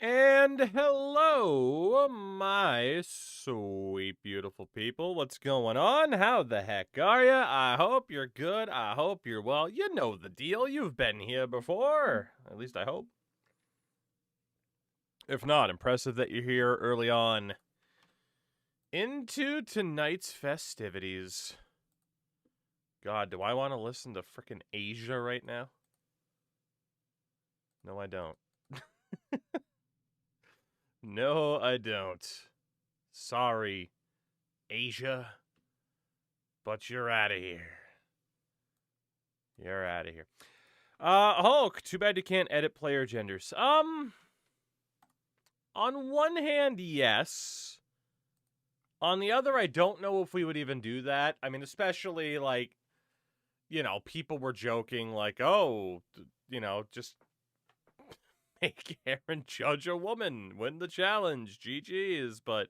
And hello, my sweet, beautiful people. What's going on? How the heck are you? I hope you're good. I hope you're well. You know the deal. You've been here before. At least I hope. If not, impressive that you're here early on into tonight's festivities. God, do I want to listen to frickin' Asia right now? No, I don't. No, I don't. Sorry, Asia, but you're out of here. You're out of here. Hulk, too bad you can't edit player genders. On one hand, yes. On the other, I don't know if we would even do that. I mean, especially, like, people were joking, like, oh, just make Aaron Judge a woman, win the challenge, GG's, but,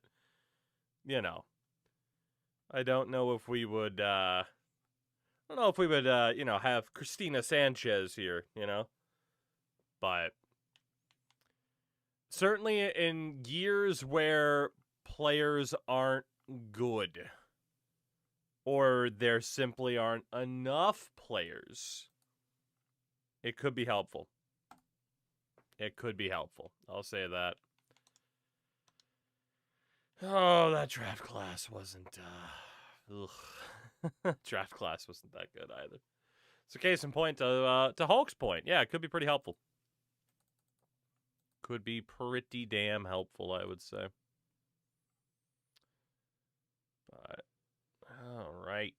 I don't know if we would, have Christina Sanchez here, But certainly in years where players aren't good, or there simply aren't enough players, it could be helpful. It could be helpful. I'll say that. Oh, that draft class wasn't, draft class wasn't that good either. So case in point to Hulk's point. Yeah, it could be pretty helpful. Could be pretty damn helpful, I would say. But, all right.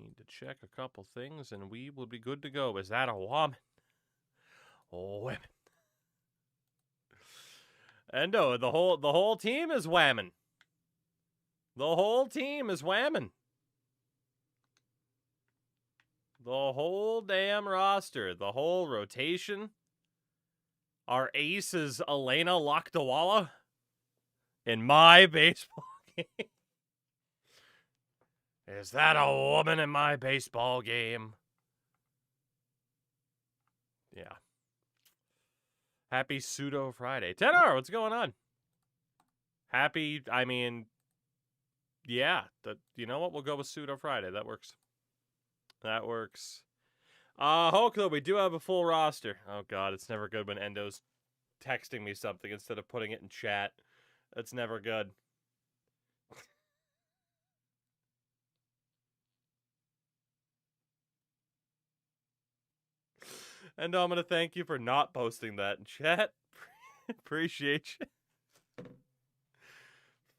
Need to check a couple things, and we will be good to go. Is that a woman? Women. And no, the whole team is whamming. The whole team is whamming. The whole damn roster, the whole rotation. Our ace is Elena Lakdawala in my baseball game. Is that a woman in my baseball game? Yeah. Happy Pseudo Friday. Tenor, what's going on? Happy, I mean, yeah. You know what? We'll go with Pseudo Friday. That works. That works. Hulk, though, we do have a full roster. Oh, God, it's never good when Endo's texting me something instead of putting it in chat. That's never good. Endo, I'm going to thank you for not posting that in chat. Appreciate you.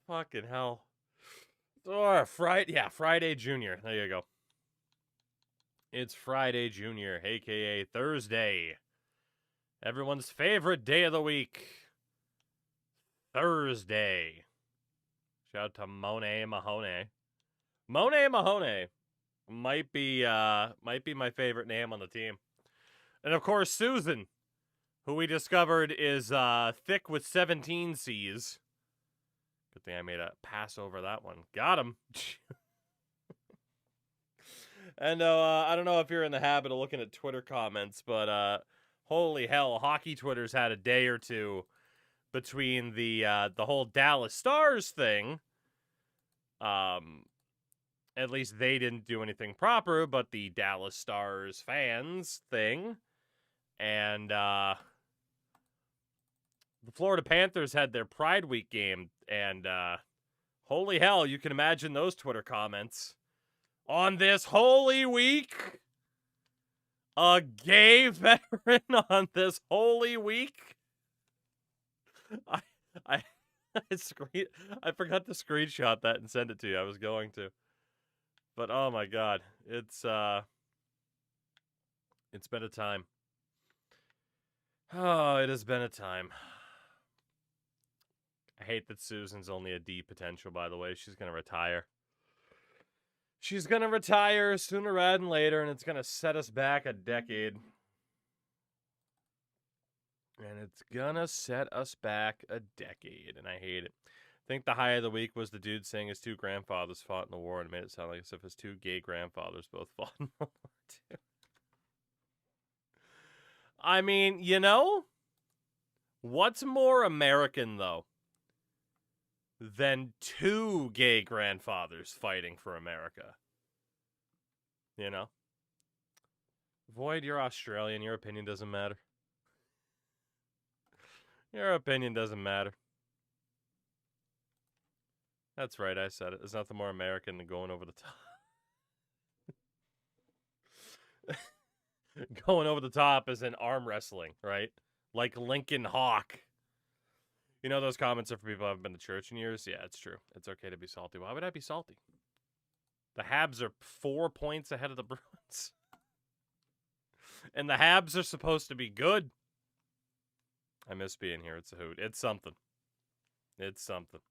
Fucking hell. Oh, Friday Junior. There you go. It's Friday Junior, a.k.a. Thursday. Everyone's favorite day of the week. Thursday. Shout out to Monet Mahoney. Monet Mahoney might be my favorite name on the team. And of course, Susan, who we discovered is thick with 17 C's. Good thing I made a pass over that one. Got him. And I don't know if you're in the habit of looking at Twitter comments, but holy hell, hockey Twitter's had a day or two between the whole Dallas Stars thing. At least they didn't do anything proper, but the Dallas Stars fans thing. And the Florida Panthers had their Pride Week game, and holy hell, you can imagine those Twitter comments. On this Holy Week, a gay veteran on this Holy Week. I forgot to screenshot that and send it to you. I was going to. But oh my god, it's been a time. Oh, it has been a time. I hate that Susan's only a D potential, by the way. She's going to retire. She's going to retire sooner rather than later, and it's going to set us back a decade. And it's going to set us back a decade, and I hate it. I think the high of the week was the dude saying his two grandfathers fought in the war, and made it sound like as if his two gay grandfathers both fought in World War II. I mean, What's more American, though, than two gay grandfathers fighting for America? You know? Void, you're Australian. Your opinion doesn't matter. Your opinion doesn't matter. That's right, I said it. There's nothing more American than going over the top. Going over the top is in arm wrestling, right? Like Lincoln Hawk. You know those comments are for people who haven't been to church in years? Yeah, it's true. It's okay to be salty. Why would I be salty? The Habs are 4 points ahead of the Bruins. And the Habs are supposed to be good. I miss being here. It's a hoot. It's something. It's something.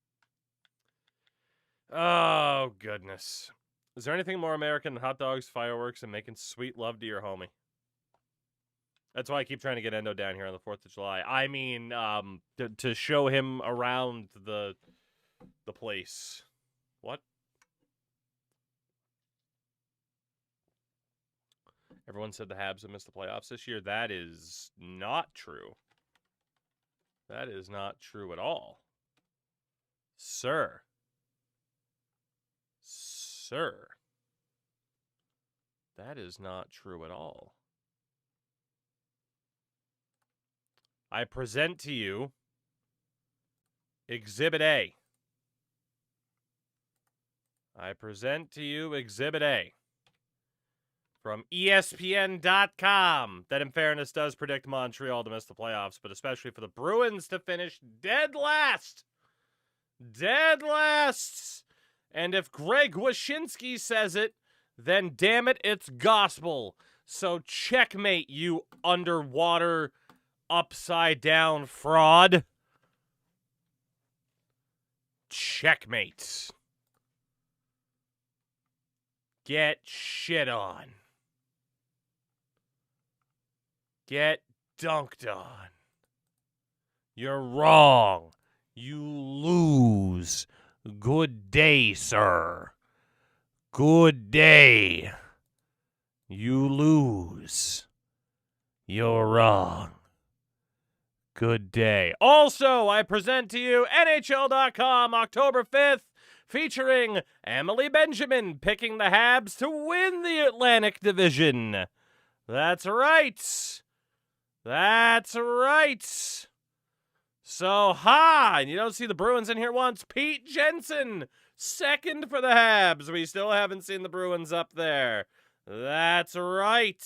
Oh, goodness. Is there anything more American than hot dogs, fireworks, and making sweet love to your homie? That's why I keep trying to get Endo down here on the 4th of July. I mean, to show him around the place. What? Everyone said the Habs would miss the playoffs this year. That is not true. That is not true at all. Sir. Sir. That is not true at all. I present to you Exhibit A. I present to you Exhibit A from ESPN.com that, in fairness, does predict Montreal to miss the playoffs, but especially for the Bruins to finish dead last. Dead last. And if Greg Wyshynski says it, then damn it, it's gospel. So checkmate, you underwater, upside-down fraud. Checkmate. Get shit on. Get dunked on. You're wrong. You lose. Good day, sir. Good day. You lose. You're wrong. Good day. Also, I present to you NHL.com October 5th, featuring Emily Benjamin picking the Habs to win the Atlantic Division. That's right. That's right. So, and you don't see the Bruins in here once. Pete Jensen, second for the Habs. We still haven't seen the Bruins up there. That's right.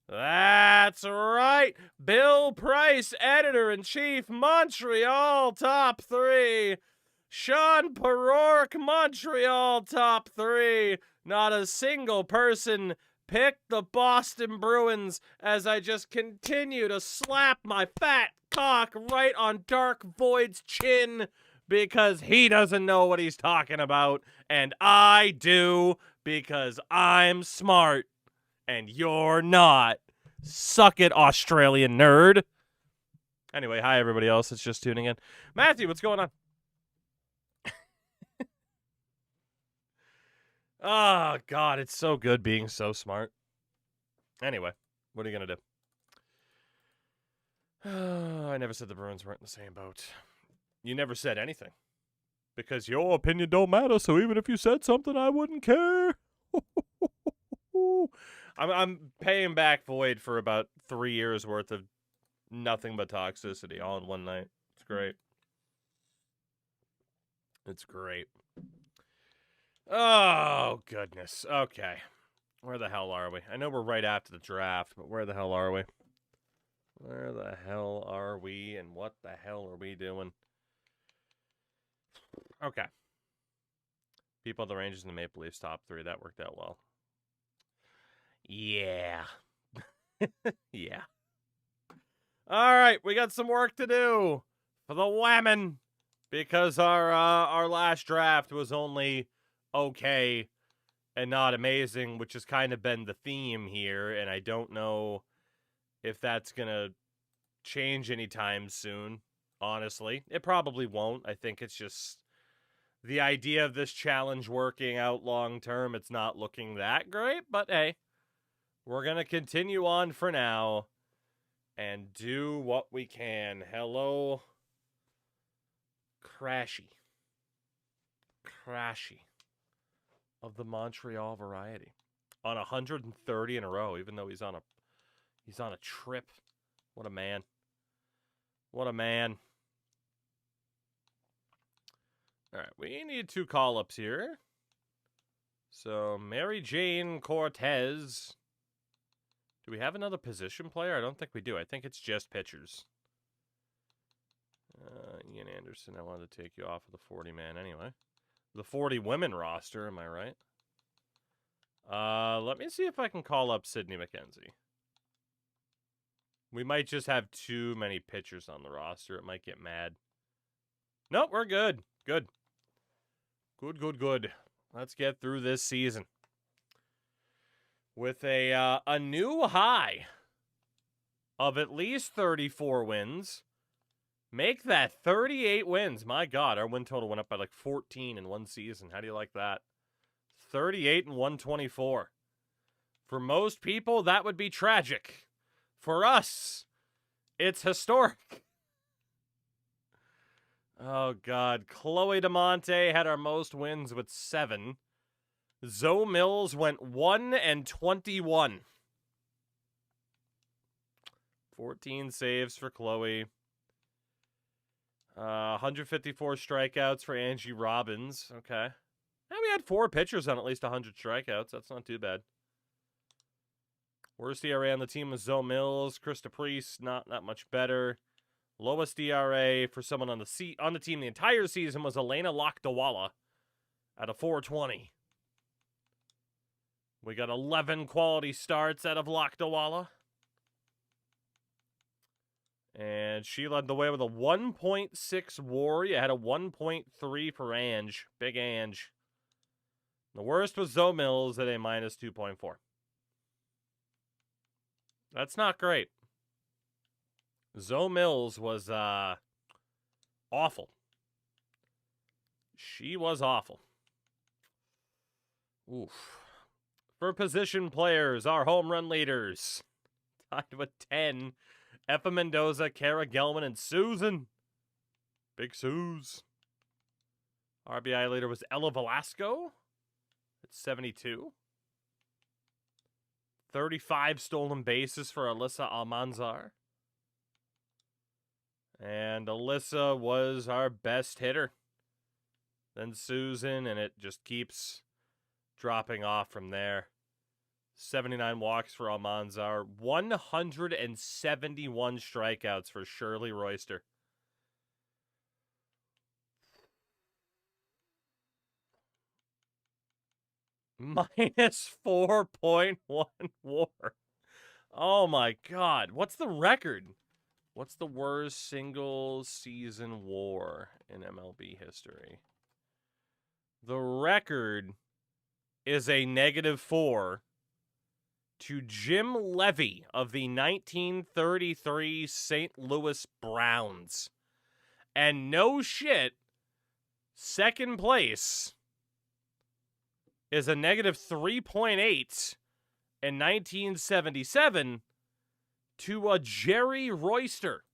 That's right. Bill Price, editor-in-chief, Montreal top 3. Sean Perrourke, Montreal top 3. Not a single person picked the Boston Bruins as I just continue to slap my fat cock right on Dark Void's chin because he doesn't know what he's talking about, and I do because I'm smart and you're not. Suck it, Australian nerd. Anyway, hi everybody else that's just tuning in. Matthew, what's going on? Oh, God, it's so good being so smart. Anyway, what are you going to do? I never said the Bruins weren't in the same boat. You never said anything. Because your opinion don't matter, so even if you said something, I wouldn't care. I'm paying back Void for about 3 years worth of nothing but toxicity all in one night. It's great. It's great. Oh, goodness. Okay. Where the hell are we? I know we're right after the draft, but where the hell are we? Where the hell are we, and what the hell are we doing? Okay. People at the Rangers and the Maple Leafs top 3. That worked out well. Yeah. Yeah. All right, we got some work to do for the Whammon because our last draft was only okay and not amazing, which has kind of been the theme here, and I don't know if that's going to change anytime soon, honestly. It probably won't. I think it's just the idea of this challenge working out long term. It's not looking that great, but hey, we're going to continue on for now, and do what we can. Hello, Crashy of the Montreal variety. On 130 in a row, even though he's on a trip. What a man. What a man. All right, we need 2 call-ups here. So, Mary Jane Cortez. Do we have another position player? I don't think we do. I think it's just pitchers. Ian Anderson, I wanted to take you off of the 40-man anyway. The 40 women roster, am I right? Let me see if I can call up Sydney McKenzie. We might just have too many pitchers on the roster. It might get mad. Nope, we're good. Good. Good. Let's get through this season with a new high of at least 34 wins. Make that 38 wins. My God, our win total went up by like 14 in one season. How do you like that? 38 and 124. For most people, that would be tragic. For us, it's historic. Oh, God. Chloe DeMonte had our most wins with 7. Zoe Mills went 1 and 21. 14 saves for Chloe. 154 strikeouts for Angie Robbins. Okay. And we had 4 pitchers on at least 100 strikeouts. That's not too bad. Worst ERA on the team was Zoe Mills. Krista Priest, not that much better. Lowest ERA for someone on the team the entire season was Elena Lakdawala at a 4.20. We got 11 quality starts out of Lakdawala. And she led the way with a 1.6 WAR. You had a 1.3 for Ange. Big Ange. The worst was Zoe Mills at a minus 2.4. That's not great. Zoe Mills was awful. She was awful. Oof. For position players, our home run leaders. Tied with 10. Effa Mendoza, Kara Gelman, and Susan. Big Suze. RBI leader was Ella Velasco at 72. 35 stolen bases for Alyssa Almanzar. And Alyssa was our best hitter. Then Susan, and it just keeps dropping off from there. 79 walks for Almanzar. 171 strikeouts for Shirley Royster. Minus 4.1 WAR. Oh my God. What's the record? What's the worst single season WAR in MLB history? The record is a -4 to Jim Levy of the 1933 St. Louis Browns. And no shit, second place is a -3.8 in 1977 to a Jerry Royster.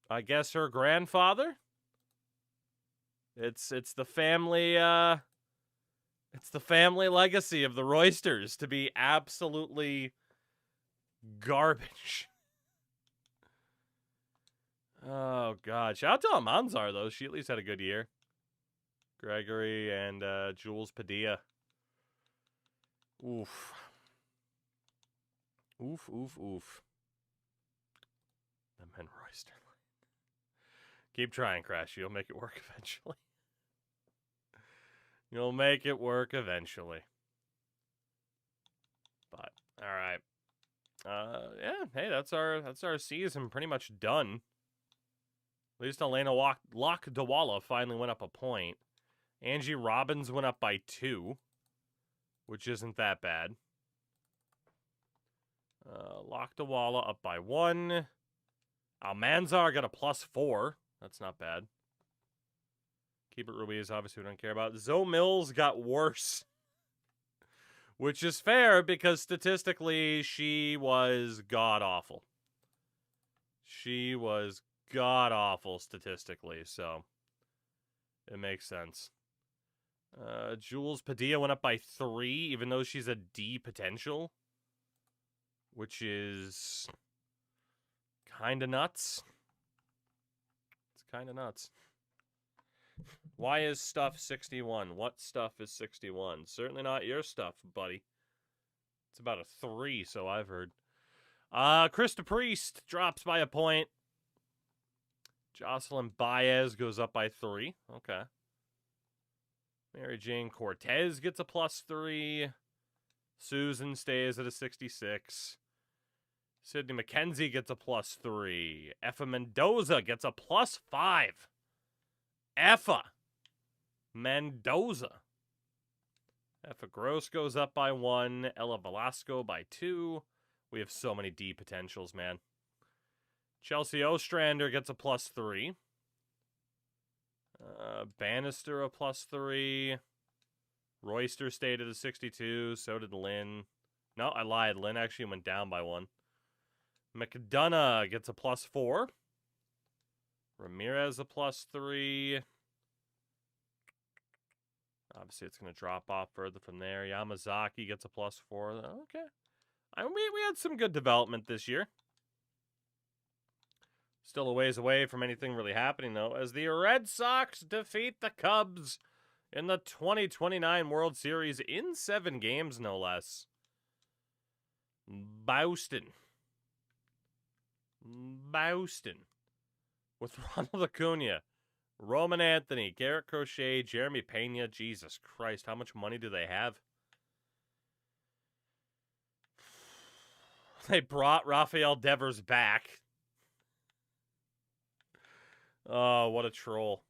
I guess her grandfather? It's the family it's the family legacy of the Roysters to be absolutely garbage. Oh God. Shout out to Almanzar though. She at least had a good year. Gregory and Jules Padilla. Oof. Oof. The men Royster. Keep trying, Crash. You'll make it work eventually. You'll make it work eventually. But all right. Yeah, hey, that's our season pretty much done. At least Elena Lakdawala finally went up a point. Angie Robbins went up by 2, which isn't that bad. Lakdawala up by 1. Almanzar got a +4. That's not bad. Keep it Ruiz, obviously we don't care about. Zoe Mills got worse Which is fair because statistically she was god-awful. She was god-awful statistically, so it makes sense. Jules Padilla went up by 3, even though she's a D potential. Which is kind of nuts. It's kind of nuts. Why is stuff 61? What stuff is 61? Certainly not your stuff, buddy. It's about a 3, so I've heard. Krista Priest drops by a point. Jocelyn Baez goes up by 3. Okay. Mary Jane Cortez gets a +3. Susan stays at a 66. Sydney McKenzie gets a +3. Effa Mendoza gets a +5. Effa Mendoza. Effa Gross goes up by 1. Ella Velasco by 2. We have so many D potentials, man. Chelsea Ostrander gets a +3. Bannister a +3. Royster stayed at a 62. So did Lynn. No, I lied. Lynn actually went down by 1. McDonough gets a +4. Ramirez a +3. Obviously, it's going to drop off further from there. Yamazaki gets a +4. Okay. We had some good development this year. Still a ways away from anything really happening, though, as the Red Sox defeat the Cubs in the 2029 World Series in 7 games, no less. Boston. With Ronald Acuna, Roman Anthony, Garrett Crochet, Jeremy Pena. Jesus Christ, how much money do they have? They brought Rafael Devers back. Oh, what a troll.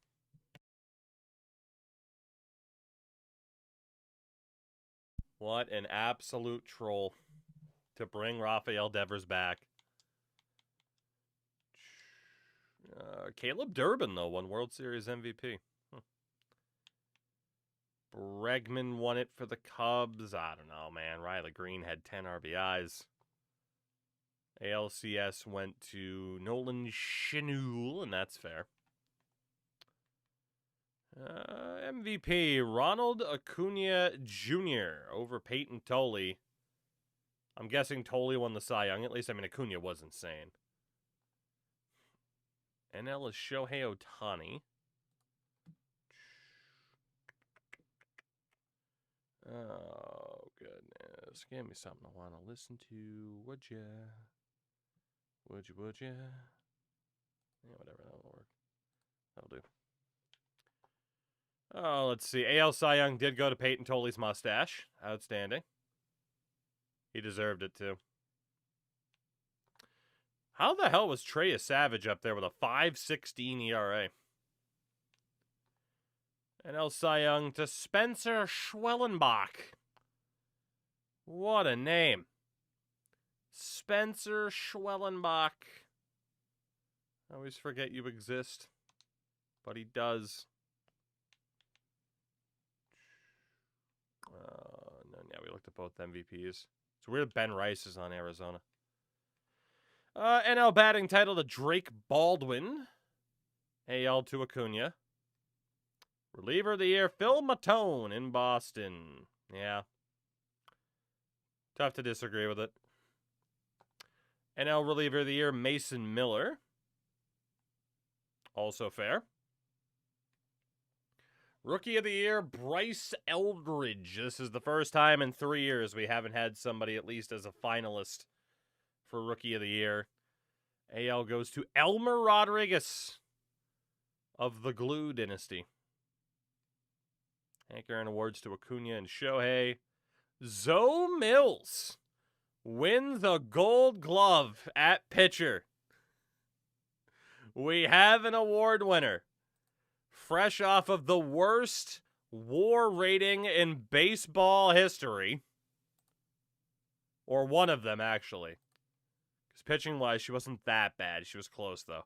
What an absolute troll to bring Rafael Devers back. Caleb Durbin, though, won World Series MVP. Bregman won it for the Cubs. I don't know, man. Riley Green had 10 RBIs. ALCS went to Nolan Chenul, and that's fair. MVP, Ronald Acuna Jr. over Peyton Tolley. I'm guessing Tolley won the Cy Young. At least, I mean, Acuna was insane. NL is Shohei Ohtani. Oh, goodness. Give me something I want to listen to. Would ya? Would ya? Yeah, whatever. That'll work. That'll do. Oh, let's see. AL Cy Young did go to Peyton Tolley's mustache. Outstanding. He deserved it, too. How the hell was Trey Savage up there with a 5.16 ERA? NL Cy Young to Spencer Schwellenbach. What a name. Spencer Schwellenbach. I always forget you exist, but he does. And then, yeah, we looked at both MVPs. It's weird Ben Rice is on Arizona. NL batting title to Drake Baldwin. AL to Acuna. Reliever of the year, Phil Matone in Boston. Yeah. Tough to disagree with it. NL reliever of the year, Mason Miller. Also fair. Rookie of the year, Bryce Eldridge. This is the first time in 3 years we haven't had somebody at least as a finalist for Rookie of the Year. AL goes to Elmer Rodriguez of the Glue Dynasty. Hank Aaron awards to Acuna and Shohei. Zoe Mills wins a Gold Glove at pitcher. We have an award winner. Fresh off of the worst WAR rating in baseball history. Or one of them, actually. Because pitching-wise, she wasn't that bad. She was close, though.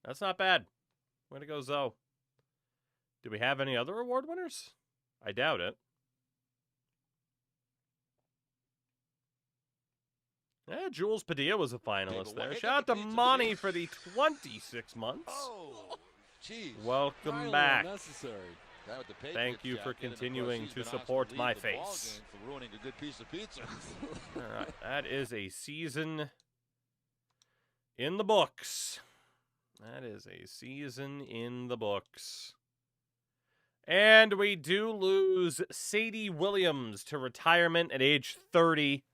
That's not bad. Way to go, Zoe. Do we have any other award winners? I doubt it. Yeah, Jules Padilla was a finalist there. Pick Shout up out the to pizza, Monty please. for the 26 months. Oh, jeez. Welcome Highly back. unnecessary. That with the Patriots Thank you for jacket, and of course, continuing he's to been asked support leave my the ball face. game for ruining a good piece of pizza. All right, that is a season in the books. That is a season in the books. And we do lose Sadie Williams to retirement at age 30.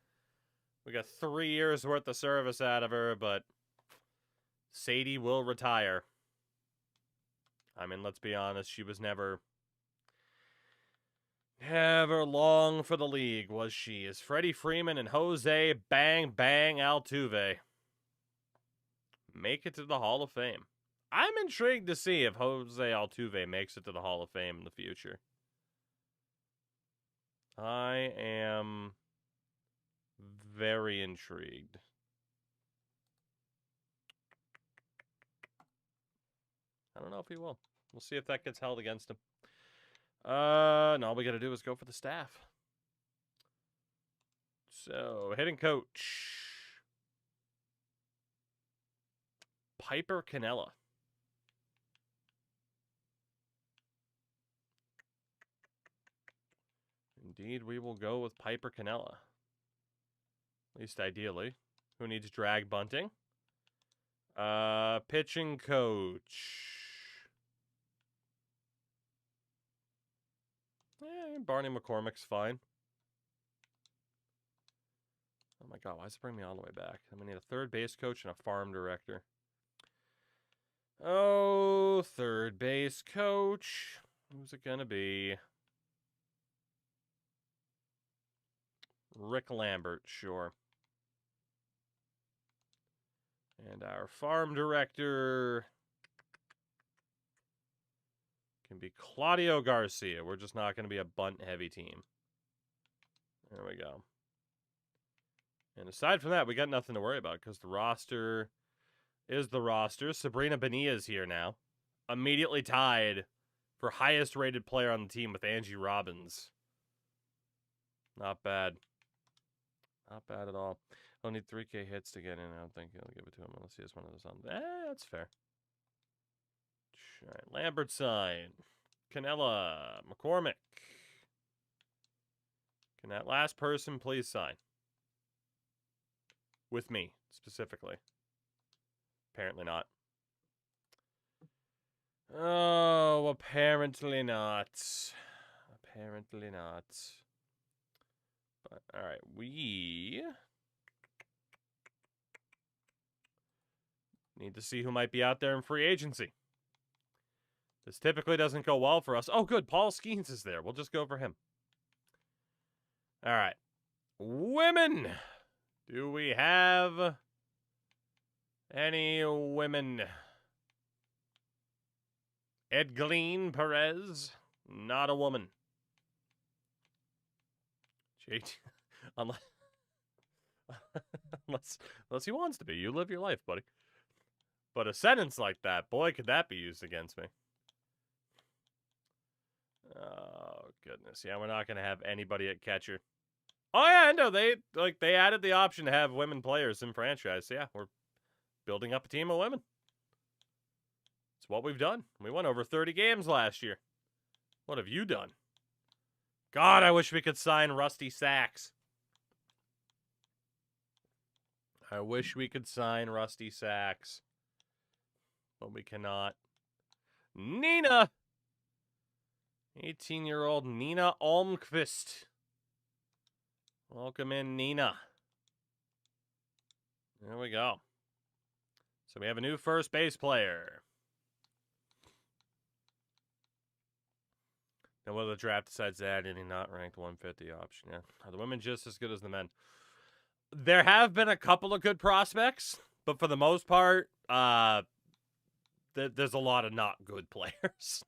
We got 3 years worth of service out of her, but Sadie will retire. I mean, let's be honest, she was never long for the league, was she? As Freddie Freeman and Jose Bang Bang Altuve make it to the Hall of Fame. I'm intrigued to see if Jose Altuve makes it to the Hall of Fame in the future. I am very intrigued. I don't know if he will. We'll see if that gets held against him. And all we got to do is go for the staff. So, hitting coach. Piper Cannella. Indeed, we will go with Piper Cannella. At least ideally. Who needs drag bunting? Pitching coach. Barney McCormick's fine. Oh my god, why does it bring me all the way back? I'm gonna need a third base coach and a farm director. Oh, third base coach. Who's it gonna be? Rick Lambert, sure. And our farm director can be Claudio Garcia. We're just not going to be a bunt-heavy team. There we go. And aside from that, we got nothing to worry about because the roster is the roster. Sabrina Bonilla is here now. Immediately tied for highest rated player on the team with Angie Robbins. Not bad. Not bad at all. I'll need 3K hits to get in. I don't think he'll give it to him unless he has one of those on. That's fair. All right, Lambert sign. Cannella. McCormick. Can that last person please sign? With me, specifically. Apparently not. Oh, apparently not. Apparently not. But, alright, we need to see who might be out there in free agency. This typically doesn't go well for us. Oh, good. Paul Skeens is there. We'll just go for him. All right. Women. Do we have any women? Edgleen Perez. Not a woman. JT. Unless he wants to be. You live your life, buddy. But a sentence like that, boy, could that be used against me. Oh, goodness. Yeah, we're not going to have anybody at catcher. Oh, yeah, I know. They added the option to have women players in franchise. So, yeah, we're building up a team of women. It's what we've done. We won over 30 games last year. What have you done? God, I wish we could sign Rusty Sacks. I wish we could sign Rusty Sacks. But we cannot. Nina! 18-year-old Nina Almqvist. Welcome in, Nina. There we go. So we have a new first base player. Now, whether the draft decides to add any not ranked 150 option. Yeah. Are the women just as good as the men? There have been a couple of good prospects, but for the most part, there's a lot of not good players.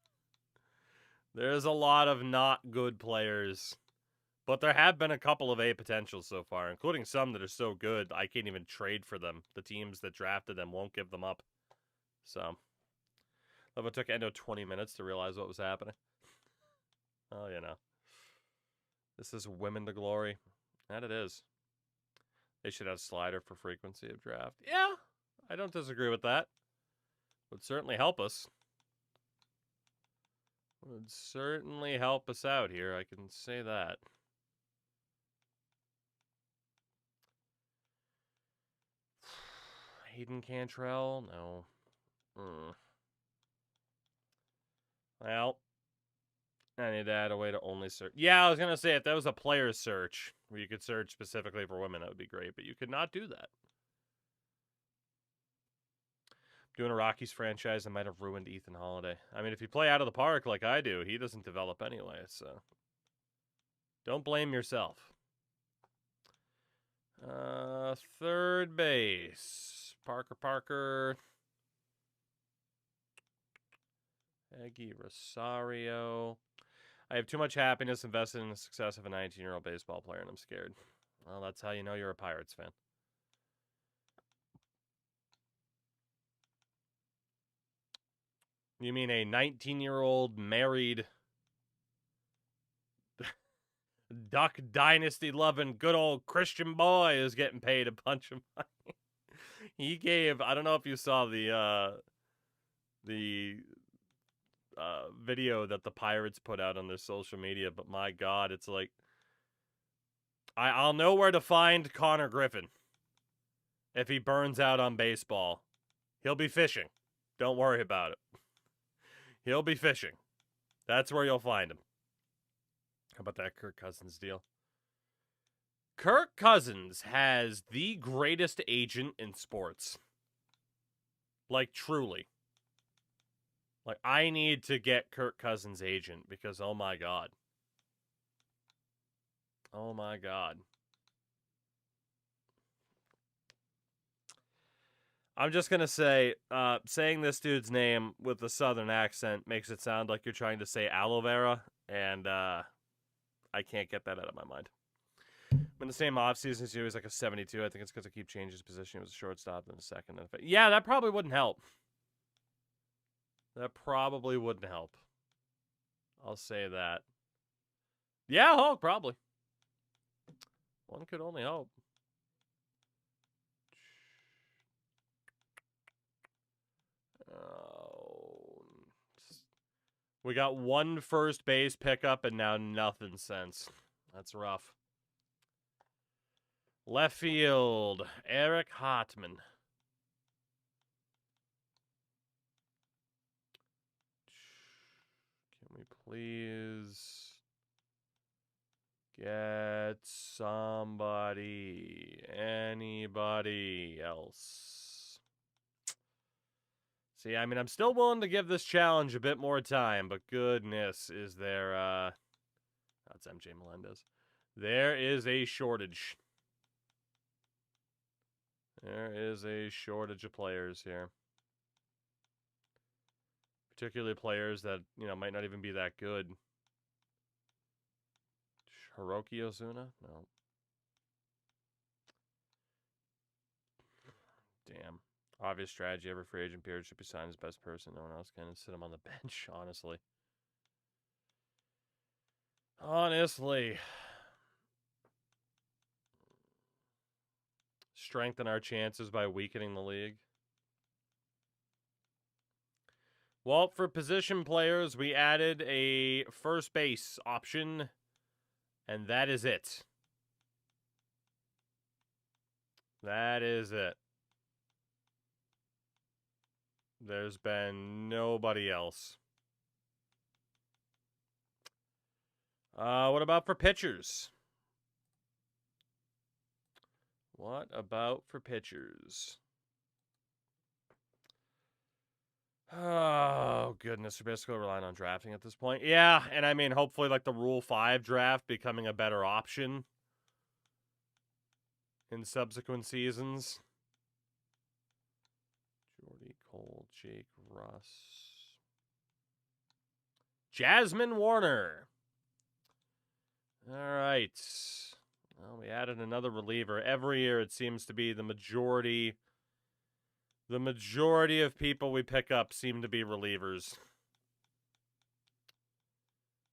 There's a lot of not good players. But there have been a couple of A potentials so far, including some that are so good I can't even trade for them. The teams that drafted them won't give them up. So, it took Endo 20 minutes to realize what was happening. Oh, you know. This is women to glory. That it is. They should have slider for frequency of draft. Yeah, I don't disagree with that. Would certainly help us. Would certainly help us out here, I can say that. Hayden Cantrell? No. Well, I need to add a way to only search. Yeah, I was going to say, if that was a player search, where you could search specifically for women, that would be great, but you could not do that. Doing a Rockies franchise that might have ruined Ethan Holiday. I mean, if you play out of the park like I do, he doesn't develop anyway, so don't blame yourself. Third base. Parker. Eggy Rosario. I have too much happiness invested in the success of a 19-year-old baseball player, and I'm scared. Well, that's how you know you're a Pirates fan. You mean a 19-year-old married Duck Dynasty loving good old Christian boy is getting paid a bunch of money. He gave, I don't know if you saw the video that the Pirates put out on their social media, but my God, it's like, I'll know where to find Connor Griffin if he burns out on baseball. He'll be fishing. Don't worry about it. He'll be fishing. That's where you'll find him. How about that Kirk Cousins deal? Kirk Cousins has the greatest agent in sports. Like, truly. Like, I need to get Kirk Cousins' agent because, oh my God. Oh my God. I'm just going to say, saying this dude's name with a southern accent makes it sound like you're trying to say aloe vera, and I can't get that out of my mind. In the same offseason, he was like a 72. I think it's because I keep changing his position. He was a shortstop, then a second. Yeah, that probably wouldn't help. That probably wouldn't help. I'll say that. Yeah, Hulk, probably. One could only hope. Oh, we got one first base pickup and now nothing since. That's rough. Left field, Eric Hartman. Can we please get somebody, anybody else? See, I mean, I'm still willing to give this challenge a bit more time, but goodness, is there, that's MJ Melendez. There is a shortage. There is a shortage of players here. Particularly players that, you know, might not even be that good. Hiroki Ozuna? No. Damn. Obvious strategy. Every free agent period should be signed as best person. No one else can. And sit him on the bench, honestly. Honestly. Strengthen our chances by weakening the league. Well, for position players, we added a first base option, and that is it. That is it. There's been nobody else. What about for pitchers? What about for pitchers? Oh, goodness. We're basically relying on drafting at this point. Yeah, and I mean, hopefully, like, the Rule 5 draft becoming a better option in subsequent seasons. Jordy Cole, Jake Russ. Jasmine Warner. All right. Well, we added another reliever. Every year, it seems to be the majority of people we pick up seem to be relievers.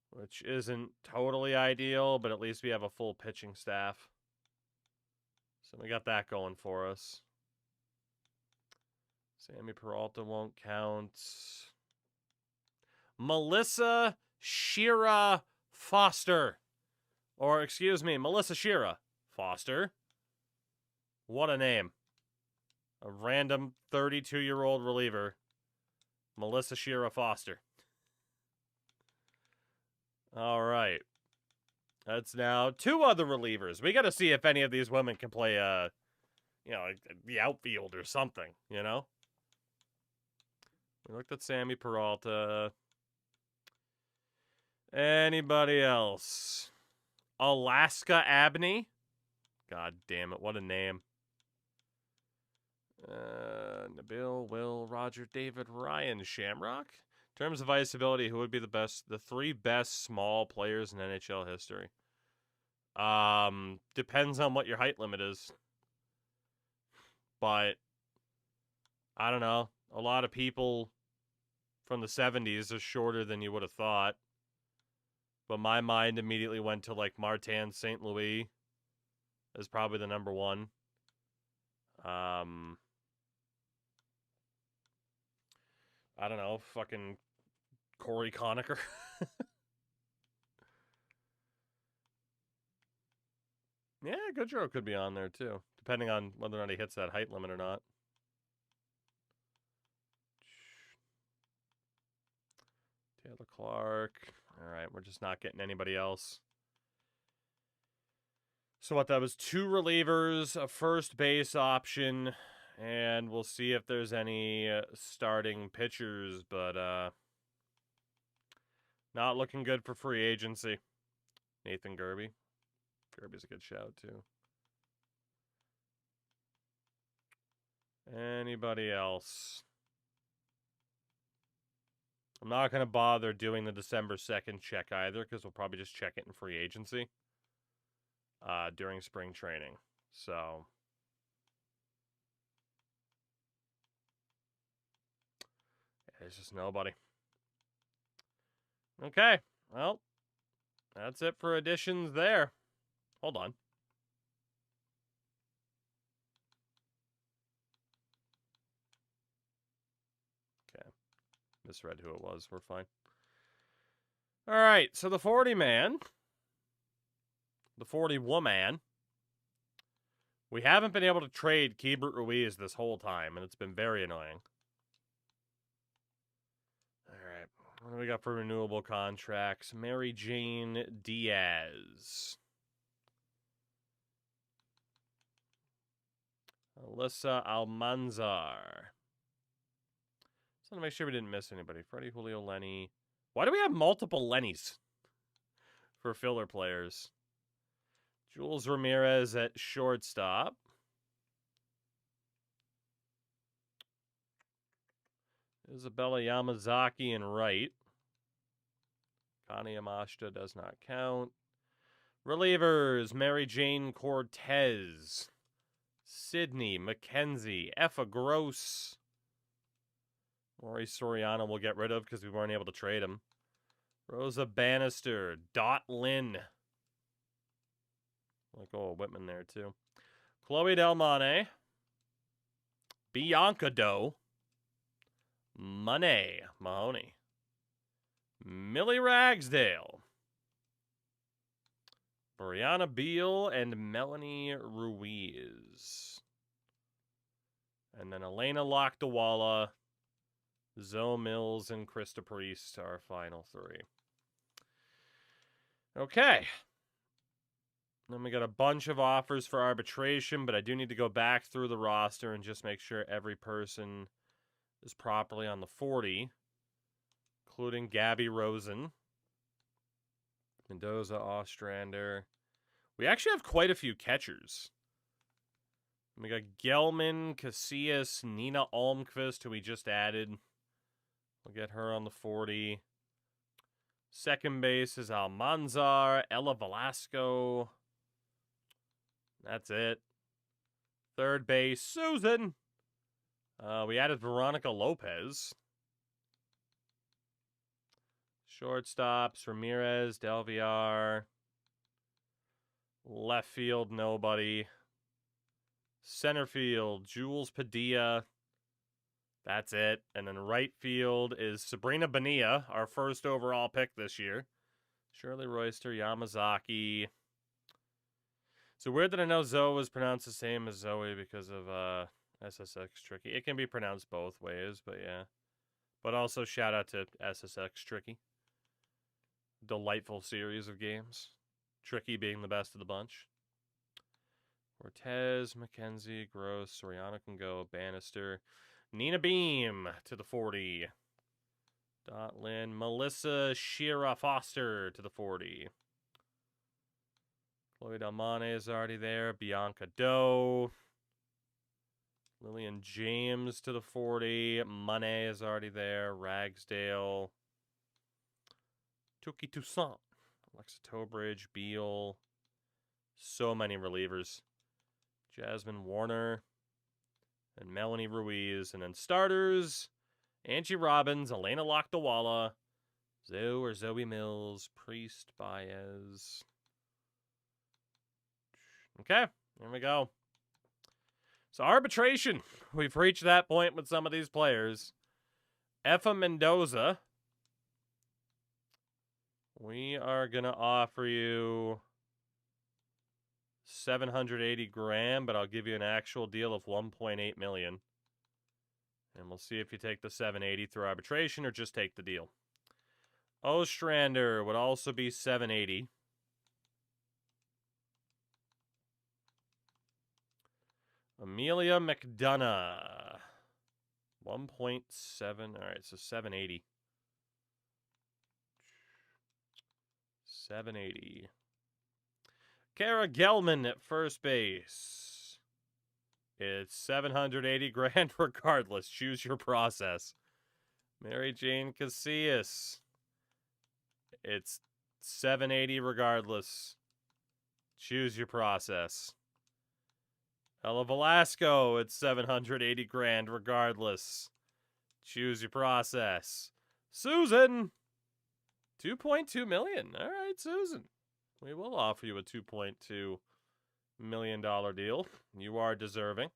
Which isn't totally ideal, but at least we have a full pitching staff. So we got that going for us. Sammy Peralta won't count. Melissa Shira Foster. Or, excuse me, Melissa Shira Foster. What a name. A random 32-year-old reliever. Melissa Shira Foster. All right. That's now 2 other relievers. We got to see if any of these women can play, the outfield or something, you know? We looked at Sammy Peralta. Anybody else? Alaska Abney? God damn it, what a name. Nabil, Will, Roger, David, Ryan, Shamrock? In terms of ice ability, who would be the 3 best small players in NHL history? Depends on what your height limit is. But, I don't know. A lot of people from the 70s are shorter than you would have thought. But my mind immediately went to, like, Martin St. Louis as probably the number 1. I don't know, fucking Corey Conacher. Yeah, Goodrow could be on there, too. Depending on whether or not he hits that height limit or not. Taylor Clark. All right, we're just not getting anybody else. So what, that was 2 relievers, a first base option, and we'll see if there's any starting pitchers, but not looking good for free agency. Nathan Gerby. Gerby's a good shout, too. Anybody else? I'm not going to bother doing the December 2nd check either, because we'll probably just check it in free agency during spring training. So, there's just nobody. Okay, well, that's it for additions there. Hold on. Okay, misread who it was. We're fine. All right, so the 40-man, the 40-woman, we haven't been able to trade Keibert Ruiz this whole time, and it's been very annoying. All right, what do we got for renewable contracts? Mary Jane Diaz. Alyssa Almanzar. Just want to make sure we didn't miss anybody. Freddie, Julio, Lenny. Why do we have multiple Lennys for filler players? Jules Ramirez at shortstop. Isabella Yamazaki in right. Connie Yamashita does not count. Relievers, Mary Jane Cortez. Sydney McKenzie. Effa Gross. Maurice Soriano we'll get rid of because we weren't able to trade him. Rosa Bannister. Dot Lynn. I'll go Whitman there too. Chloe Del Monte. Bianca Doe. Monet Mahoney. Millie Ragsdale. Brianna Beal and Melanie Ruiz. And then Elena Lakdawala, Zoe Mills, and Krista Priest, our final 3. Okay. Then we got a bunch of offers for arbitration, but I do need to go back through the roster and just make sure every person is properly on the 40, including Gabby Rosen, Mendoza, Ostrander. We actually have quite a few catchers. We got Gelman, Casillas, Nina Almqvist, who we just added. We'll get her on the 40. Second base is Almanzar, Ella Velasco. That's it. Third base, Susan. We added Veronica Lopez. Shortstops, Ramirez, Delviar. Left field, nobody. Center field, Jules Padilla. That's it. And then right field is Sabrina Bonilla, our first overall pick this year. Shirley Royster, Yamazaki. So weird that I know Zoe was pronounced the same as Zoe because of SSX Tricky. It can be pronounced both ways, but yeah. But also shout out to SSX Tricky. Delightful series of games. Tricky being the best of the bunch. Cortez, McKenzie, Gross, Soriano can go, Bannister. Nina Beam to the 40. Dotlin, Melissa Shira Foster to the 40. Chloe Delmane is already there. Bianca Doe. Lillian James to the 40. Money is already there. Ragsdale. Tuki Toussaint. Alexa Tobridge. Beal. So many relievers. Jasmine Warner. And Melanie Ruiz. And then starters. Angie Robbins. Elena Lakdawala. Zoe Mills. Priest Baez. Okay, here we go. So arbitration. We've reached that point with some of these players. Effa Mendoza. We are going to offer you 780 grand, but I'll give you an actual deal of 1.8 million. And we'll see if you take the 780 through arbitration or just take the deal. Ostrander would also be 780. Amelia McDonough. 1.7. All right, so 780. 780. Kara Gelman at first base. It's 780 grand regardless. Choose your process. Mary Jane Casillas. It's 780 regardless. Choose your process. Ella Velasco, it's 780 grand regardless. Choose your process. Susan, 2.2 million. All right, Susan. We will offer you a $2.2 million deal. You are deserving.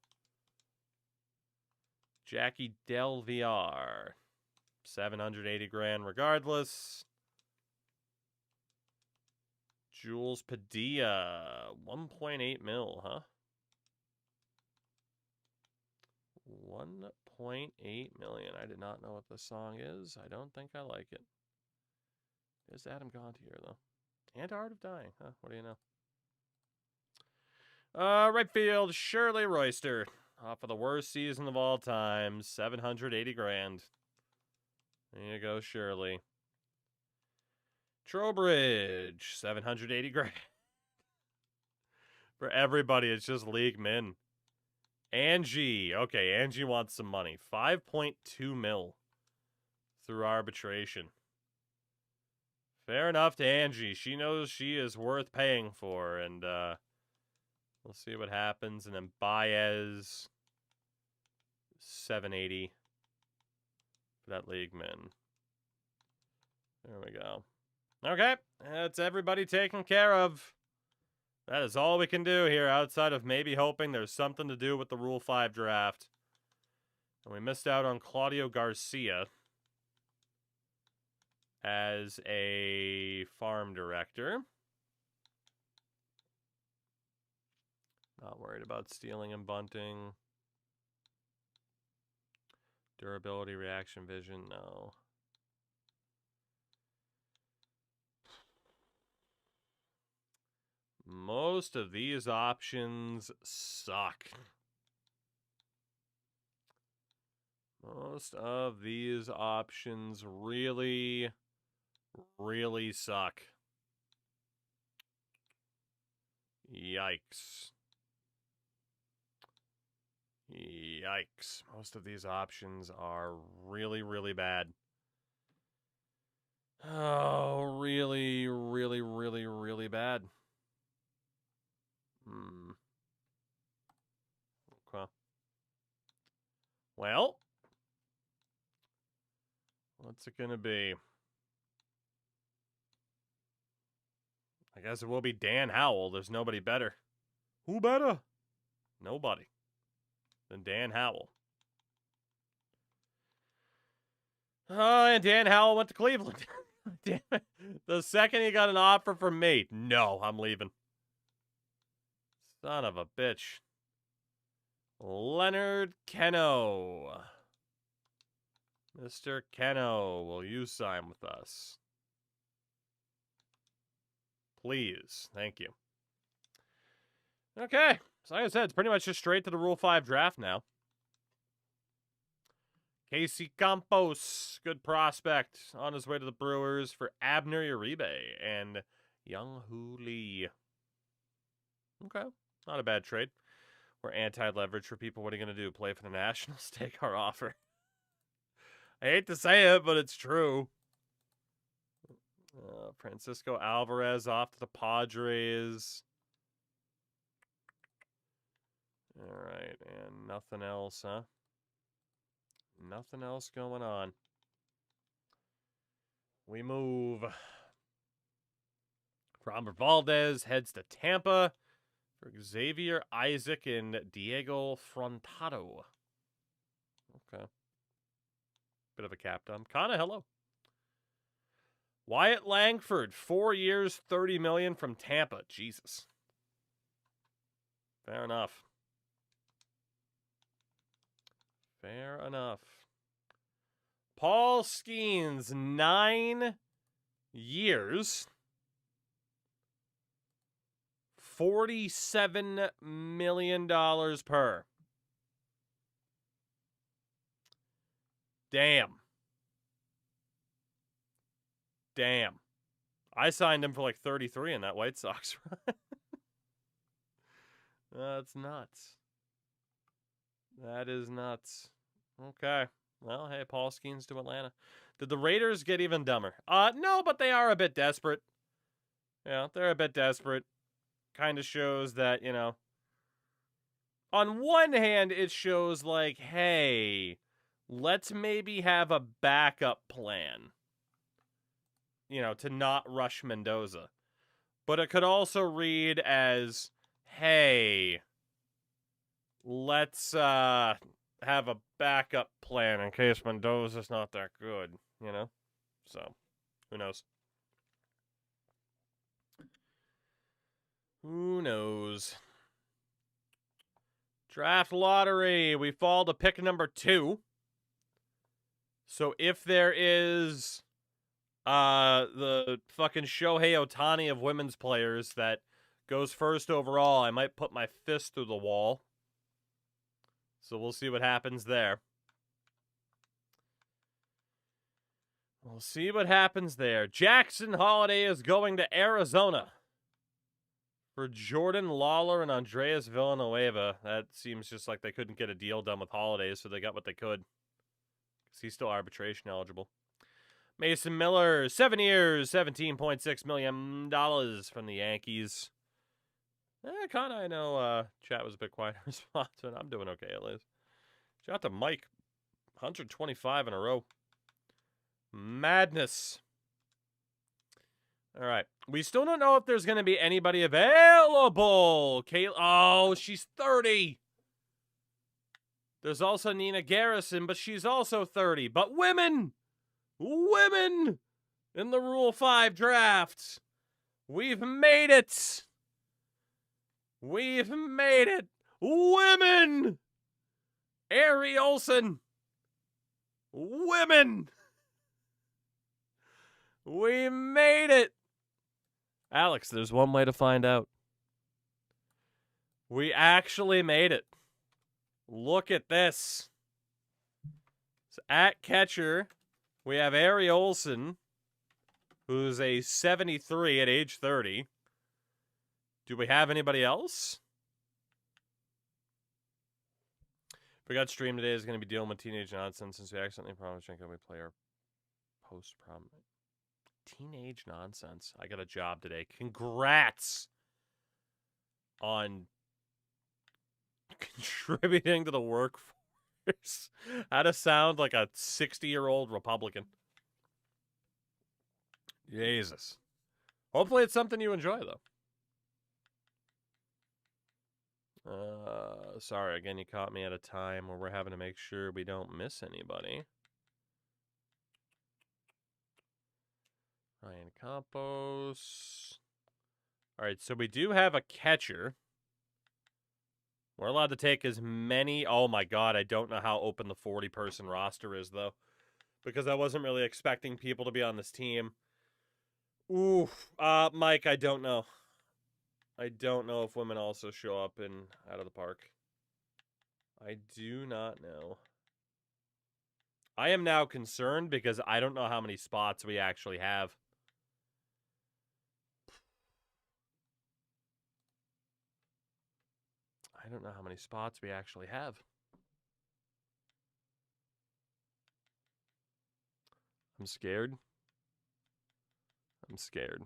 Jackie Del VR, 780 grand regardless. Jules Padilla, 1.8 mil, huh? 1.8 million. I did not know what this song is. I don't think I like it. Is Adam Gontier, though? And Art of Dying, huh? What do you know? Right field, Shirley Royster. Off of the worst season of all time, 780 grand. There you go, Shirley. Trowbridge, 780 grand. For everybody, it's just league min. Angie. Okay, Angie wants some money. 5.2 mil through arbitration. Fair enough to Angie. She knows she is worth paying for, and we'll see what happens. And then Baez, 780 for that league min. There we go. Okay, that's everybody taken care of. That is all we can do here outside of maybe hoping there's something to do with the Rule 5 draft. And we missed out on Claudio Garcia as a farm director. Not worried about stealing and bunting. Durability, reaction, vision, no. Most of these options suck. Most of these options really, really suck. Yikes. Yikes. Most of these options are really, really bad. Oh, really, really, really, really bad. Okay. Well, what's it gonna be? I guess it will be Dan Howell. There's nobody better. Who better? Nobody. than Dan Howell. Oh, and Dan Howell went to Cleveland. Damn it. The second he got an offer from me, no, I'm leaving. Son of a bitch. Leonard Keno. Mr. Keno, will you sign with us? Please. Thank you. Okay. So like I said, it's pretty much just straight to the Rule 5 draft now. Casey Campos, good prospect, on his way to the Brewers for Abner Uribe and Young-Hoo Lee. Okay. Not a bad trade. We're anti-leverage for people. What are you going to do? Play for the Nationals? Take our offer. I hate to say it, but it's true. Francisco Alvarez off to the Padres. All right, and nothing else, huh? Nothing else going on. We move. Framber Valdez heads to Tampa for Xavier Isaac and Diego Frontado. Okay. Bit of a cap dump. Kinda hello. Wyatt Langford, 4 years, $30 million from Tampa. Jesus. Fair enough. Fair enough. Paul Skeens, 9 years, $47 million per. Damn. Damn. I signed him for like 33 in that White Sox run. That's nuts. That is nuts. Okay. Well, hey, Paul Skeens to Atlanta. Did the Raiders get even dumber? No, but they are a bit desperate. Yeah, they're a bit desperate. Kind of shows that, you know, on one hand, it shows like, hey, let's maybe have a backup plan, you know, to not rush Mendoza. But it could also read as, hey, let's have a backup plan in case Mendoza's not that good, you know? So, who knows? Who knows? Draft lottery. We fall to pick number 2. So if there is the fucking Shohei Ohtani of women's players that goes first overall, I might put my fist through the wall. So we'll see what happens there. We'll see what happens there. Jackson Holiday is going to Arizona for Jordan Lawler and Andreas Villanueva. That seems just like they couldn't get a deal done with Holiday, so they got what they could. Because he's still arbitration eligible. Mason Miller, 7 years, $17.6 million from the Yankees. Kind of, I know chat was a bit quiet in response, but I'm doing okay at least. Shout out to Mike. 125 in a row. Madness. All right. We still don't know if there's going to be anybody available. Oh, she's 30. There's also Nina Garrison, but she's also 30. But women in the Rule 5 drafts. We've made it. We've made it. Women. Ari Olsen. Women. We made it. Alex, there's one way to find out. We actually made it. Look at this. So at catcher, we have Ari Olsen, who's a 73 at age 30. Do we have anybody else? If we got stream today, is going to be dealing with teenage nonsense since we accidentally promised Jenko we play our post-prom. Teenage nonsense. I got a job today. Congrats on contributing to the workforce. How to sound like a 60-year-old Republican. Jesus. Hopefully it's something you enjoy, though. Sorry, again, you caught me at a time where we're having to make sure we don't miss anybody. Ryan Campos. All right, so we do have a catcher. We're allowed to take as many. Oh my God, I don't know how open the 40-person roster is, though, because I wasn't really expecting people to be on this team. Oof. Mike, I don't know. I don't know if women also show up in Out of the Park. I do not know. I am now concerned because I don't know how many spots we actually have. I don't know how many spots we actually have. I'm scared. I'm scared.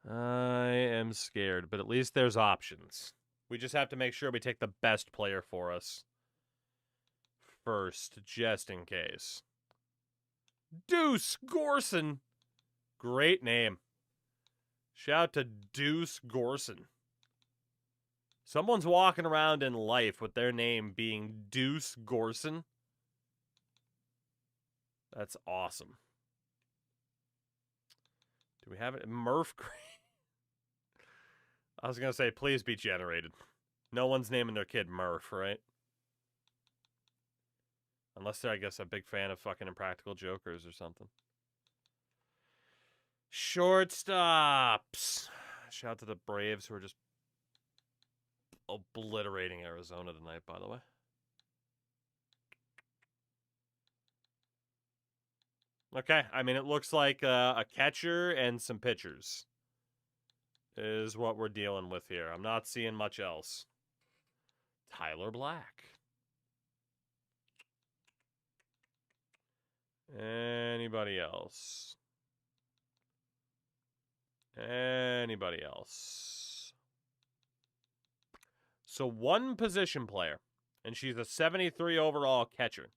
I am scared, but at least there's options. We just have to make sure we take the best player for us first, just in case. Deuce Gorson. Great name. Shout to Deuce Gorson. Someone's walking around in life with their name being Deuce Gorson. That's awesome. Do we have it? Murph Green. I was going to say, please be generated. No one's naming their kid Murph, right? Unless they're, I guess, a big fan of fucking Impractical Jokers or something. Shortstops. Shout out to the Braves who are just obliterating Arizona tonight, by the way. Okay, I mean, it looks like a catcher and some pitchers is what we're dealing with here. I'm not seeing much else. Tyler Black. Anybody else? Anybody else? So one position player, and she's a 73 overall catcher.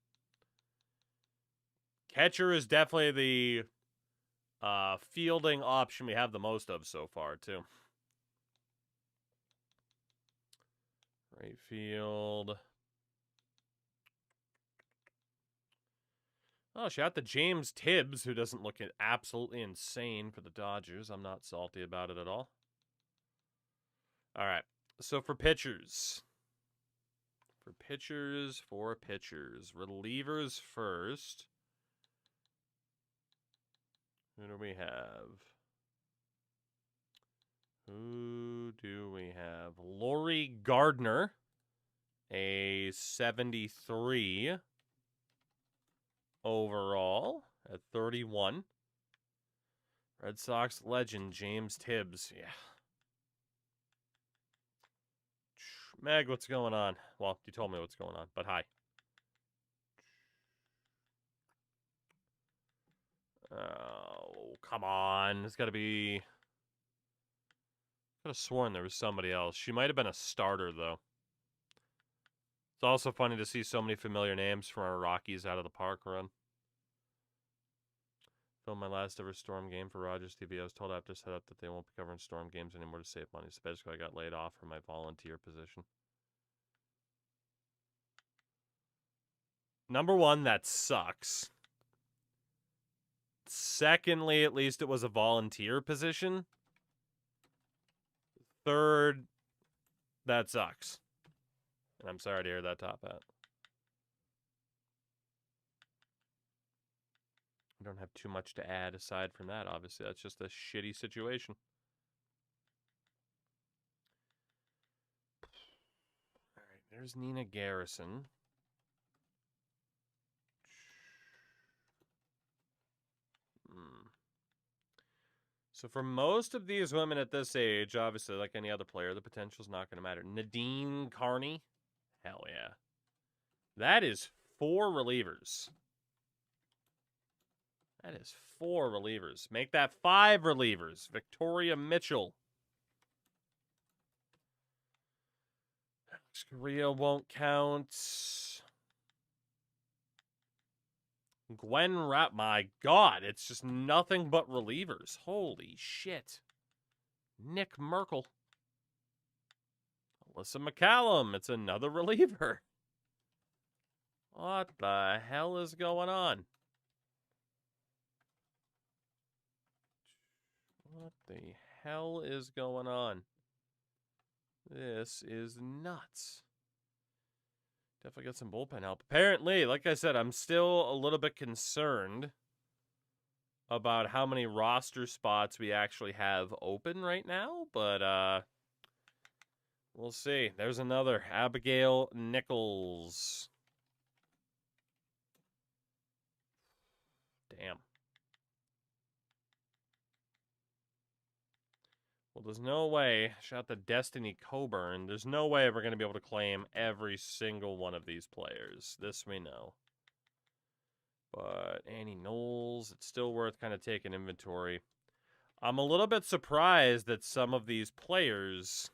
Catcher is definitely the fielding option we have the most of so far, too. Right field. Oh, shout out to James Tibbs, who doesn't look absolutely insane for the Dodgers. I'm not salty about it at all. All right. So for pitchers. Relievers first. Who do we have? Lori Gardner, a 73 overall at 31. Red Sox legend James Tibbs. Yeah. Meg, what's going on? Well, you told me what's going on, but hi. Oh, come on. It's got to be... I could have sworn there was somebody else. She might have been a starter, though. It's also funny to see so many familiar names from our Rockies Out of the Park run. Filmed my last ever Storm game for Rogers TV. I was told after setup that they won't be covering Storm games anymore to save money. So basically, I got laid off from my volunteer position. Number one, that sucks. Secondly, at least it was a volunteer position. Third, that sucks. And I'm sorry to hear that, Top Hat. I don't have too much to add aside from that, obviously. That's just a shitty situation. All right, there's Nina Garrison. So for most of these women at this age, obviously, like any other player, the potential's not going to matter. Nadine Carney? Hell yeah. That is 4 relievers. That is 4 relievers. Make that 5 relievers. Victoria Mitchell. Korea won't count. Gwen Rapp. My God, it's just nothing but relievers. Holy shit. Nick Merkel. Alyssa McCallum. It's another reliever. What the hell is going on? What the hell is going on? This is nuts. Definitely got some bullpen help. Apparently, like I said, I'm still a little bit concerned about how many roster spots we actually have open right now, but we'll see. There's another Abigail Nichols. Damn. Well, there's no way. Shout to Destiny Coburn. There's no way we're going to be able to claim every single one of these players. This we know. But Annie Knowles, it's still worth kind of taking inventory. I'm a little bit surprised that some of these players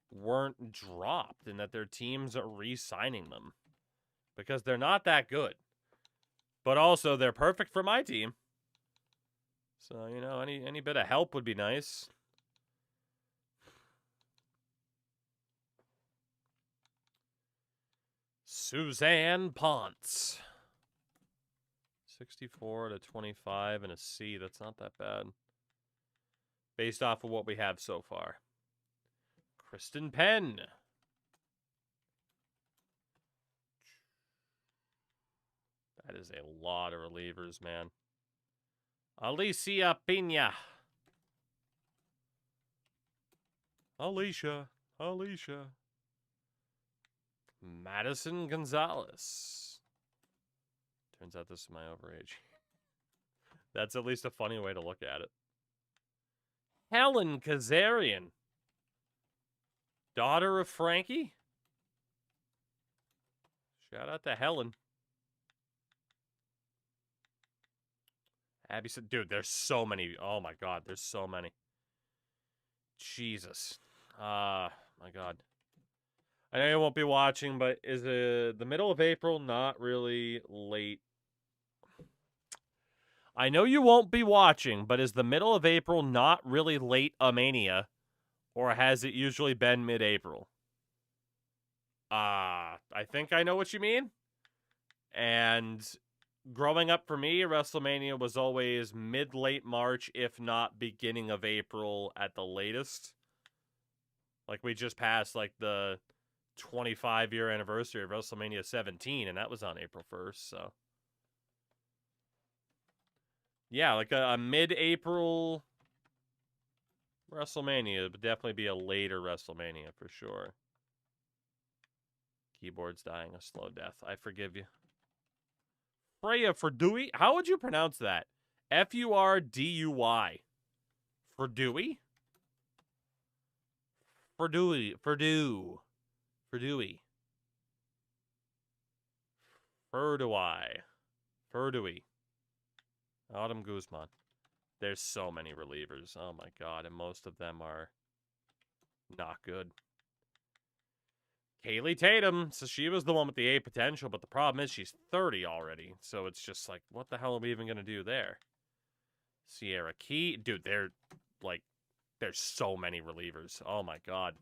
weren't dropped and that their teams are re-signing them. Because they're not that good. But also, they're perfect for my team. So, you know, any bit of help would be nice. Suzanne Ponce. 64 to 25 and a C. That's not that bad. Based off of what we have so far. Kristen Penn. That is a lot of relievers, man. Alicia Pena. Alicia. Madison Gonzalez. Turns out this is my overage. That's at least a funny way to look at it. Helen Kazarian. Daughter of Frankie. Shout out to Helen. Abby said, dude, there's so many. Oh my God, there's so many. Jesus. My God. I know you won't be watching, but is the middle of April not really late? I know you won't be watching, but is the middle of April not really late Mania? Or has it usually been mid-April? I think I know what you mean. And growing up for me, WrestleMania was always mid-late March, if not beginning of April at the latest. Like, we just passed, like, the 25-year anniversary of WrestleMania 17, and that was on April 1st, so. Yeah, like a mid-April WrestleMania would definitely be a later WrestleMania for sure. Keyboard's dying a slow death. I forgive you. Freya Furdui? How would you pronounce that? F-U-R-D-U-Y. Furdui? Furdui. Furdui. Autumn Guzman. There's so many relievers. Oh my God. And most of them are not good. Kaylee Tatum. So she was the one with the A potential, but the problem is she's 30 already. So it's just like, what the hell are we even going to do there? Sierra Key. Dude, they're like, there's so many relievers. Oh my God.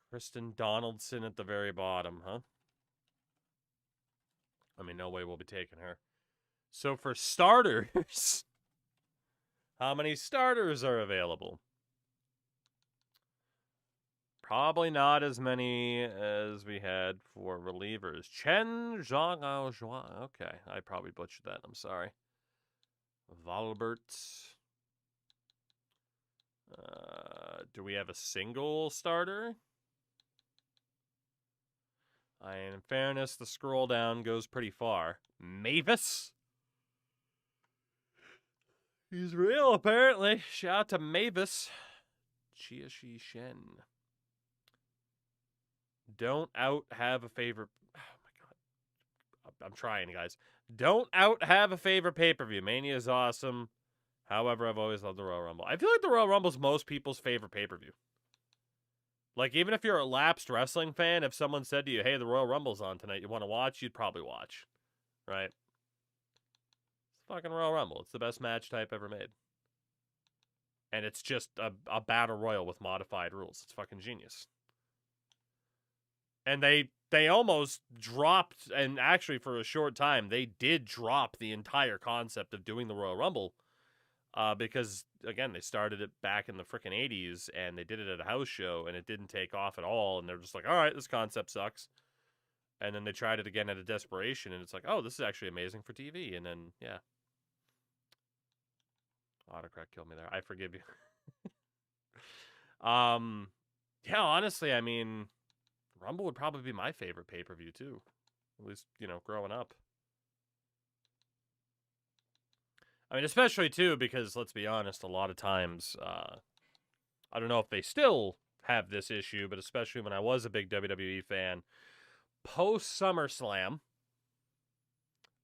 Kristen Donaldson at the very bottom, huh? I mean, no way we'll be taking her. So for starters, how many starters are available? Probably not as many as we had for relievers. Chen Zhang Zhuang. Okay, I probably butchered that. I'm sorry. Valbert. Do we have a single starter? In fairness, the scroll down goes pretty far. Mavis? He's real, apparently. Shout out to Mavis. Chia Shi Shen. Don't have a favorite. Oh my God. I'm trying, guys. Don't have a favorite pay-per-view. Mania is awesome. However, I've always loved the Royal Rumble. I feel like the Royal Rumble is most people's favorite pay-per-view. Like, even if you're a lapsed wrestling fan, if someone said to you, hey, the Royal Rumble's on tonight, you want to watch, you'd probably watch. Right? It's fucking Royal Rumble. It's the best match type ever made. And it's just a battle royal with modified rules. It's fucking genius. And they almost dropped, and actually for a short time, they did drop the entire concept of doing the Royal Rumble. Because, again, they started it back in the frickin' 80s, and they did it at a house show, and it didn't take off at all, and they're just like, all right, this concept sucks. And then they tried it again out of desperation, and it's like, oh, this is actually amazing for TV. And then, yeah. Autocrat killed me there. I forgive you. Yeah, honestly, I mean, Rumble would probably be my favorite pay-per-view, too. At least, growing up. I mean, especially, too, because, let's be honest, a lot of times, I don't know if they still have this issue, but especially when I was a big WWE fan, post-SummerSlam,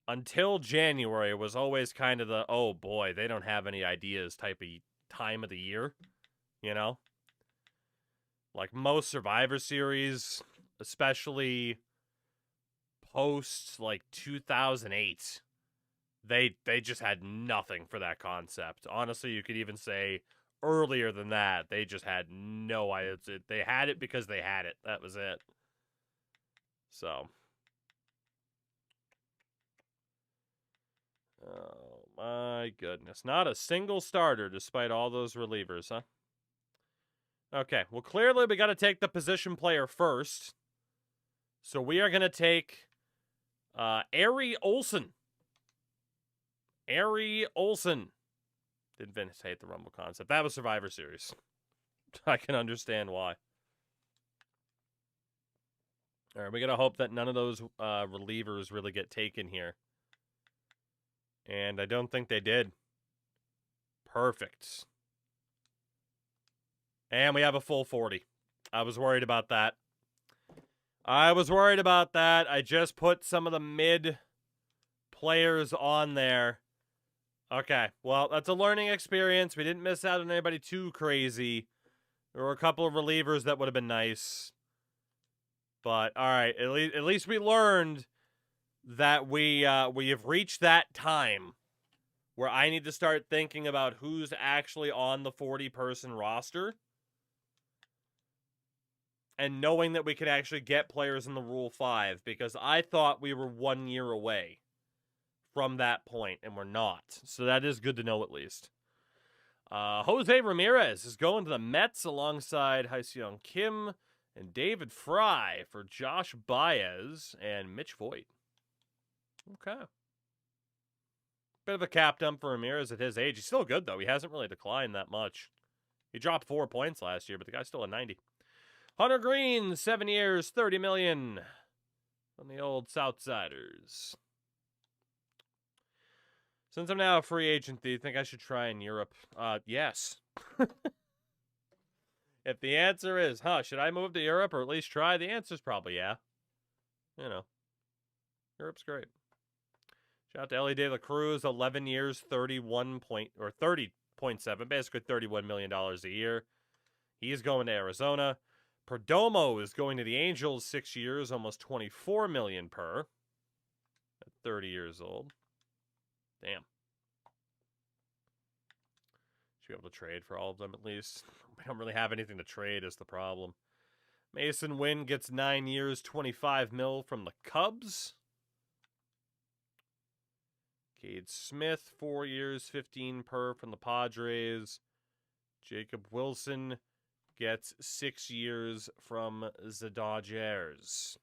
until January was always kind of the, oh boy, they don't have any ideas type of time of the year, Like most Survivor Series, especially post, 2008, they just had nothing for that concept. Honestly, you could even say earlier than that, they just had no idea. They had it because they had it. That was it. So. Oh, my goodness. Not a single starter despite all those relievers, huh? Okay, well, clearly we got to take the position player first. So we are going to take Ari Olsen. Ari Olsen. Did Vince hate the Rumble concept? That was Survivor Series. I can understand why. All right, we got to hope that none of those relievers really get taken here. And I don't think they did. Perfect. And we have a full 40. I was worried about that. I just put some of the mid players on there. Okay, well, that's a learning experience. We didn't miss out on anybody too crazy. There were a couple of relievers that would have been nice. But, all right, at least we learned that we have reached that time where I need to start thinking about who's actually on the 40-person roster. And knowing that we could actually get players in the Rule 5, because I thought we were 1 year away from that point, and we're not. So that is good to know at least. Jose Ramirez is going to the Mets alongside Hyseung Kim and David Fry for Josh Baez and Mitch Voigt. Okay. Bit of a cap dump for Ramirez at his age. He's still good, though. He hasn't really declined that much. He dropped 4 points last year, but the guy's still at 90. Hunter Green, 7 years, $30 million from the old Southsiders. Since I'm now a free agent, do you think I should try in Europe? Yes. If the answer is, should I move to Europe or at least try? The answer's probably yeah. Europe's great. Shout out to Ellie De La Cruz, 11 years, 30.7, basically $31 million a year. He's going to Arizona. Perdomo is going to the Angels, 6 years, almost $24 million per. At 30 years old. Damn. Should be able to trade for all of them at least. We don't really have anything to trade is the problem. Mason Wynn gets 9 years, $25 million from the Cubs. Cade Smith, 4 years, 15 per from the Padres. Jacob Wilson gets 6 years from the Dodgers.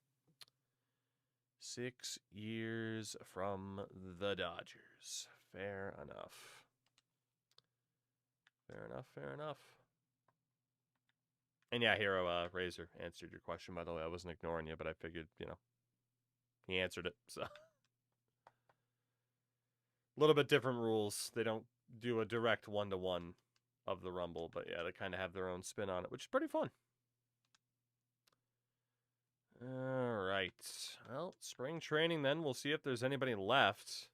6 years from the Dodgers. Fair enough. Fair enough. And yeah, Hero Razor answered your question, by the way. I wasn't ignoring you, but I figured, he answered it, so. A little bit different rules. They don't do a direct one-to-one of the Rumble, but yeah, they kind of have their own spin on it, which is pretty fun. All right. Well, spring training then. We'll see if there's anybody left.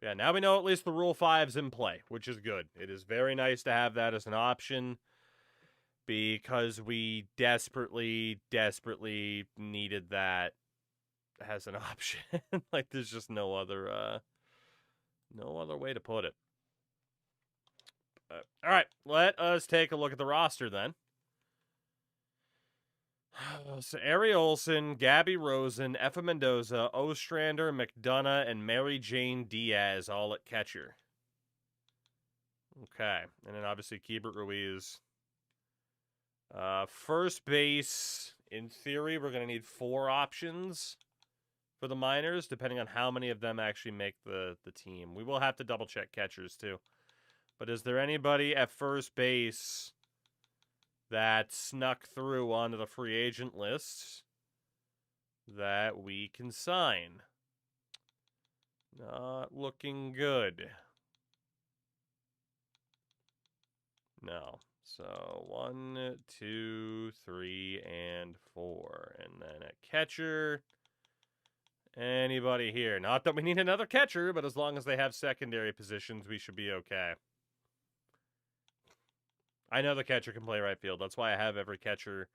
Yeah, now we know at least the Rule 5's in play, which is good. It is very nice to have that as an option because we desperately needed that as an option. Like, there's just no other way to put it. All right, let us take a look at the roster then. So Ari Olsen, Gabby Rosen, Effa Mendoza, Ostrander, McDonough, and Mary Jane Diaz all at catcher. Okay, and then obviously Keibert Ruiz. First base, in theory, we're going to need 4 options for the minors, depending on how many of them actually make the team. We will have to double check catchers too. But is there anybody at first base that snuck through onto the free agent list that we can sign? Not looking good. No. So 1, 2, 3, and 4. And then at catcher, anybody here? Not that we need another catcher, but as long as they have secondary positions, we should be okay. I know the catcher can play right field. That's why I have every catcher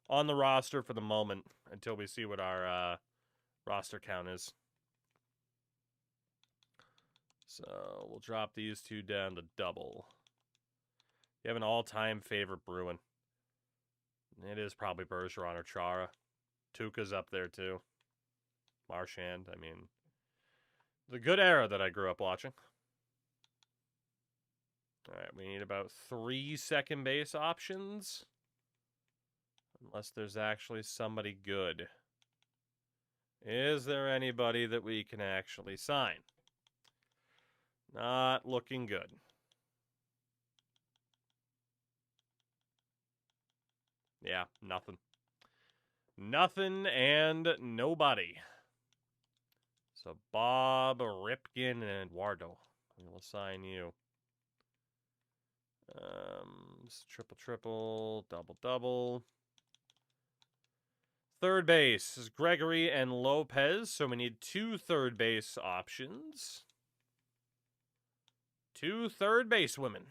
on the roster for the moment until we see what our roster count is. So we'll drop these 2 down to double. You have an all-time favorite Bruin. It is probably Bergeron or Chara. Tuca's up there too. Marchand. I mean, the good era that I grew up watching. All right, we need about 3 second base options. Unless there's actually somebody good. Is there anybody that we can actually sign? Not looking good. Yeah, nothing. Nothing and nobody. So Bob, Ripken, and Eduardo. We'll assign you. Triple, double. Third base is Gregory and Lopez. So we need 2 third base options. 2 third base women.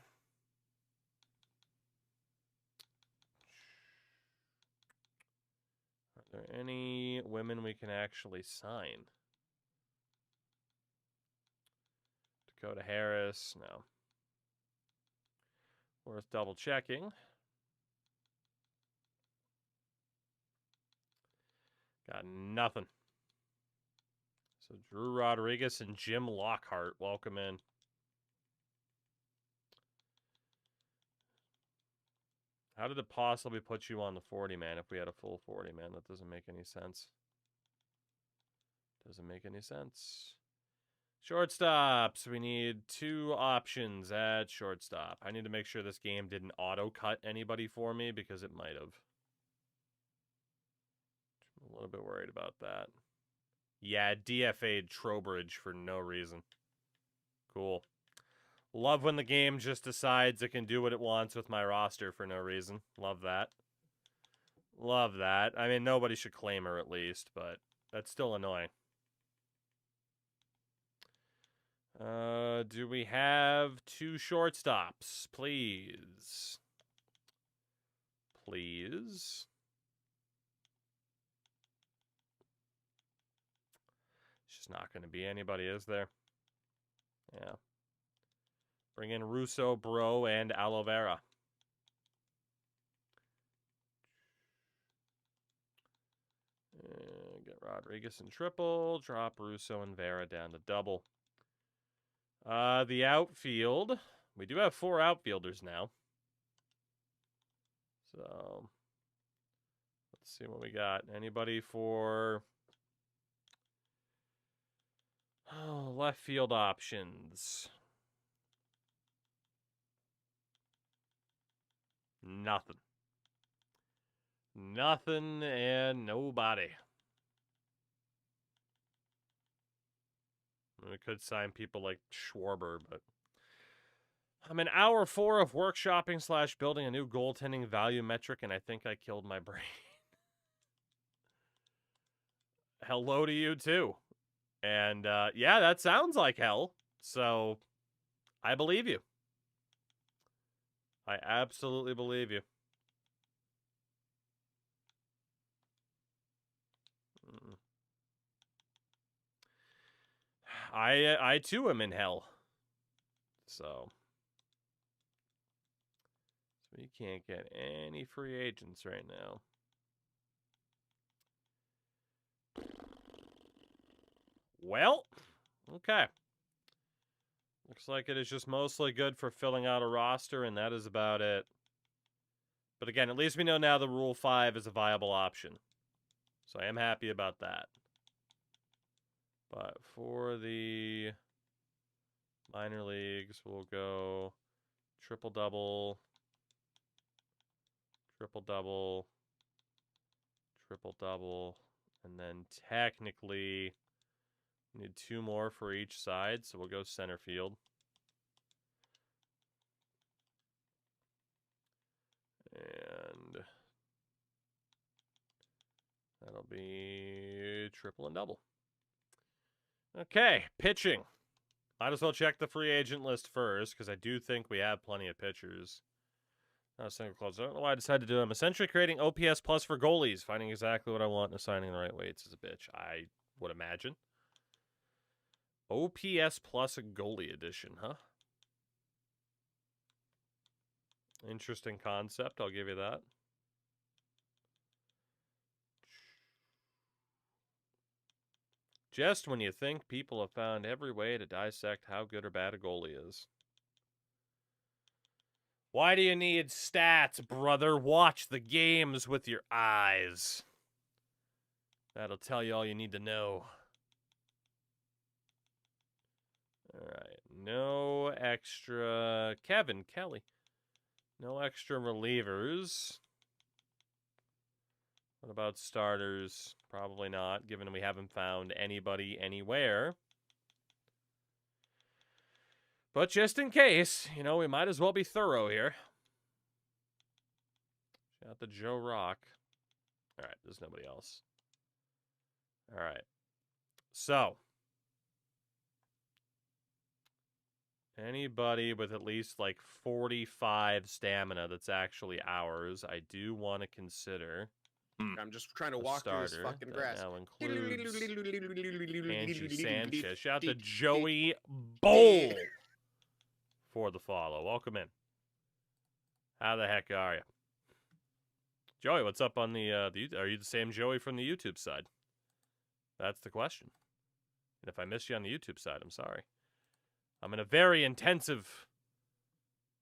Are there any women we can actually sign? Dakota Harris, no. Worth double checking. Got nothing. So Drew Rodriguez and Jim Lockhart, welcome in. How did it possibly put you on the 40-man if we had a full 40-man? That doesn't make any sense. Doesn't make any sense. Shortstops. We need 2 options at shortstop. I need to make sure this game didn't auto-cut anybody for me because it might have. I'm a little bit worried about that. Yeah, DFA'd Trowbridge for no reason. Cool. Love when the game just decides it can do what it wants with my roster for no reason. Love that. Love that. I mean, nobody should claim her at least, but that's still annoying. Do we have 2 shortstops, please? Please. It's just not going to be anybody, is there? Yeah. Bring in Russo, Bro, and Aloe Vera. Get Rodriguez in triple. Drop Russo and Vera down to double. The outfield. We do have 4 outfielders now. So, let's see what we got. Anybody for left field options? Nothing. Nothing and nobody. We could sign people like Schwarber, but I'm in hour 4 of workshopping / building a new goaltending value metric, and I think I killed my brain. Hello to you, too. And, yeah, that sounds like hell. So, I believe you. I absolutely believe you. I too am in hell. So, We can't get any free agents right now. Well, okay. Looks like it is just mostly good for filling out a roster, and that is about it. But again, at least we know now the Rule 5 is a viable option. So I am happy about that. But for the minor leagues, we'll go triple-double, triple-double, triple-double, and then technically we need 2 more for each side, so we'll go center field. And that'll be triple and double. Okay, pitching. Might as well check the free agent list first, because I do think we have plenty of pitchers. Not a single close. I don't know why I decided to do it. I'm essentially creating OPS plus for goalies, finding exactly what I want and assigning the right weights as a bitch, I would imagine. OPS plus a goalie edition, huh? Interesting concept, I'll give you that. Just when you think people have found every way to dissect how good or bad a goalie is. Why do you need stats, brother? Watch the games with your eyes. That'll tell you all you need to know. Alright, no extra... Kevin Kelly. No extra relievers. What about starters? Probably not, given we haven't found anybody anywhere. But just in case, you know, we might as well be thorough here. Shout out to Joe Rock. Alright, there's nobody else. Alright. So. Anybody with at least like 45 stamina that's actually ours, I do want to consider. I'm just trying to walk through this fucking grass. Now includes Angie Sanchez. Shout out to Joey Bowl for the follow. Welcome in. How the heck are you? Joey, what's up on the are you the same Joey from the YouTube side? That's the question. And if I missed you on the YouTube side, I'm sorry. I'm in a very intensive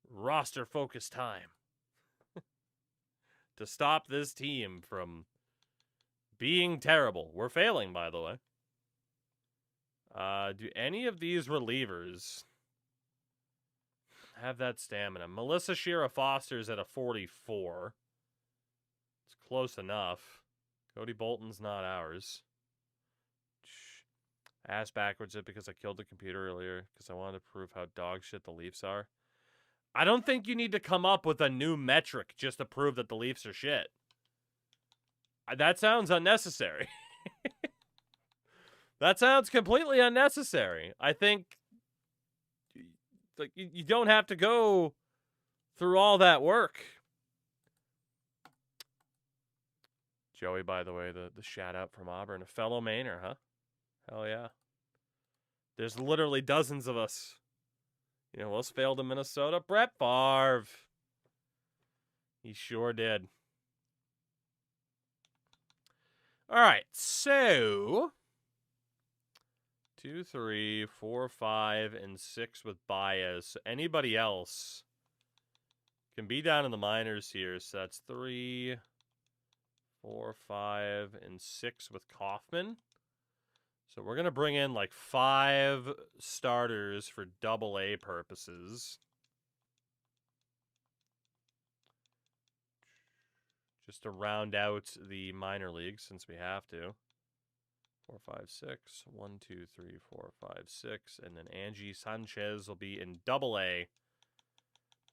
roster-focused time to stop this team from being terrible. We're failing, by the way. Do any of these relievers have that stamina? Melissa Shira Foster's at a 44. It's close enough. Cody Bolton's not ours. Ass backwards it because I killed the computer earlier because I wanted to prove how dog shit the Leafs are. I don't think you need to come up with a new metric just to prove that the Leafs are shit. That sounds unnecessary. That sounds completely unnecessary. I think like you don't have to go through all that work. Joey, by the way, the shout out from Auburn, a fellow Mainer, huh? Hell yeah. There's literally dozens of us. You know who else failed in Minnesota? Brett Favre. He sure did. All right, so 2, 3, 4, 5, and 6 with Baez. Anybody else can be down in the minors here. So that's 3, 4, 5, and 6 with Kaufman. So we're going to bring in like 5 starters for AA purposes. Just to round out the minor leagues since we have to. 4, 5, 6. 1, 2, 3, 4, 5, 6. And then Angie Sanchez will be in AA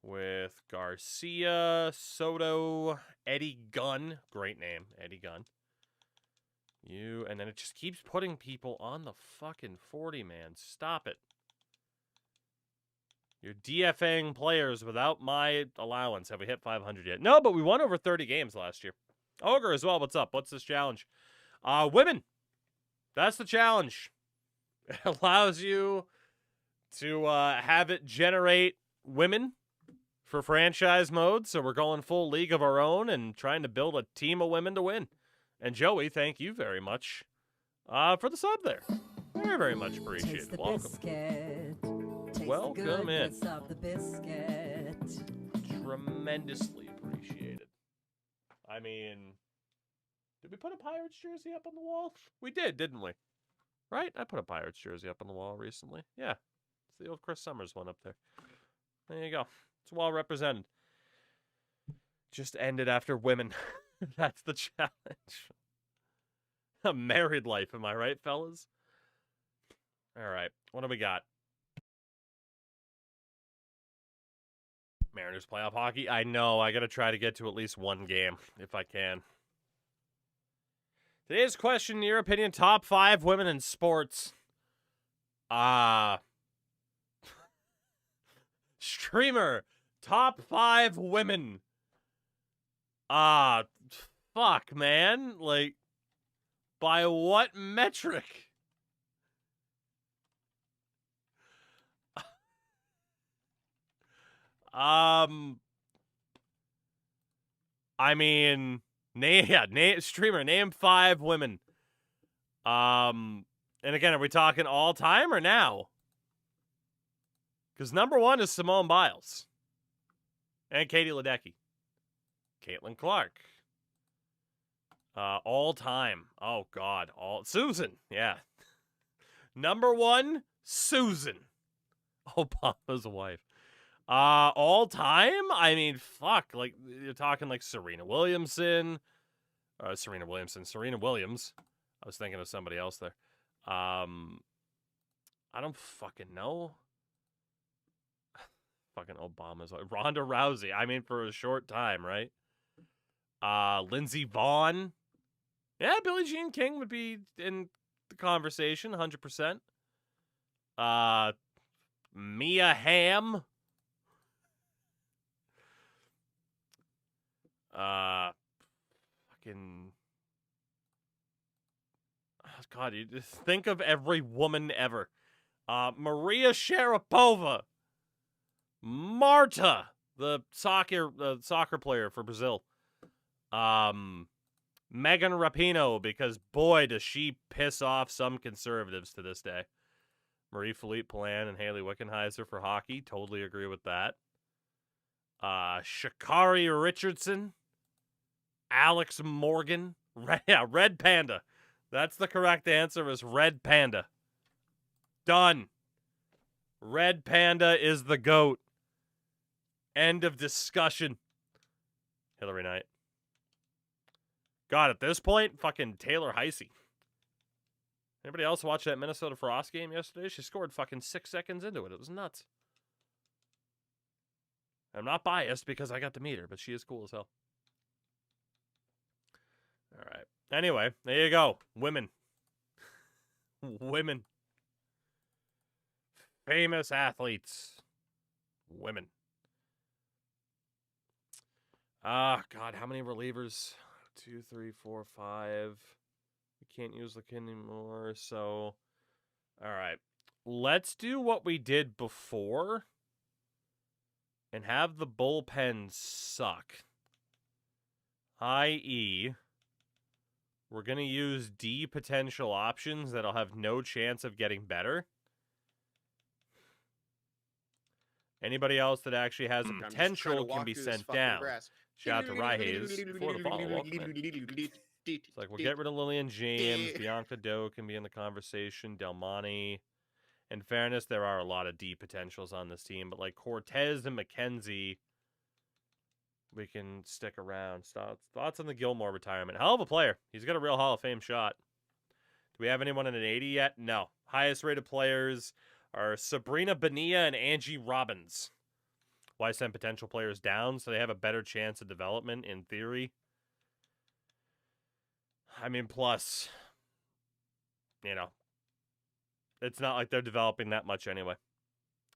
with Garcia, Soto, Eddie Gunn. Great name, Eddie Gunn. And then it just keeps putting people on the fucking 40, man. Stop it. You're DFAing players without my allowance. Have we hit 500 yet? No, but we won over 30 games last year. Ogre as well. What's up? What's this challenge? Women. That's the challenge. It allows you to have it generate women for franchise mode, so we're going full league of our own and trying to build a team of women to win. And Joey, thank you very much for the sub there. Very, very much appreciated. Welcome. Welcome in. Tremendously appreciated. I mean, did we put a Pirates jersey up on the wall? We did, didn't we? Right? I put a Pirates jersey up on the wall recently. Yeah. It's the old Chris Summers one up there. There you go. It's well represented. Just ended after women. That's the challenge. A married life, am I right, fellas? All right. What do we got? Mariners playoff hockey? I know. I got to try to get to at least one game if I can. Today's question, in your opinion, top 5 women in sports. Streamer, top 5 women. Fuck, man. Like, by what metric? I mean, streamer, name 5 women. And again, are we talking all time or now? Because number 1 is Simone Biles. And Katie Ledecky. Caitlin Clark. All time. Oh, God. Susan. Yeah. Number 1, Susan. Obama's wife. All time? I mean, fuck. Like, you're talking like Serena Williams. Serena Williams. I was thinking of somebody else there. I don't fucking know. Fucking Obama's wife. Ronda Rousey. I mean, for a short time, right? Lindsey Vonn. Yeah, Billie Jean King would be in the conversation, 100%. Mia Hamm. Fucking. Oh, God, you just think of every woman ever. Maria Sharapova. Marta, the soccer player for Brazil. Megan Rapinoe, because boy, does she piss off some conservatives to this day. Marie-Philippe Poulin and Haley Wickenheiser for hockey. Totally agree with that. Sha'Carri Richardson. Alex Morgan. Red Panda. That's the correct answer, is Red Panda. Done. Red Panda is the GOAT. End of discussion. Hillary Knight. God, at this point, fucking Taylor Heisey. Anybody else watch that Minnesota Frost game yesterday? She scored fucking 6 seconds into it. It was nuts. I'm not biased because I got to meet her, but she is cool as hell. All right. Anyway, there you go. Women. Women. Famous athletes. Women. God, how many relievers? 2, 3, 4, 5. We can't use the kid anymore, so... All right. Let's do what we did before and have the bullpen suck. I.e., we're going to use D potential options that'll have no chance of getting better. Anybody else that actually has a potential can be sent down. Shout out to Rye Hayes for the follow. Welcome in. It's like, we'll get rid of Lillian James. Bianca Doe can be in the conversation. Del Monte. In fairness, there are a lot of D potentials on this team, but like Cortez and McKenzie, we can stick around. Thoughts on the Gilmore retirement? Hell of a player. He's got a real Hall of Fame shot. Do we have anyone in an 80 yet? No. Highest rated players are Sabrina Bonilla and Angie Robbins. Why send potential players down? So they have a better chance of development, in theory. I mean, plus, you know, it's not like they're developing that much anyway.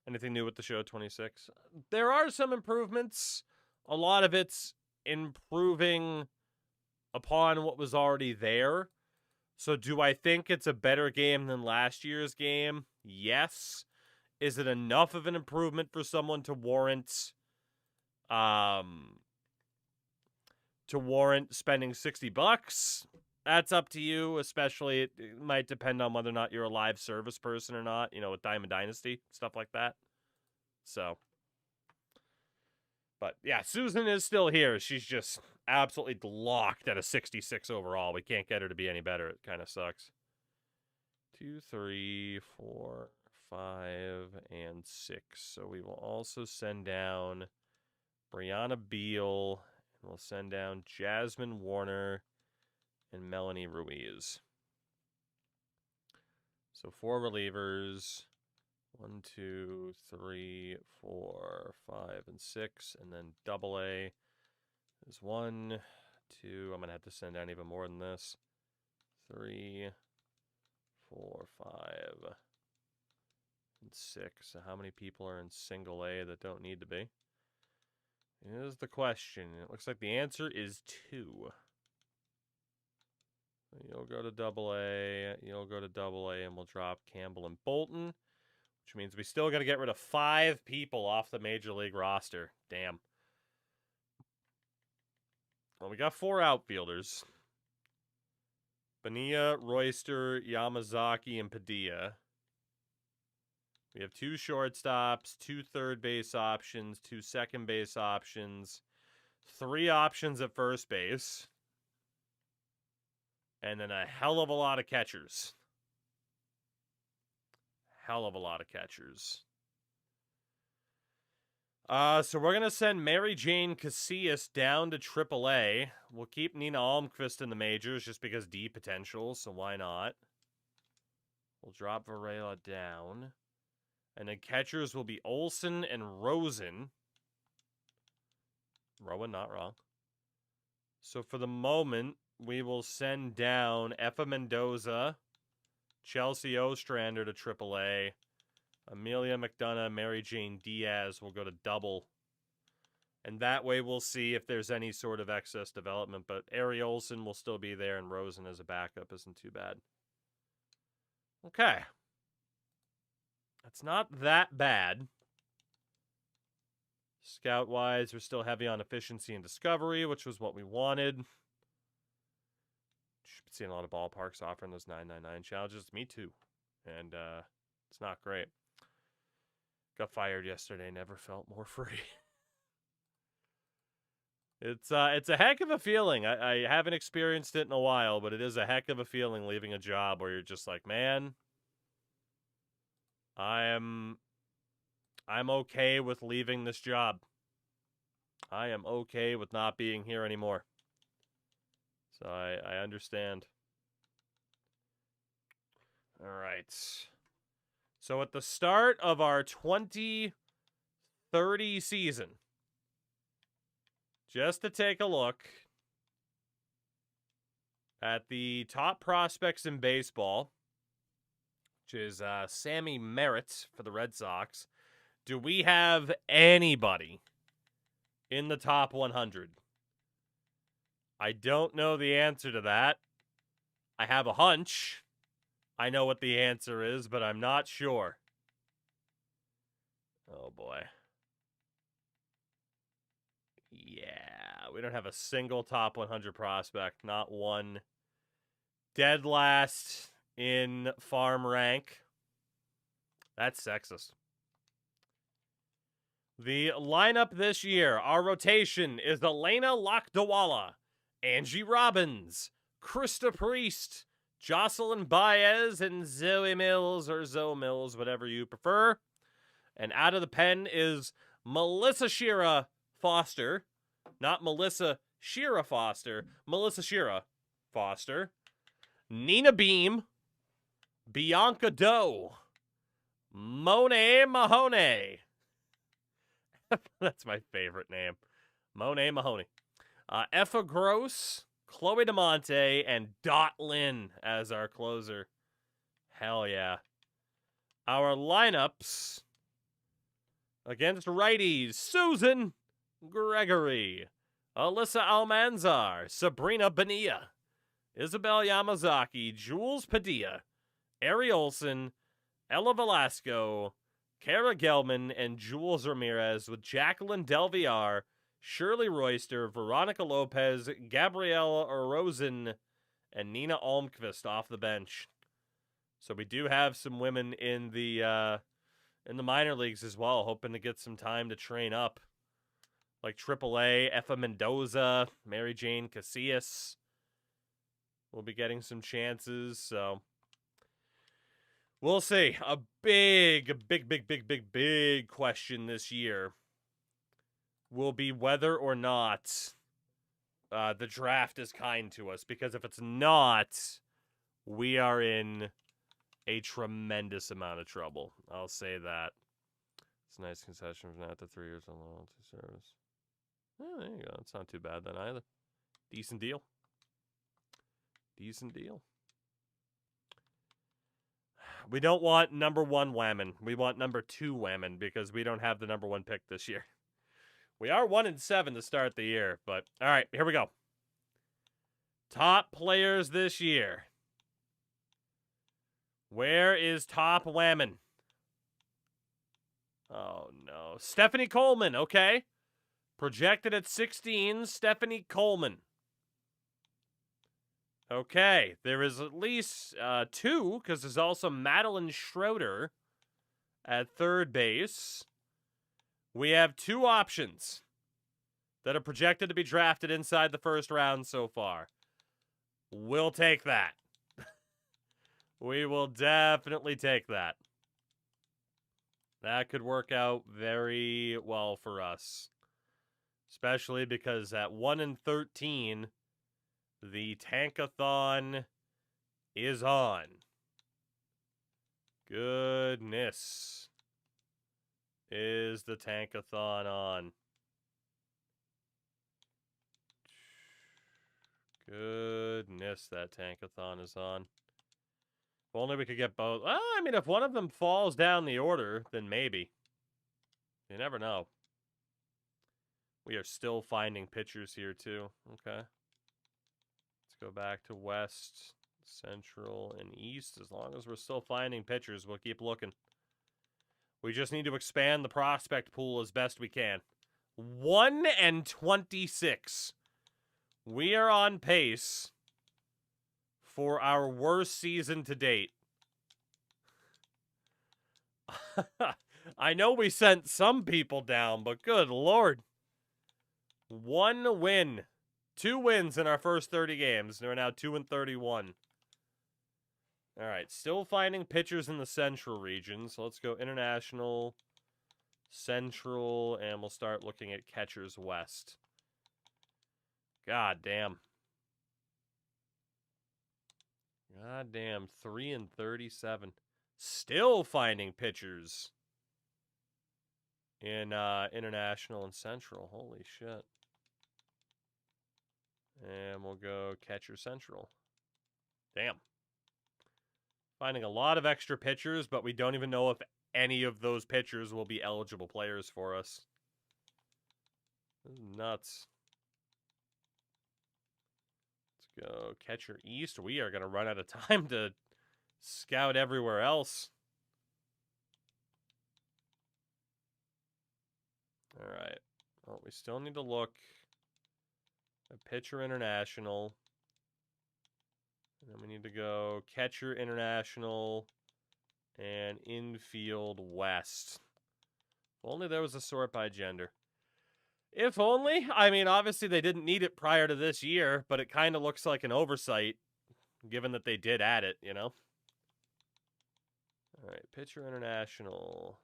Anything new with the show 26? There are some improvements. A lot of it's improving upon what was already there. So do I think it's a better game than last year's game? Yes. Is it enough of an improvement for someone to warrant to warrant spending $60. That's up to you, especially it might depend on whether or not you're a live service person or not, with Diamond Dynasty, stuff like that. So, but yeah, Susan is still here. She's just absolutely locked at a 66 overall. We can't get her to be any better. It kind of sucks. 2, 3, 4, 5, and 6. So we will also send down Brianna Beal, and we'll send down Jasmine Warner and Melanie Ruiz. So 4 relievers. 1, 2, 3, 4, 5, and 6. And then double A is 1, 2. I'm going to have to send down even more than this. 3, 4, 5, and 6. So how many people are in single A that don't need to be? Is the question. It looks like the answer is 2. You'll go to double A, you'll go to double A, and we'll drop Campbell and Bolton, which means we still got to get rid of 5 people off the Major League roster. Damn. Well, we got 4 outfielders. Bonilla, Royster, Yamazaki, and Padilla. We have 2 shortstops, 2 third base options, 2 second base options, 3 options at first base, and then a hell of a lot of catchers. Hell of a lot of catchers. So we're going to send Mary Jane Casillas down to AAA. We'll keep Nina Almquist in the majors just because D potential, so why not? We'll drop Varela down. And then catchers will be Olsen and Rosen. Rowan, not wrong. So for the moment, we will send down Effa Mendoza, Chelsea Ostrander to AAA. Amelia McDonough, Mary Jane Diaz will go to double. And that way we'll see if there's any sort of excess development. But Ari Olsen will still be there, and Rosen as a backup isn't too bad. Okay. That's not that bad. Scout-wise, we're still heavy on efficiency and discovery, which was what we wanted. Should be seeing a lot of ballparks offering those 999 challenges. Me too. And it's not great. Got fired yesterday. Never felt more free. It's a heck of a feeling. I haven't experienced it in a while, but it is a heck of a feeling leaving a job where you're just like, man, I'm okay with leaving this job. I am okay with not being here anymore. So I understand. All right. So at the start of our 2030 season, just to take a look at the top prospects in baseball, which is Sammy Merritt for the Red Sox, do we have anybody in the top 100? I don't know the answer to that. I have a hunch. I know what the answer is, but I'm not sure. Oh, boy. Yeah, we don't have a single top 100 prospect. Not one. Dead last in farm rank. That's sexist. The lineup this year, our rotation is Elena Lakdawala, Angie Robbins, Krista Priest, Jocelyn Baez, and Zoe Mills, or Zoe Mills, whatever you prefer. And out of the pen is Melissa Shira Foster. Not Melissa Shira Foster. Melissa Shira Foster. Nina Beam. Bianca Doe. Monet Mahoney. That's my favorite name. Monet Mahoney. Effa Gross, Chloe DeMonte, and Dot Lynn as our closer. Hell yeah. Our lineups against righties: Susan Gregory, Alyssa Almanzar, Sabrina Bonilla, Isabel Yamazaki, Jules Padilla, Ari Olsen, Ella Velasco, Kara Gelman, and Jules Ramirez, with Jacqueline Del Villar Shirley Royster, Veronica Lopez, Gabriella Rosen, and Nina Almqvist off the bench. So we do have some women in the minor leagues as well, hoping to get some time to train up. Like AAA, Effa Mendoza, Mary Jane Casillas will be getting some chances, so we'll see. A big question this year will be whether or not the draft is kind to us. Because if it's not, we are in a tremendous amount of trouble. I'll say that. It's a nice concession from that to 3 years on loyalty service. Oh, there you go. It's not too bad then either. Decent deal. Decent deal. We don't want number 1 Whammon. We want number 2 Whammon because we don't have the number 1 pick this year. We are 1-7 to start the year, but all right, here we go. Top players this year. Where is top Whammon? Oh, no. Stephanie Coleman, okay. Projected at 16, Stephanie Coleman. Okay, there is at least 2, because there's also Madeline Schroeder at third base. We have 2 options that are projected to be drafted inside the first round so far. We'll take that. We will definitely take that. That could work out very well for us. Especially because at 1-13, the Tankathon is on. Goodness. Is the Tankathon on? Goodness, that Tankathon is on. If only we could get both. Well, I mean, if one of them falls down the order, then maybe. You never know. We are still finding pitchers here, too. Okay. Let's go back to West, Central, and East. As long as we're still finding pitchers, we'll keep looking. We just need to expand the prospect pool as best we can. 1-26. We are on pace for our worst season to date. I know we sent some people down, but good Lord. 1 win. 2 wins in our first 30 games. We're now 2-31. All right, still finding pitchers in the Central region. So let's go International, Central, and we'll start looking at catchers West. God damn. God damn, 3-37. Still finding pitchers in International and Central. Holy shit. And we'll go catcher Central. Damn. Finding a lot of extra pitchers, but we don't even know if any of those pitchers will be eligible players for us. This is nuts. Let's go catcher East. We are going to run out of time to scout everywhere else. All right. Well, we still need to look at pitcher International. And then we need to go catcher International and infield West. If only there was a sort by gender. If only. I mean, obviously they didn't need it prior to this year, but it kind of looks like an oversight, given that they did add it, you know? All right, pitcher International.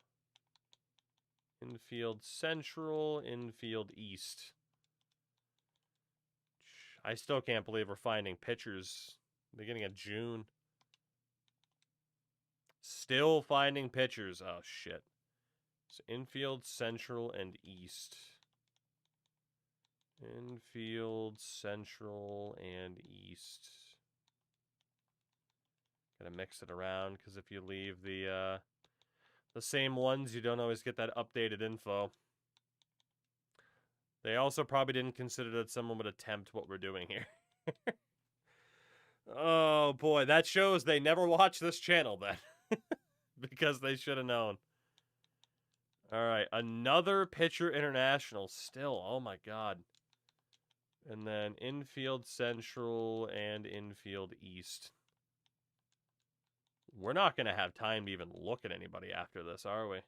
Infield Central, infield East. I still can't believe we're finding pitchers beginning of June. Still finding pitchers. Oh, shit. So infield, Central, and East. Infield, Central, and East. Gotta mix it around, because if you leave the same ones, you don't always get that updated info. They also probably didn't consider that someone would attempt what we're doing here. Oh, boy. That shows they never watched this channel, then. Because they should have known. All right, another pitcher international still. Oh my god. And then infield central and infield east. We're not going to have time to even look at anybody after this, are we?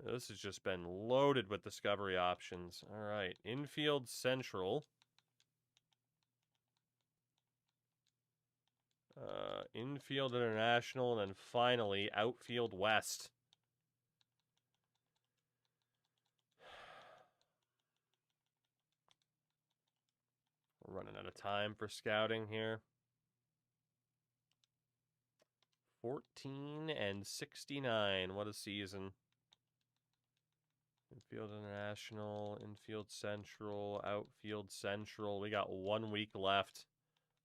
This has just been loaded with discovery options. All right, infield central. Infield international, and then finally outfield west. We're running out of time for scouting here. 14 and 69. What a season. Infield international, infield central, outfield central. We got 1 week left.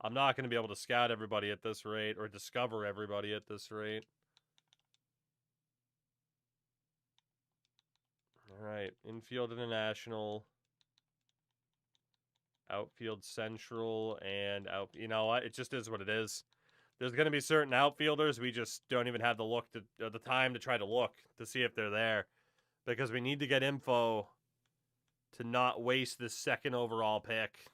I'm not going to be able to scout everybody at this rate or discover everybody at this rate. All right, infield international, outfield central, and out. You know what? It just is what it is. There's going to be certain outfielders we just don't even have the time to try to look to see if they're there, because we need to get info to not waste this second overall pick.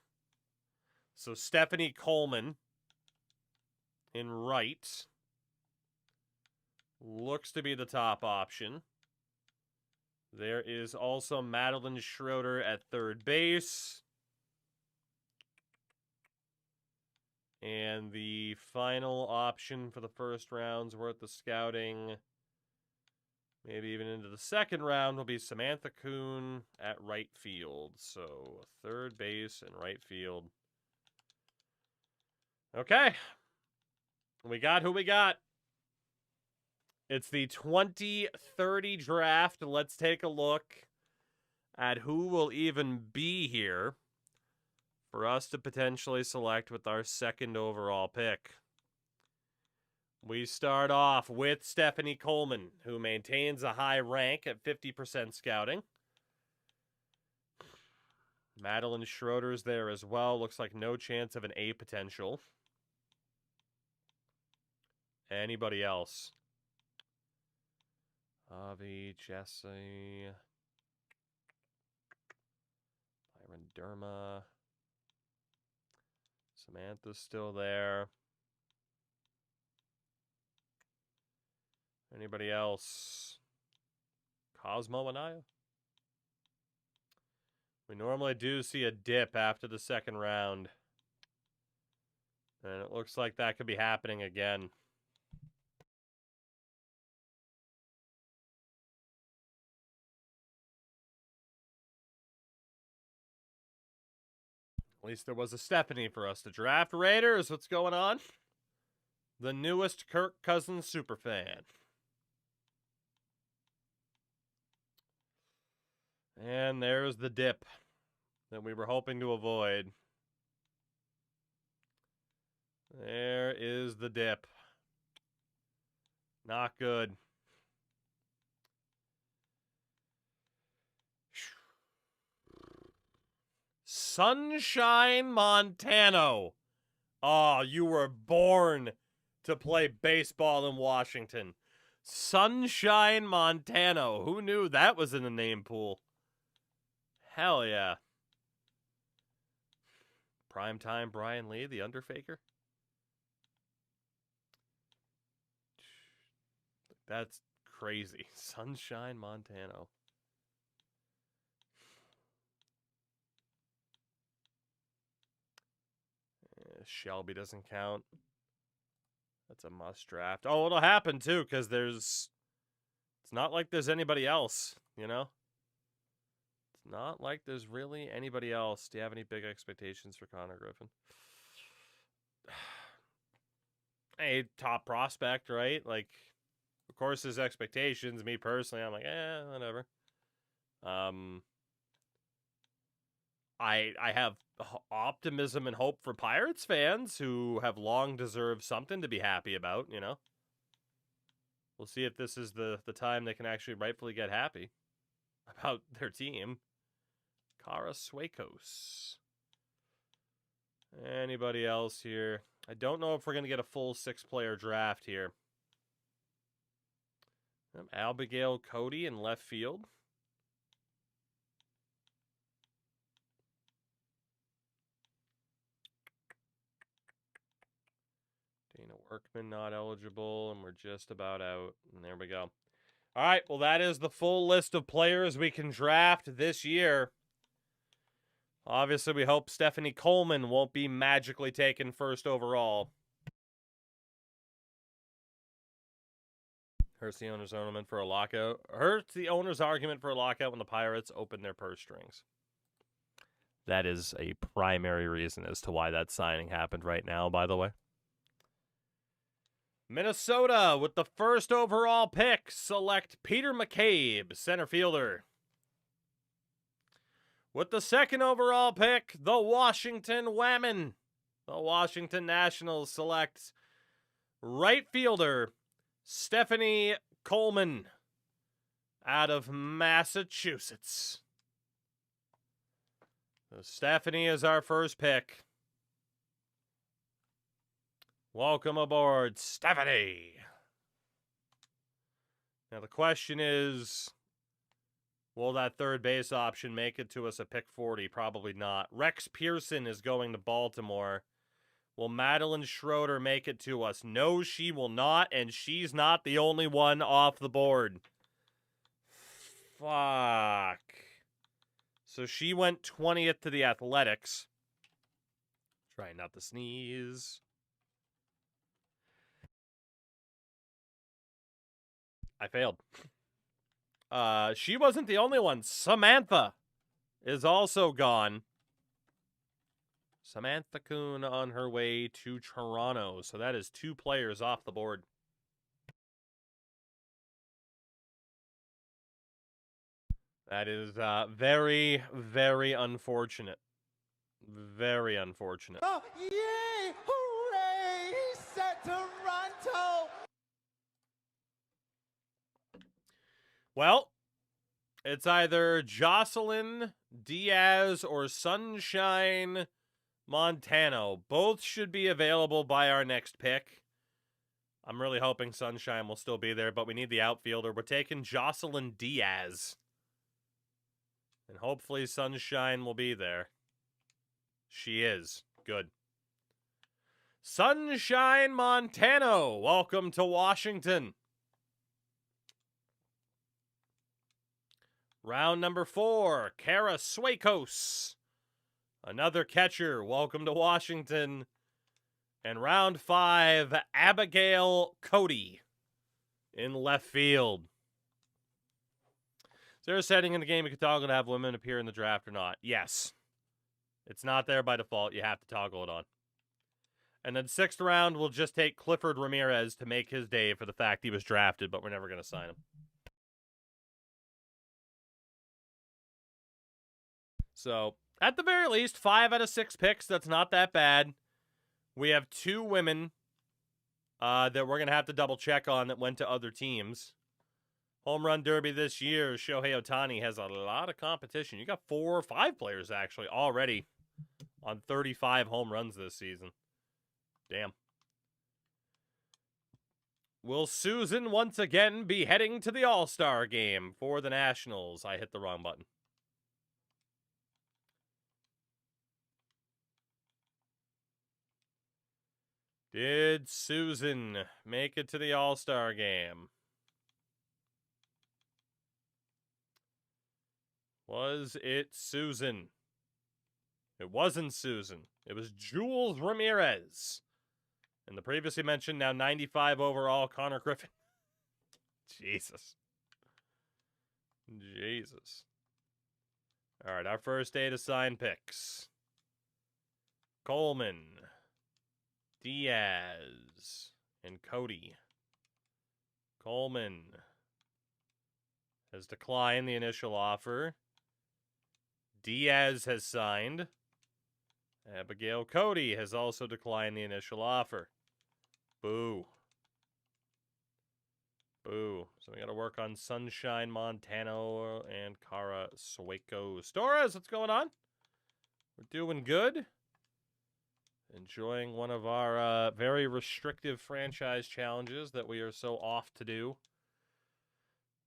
So Stephanie Coleman in right looks to be the top option. There is also Madeline Schroeder at third base. And the final option for the first round's worth the scouting, maybe even into the second round, will be Samantha Kuhn at right field. So third base and right field. Okay. We got who we got. It's the 2030 draft. Let's take a look at who will even be here for us to potentially select with our second overall pick. We start off with Stephanie Coleman, who maintains a high rank at 50% scouting. Madeline Schroeder's there as well. Looks like no chance of an A potential. Anybody else? Avi, Jesse, Byron Derma. Samantha's still there. Anybody else? Cosmo Anaya? We normally do see a dip after the second round. And it looks like that could be happening again. At least there was a Stephanie for us to draft. Raiders, what's going on? The newest Kirk Cousins superfan. And there's the dip that we were hoping to avoid. There is the dip. Not good. Sunshine Montano. Oh, you were born to play baseball in Washington. Sunshine Montano. Who knew that was in the name pool? Hell yeah. Primetime Brian Lee, the Underfaker. That's crazy. Sunshine Montano. Shelby doesn't count. That's a must draft. Oh, it'll happen too, because it's not like there's anybody else, you know? It's not like there's really anybody else. Do you have any big expectations for Connor Griffin? A top prospect, right? Like, of course, his expectations. Me personally, I'm like, whatever. I have optimism and hope for Pirates fans who have long deserved something to be happy about, you know? We'll see if this is the time they can actually rightfully get happy about their team. Kara Suekos. Anybody else here? I don't know if we're going to get a full 6-player draft here. Abigail Cody in left field. Dana Workman not eligible, and we're just about out. And there we go. All right, well, that is the full list of players we can draft this year. Obviously, we hope Stephanie Coleman won't be magically taken first overall. Hurts the owner's argument for a lockout. Hurts the owner's argument for a lockout when the Pirates open their purse strings. That is a primary reason as to why that signing happened right now, by the way. Minnesota, with the first overall pick, select Peter McCabe, center fielder. With the second overall pick, the Washington Whammon. The Washington Nationals select right fielder Stephanie Coleman out of Massachusetts. So Stephanie is our first pick. Welcome aboard, Stephanie. Now the question is, will that third base option make it to us at pick 40? Probably not. Rex Pearson is going to Baltimore. Will Madeline Schroeder make it to us? No, she will not, and she's not the only one off the board. Fuck. So she went 20th to the Athletics. Trying not to sneeze. I failed. She wasn't the only one. Samantha is also gone. Samantha Kuhn on her way to Toronto. So that is 2 players off the board. That is very, very unfortunate. Very unfortunate. Oh, yay! Hooray! He said Toronto! Well, it's either Jocelyn Diaz or Sunshine Montano. Both should be available by our next pick. I'm really hoping Sunshine will still be there, but we need the outfielder. We're taking Jocelyn Diaz. And hopefully Sunshine will be there. She is. Good. Sunshine Montano, welcome to Washington. Round number 4, Kara Swakos. Another catcher, welcome to Washington. And round 5, Abigail Cody in left field. Is there a setting in the game you can toggle to have women appear in the draft or not? Yes. It's not there by default. You have to toggle it on. And then 6th round, we'll just take Clifford Ramirez to make his day for the fact he was drafted, but we're never going to sign him. So, at the very least, 5 out of 6 picks. That's not that bad. We have 2 women that we're going to have to double check on that went to other teams. Home Run Derby this year, Shohei Ohtani has a lot of competition. You got 4 or 5 players, actually, already on 35 home runs this season. Damn. Will Susan once again be heading to the All-Star game for the Nationals? I hit the wrong button. Did Susan make it to the All-Star game? Was it Susan? It wasn't Susan. It was Jules Ramirez. And the previously mentioned, now 95 overall, Connor Griffin. Jesus. Jesus. All right, our first day to sign picks. Coleman, Diaz, and Cody. Coleman has declined the initial offer. Diaz has signed. Abigail Cody has also declined the initial offer. Boo. Boo. So we got to work on Sunshine Montano and Kara Swakos. Torres, what's going on? We're doing good. Enjoying one of our very restrictive franchise challenges that we are so off to do.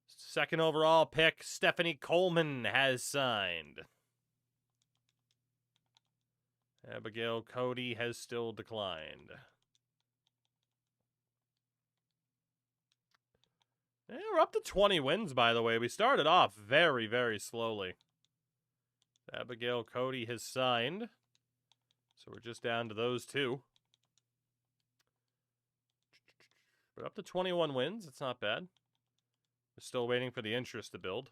Second overall pick, Stephanie Coleman has signed. Abigail Cody has still declined. Yeah, we're up to 20 wins, by the way. We started off very, very slowly. Abigail Cody has signed. So we're just down to those two. We're up to 21 wins. It's not bad. We're still waiting for the interest to build.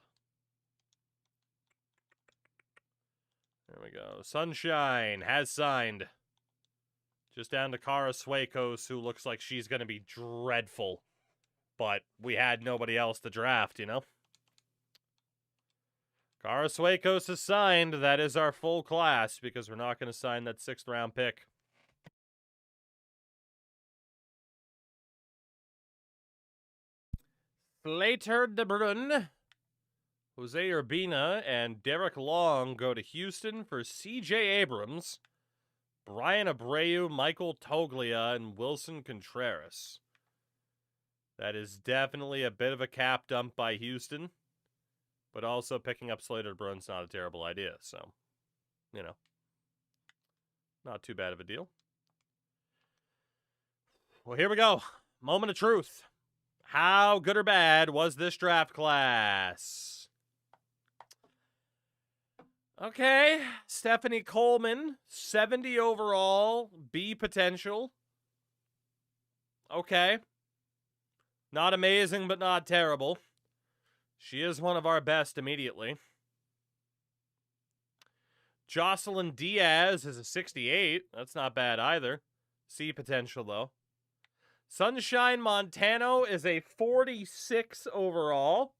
There we go. Sunshine has signed. Just down to Kara Swakos, who looks like she's going to be dreadful. But we had nobody else to draft, you know? Kara Swakos is signed. That is our full class because we're not going to sign that 6th round pick. Slater de Bruyne, Jose Urbina, and Derek Long go to Houston for C.J. Abrams, Brian Abreu, Michael Toglia, and Wilson Contreras. That is definitely a bit of a cap dump by Houston, but also picking up Slater de Bruyne's not a terrible idea, so, you know, not too bad of a deal. Well, here we go. Moment of truth. How good or bad was this draft class? Okay, Stephanie Coleman, 70 overall, B potential. Okay. Not amazing, but not terrible. She is one of our best immediately. Jocelyn Diaz is a 68. That's not bad either. C potential, though. Sunshine Montano is a 46 overall.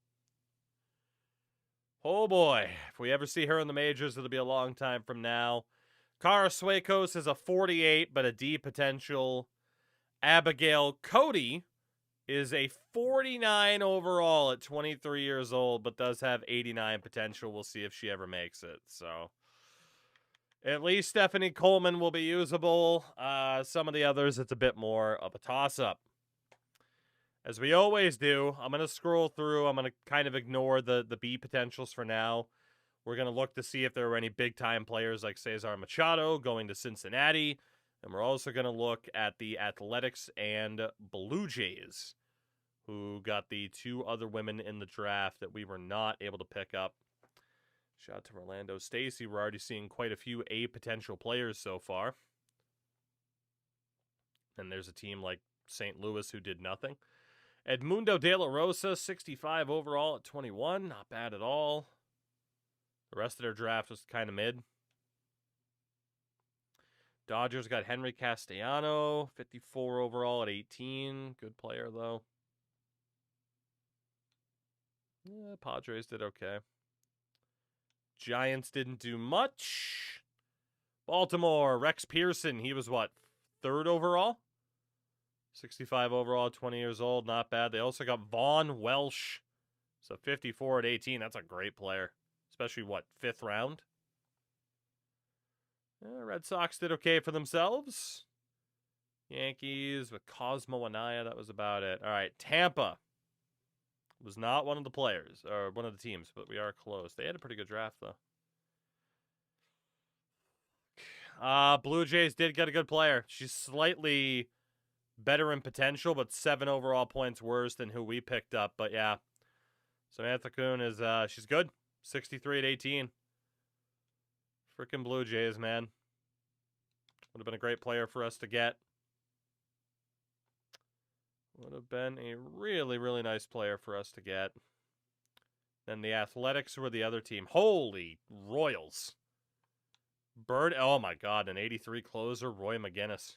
Oh boy, if we ever see her in the majors, it'll be a long time from now. Kara Swakos is a 48, but a D potential. Abigail Cody is a 49 overall at 23 years old, but does have 89 potential. We'll see if she ever makes it. So, at least Stephanie Coleman will be usable. Some of the others, it's a bit more of a toss-up. As we always do, I'm going to scroll through. I'm going to kind of ignore the B potentials for now. We're going to look to see if there were any big-time players like Cesar Machado going to Cincinnati. And we're also going to look at the Athletics and Blue Jays, who got the 2 other women in the draft that we were not able to pick up. Shout out to Orlando Stacy. We're already seeing quite a few A potential players so far. And there's a team like St. Louis who did nothing. Edmundo De La Rosa, 65 overall at 21. Not bad at all. The rest of their draft was kind of mid. Dodgers got Henry Castellano, 54 overall at 18. Good player, though. Yeah, Padres did okay. Giants didn't do much. Baltimore, Rex Pearson, he was what, 3rd overall? 65 overall, 20 years old, not bad. They also got Vaughn Welsh. So 54 at 18, that's a great player. Especially, what, 5th round? Red Sox did okay for themselves. Yankees with Cosmo Anaya, that was about it. All right, Tampa was not one of the players, or one of the teams, but we are close. They had a pretty good draft, though. Blue Jays did get a good player. She's slightly better in potential, but 7 overall points worse than who we picked up. But yeah, Samantha Kuhn is, she's good. 63 at 18. Freaking Blue Jays, man. Would have been a great player for us to get. Would have been a really, really nice player for us to get. Then the Athletics were the other team. Holy Royals. Bird, oh my God, an 83 closer, Roy McGinnis.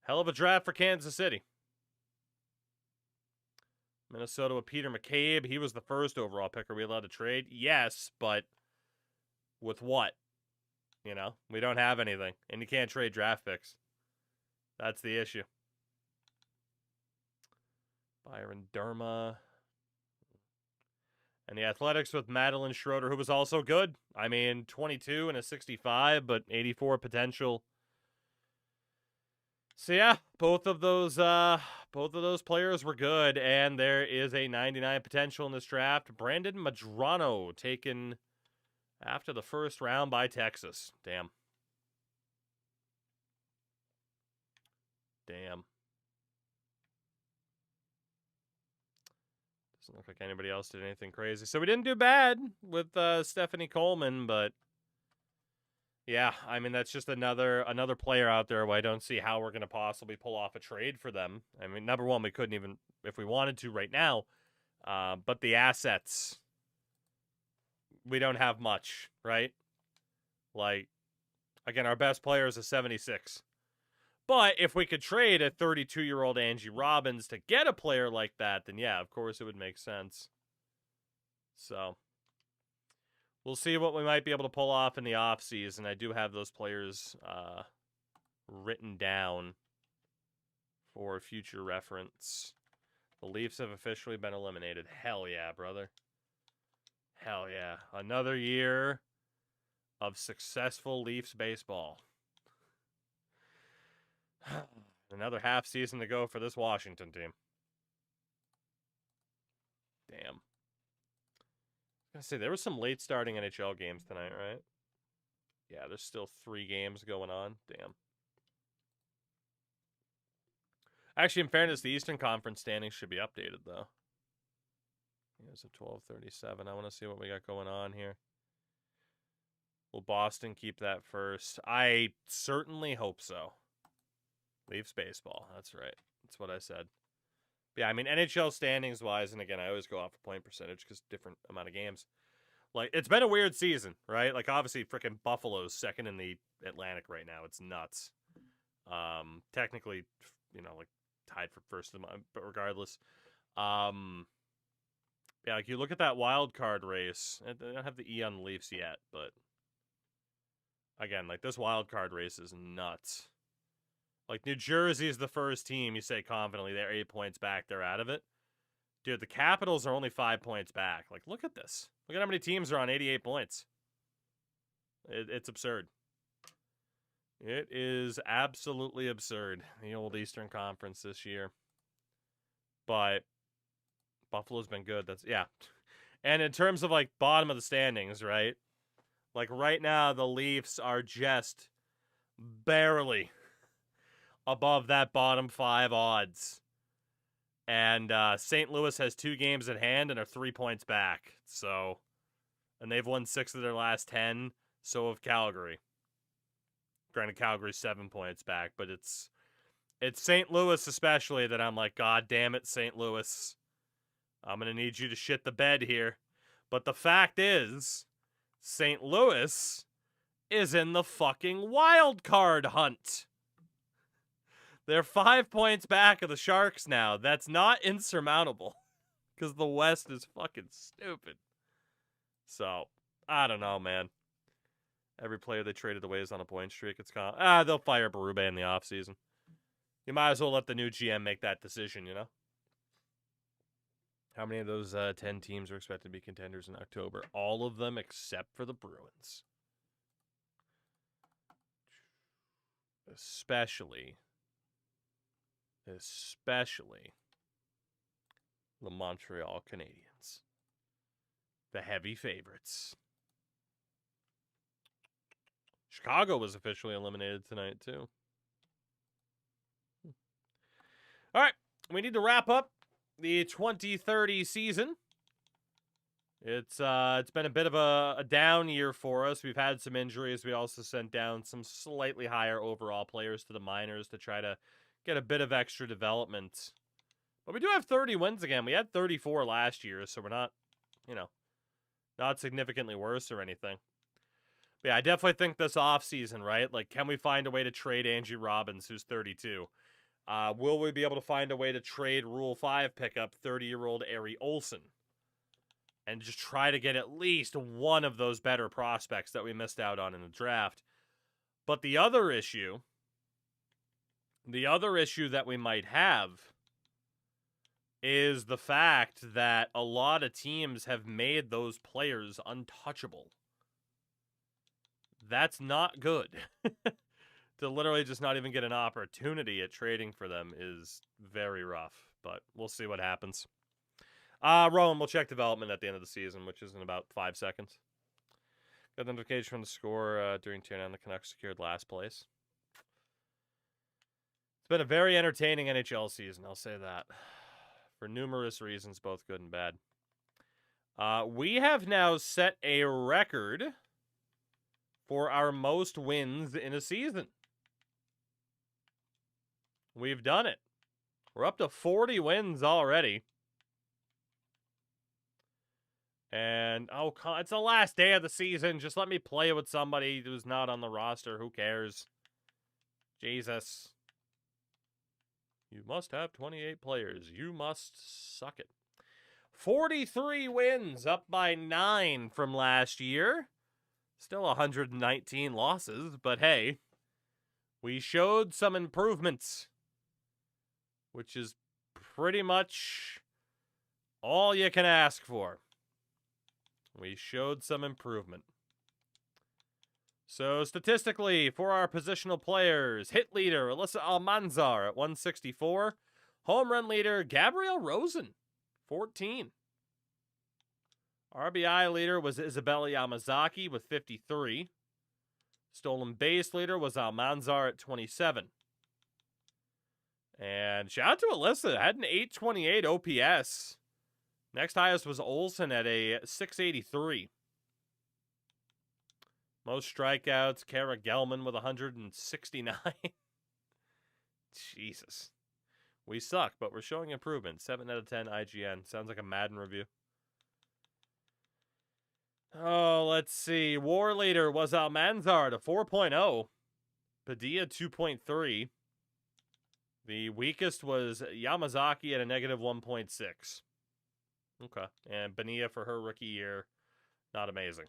Hell of a draft for Kansas City. Minnesota with Peter McCabe. He was the 1st overall pick. Are we allowed to trade? Yes, but with what? You know, we don't have anything. And you can't trade draft picks. That's the issue. Byron Derma. And the Athletics with Madeline Schroeder, who was also good. I mean, 22 and a 65, but 84 potential. So yeah, both of those players were good, and there is a 99 potential in this draft. Brandon Madrano taken after the first round by Texas. Damn. Doesn't look like anybody else did anything crazy. So we didn't do bad with Stephanie Coleman, but yeah, I mean, that's just another player out there where I don't see how we're going to possibly pull off a trade for them. I mean, number one, we couldn't even, if we wanted to right now, but the assets, we don't have much, right? Like, again, our best player is a 76. But if we could trade a 32-year-old Angie Robbins to get a player like that, then yeah, of course it would make sense. So we'll see what we might be able to pull off in the offseason. I do have those players written down for future reference. The Leafs have officially been eliminated. Hell yeah, brother. Hell yeah. Another year of successful Leafs baseball. Another half season to go for this Washington team. Damn. I was gonna say, there was some late starting NHL games tonight, right? Yeah, there's still 3 games going on. Damn. Actually, in fairness, the Eastern Conference standings should be updated, though. Here's a 12:37. I want to see what we got going on here. Will Boston keep that first? I certainly hope so. Leafs baseball. That's right. That's what I said. But yeah, I mean, NHL standings-wise, and again, I always go off of point percentage because different amount of games. Like, it's been a weird season, right? Like, obviously, freaking Buffalo's second in the Atlantic right now. It's nuts. Technically, you know, like, tied for first of the month, but regardless. Yeah, like, you look at that wild card race. I don't have the E on the Leafs yet, but again, like, this wild card race is nuts. Like, New Jersey is the first team, you say confidently, they're 8 points back, they're out of it. Dude, the Capitals are only 5 points back. Like, look at this. Look at how many teams are on 88 points. It's absurd. It is absolutely absurd, the old Eastern Conference this year. But Buffalo's been good. That's, yeah. And in terms of, like, bottom of the standings, right? Like, right now, the Leafs are just barely above that bottom 5 odds. And St. Louis has 2 games at hand and are 3 points back. So, and they've won 6 of their last 10. So have Calgary. Granted, Calgary's 7 points back, but it's St. Louis especially that I'm like, God damn it, St. Louis. I'm going to need you to shit the bed here. But the fact is, St. Louis is in the fucking wild card hunt. They're 5 points back of the Sharks now. That's not insurmountable. Because the West is fucking stupid. So, I don't know, man. Every player they traded away is on a point streak. They'll fire Berube in the offseason. You might as well let the new GM make that decision, you know? How many of those 10 teams are expected to be contenders in October? All of them except for the Bruins. Especially the Montreal Canadiens. The heavy favorites. Chicago was officially eliminated tonight, too. All right, we need to wrap up the 2030 season. It's been a bit of a down year for us. We've had some injuries. We also sent down some slightly higher overall players to the minors to try to get a bit of extra development. But we do have 30 wins again. We had 34 last year, so we're not, not significantly worse or anything. But yeah, I definitely think this offseason, right? Like, can we find a way to trade Angie Robbins, who's 32? Will we be able to find a way to trade Rule 5 pickup 30-year-old Ari Olsen? And just try to get at least one of those better prospects that we missed out on in the draft. But the other issue that we might have is the fact that a lot of teams have made those players untouchable. That's not good. to literally just not even get an opportunity at trading for them is very rough. But we'll see what happens. Rowan, we'll check development at the end of the season, which is in about 5 seconds. Got notification from the score during tier 9. The Canucks secured last place. It's been a very entertaining NHL season, I'll say that. For numerous reasons, both good and bad. We have now set a record for our most wins in a season. We've done it. We're up to 40 wins already. And, oh, it's the last day of the season. Just let me play with somebody who's not on the roster. Who cares? Jesus. You must have 28 players. You must suck it. 43 wins, up by 9 from last year. Still 119 losses, but hey, we showed some improvements, which is pretty much all you can ask for. We showed some improvement. So statistically, for our positional players, hit leader Alyssa Almanzar at 164. Home run leader Gabrielle Rosen, 14. RBI leader was Isabella Yamazaki with 53. Stolen base leader was Almanzar at 27. And shout out to Alyssa, had an 828 OPS. Next highest was Olsen at a 683. Most strikeouts, Kara Gelman with 169. Jesus. We suck, but we're showing improvement. 7 out of 10 IGN. Sounds like a Madden review. Oh, let's see. War leader was Almanzar at a 4.0. Padilla 2.3. The weakest was Yamazaki at a negative 1.6. Okay. And Bonilla for her rookie year, not amazing.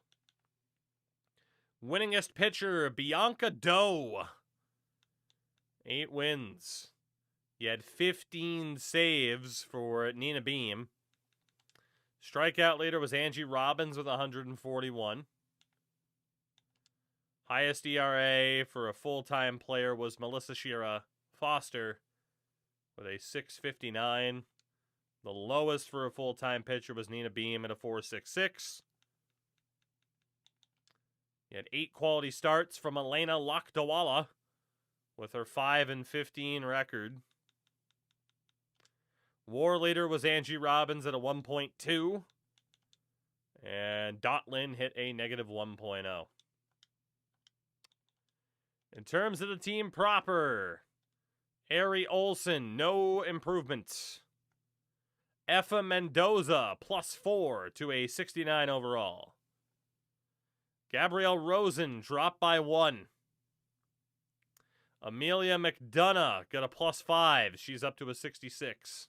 Winningest pitcher, Bianca Doe. 8 wins. You had 15 saves for Nina Beam. Strikeout leader was Angie Robbins with 141. Highest ERA for a full-time player was Melissa Shira Foster with a 6.59. The lowest for a full-time pitcher was Nina Beam at a 4.66. You had 8 quality starts from Elena Lakdawala with her 5-15 record. War leader was Angie Robbins at a 1.2. And Dotlin hit a negative 1.0. In terms of the team proper, Ari Olsen, no improvement. Effa Mendoza, +4 to a 69 overall. Gabrielle Rosen dropped by 1. Amelia McDonough got a +5. She's up to a 66.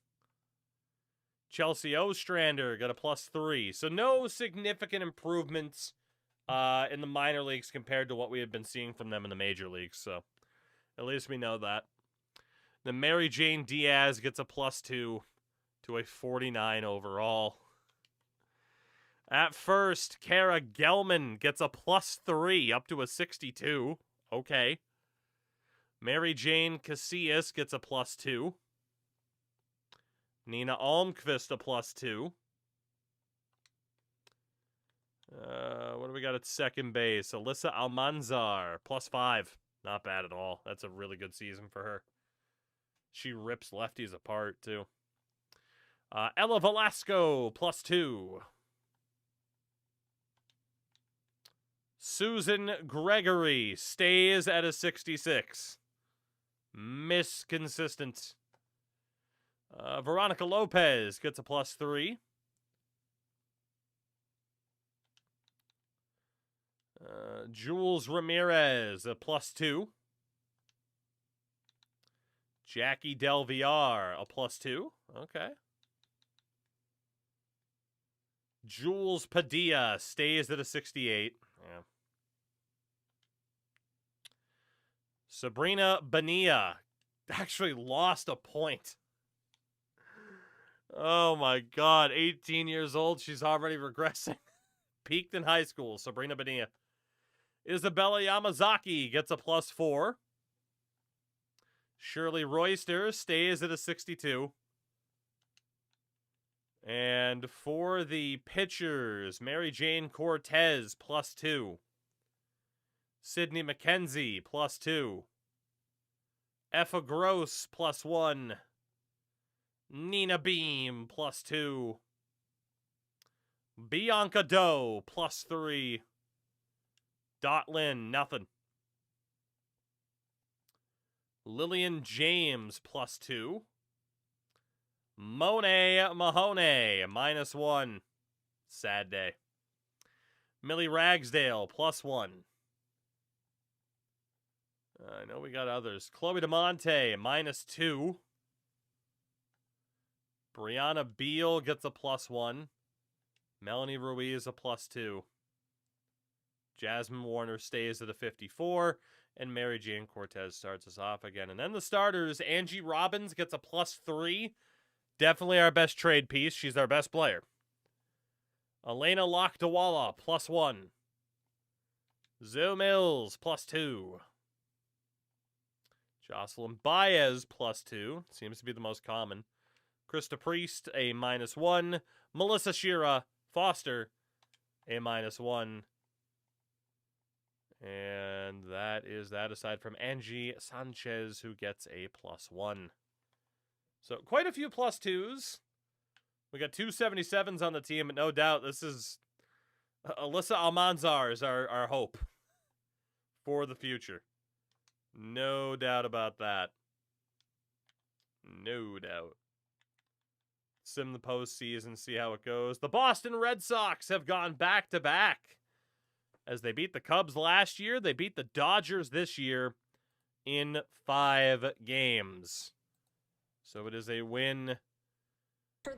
Chelsea Ostrander got a +3. So no significant improvements in the minor leagues compared to what we had been seeing from them in the major leagues. So at least we know that. Then Mary Jane Diaz gets a +2 to a 49 overall. At first, Kara Gelman gets a +3 up to a 62. Okay. Mary Jane Casillas gets a +2. Nina Almqvist a +2. What do we got at second base? Alyssa Almanzar, +5. Not bad at all. That's a really good season for her. She rips lefties apart, too. Ella Velasco, +2. Susan Gregory stays at a 66. Consistent. Veronica Lopez gets a +3. Jules Ramirez, a +2. Jackie Del Villar, a +2. Okay. Jules Padilla stays at a 68. Yeah. Sabrina Bonilla actually lost a point. Oh my God, 18 years old. She's already regressing. Peaked in high school, Sabrina Bonilla. Isabella Yamazaki gets a +4. Shirley Royster stays at a 62. And for the pitchers, Mary Jane Cortez, +2. Sydney McKenzie, +2. Effa Gross, +1. Nina Beam, +2. Bianca Doe, +3. Dot Lynn, nothing. Lillian James, +2. Monet Mahoney, -1. Sad day. Millie Ragsdale, +1. I know we got others. Chloe DeMonte, -2. Brianna Beal gets a +1. Melanie Ruiz, a +2. Jasmine Warner stays at a 54. And Mary Jane Cortez starts us off again. And then the starters, Angie Robbins gets a +3. Definitely our best trade piece. She's our best player. Elena Lakdawala, +1. Zoe Mills, +2. Jocelyn Baez, +2. Seems to be the most common. Krista Priest, a -1. Melissa Shira Foster, a -1. And that is that, aside from Angie Sanchez, who gets a +1. So quite a few +2s. We got 277s on the team, but no doubt this is Alyssa Almanzar is our hope for the future. No doubt about that. No doubt. Sim the postseason, see how it goes. The Boston Red Sox have gone back-to-back. As they beat the Cubs last year, they beat the Dodgers this year in 5 games. So it is a win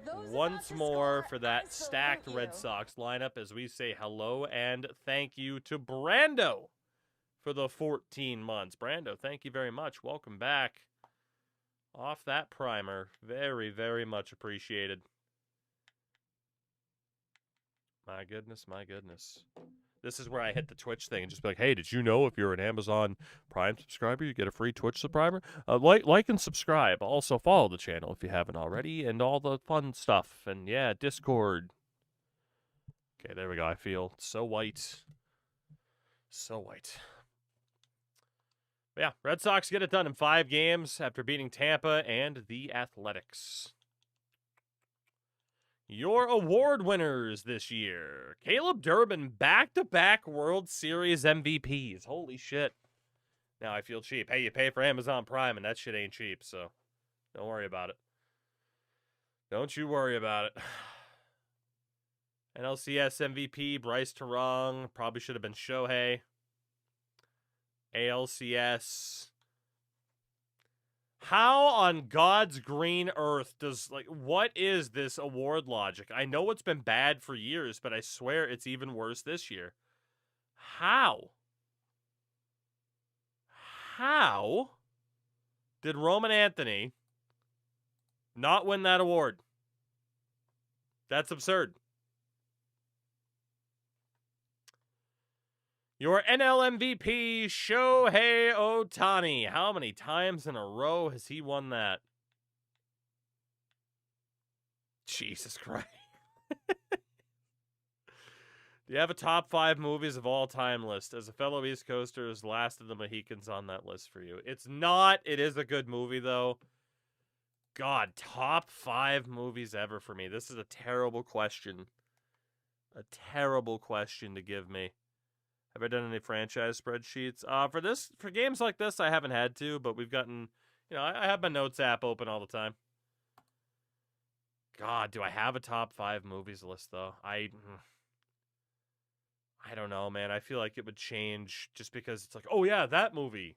once more for that stacked Red Sox lineup, as we say hello and thank you to Brando for the 14 months. Brando, thank you very much. Welcome back. Off that primer. Very, very much appreciated. My goodness, my goodness. This is where I hit the Twitch thing and just be like, hey, did you know if you're an Amazon Prime subscriber, you get a free Twitch subscriber? Like and subscribe. Also follow the channel if you haven't already, and all the fun stuff. And yeah, Discord. Okay, there we go. I feel so white. So white. But yeah, Red Sox get it done in 5 games after beating Tampa and the Athletics. Your award winners this year. Caleb Durbin, back-to-back World Series MVPs. Holy shit. Now I feel cheap. Hey, you pay for Amazon Prime, and that shit ain't cheap, so don't worry about it. Don't you worry about it. NLCS MVP, Bryce Terang. Probably should have been Shohei. ALCS. How on God's green earth does, what is this award logic? I know it's been bad for years, but I swear it's even worse this year. How did Roman Anthony not win that award? That's absurd. Your NL MVP, Shohei Ohtani. How many times in a row has he won that? Jesus Christ. Do you have a top 5 movies of all time list? As a fellow East Coaster, is Last of the Mohicans on that list for you? It's not. It is a good movie, though. God, top 5 movies ever for me. This is a terrible question. A terrible question to give me. Have I done any franchise spreadsheets? For games like this, I haven't had to, but we've gotten, I have my notes app open all the time. God, do I have a top 5 movies list, though? I don't know, man. I feel like it would change just because it's like, oh yeah, that movie,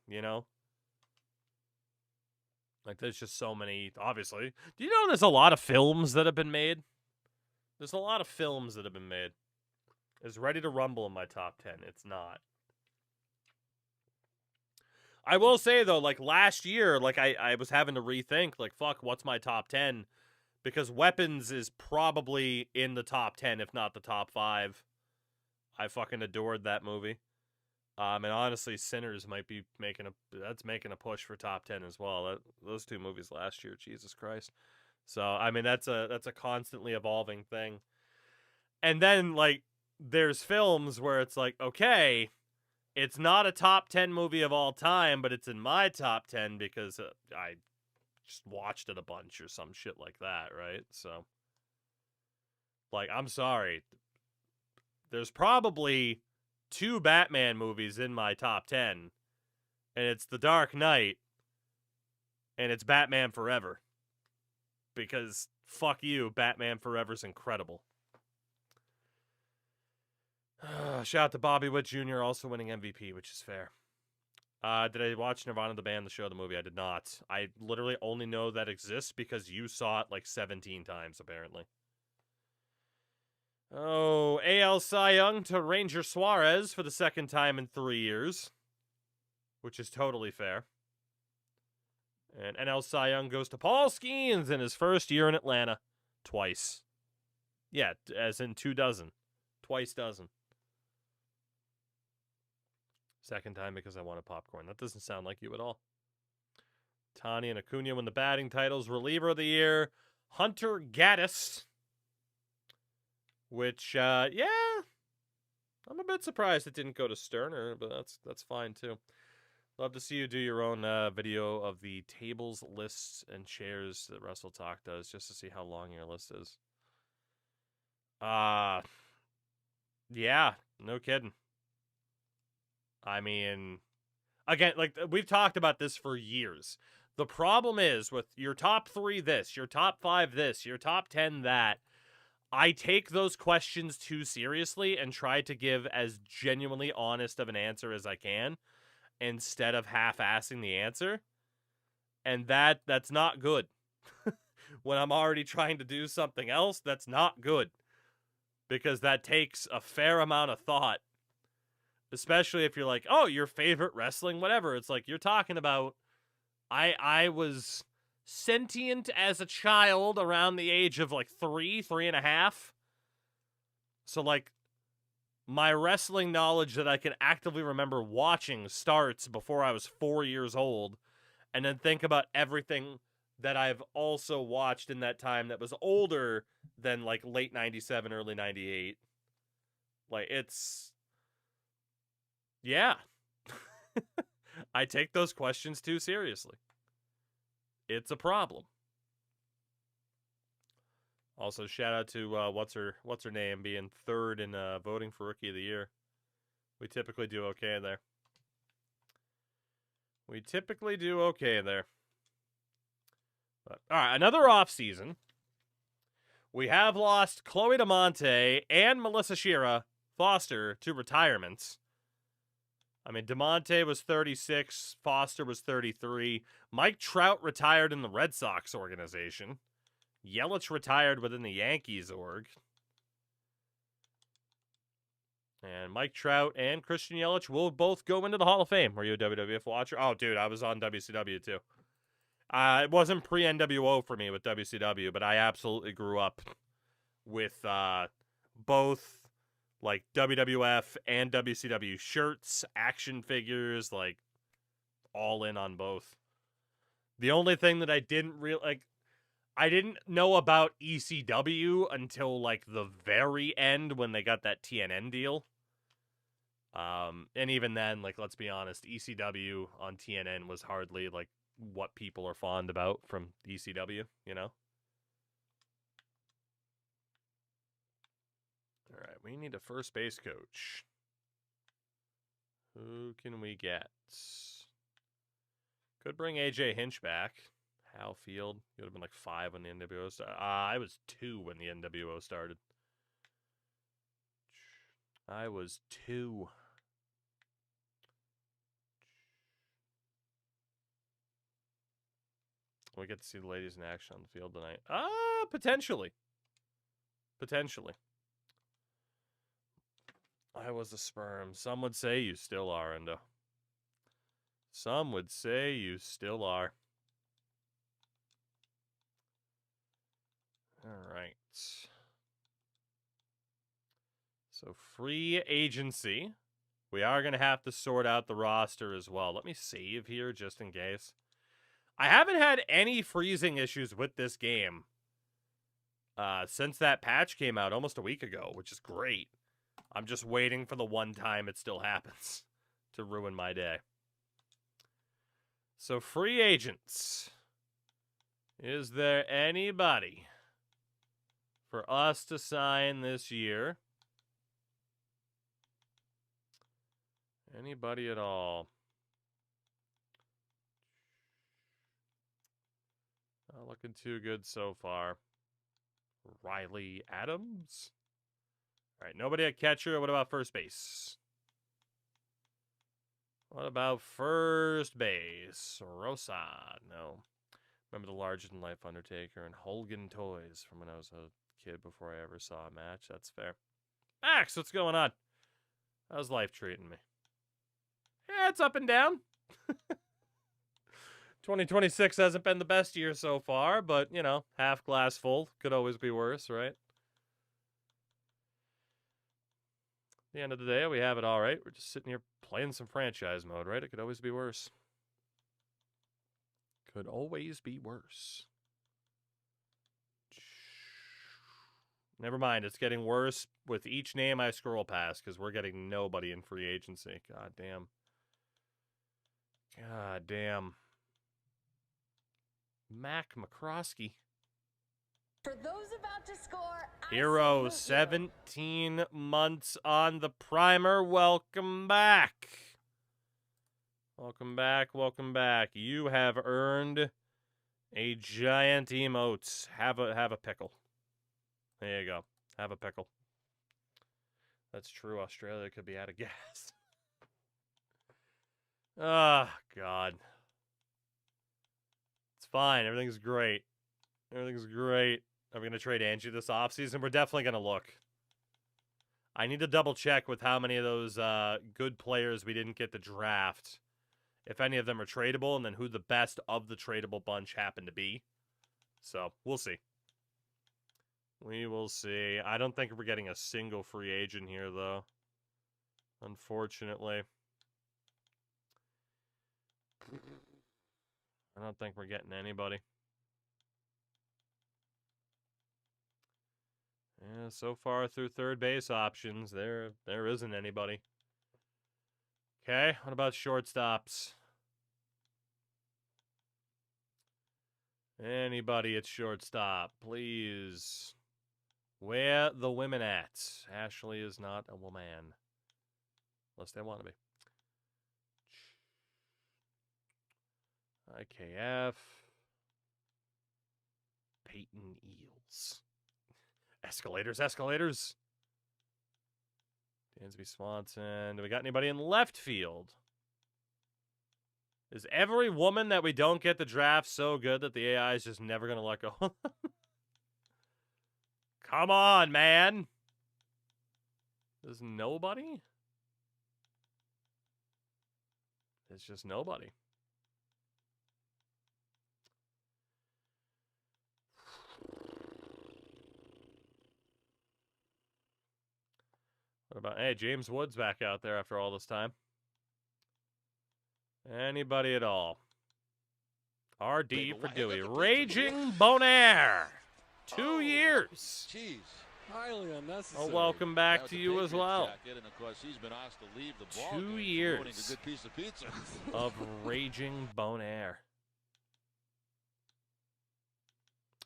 Like, there's just so many, obviously. Do you know there's a lot of films that have been made? There's a lot of films that have been made. Is Ready to Rumble in my top 10. It's not. I will say, though, last year, I was having to rethink, fuck, what's my top 10? Because Weapons is probably in the top 10, if not the top 5. I fucking adored that movie. And honestly, Sinners might be making a push for top 10 as well. Those two movies last year, Jesus Christ. So I mean, that's a constantly evolving thing. And then like there's films where it's like, okay, it's not a top 10 movie of all time, but it's in my top 10 because I just watched it a bunch or some shit like that, right? So like, I'm sorry. There's probably 2 Batman movies in my top 10, and it's The Dark Knight, and it's Batman Forever. Because, fuck you, Batman Forever's incredible. Shout out to Bobby Witt Jr. also winning MVP, which is fair. Did I watch Nirvana the band, the show, the movie? I did not. I literally only know that exists because you saw it like 17 times, apparently. Oh, AL Cy Young to Ranger Suarez for the second time in 3 years, which is totally fair. And NL Cy Young goes to Paul Skeens in his first year in Atlanta. Twice. Yeah, as in 2 dozen. Twice dozen. Second time because I wanted popcorn. That doesn't sound like you at all. Tani and Acuna win the batting titles. Reliever of the year, Hunter Gaddis. Which, yeah, I'm a bit surprised it didn't go to Sterner, but that's fine too. Love to see you do your own video of the tables, lists, and chairs that Wrestle Talk does, just to see how long your list is. Yeah, no kidding. I mean, again, like, we've talked about this for years. The problem is with your top 3 this, your top 5 this, your top 10 that, I take those questions too seriously and try to give as genuinely honest of an answer as I can instead of half-assing the answer. And that's not good. When I'm already trying to do something else, that's not good. Because that takes a fair amount of thought. Especially if you're like, oh, your favorite wrestling, whatever. It's like, you're talking about, I was sentient as a child around the age of like 3.5. So like my wrestling knowledge that I can actively remember watching starts before I was 4 years old, and then think about everything that I've also watched in that time that was older than like late 97, early 98. Like, it's, yeah. I take those questions too seriously. It's a problem. Also, shout out to what's her name being 3rd in voting for Rookie of the Year. We typically do okay there. But, all right, another off season. We have lost Chloe DeMonte and Melissa Shira Foster to retirements. I mean, DeMonte was 36, Foster was 33. Mike Trout retired in the Red Sox organization. Yelich retired within the Yankees org. And Mike Trout and Christian Yelich will both go into the Hall of Fame. Were you a WWF watcher? Oh, dude, I was on WCW too. It wasn't pre-NWO for me with WCW, but I absolutely grew up with both like WWF and WCW shirts, action figures, like all in on both. The only thing that I didn't I didn't know about ECW until like the very end when they got that TNN deal. And even then, like, let's be honest, ECW on TNN was hardly like what people are fond about from ECW, you know? All right, we need a first base coach. Who can we get? Could bring AJ Hinch back. Hal Field. He would have been like 5 when the NWO started. I was 2 when the NWO started. I was 2. We get to see the ladies in action on the field tonight. Potentially. Potentially. I was a sperm. Some would say you still are, Endo. Some would say you still are. All right. So free agency. We are going to have to sort out the roster as well. Let me save here just in case. I haven't had any freezing issues with this game since that patch came out almost a week ago, which is great. I'm just waiting for the one time it still happens to ruin my day. So, free agents. Is there anybody for us to sign this year? Anybody at all? Not looking too good so far. Riley Adams? All right, nobody at catcher. What about first base? What about first base? Rosa. No. Remember the larger-than-life Undertaker and Holgan toys from when I was a kid before I ever saw a match. That's fair. Max, what's going on? How's life treating me? Yeah, it's up and down. 2026 hasn't been the best year so far, but, you know, half glass full. Could always be worse, right? At the end of the day, we have it all right. We're just sitting here playing some franchise mode, right? It could always be worse. Could always be worse. Never mind. It's getting worse with each name I scroll past because we're getting nobody in free agency. God damn. God damn. Mac McCroskey. For those about to score, Hero, 17 months on the primer. Welcome back. Welcome back, welcome back. You have earned a giant emote. Have a pickle. There you go. Have a pickle. That's true. Australia could be out of gas. Ah, God. It's fine. Everything's great. Everything's great. Are we going to trade Angie this offseason? We're definitely going to look. I need to double check with how many of those good players we didn't get to draft. If any of them are tradable, and then who the best of the tradable bunch happen to be. So, we'll see. We will see. I don't think we're getting a single free agent here, though. Unfortunately. I don't think we're getting anybody. Yeah, so far through third base options, there isn't anybody. Okay, what about shortstops? Anybody at shortstop, please. Where the women at? Ashley is not a woman. Unless they want to be. IKF. Peyton Eels. Escalators, escalators. Dansby Swanson. Do we got anybody in left field? Is every woman that we don't get the draft so good that the AI is just never going to let go? Come on, man. There's nobody? There's just nobody. What about, hey, James Woods back out there after all this time. Anybody at all? RD for Dewey. Raging Bonaire. 2 years. Jeez. Highly unnecessary. Oh, welcome back to you as well. And of course, he's been asked to leave the ball 2 game, years ruining a good piece of pizza. of Raging Bonaire.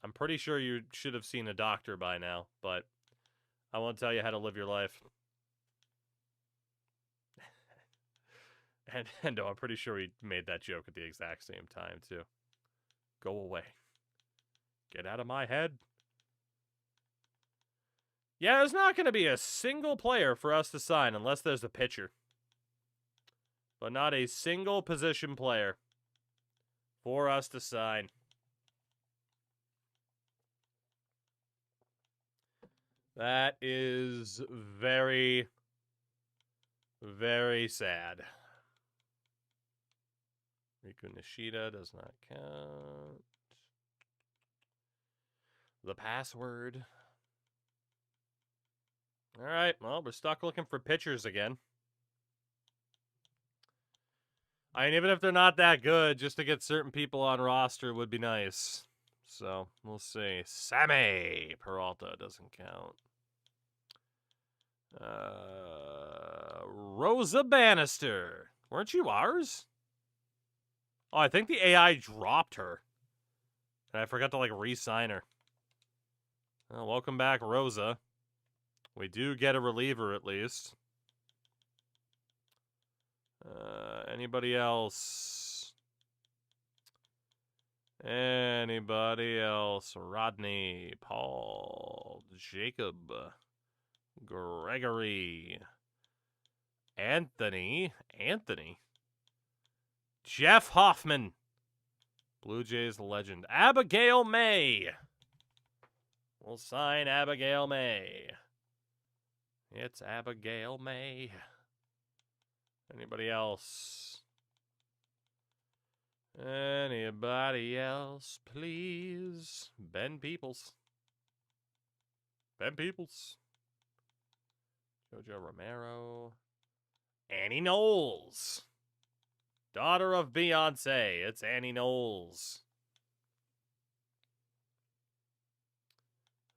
I'm pretty sure you should have seen a doctor by now, but I won't tell you how to live your life. And no, I'm pretty sure we made that joke at the exact same time, too. Go away. Get out of my head. Yeah, there's not going to be a single player for us to sign unless there's a pitcher. But not a single position player for us to sign. That is very, very sad. Riku Nishida does not count. The password. All right, well, we're stuck looking for pitchers again. I mean, even if they're not that good, just to get certain people on roster would be nice. So, we'll see. Sammy Peralta doesn't count. Rosa Bannister. Weren't you ours? Oh, I think the AI dropped her. And I forgot to, like, re-sign her. Well, welcome back, Rosa. We do get a reliever, at least. Anybody else? Anybody else? Rodney, Paul, Jacob, Gregory, Anthony, Jeff Hoffman, Blue Jays legend, Abigail May. We'll sign Abigail May. It's Abigail May. Anybody else? Anybody else, please? Ben Peoples. Jojo Romero. Annie Knowles. Daughter of Beyonce. It's Annie Knowles.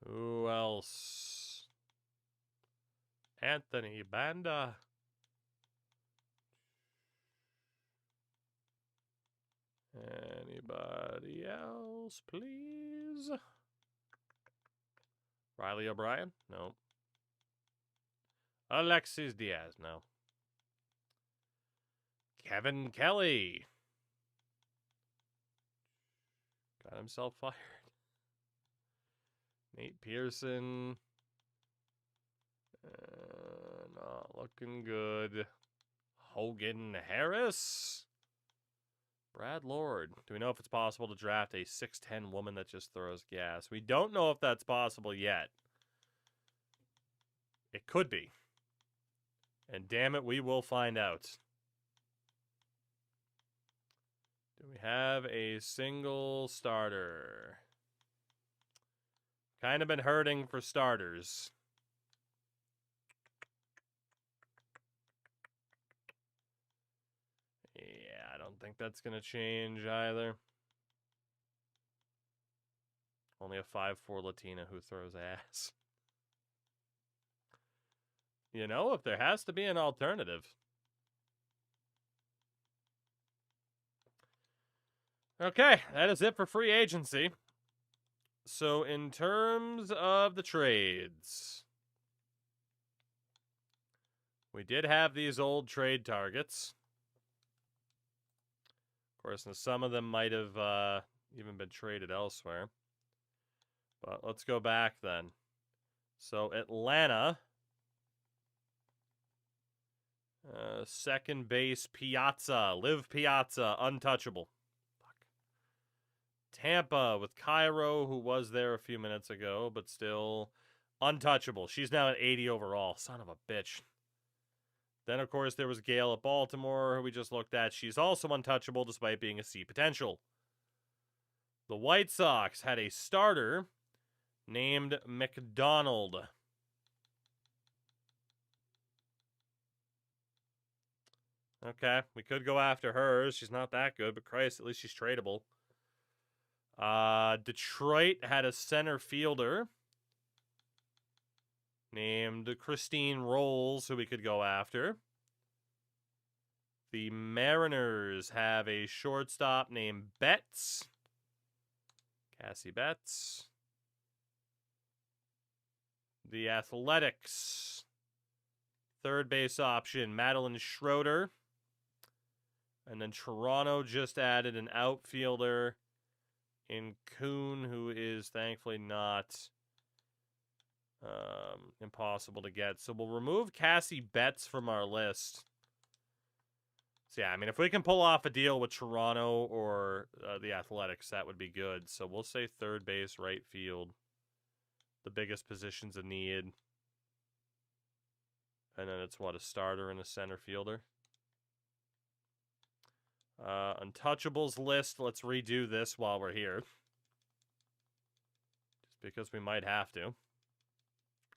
Who else? Anthony Banda. Anybody else, please? Riley O'Brien? No. Alexis Diaz? No. Kevin Kelly. Got himself fired. Nate Pearson. Not looking good. Hogan Harris. Brad Lord. Do we know if it's possible to draft a 6'10" woman that just throws gas? We don't know if that's possible yet. It could be. And damn it, we will find out. Do we have a single starter? Kind of been hurting for starters. Yeah, I don't think that's going to change either. Only a 5'4" Latina who throws ass. You know, if there has to be an alternative. Okay, that is it for free agency. So in terms of the trades, we did have these old trade targets. Of course, some of them might have even been traded elsewhere. But let's go back then. So Atlanta, second base Piazza, Liv Piazza, untouchable. Tampa with Cairo, who was there a few minutes ago, but still untouchable. She's now at 80 overall. Son of a bitch. Then, of course, there was Gail at Baltimore, who we just looked at. She's also untouchable despite being a C potential. The White Sox had a starter named McDonald. Okay, we could go after her. She's not that good, but Christ, at least she's tradable. Detroit had a center fielder named Christine Rolls, who we could go after. The Mariners have a shortstop named Betts. Cassie Betts. The Athletics, third base option, Madeline Schroeder. And then Toronto just added an outfielder in Kuhn, who is thankfully not impossible to get. So we'll remove Cassie Betts from our list. So yeah, I mean, if we can pull off a deal with Toronto or the Athletics, that would be good. So we'll say third base, right field. The biggest positions of need. And then it's what, a starter and a center fielder? Untouchables list. Let's redo this while we're here. Just because we might have to.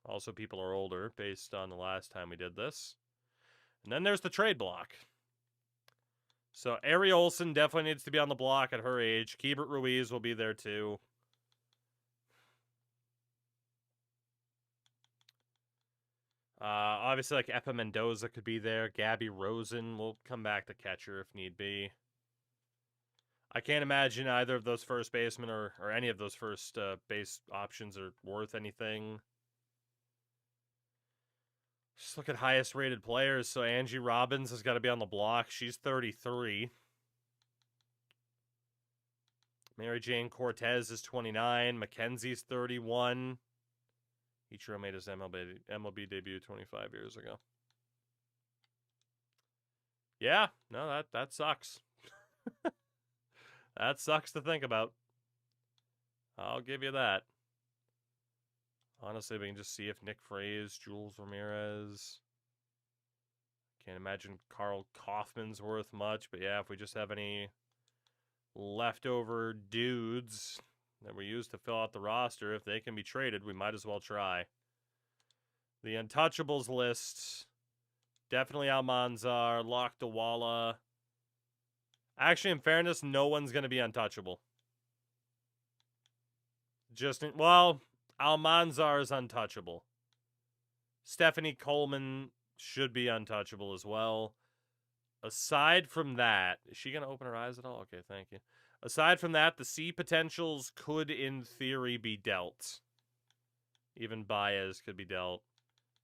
Also, people are older based on the last time we did this. And then there's the trade block. So Ari Olsen definitely needs to be on the block at her age. Keibert Ruiz will be there too. Obviously, like Epa Mendoza could be there. Gabby Rosen will come back to catcher if need be. I can't imagine either of those first basemen or any of those first base options are worth anything. Just look at highest rated players. So Angie Robbins has got to be on the block. She's 33. Mary Jane Cortez is 29. Mackenzie's 31. Ichiro made his MLB debut 25 years ago. Yeah, no, that sucks. That sucks to think about. I'll give you that. Honestly, we can just see if Nick Fraze, Jules Ramirez. Can't imagine Carl Kaufman's worth much, but yeah, if we just have any leftover dudes that we use to fill out the roster, if they can be traded, we might as well try. The untouchables list, definitely Almanzar, Locke Dewala. Actually, in fairness, no one's going to be untouchable. Well, Almanzar is untouchable. Stephanie Coleman should be untouchable as well. Aside from that, is she going to open her eyes at all? Okay, thank you. Aside from that, the C potentials could, in theory, be dealt. Even Baez could be dealt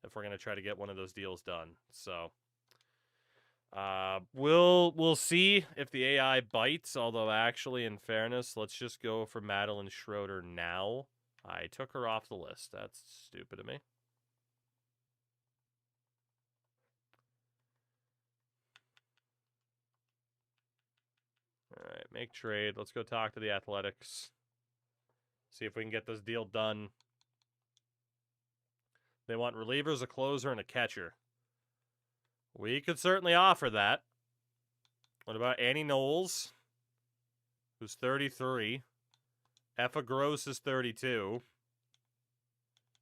if we're going to try to get one of those deals done. So, we'll see if the AI bites, although actually, in fairness, let's just go for Madeline Schroeder now. I took her off the list. That's stupid of me. All right, make trade. Let's go talk to the Athletics. See if we can get this deal done. They want relievers, a closer, and a catcher. We could certainly offer that. What about Annie Knowles, who's 33? Effa Gross is 32.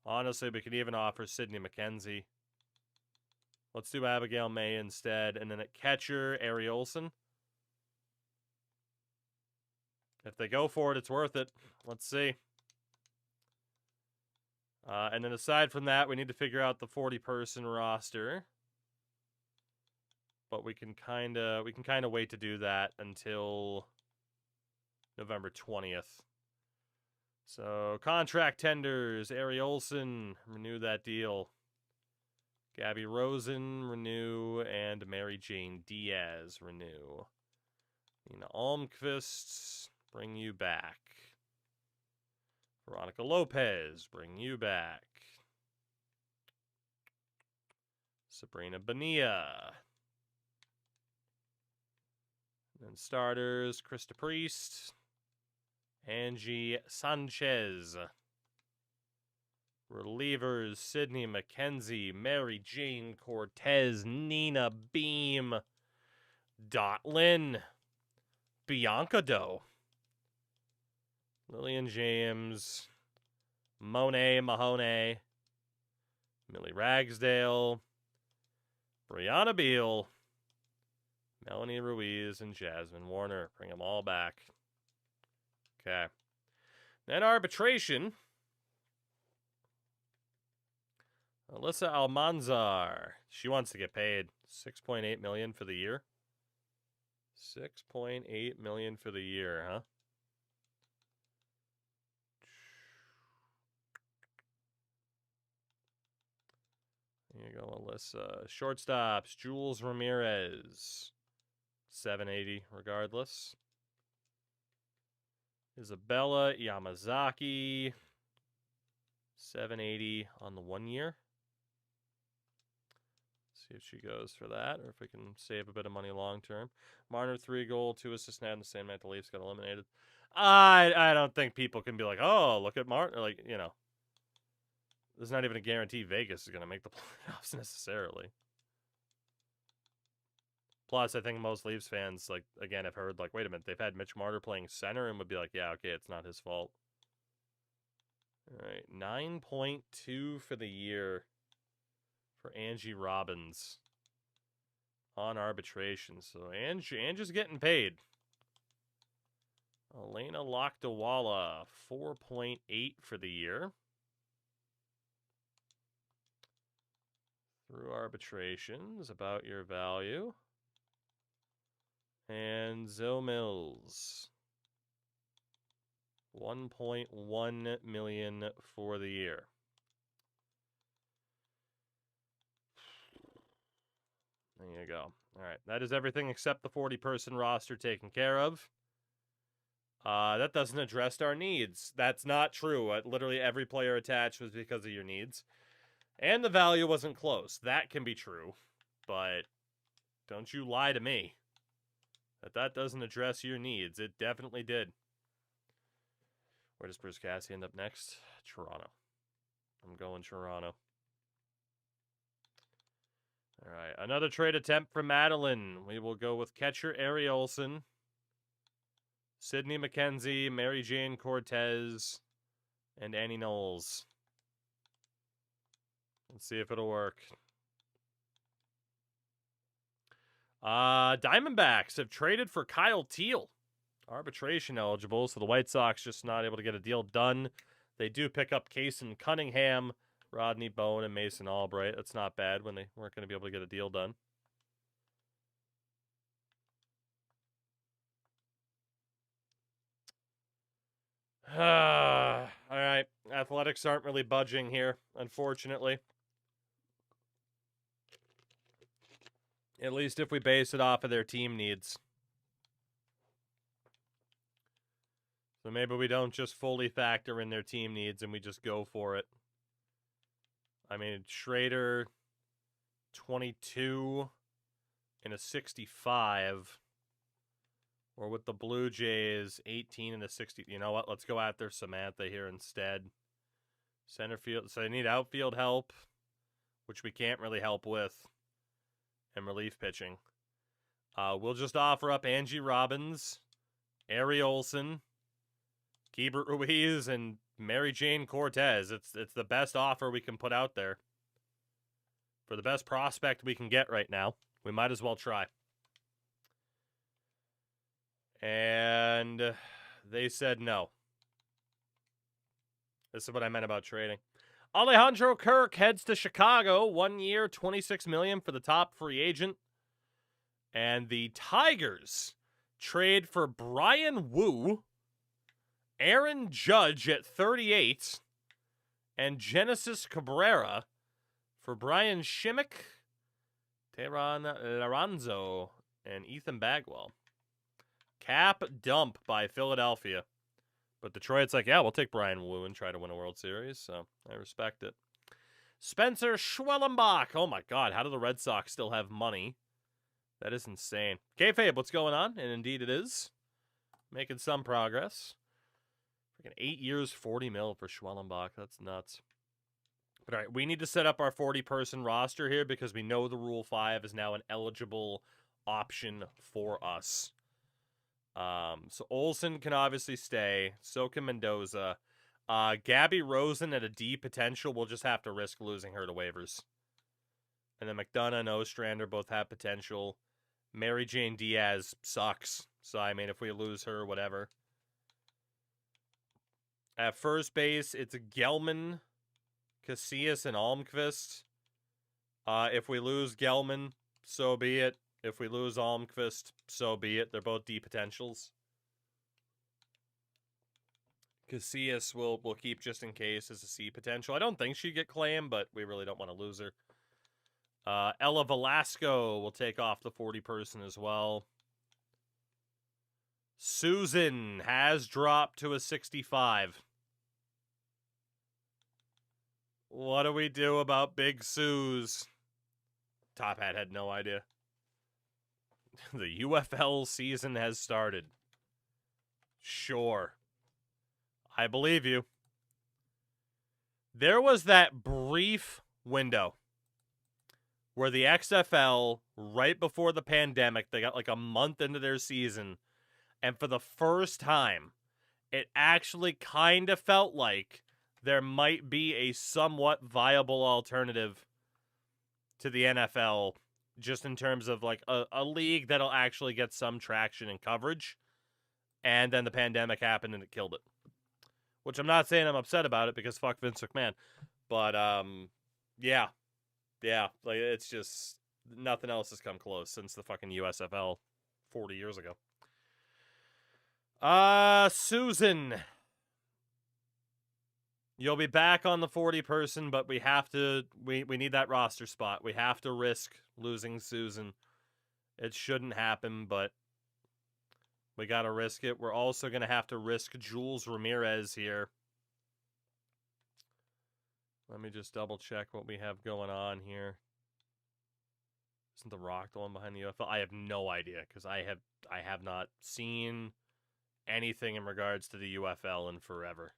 Honestly, we could even offer Sydney McKenzie. Let's do Abigail May instead. And then at catcher, Ari Olsen. If they go for it, it's worth it. Let's see. And then aside from that, we need to figure out the 40-person roster. But we can kind of wait to do that until November 20th. So, contract tenders, Ari Olsen, renew that deal. Gabby Rosen, renew, and Mary Jane Diaz, renew. Nina Almqvist, bring you back. Veronica Lopez, bring you back. Sabrina Bonilla. And starters, Krista Priest, Angie Sanchez. Relievers, Sydney McKenzie, Mary Jane Cortez, Nina Beam, Dotlin, Bianca Doe, Lillian James, Monet Mahoney, Millie Ragsdale, Brianna Beal, Melanie Ruiz, and Jasmine Warner. Bring them all back. Okay. Then arbitration. Alyssa Almanzar. She wants to get paid $6.8 million for the year. $6.8 million for the year, huh? There you go, Alyssa. Shortstops, Jules Ramirez. $780 regardless. Isabella Yamazaki. $780 on the 1 year. See if she goes for that, or if we can save a bit of money long term. Marner 3-goal, 2 assists net in the same night the Leafs got eliminated. I don't think people can be like, oh, look at Marner. Like, you know, there's not even a guarantee Vegas is going to make the playoffs necessarily. Plus, I think most Leafs fans, like, again, have heard, like, wait a minute, they've had Mitch Marner playing center and would be like, yeah, okay, it's not his fault. All right, 9.2 for the year for Angie Robbins on arbitration. So Ange is getting paid. Elena Lakdawala, 4.8 for the year. Through arbitrations, about your value. And Zoe Mills, 1.1 million for the year. There you go. All right, that is everything except the 40-person roster taken care of. That doesn't address our needs. That's not true. Literally every player attached was because of your needs. And the value wasn't close. That can be true. But don't you lie to me that doesn't address your needs. It definitely did. Where does Bruce Cassidy end up next? Toronto. I'm going Toronto. All right, another trade attempt from Madeline. We will go with catcher Ari Olsen, Sydney McKenzie, Mary Jane Cortez, and Annie Knowles. Let's see if it'll work. Diamondbacks have traded for Kyle Teal. Arbitration eligible, so the White Sox just not able to get a deal done. They do pick up Kason Cunningham, Rodney Bone, and Mason Albright. That's not bad when they weren't going to be able to get a deal done. All right. Athletics aren't really budging here, unfortunately. At least if we base it off of their team needs. So maybe we don't just fully factor in their team needs and we just go for it. I mean, Schrader, 22 and a 65. Or with the Blue Jays, 18 and a 60. You know what? Let's go after Samantha here instead. Center field. So they need outfield help, which we can't really help with. And relief pitching. We'll just offer up Angie Robbins, Ari Olsen, Keibert Ruiz, and Mary Jane Cortez. It's the best offer we can put out there. For the best prospect we can get right now. We might as well try. And they said no. This is what I meant about trading. Alejandro Kirk heads to Chicago. 1 year, $26 million for the top free agent. And the Tigers trade for Brian Wu, Aaron Judge at 38, and Genesis Cabrera for Brian Shimmick, Tehran Laranzo, and Ethan Bagwell. Cap dump by Philadelphia. But Detroit's like, yeah, we'll take Brian Wu and try to win a World Series, so I respect it. Spencer Schwellenbach. Oh, my God. How do the Red Sox still have money? That is insane. Kayfabe, what's going on? And indeed it is. Making some progress. Freaking 8 years, 40 mil for Schwellenbach. That's nuts. But all right, we need to set up our 40-person roster here because we know the Rule 5 is now an eligible option for us. So Olsen can obviously stay. So can Mendoza. Gabby Rosen at a D potential. We'll just have to risk losing her to waivers. And then McDonough and Ostrander both have potential. Mary Jane Diaz sucks. So, I mean, if we lose her, whatever. At first base, it's Gelman, Casillas, and Almquist. If we lose Gelman, so be it. If we lose Almquist, so be it. They're both D potentials. Casillas will keep just in case as a C potential. I don't think she'd get claimed, but we really don't want to lose her. Ella Velasco will take off the 40-person as well. Susan has dropped to a 65. What do we do about Big Suze? Top Hat had no idea. The UFL season has started. Sure. I believe you. There was that brief window where the XFL, right before the pandemic, they got like a month into their season, and for the first time, it actually kind of felt like there might be a somewhat viable alternative to the NFL just in terms of like a league that'll actually get some traction and coverage. And then the pandemic happened and it killed it. Which I'm not saying I'm upset about it because fuck Vince McMahon. But yeah. Yeah, like it's just nothing else has come close since the fucking USFL 40 years ago. Susan. You'll be back on the 40 person, but we have to we need that roster spot. We have to risk losing Susan. It shouldn't happen, but we got to risk it. We're also going to have to risk Jules Ramirez here. Let me just double check what we have going on here. Isn't The Rock the one behind the UFL? I have no idea because I have not seen anything in regards to the UFL in forever.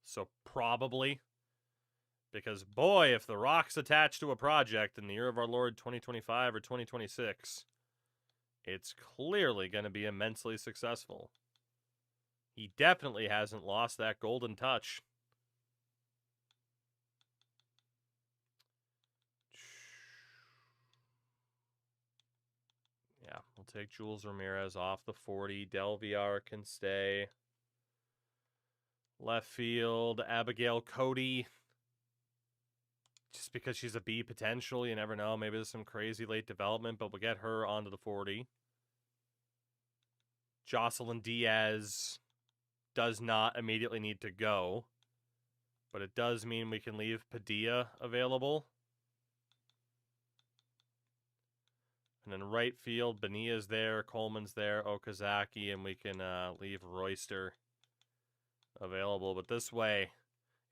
So probably, because boy, if The Rock's attached to a project in the year of our Lord 2025 or 2026, it's clearly going to be immensely successful. He definitely hasn't lost that golden touch. Yeah, we'll take Jules Ramirez off the 40. Del Villar can stay. Left field, Abigail Cody. Just because she's a B potential, you never know. Maybe there's some crazy late development, but we'll get her onto the 40. Jocelyn Diaz does not immediately need to go, but it does mean we can leave Padilla available. And then right field, Benia's there, Coleman's there, Okazaki, and we can leave Royster available. But this way,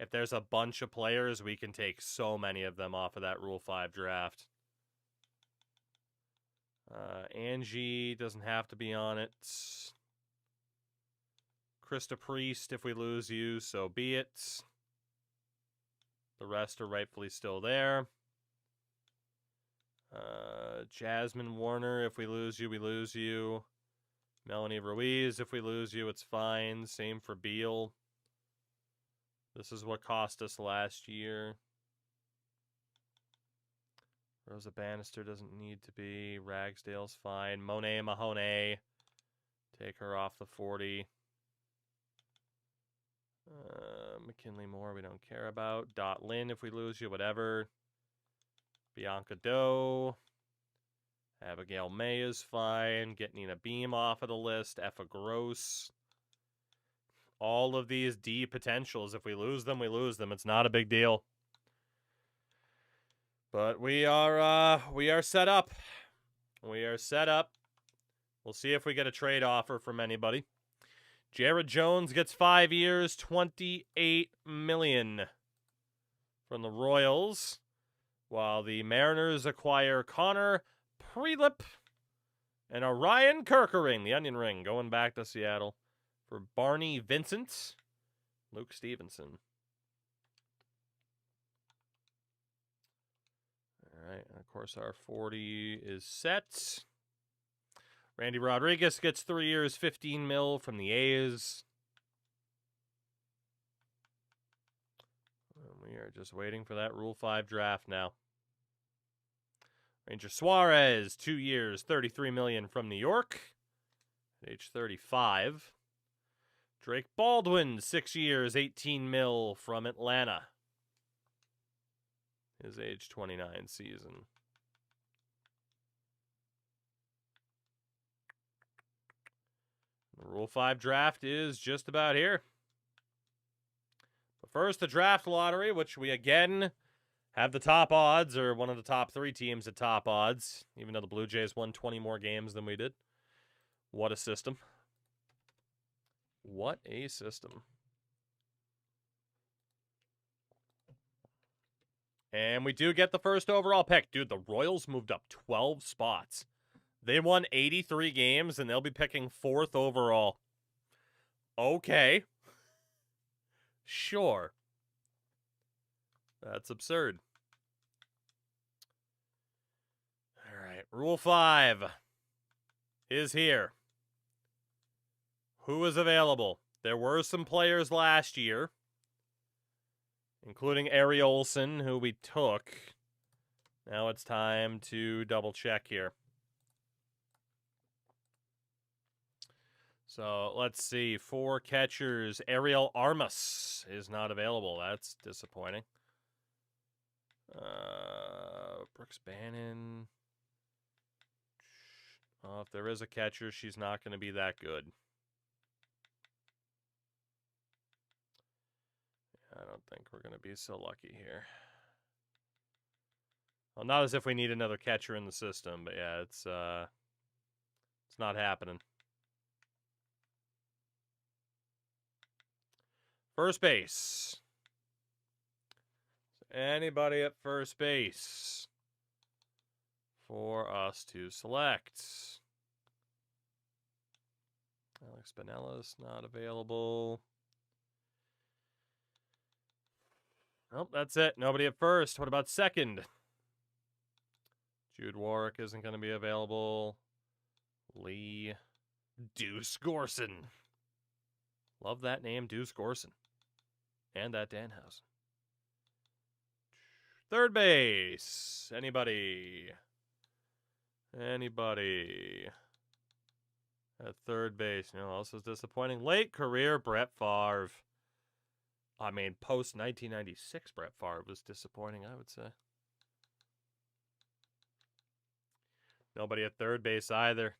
if there's a bunch of players, we can take so many of them off of that Rule 5 draft. Angie doesn't have to be on it. Krista Priest, if we lose you, so be it. The rest are rightfully still there. Jasmine Warner, if we lose you, we lose you. Melanie Ruiz, if we lose you, it's fine. Same for Beal. This is what cost us last year. Rosa Bannister doesn't need to be. Ragsdale's fine. Monet Mahoney. Take her off the 40. McKinley Moore, we don't care about. Dot Lynn, if we lose you, whatever. Bianca Doe. Abigail May is fine. Get Nina Beam off of the list. Effa Gross. All of these D potentials. If we lose them, we lose them. It's not a big deal. But we are set up. We are set up. We'll see if we get a trade offer from anybody. Jared Jones gets 5 years, $28 million from the Royals, while the Mariners acquire Connor Prelip and Orion Kerkering, the Onion Ring, going back to Seattle for Barney Vincent, Luke Stevenson. All right, and of course our 40 is set. Randy Rodriguez gets 3 years, $15 million from the A's. And we are just waiting for that Rule 5 draft now. Ranger Suarez, 2 years, $33 million from New York at age 35. Drake Baldwin, 6 years, $18 million from Atlanta. His age 29 season. The Rule 5 draft is just about here. But first, the draft lottery, which we again have the top odds, or one of the top 3 teams at top odds, even though the Blue Jays won 20 more games than we did. What a system. What a system. And we do get the first overall pick. Dude, the Royals moved up 12 spots. They won 83 games, and they'll be picking 4th overall. Okay. Sure. That's absurd. All right, Rule 5 is here. Who is available? There were some players last year, including Ari Olsen, who we took. Now it's time to double check here. So let's see. 4 catchers. Ariel Armas is not available. That's disappointing. Brooks Bannon. Oh, if there is a catcher, she's not going to be that good. I don't think we're going to be so lucky here. Well, not as if we need another catcher in the system, but yeah, it's not happening. First base. Anybody at first base for us to select? Alex Pinellas not available. Nope, that's it. Nobody at first. What about second? Jude Warwick isn't going to be available. Lee Deuce Gorson. Love that name, Deuce Gorson. And that Danhausen. Third base. Anybody? Anybody? At third base. You know what else is disappointing? Late career Brett Favre. I mean, post-1996 Brett Favre was disappointing, I would say. Nobody at third base either.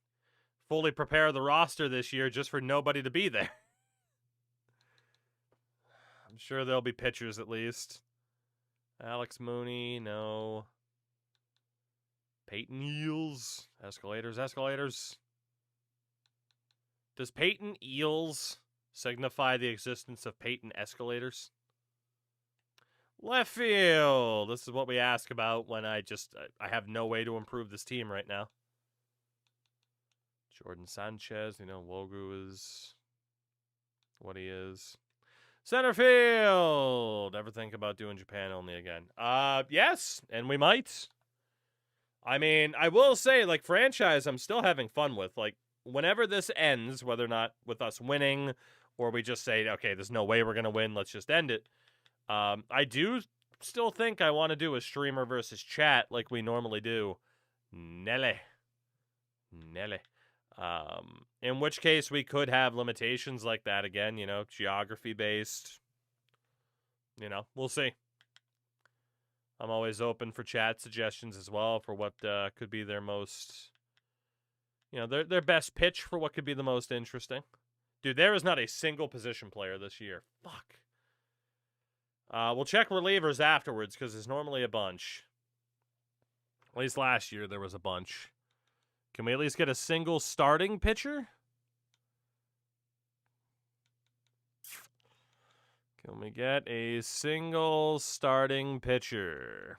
Fully prepare the roster this year just for nobody to be there. I'm sure there'll be pitchers at least. Alex Mooney, no. Peyton Eels. Escalators. Does Peyton Eels signify the existence of Peyton Escalators? Left field. This is what we ask about when I have no way to improve this team right now. Jordan Sanchez, Wogu is what he is. Center field. Ever think about doing Japan only again? Yes, and we might. I mean, I will say, franchise, I'm still having fun with. Whenever this ends, whether or not with us winning, or we just say, okay, there's no way we're going to win, let's just end it. I do still think I want to do a streamer versus chat like we normally do. Nelly. In which case we could have limitations like that again, geography based. We'll see. I'm always open for chat suggestions as well for what could be their most, their best pitch for what could be the most interesting. Dude, there is not a single position player this year. Fuck. We'll check relievers afterwards because there's normally a bunch. At least last year there was a bunch. Can we at least get a single starting pitcher? Can we get a single starting pitcher?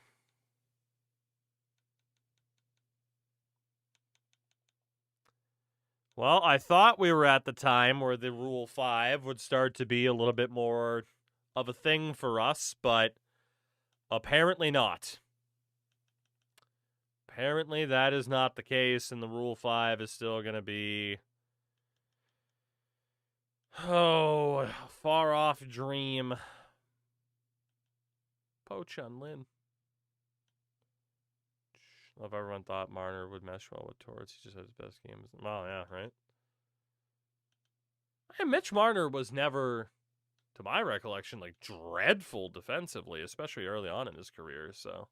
Well, I thought we were at the time where the Rule 5 would start to be a little bit more of a thing for us, but apparently not. Apparently that is not the case, and the Rule 5 is still going to be, a far-off dream. Po Chun Lin. Well, if everyone thought Marner would mesh well with Torres, he just had his best games. Well, yeah, right? And Mitch Marner was never, to my recollection, dreadful defensively, especially early on in his career, so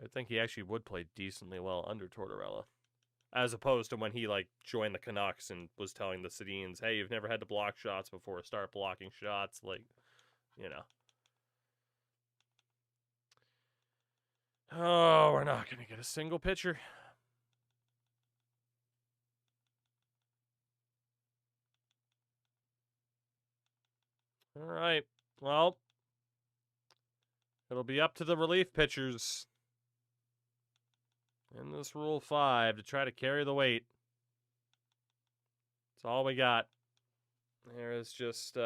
I think he actually would play decently well under Tortorella. As opposed to when he, joined the Canucks and was telling the Sedins, hey, you've never had to block shots before, start blocking shots, Oh, we're not going to get a single pitcher. All right. Well, it'll be up to the relief pitchers in this Rule 5 to try to carry the weight. That's all we got. There is just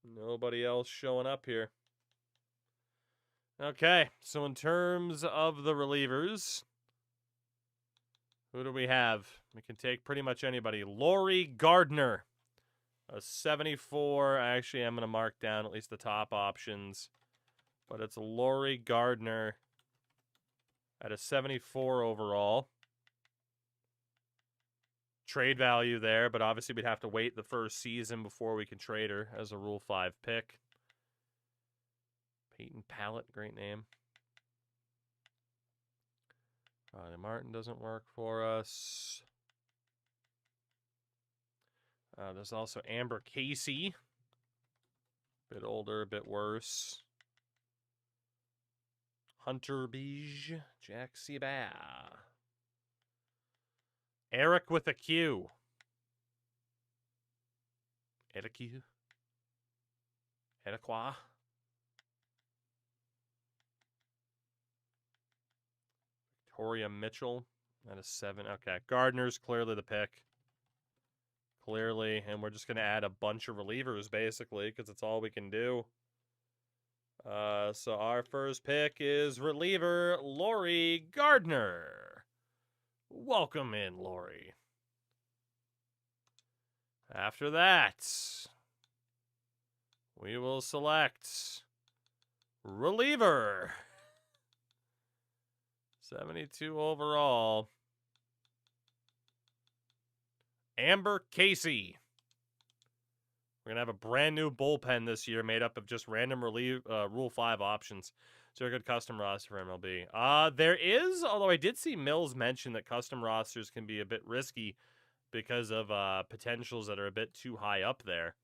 nobody else showing up here. Okay, so in terms of the relievers, who do we have? We can take pretty much anybody. Laurie Gardner, a 74. Actually, I'm going to mark down at least the top options. But it's Laurie Gardner at a 74 overall. Trade value there, but obviously we'd have to wait the first season before we can trade her as a Rule 5 pick. Peyton Pallett, great name. Martin doesn't work for us. There's also Amber Casey. Bit older, a bit worse. Hunter Beige, Jack Seba. Eric with a Q. Eric. Eriqua. Victoria Mitchell at a 7. Okay, Gardner's clearly the pick. Clearly, and we're just going to add a bunch of relievers, basically, because it's all we can do. So our first pick is reliever Laurie Gardner. Welcome in, Laurie. After that, we will select reliever. 72 overall. Amber Casey. We're going to have a brand new bullpen this year made up of just random Rule 5 options. So a good custom roster for MLB. There is, although I did see Mills mention that custom rosters can be a bit risky because of potentials that are a bit too high up there.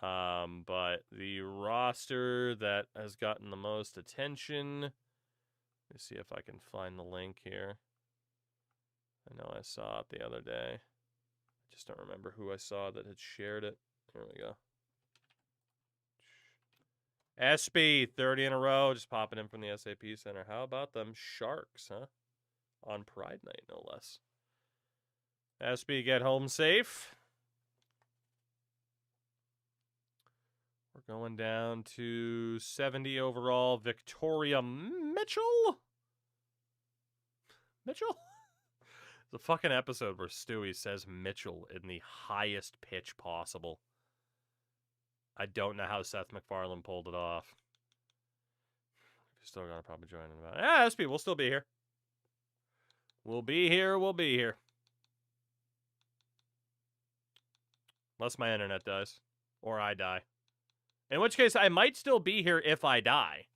But the roster that has gotten the most attention, let me see if I can find the link here. I know I saw it the other day. I just don't remember who I saw that had shared it. Here we go. SB, 30 in a row, just popping in from the SAP Center. How about them Sharks, huh? On Pride Night, no less. SB, get home safe. We're going down to 70 overall. Victoria Mitchell? Mitchell? It's a fucking episode where Stewie says Mitchell in the highest pitch possible. I don't know how Seth MacFarlane pulled it off. You're still gonna probably join in about. Yeah, SP, we'll still be here. We'll be here. We'll be here. Unless my internet dies, or I die. In which case, I might still be here if I die,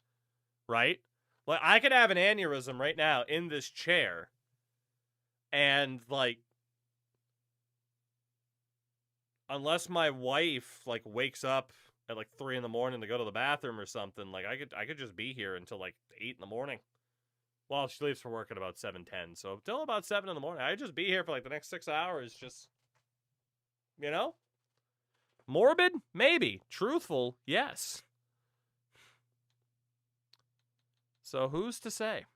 right? Like I could have an aneurysm right now in this chair, and like. Unless my wife like wakes up at like 3 in the morning to go to the bathroom or something, like I could just be here until like 8 in the morning. Well, she leaves for work at about 7:10, so till about 7 in the morning, I'd just be here for like the next 6 hours. Just, you know, morbid, maybe. Truthful, yes. So who's to say?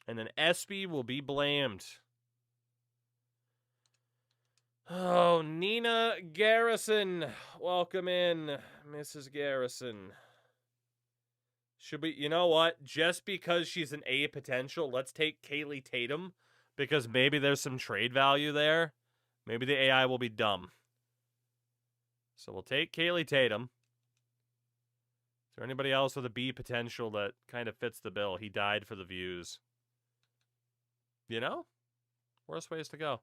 And then Espy will be blamed. Oh, Nina Garrison. Welcome in, Mrs. Garrison. Should we, you know what? Just because she's an A potential, let's take Kaylee Tatum, because maybe there's some trade value there. Maybe the AI will be dumb. So we'll take Kaylee Tatum. Is there anybody else with a B potential that kind of fits the bill? He died for the views. You know? Worst ways to go.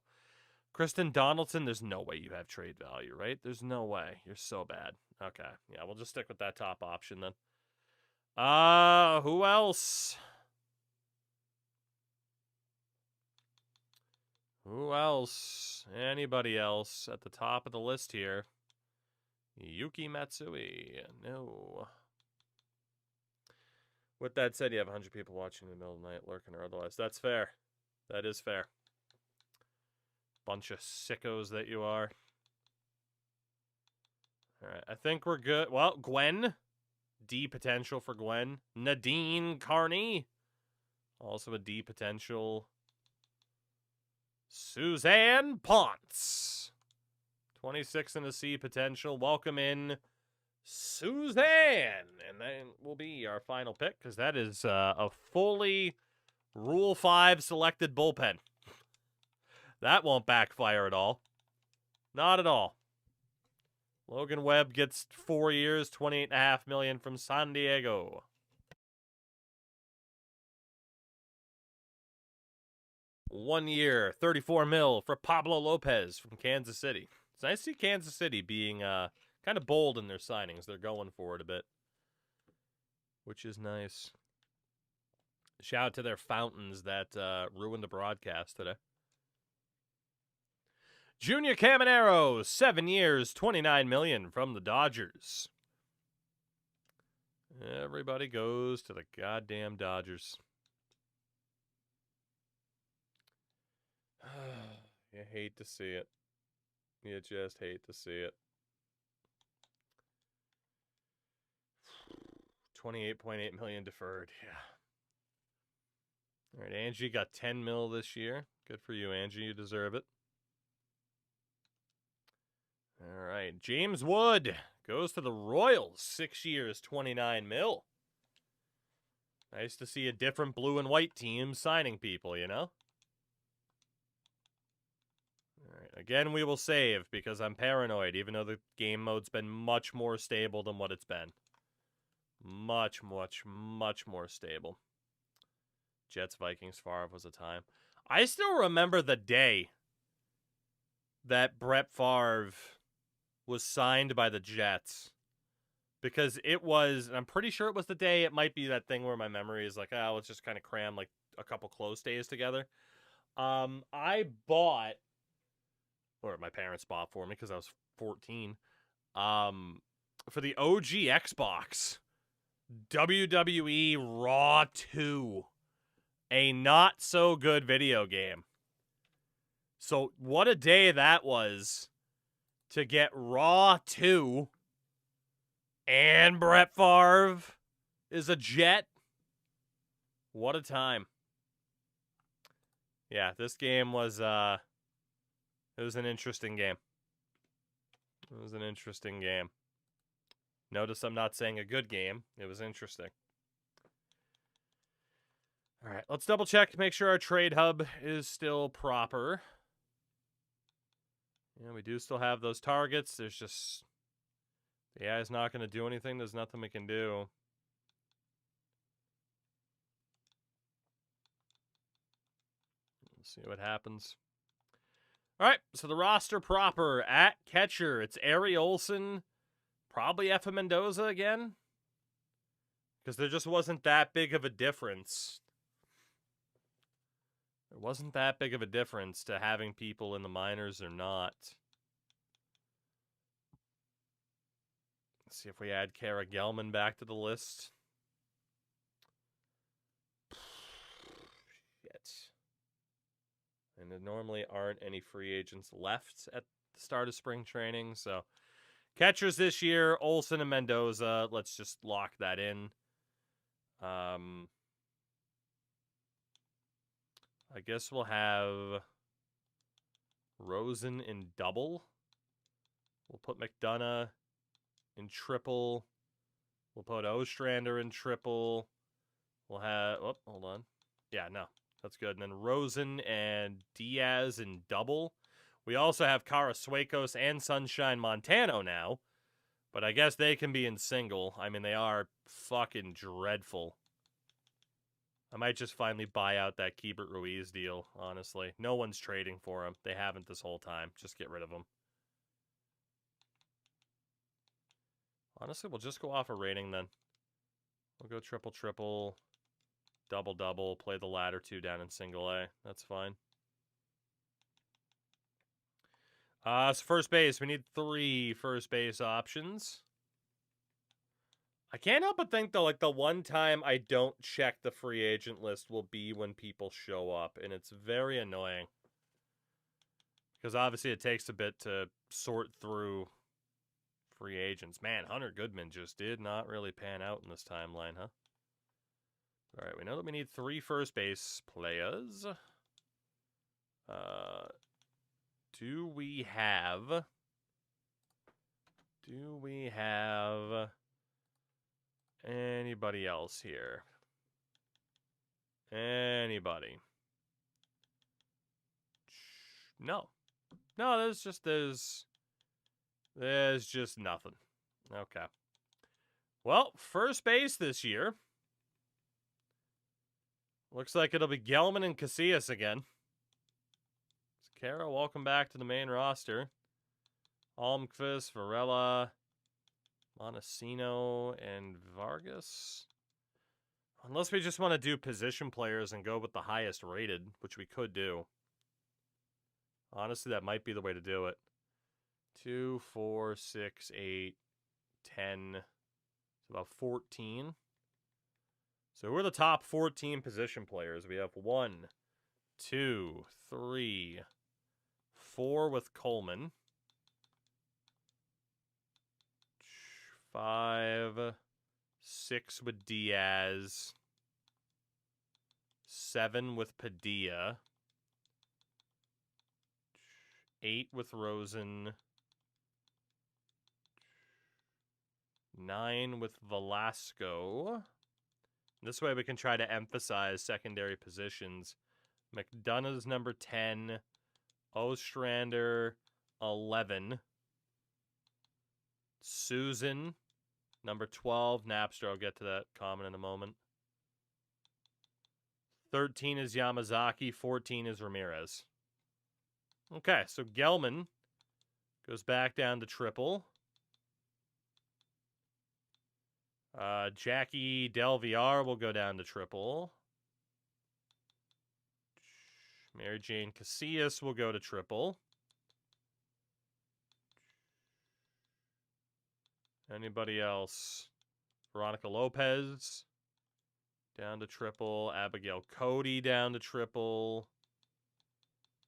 Kristen Donaldson, there's no way you have trade value, right? There's no way. You're so bad. Okay. Yeah, we'll just stick with that top option then. Who else? Who else? Anybody else at the top of the list here? Yuki Matsui. No. With that said, you have 100 people watching in the middle of the night, lurking or otherwise. That's fair. That is fair. Bunch of sickos that you are. All right, I think we're good. Well, Gwen. D potential for Gwen. Nadine Carney. Also a D potential. Suzanne Ponce. 26 in a C potential. Welcome in, Suzanne. And that will be our final pick, because that is a fully Rule 5 selected bullpen. That won't backfire at all. Not at all. Logan Webb gets 4 years, $28.5 million from San Diego. One year, $34 million for Pablo Lopez from Kansas City. It's nice to see Kansas City being kind of bold in their signings. They're going for it a bit, which is nice. Shout out to their fountains that ruined the broadcast today. Junior Caminero, 7 years, $29 million from the Dodgers. Everybody goes to the goddamn Dodgers. You hate to see it. You just hate to see it. $28.8 million deferred. Yeah. All right, Angie got $10 million this year. Good for you, Angie. You deserve it. All right, James Wood goes to the Royals. 6 years, $29 million. Nice to see a different blue and white team signing people, you know? All right, again, we will save because I'm paranoid, even though the game mode's been much more stable than what it's been. Much, much, much more stable. Jets, Vikings, Favre was a time. I still remember the day that Brett Favre was signed by the Jets. Because it was, and I'm pretty sure it was the day, it might be that thing where my memory is like, oh, let's just kind of cram like a couple close days together. I bought, or my parents bought for me because I was 14, for the OG Xbox, WWE Raw 2. A not-so-good video game. So, what a day that was to get Raw 2 and Brett Favre is a Jet. What a time. Yeah, this game was, it was an interesting game. It was an interesting game. Notice I'm not saying a good game. It was interesting. All right, let's double check to make sure our trade hub is still proper. Yeah, we do still have those targets. There's just, the AI is not going to do anything. There's nothing we can do. Let's see what happens. All right, so the roster proper at catcher, it's Ari Olsen, probably Effa Mendoza again, because there just wasn't that big of a difference. There wasn't that big of a difference to having people in the minors or not. Let's see if we add Kara Gelman back to the list. Shit. And there normally aren't any free agents left at the start of spring training, so catchers this year, Olsen and Mendoza. Let's just lock that in. I guess we'll have Rosen in double. We'll put McDonough in triple. We'll put Ostrander in triple. We'll have, oh, hold on. Yeah, no, that's good. And then Rosen and Diaz in double. We also have Karasuakos and Sunshine Montano now. But I guess they can be in single. I mean, they are fucking dreadful. I might just finally buy out that Keibert Ruiz deal, honestly. No one's trading for him. They haven't this whole time. Just get rid of him. Honestly, we'll just go off a rating then. We'll go triple, double, play the latter two down in single A. That's fine. So first base, we need 3 first base options. I can't help but think, though, like, the one time I don't check the free agent list will be when people show up, and it's very annoying. Because obviously it takes a bit to sort through free agents. Man, Hunter Goodman just did not really pan out in this timeline, huh? All right, we know that we need 3 first base players. Do we have anybody else here? Anybody? No. No, there's There's just nothing. Okay. Well, first base this year. Looks like it'll be Gelman and Casillas again. Kara, welcome back to the main roster. Almqvist, Varela, Montesino, and Vargas. Unless we just want to do position players and go with the highest rated, which we could do. Honestly, that might be the way to do it. 2, 4, 6, 8, 10. It's about 14. So we're the top 14 position players. We have 1, 2, 3, 4 with Coleman. 5, 6 with Diaz. 7 with Padilla. 8 with Rosen. 9 with Velasco. This way we can try to emphasize secondary positions. McDonough's number 10. Ostrander, 11. Susan, number 12. Napster, I'll get to that comment in a moment. 13 is Yamazaki. 14 is Ramirez. Okay, so Gelman goes back down to triple. Jackie Del VR will go down to triple. Mary Jane Casillas will go to triple. Anybody else? Veronica Lopez down to triple. Abigail Cody down to triple.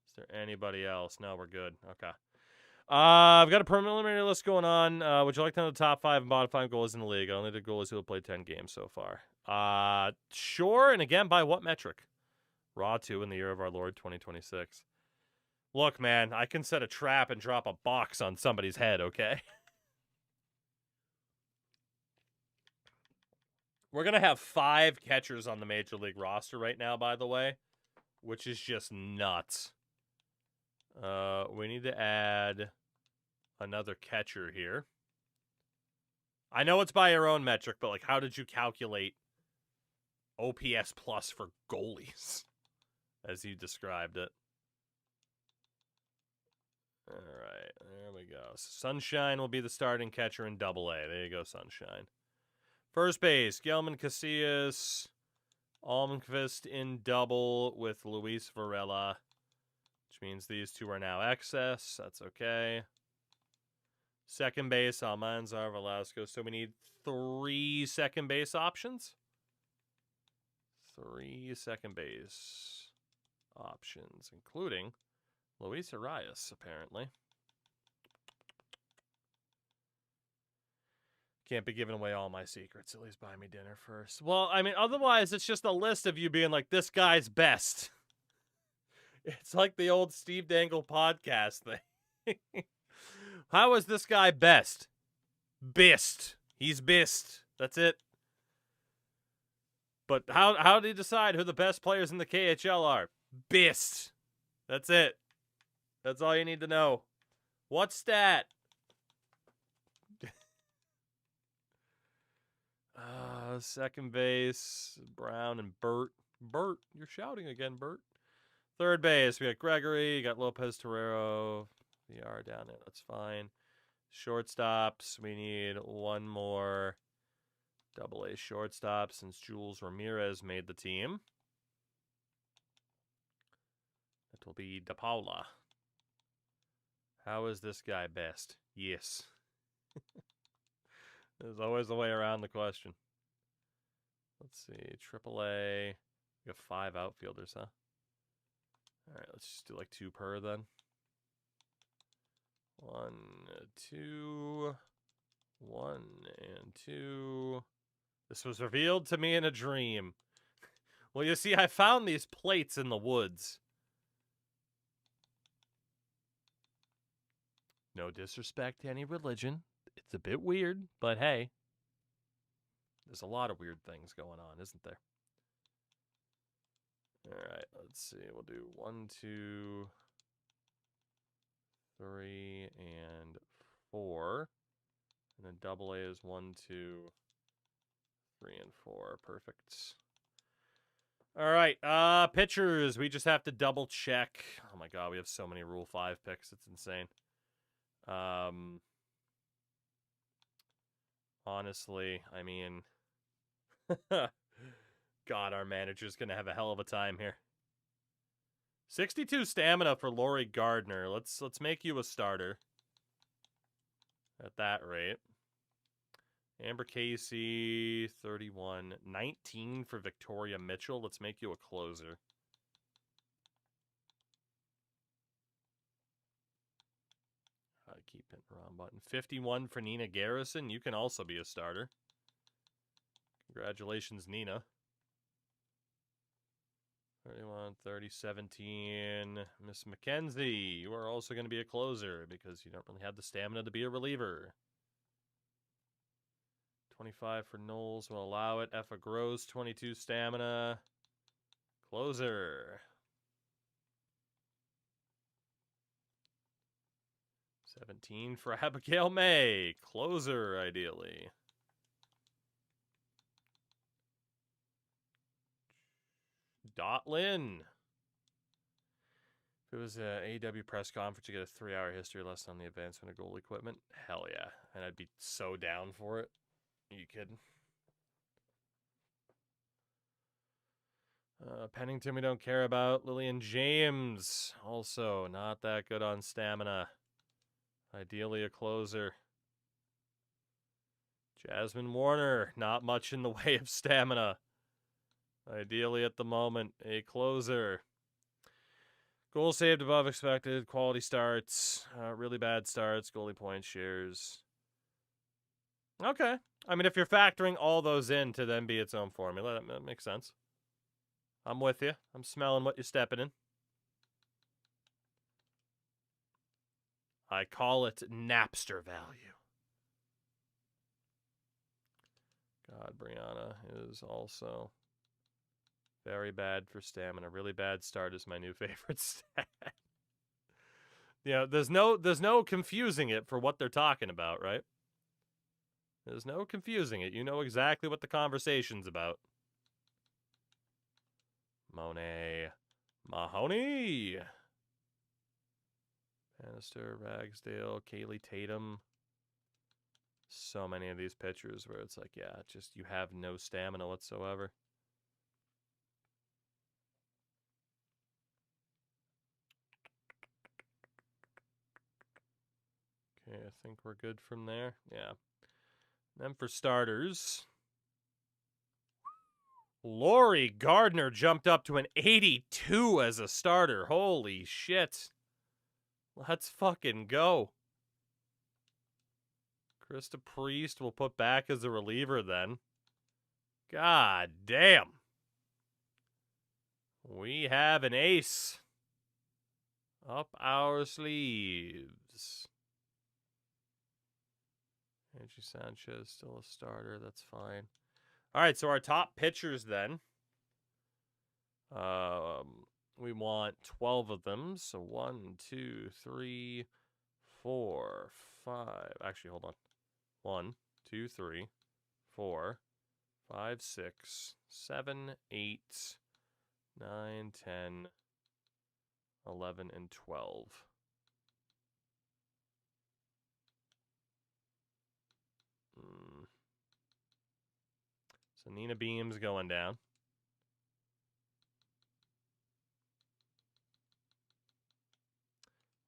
Is there anybody else? No, we're good. Okay. I've got a preliminary list going on. Would you like to know the top 5 and bottom 5 goalies in the league? Only the goalies who have played 10 games so far. Sure. And again, by what metric? Raw 2 in the year of our Lord 2026. Look, man, I can set a trap and drop a box on somebody's head, okay? We're going to have 5 catchers on the Major League roster right now, by the way, which is just nuts. We need to add another catcher here. I know it's by your own metric, but, like, how did you calculate OPS plus for goalies, as you described it? All right, there we go. Sunshine will be the starting catcher in Double-A. There you go, Sunshine. First base, Gelman Casillas. Almqvist in double with Luis Varela, which means these two are now excess. That's okay. Second base, Almanzar, Velasco. So we need 3 second base options. 3 second base options, including Luis Arias, apparently. Can't be giving away all my secrets. At least buy me dinner first. Well, I mean, otherwise, it's just a list of you being like, this guy's best. It's like the old Steve Dangle podcast thing. How is this guy best? Best. He's best. That's it. But how do you decide who the best players in the KHL are? Best. That's it. That's all you need to know. What stat? Second base, Brown and Burt. Burt, you're shouting again, Burt. Third base, we got Gregory, you got Lopez Torero, VR down there, that's fine. Shortstops, we need one more Double-A shortstop since Jules Ramirez made the team. It will be DePaula. How is this guy best? Yes. There's always a way around the question. Let's see. AAA. We got 5 outfielders, huh? All right, let's just do like 2 per then. 1, 2. 1 and 2. This was revealed to me in a dream. Well, you see, I found these plates in the woods. No disrespect to any religion. It's a bit weird, but hey. There's a lot of weird things going on, isn't there? All right, let's see. We'll do 1, 2, 3, and 4. And then double A is 1, 2, 3, and 4. Perfect. All right, pitchers. We just have to double check. Oh my god, we have so many Rule 5 picks. It's insane. Honestly, I mean, God, our manager's gonna have a hell of a time here. 62 stamina for Laurie Gardner. Let's make you a starter. At that rate. Amber Casey, 31. 19 for Victoria Mitchell. Let's make you a closer. I keep hitting the wrong button. 51 for Nina Garrison. You can also be a starter. Congratulations, Nina. 31, 30, 17. Miss McKenzie, you are also going to be a closer because you don't really have the stamina to be a reliever. 25 for Knowles will allow it. Effa Gross, 22 stamina. Closer. 17 for Abigail May. Closer, ideally. Dot Lynn. If it was an AEW press conference to get a 3-hour history lesson on the advancement of goal equipment, hell yeah. And I'd be so down for it. Are you kidding? Pennington we don't care about. Lillian James, also not that good on stamina. Ideally a closer. Jasmine Warner, not much in the way of stamina. Ideally at the moment, a closer. Goal saved above expected. Quality starts. Really bad starts. Goalie point shares. Okay. I mean, if you're factoring all those in to then be its own formula, that makes sense. I'm with you. I'm smelling what you're stepping in. I call it Napster value. God, Brianna is also very bad for stamina. Really bad start is my new favorite stat. Yeah, there's no confusing it for what they're talking about, right? There's no confusing it. You know exactly what the conversation's about. Monet Mahoney. Bannister, Ragsdale, Kaylee Tatum. So many of these pitchers where it's like, yeah, just you have no stamina whatsoever. Okay, I think we're good from there. Yeah. Then for starters, Laurie Gardner jumped up to an 82 as a starter. Holy shit. Let's fucking go. Krista Priest will put back as a reliever then. God damn. We have an ace up our sleeves. Angie Sanchez still a starter. That's fine. All right, so our top pitchers then. We want 12 of them. So 1, 2, 3, 4, 5. Actually, hold on. 1, 2, 3, 4, 5, 6, 7, 8, 9, 10, 11, and 12. So Nina Beam's going down.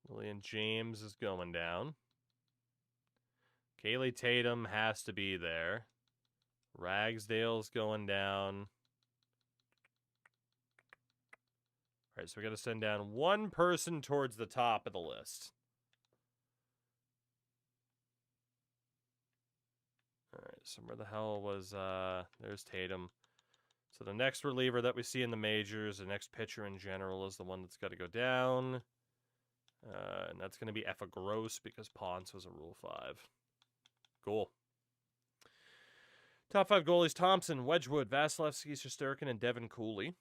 Lillian James is going down. Kaylee Tatum has to be there. Ragsdale's going down. All right, so we got to send down one person towards the top of the list. All right, so where the hell was, there's Tatum. So the next reliever that we see in the majors, the next pitcher in general, is the one that's got to go down. And that's going to be Effa Gross because Ponce was a Rule 5. Cool. Top 5 goalies: Thompson, Wedgwood, Vasilevsky, Shesterkin, and Devin Cooley.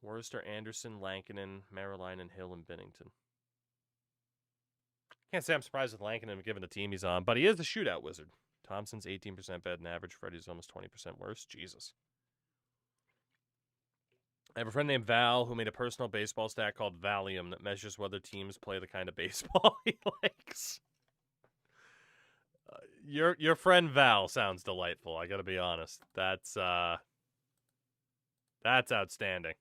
Worcester, Anderson, Lankinen, Maryline, and Hill, and Binnington. Can't say I'm surprised with Lankinen given the team he's on, but he is the shootout wizard. Thompson's 18% better than average. Freddie's almost 20% worse. Jesus. I have a friend named Val who made a personal baseball stat called Valium that measures whether teams play the kind of baseball he likes. Your friend Val sounds delightful. I gotta be honest. That's outstanding.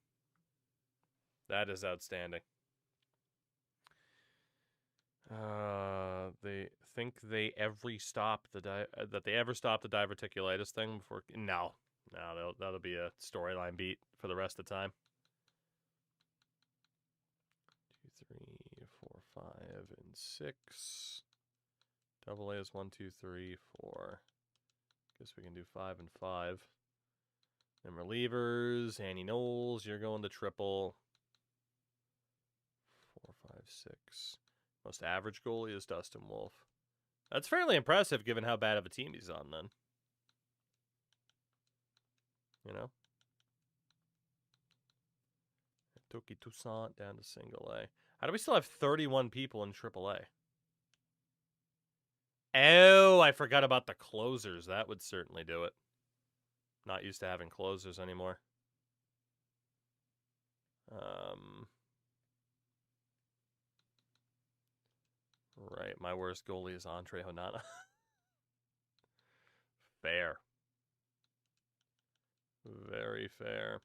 That is outstanding. They think they ever stopped the diverticulitis thing before. No, that'll be a storyline beat for the rest of the time. 2, 3, 4, 5, and 6. Double A is 1, 2, 3, 4. Guess we can do 5 and 5. And relievers, Annie Knowles, you're going to triple. 4, 5, 6. Most average goalie is Dustin Wolf. That's fairly impressive given how bad of a team he's on then. You know? Toki Toussaint down to single A. How do we still have 31 people in triple A? Oh, I forgot about the closers. That would certainly do it. Not used to having closers anymore. Right, my worst goalie is Andre Honana. Fair. Very fair.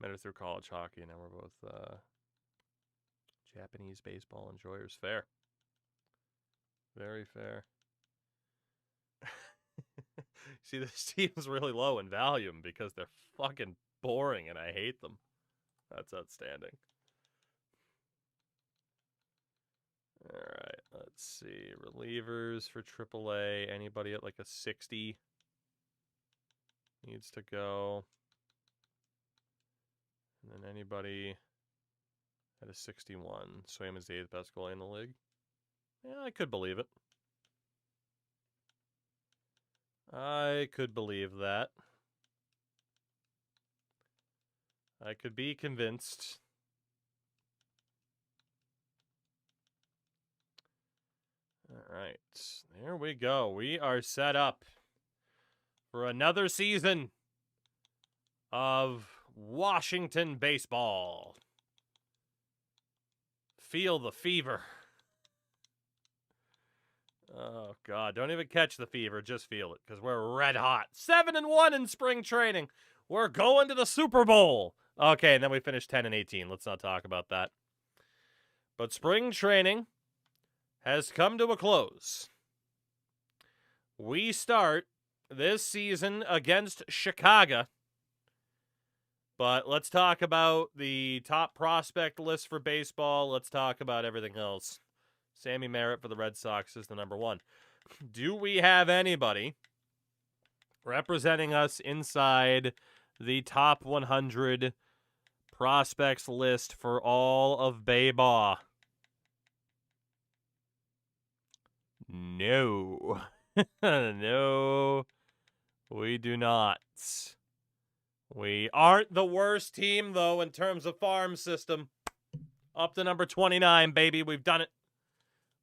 Met her through college hockey, and now we're both Japanese baseball enjoyers. Fair. Very fair. See, this team's really low in volume because they're fucking boring and I hate them. That's outstanding. All right, let's see. Relievers for AAA. Anybody at like a 60 needs to go. And then anybody at a 61. Swayman's the 8th best goalie in the league. Yeah, I could believe it. I could believe that. I could be convinced. All right, there we go. We are set up for another season of Washington baseball. Feel the fever. Oh, God. Don't even catch the fever. Just feel it, because we're red hot. 7-1 in spring training. We're going to the Super Bowl. Okay, and then we finished 10-18. Let's not talk about that. But spring training has come to a close. We start this season against Chicago. But let's talk about the top prospect list for baseball. Let's talk about everything else. Sammy Merritt for the Red Sox is the number 1. Do we have anybody representing us inside the top 100 prospects list for all of baseball? No. No, we do not. We aren't the worst team, though, in terms of farm system. Up to number 29, baby. We've done it.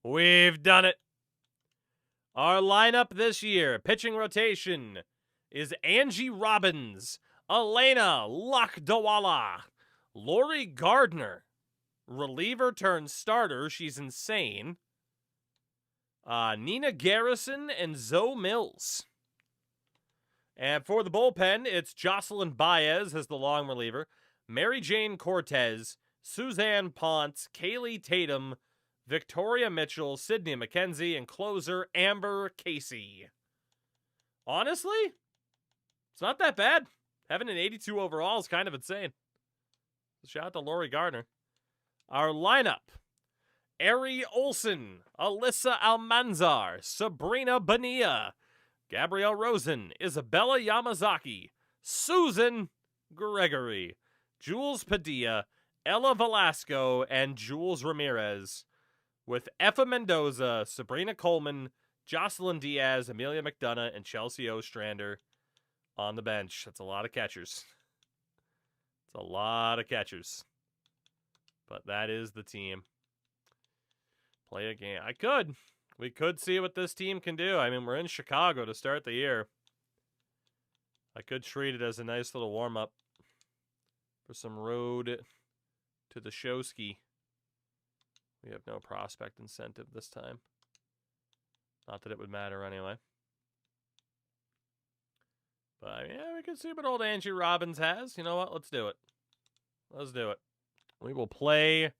We've done it. Our lineup this year, pitching rotation, is Angie Robbins, Elena Lakdawala, Lori Gardner, reliever turned starter. She's insane. Nina Garrison and Zoe Mills. And for the bullpen, it's Jocelyn Baez as the long reliever, Mary Jane Cortez, Suzanne Ponce, Kaylee Tatum, Victoria Mitchell, Sydney McKenzie, and closer Amber Casey. Honestly, it's not that bad. Having an 82 overall is kind of insane. Shout out to Lori Gardner. Our lineup: Ari Olson, Alyssa Almanzar, Sabrina Bonilla, Gabrielle Rosen, Isabella Yamazaki, Susan Gregory, Jules Padilla, Ella Velasco, and Jules Ramirez, with Effa Mendoza, Sabrina Coleman, Jocelyn Diaz, Amelia McDonough, and Chelsea Ostrander on the bench. That's a lot of catchers. It's a lot of catchers. But that is the team. Play a game. I could. We could see what this team can do. I mean, we're in Chicago to start the year. I could treat it as a nice little warm-up for some road to the showski. We have no prospect incentive this time. Not that it would matter anyway. But, yeah, we can see what old Angie Robbins has. You know what? Let's do it. Let's do it. We will play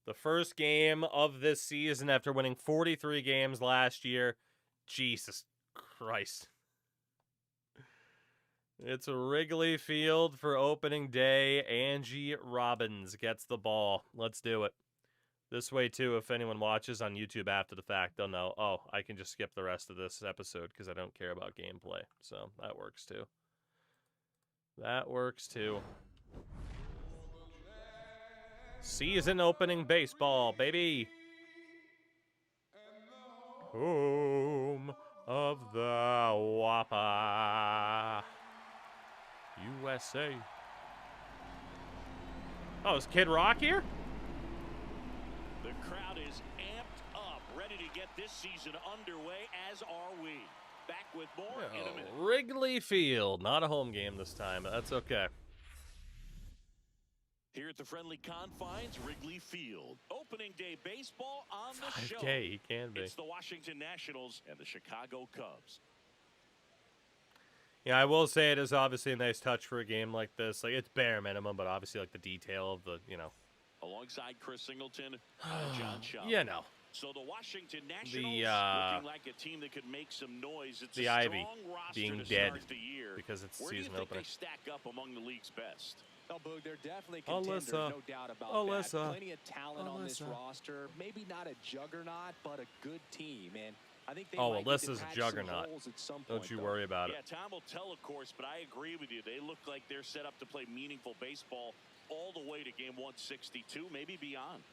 the first game of this season after winning 43 games last year. Jesus Christ. It's a Wrigley Field for opening day. Angie Robbins gets the ball. Let's do it. This way, too, if anyone watches on YouTube after the fact, they'll know, oh, I can just skip the rest of this episode because I don't care about gameplay. So that works, too. That works, too. Season opening baseball, baby. Home of the Whopper. USA. Oh, is Kid Rock here? The crowd is amped up, ready to get this season underway, as are we. Back with more in a minute. Wrigley Field. Not a home game this time, but that's okay. Here at the friendly confines, Wrigley Field. Opening day baseball on the show. 5K, he can be. It's the Washington Nationals and the Chicago Cubs. Yeah, I will say it is obviously a nice touch for a game like this. Like, it's bare minimum, but obviously, like, the detail of the, you know. Alongside Chris Singleton and John Shaw. Yeah, no. So the Washington Nationals looking like a team that could make some noise. It's the a Ivy strong roster being to dead start the year. because it's Where do you season think opener. they stack up among the league's best? Oh, Boog, they're definitely contenders, no doubt about that. Plenty of talent on this roster. Maybe not a juggernaut, but a good team. And I think they might Alyssa's a juggernaut. at some Don't point, you though. worry about it. Yeah, time will tell, of course, but I agree with you. They look like they're set up to play meaningful baseball all the way to game 162, maybe beyond.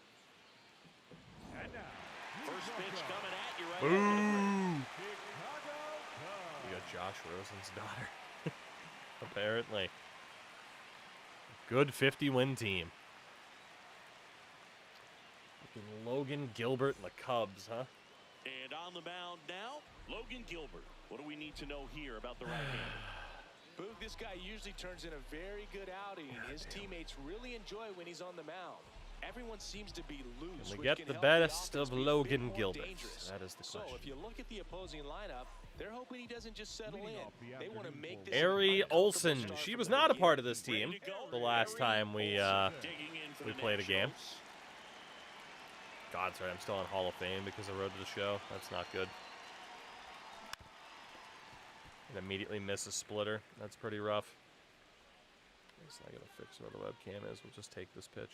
First pitch coming at you right Boom! We got Josh Rosen's daughter. Apparently. Good 50-win team. Logan Gilbert and the Cubs, huh? And on the mound now, Logan Gilbert. What do we need to know here about the right-hander? Boog, this guy usually turns in a very good outing. His teammates really enjoy when he's on the mound. Everyone seems to be loose. And we get the best of Logan Gilbert. That is the question. So if you look at the opposing lineup, they're hoping he doesn't just settle in. They want to make this Ari Olsen. She was not a part of this team the last time we played a game. God, sorry, I'm still on Hall of Fame because I rode to the show. That's not good. And immediately miss a splitter. That's pretty rough. I guess I gotta fix where the webcam is. We'll just take this pitch.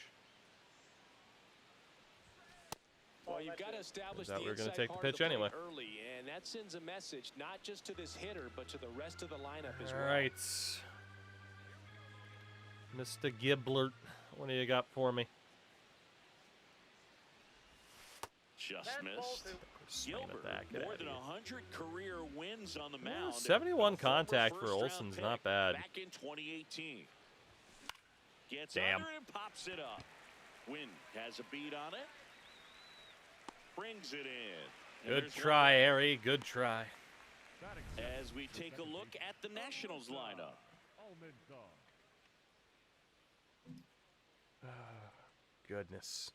Well, you've got to establish that the we're going to take the part of pitch plate anyway. early, and that sends a message not just to this hitter, but to the rest of the lineup as well. All right. Mr. Giblert, what do you got for me? Just missed. Gilbert, more than 100 career wins on the mound. 71 contact for Olsen's not bad. Back in 2018. Gets Damn. under and pops it up. Wynn has a beat on it. Brings it in. Good try, Ari. Good try. As we take a look at the Nationals lineup. Goodness.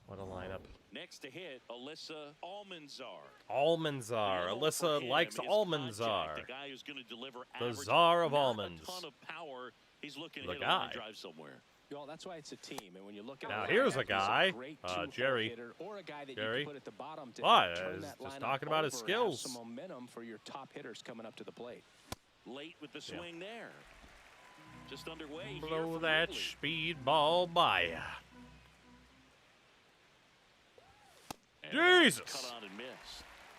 What a lineup. Next to hit, Alyssa Almanzar. Almanzar. Alyssa likes Almanzar. The guy who's going to deliver The czar of not almonds. A ton of power. He's looking to The hit a line guy. drive somewhere. Well, that's why it's a team, and when you look at Now, the here's lineup, a guy, he's great two-hole Jerry. hitter, or a guy that Jerry. you can put at the bottom to What? turn He's that just lineup talking about his over and have skills. some momentum for your top hitters coming up to the plate. Late with the swing there. Just underway here Blow from that Wrigley. speed ball by ya. And that Jesus. Cut on and missed.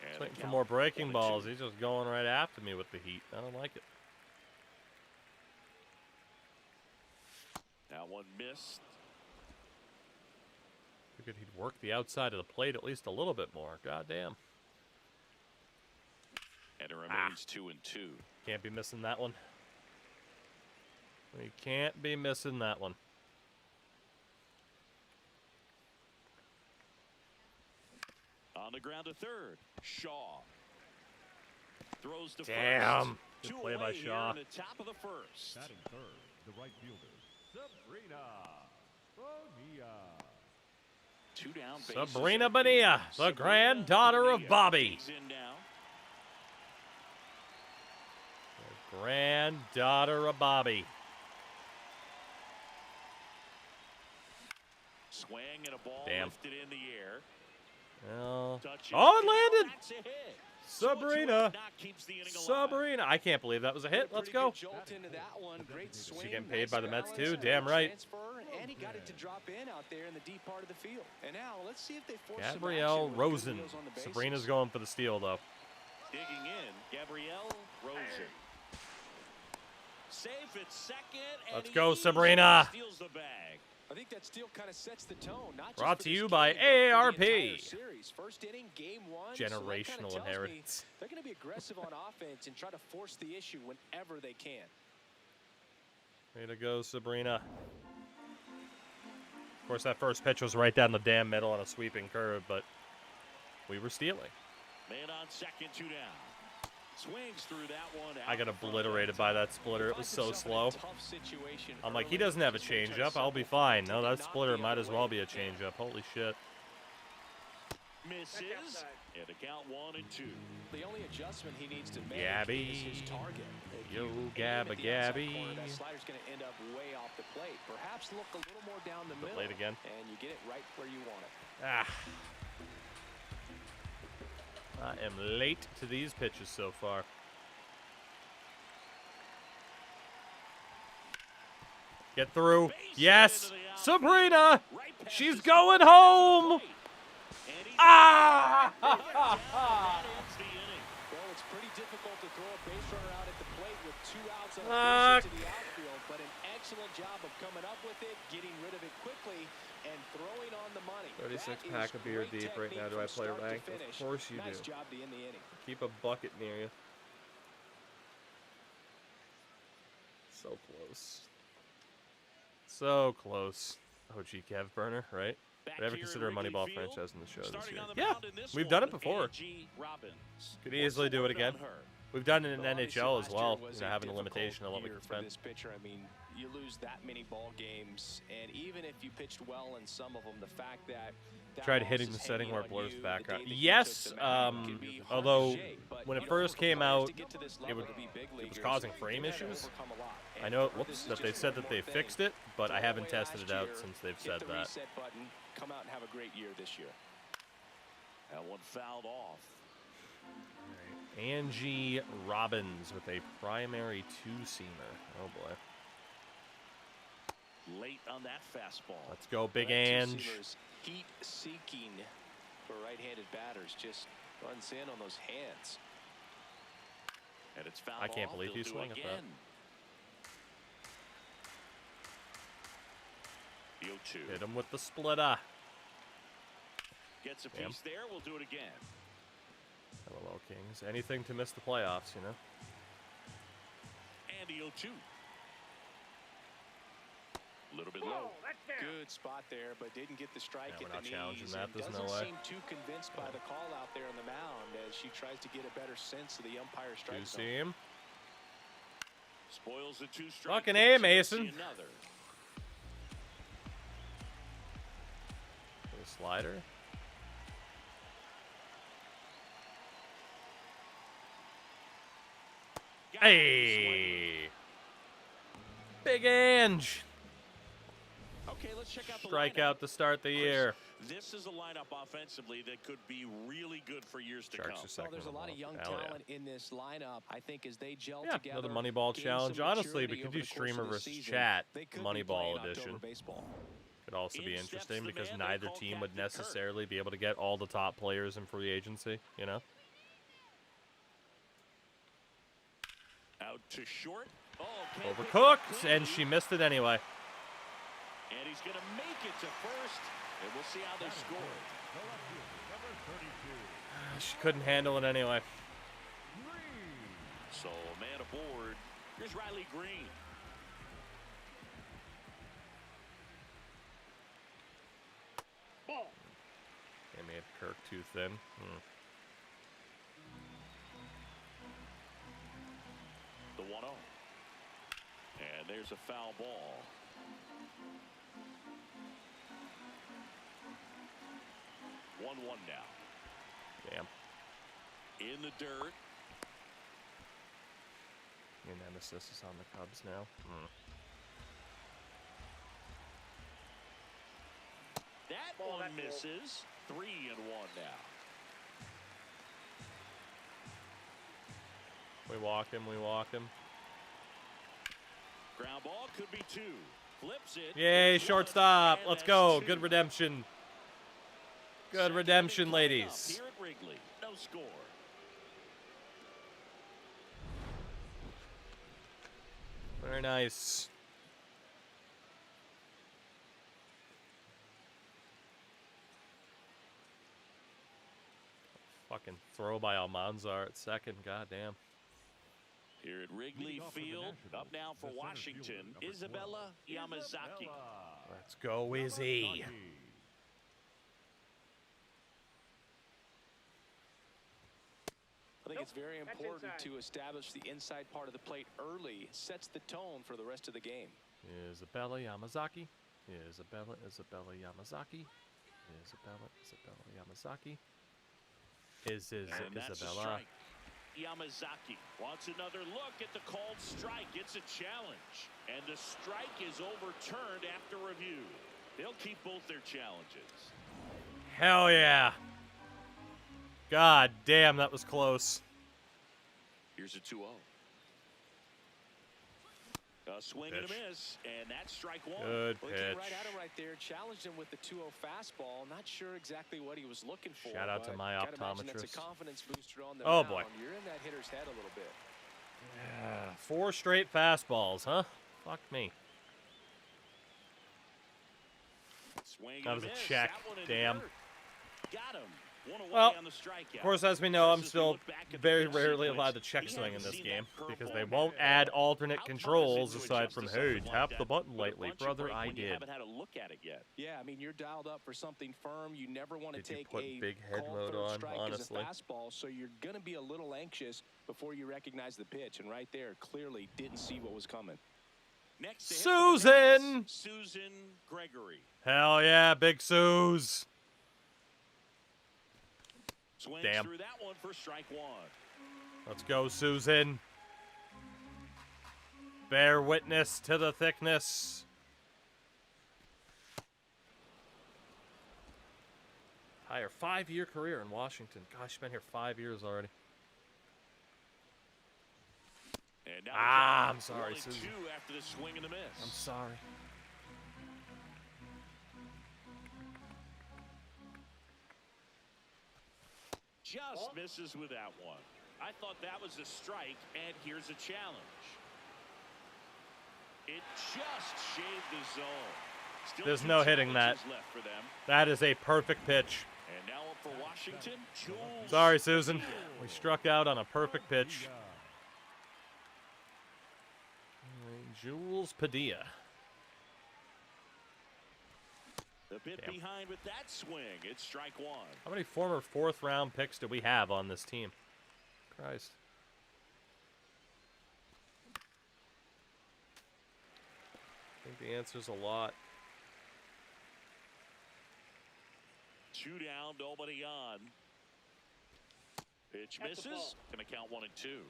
And Just the waiting for count, more breaking 1-2. balls. He's just going right after me with the heat. I don't like it. That one missed. Figured he'd work the outside of the plate at least a little bit more. God damn. And it remains 2-2. Can't be missing that one. We can't be missing that one. On the ground to third. Shaw. Throws to Damn. first. Good play by Shaw. In the top of the first. Batting third, the right fielder, Sabrina Bonilla. 2 down bases. Sabrina Bonilla, the granddaughter of Bobby. The granddaughter of Bobby. Swing and a ball Damn. lifted in the air. Well, oh, it landed. That's a hit. Sabrina. Sabrina. I can't believe that was a hit. Let's go. Is she getting paid by the Mets too? Damn right. And he got it to drop in out there in the deep part of the field. And now let's see if they force Gabrielle Rosen. Sabrina's going for the steal though. Digging in, Gabrielle Rosen. Safe at second. Let's go, Sabrina. Steals the bag. I think that steal kind of sets the tone. Not Brought just to you for this by game, but for the AARP. entire series. First inning, game 1. Generational so that kinda tells me inheritance. they're going to be aggressive on offense and try to force the issue whenever they can. Way to go, Sabrina. Of course, that first pitch was right down the damn middle on a sweeping curve, but we were stealing. Man on second, 2 down. Swings through that one. I got obliterated by that splitter. It was so slow. I'm like, he doesn't have a changeup. I'll be fine. No, that splitter might as well be a changeup. Holy shit. Misses. And a count 1 and 2. The only adjustment he needs to make Gabby. is his target. Yo, Gabba Gabby. That slider's going to end up way off the plate. Perhaps look a little more down the middle. Late again. And you get it right where you want it. Ah. I am late to these pitches so far. Get through. Yes. Sabrina. She's going home. Ah! Well, it's pretty difficult to throw a base runner out at the plate with 2 outs on a base into the outfield, but an excellent job of coming up with it, getting rid of it quickly, and throwing on the money. 36 pack of beer deep right now. Do I play ranked? Of course you nice do. Job to end the inning. Keep a bucket near you. So close. So close. OG Kev burner, right? Would I ever consider a Moneyball franchise in the show this year? Yeah, we've done it before. Could easily do it again. We've done it in NHL as well, having a limitation on what we can spend. This pitcher, I mean, you lose that many ball games, and even if you pitched well in some of them, the fact that tried hitting the setting where it blurs the background. Yes, although when it first came out, it was causing frame issues. I know that they said that they fixed it, but I haven't tested it out since they've said that. Come out and have a great year this year. That one fouled off. Angie Robbins with a primary 2-seamer. Oh boy. Late on that fastball. Let's go, Big Ange. Heat seeking for right-handed batters. Just runs in on those hands. And it's fouled I can't off. believe he swung at that. The 0-2. Hit him with the splitter. Gets a piece there. We'll do it again. LOL Kings. Anything to miss the playoffs, you know? And the 0-2. A little bit low. Good spot there, but didn't get the strike Yeah, at we're not the challenging knees. that. There's no Doesn't way. seem too convinced by the call out there on the mound as she tries to get a better sense of the umpire strike zone. Two-seam. Spoils the 2-strike. Fucking A, Mason. Another. The slider. Hey! Big Ange! Okay, let's check out the Strikeout to start the year. This is a lineup offensively that could be really good for years to Sharks come. are second. Well, there's a lot of young talent in this lineup. I think as they gel together. Another Moneyball challenge. Honestly, we could do over the course streamer of the versus season, chat they could be Moneyball playing edition. October baseball. Could also be In steps interesting the because man they neither call team would Captain Kirk. necessarily be able to get all the top players in free agency, you know? Out to short. Oh, Overcooked, and she missed it anyway. And he's going to make it to first. And we'll see how they score. She couldn't handle it anyway. So, man aboard. Here's Riley Green. made Kirk too thin. The 1-0. And there's a foul ball. One now. Damn. In the dirt. Your nemesis is on the Cubs now. That one misses. 3-1 now. We walk him. Ground ball could be 2. Flips it. Yay, shortstop. Let's go. Good redemption. Good redemption, ladies. Here at Wrigley. No score. Very nice. Fucking throw by Almanzar at second. Goddamn. Here at Wrigley Field, up now for Washington, Isabella Yamazaki. Let's go, Izzy. I think it's very important to establish the inside part of the plate early. Sets the tone for the rest of the game. Isabella Yamazaki. Isabella Yamazaki. Isabella Yamazaki. Isabella. Yamazaki wants another look at the called strike. It's a challenge. And the strike is overturned after review. They'll keep both their challenges. Hell yeah. God damn, that was close. Here's a 2-0. A swing and a miss, and that's strike one. Good Well, pitch. he came right at him right there, challenged him with the 2-0 fastball. Not sure exactly what he was looking for. Shout out to my gotta imagine optometrist. That's a confidence booster on the Oh, mound. boy. You're in that hitter's head a little bit. Yeah, 4 straight fastballs, huh? Fuck me. Swing That was a and miss. check. That one in Damn. dirt. Got him. One away Well, on the strikeout. Of course, as we know, I'm As we still look back at the very pitch rarely sequence, allowed to check he swing in hasn't this seen game that because curveball they yet. won't add alternate How tough is it controls to aside adjust from, to hey, something tap like the that button with a lightly, bunch of brother. break I when you did. haven't had a look at it yet. Yeah, I mean, you're dialed up for something firm. You never want to Did you take put a big head called mode third on, strike honestly? as a fastball, so you're going to be a little anxious before you recognize the pitch. And right there, clearly didn't see what was coming. Next to hit for the Susan! Mets, Susan Gregory. Hell yeah, Big Suze. Swings Damn. through that one for strike one. Let's go, Susan. Bear witness to the thickness. Higher 5-year career in Washington. Gosh, she's been here 5 years already. And now I'm sorry, only Susan. 2 after the swing and the miss. I'm sorry. Just misses with that one. I thought that was a strike, and here's a challenge. It just shaved the zone. Still There's 2 no hitting that. challenges left for them. That is a perfect pitch. And now up for Washington, Jules. Sorry, Susan. We struck out on a perfect pitch. Jules Padilla. The bit Damn. behind with that swing. It's strike one. How many former 4th-round picks do we have on this team? Christ. I think the answer's a lot. 2 down, nobody on. Pitch misses. Gonna count 1 and 2.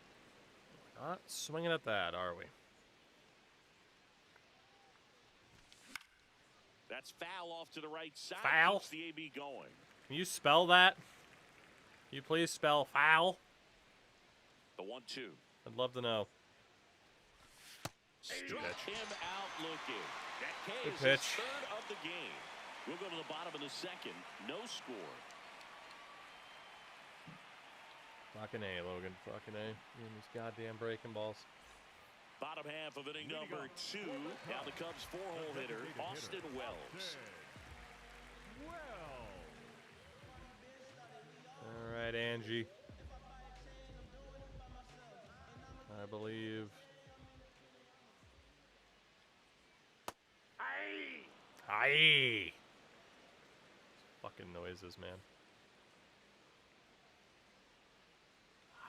Not swinging at that, are we? That's foul off to the right side. Foul? Keeps the AB going. Can you spell that? Can you please spell foul? The 1-2. I'd love to know. Struck him out looking. That K Good is pitch. his 3rd of the game. We'll go to the bottom of the 2nd. No score. Fucking A, Logan. Fucking A. Give me these goddamn breaking balls. Bottom half of inning number 2. Now the Cubs 4-hole hitter, Austin Wells. All right, Angie. I believe. Aye. Fucking noises, man.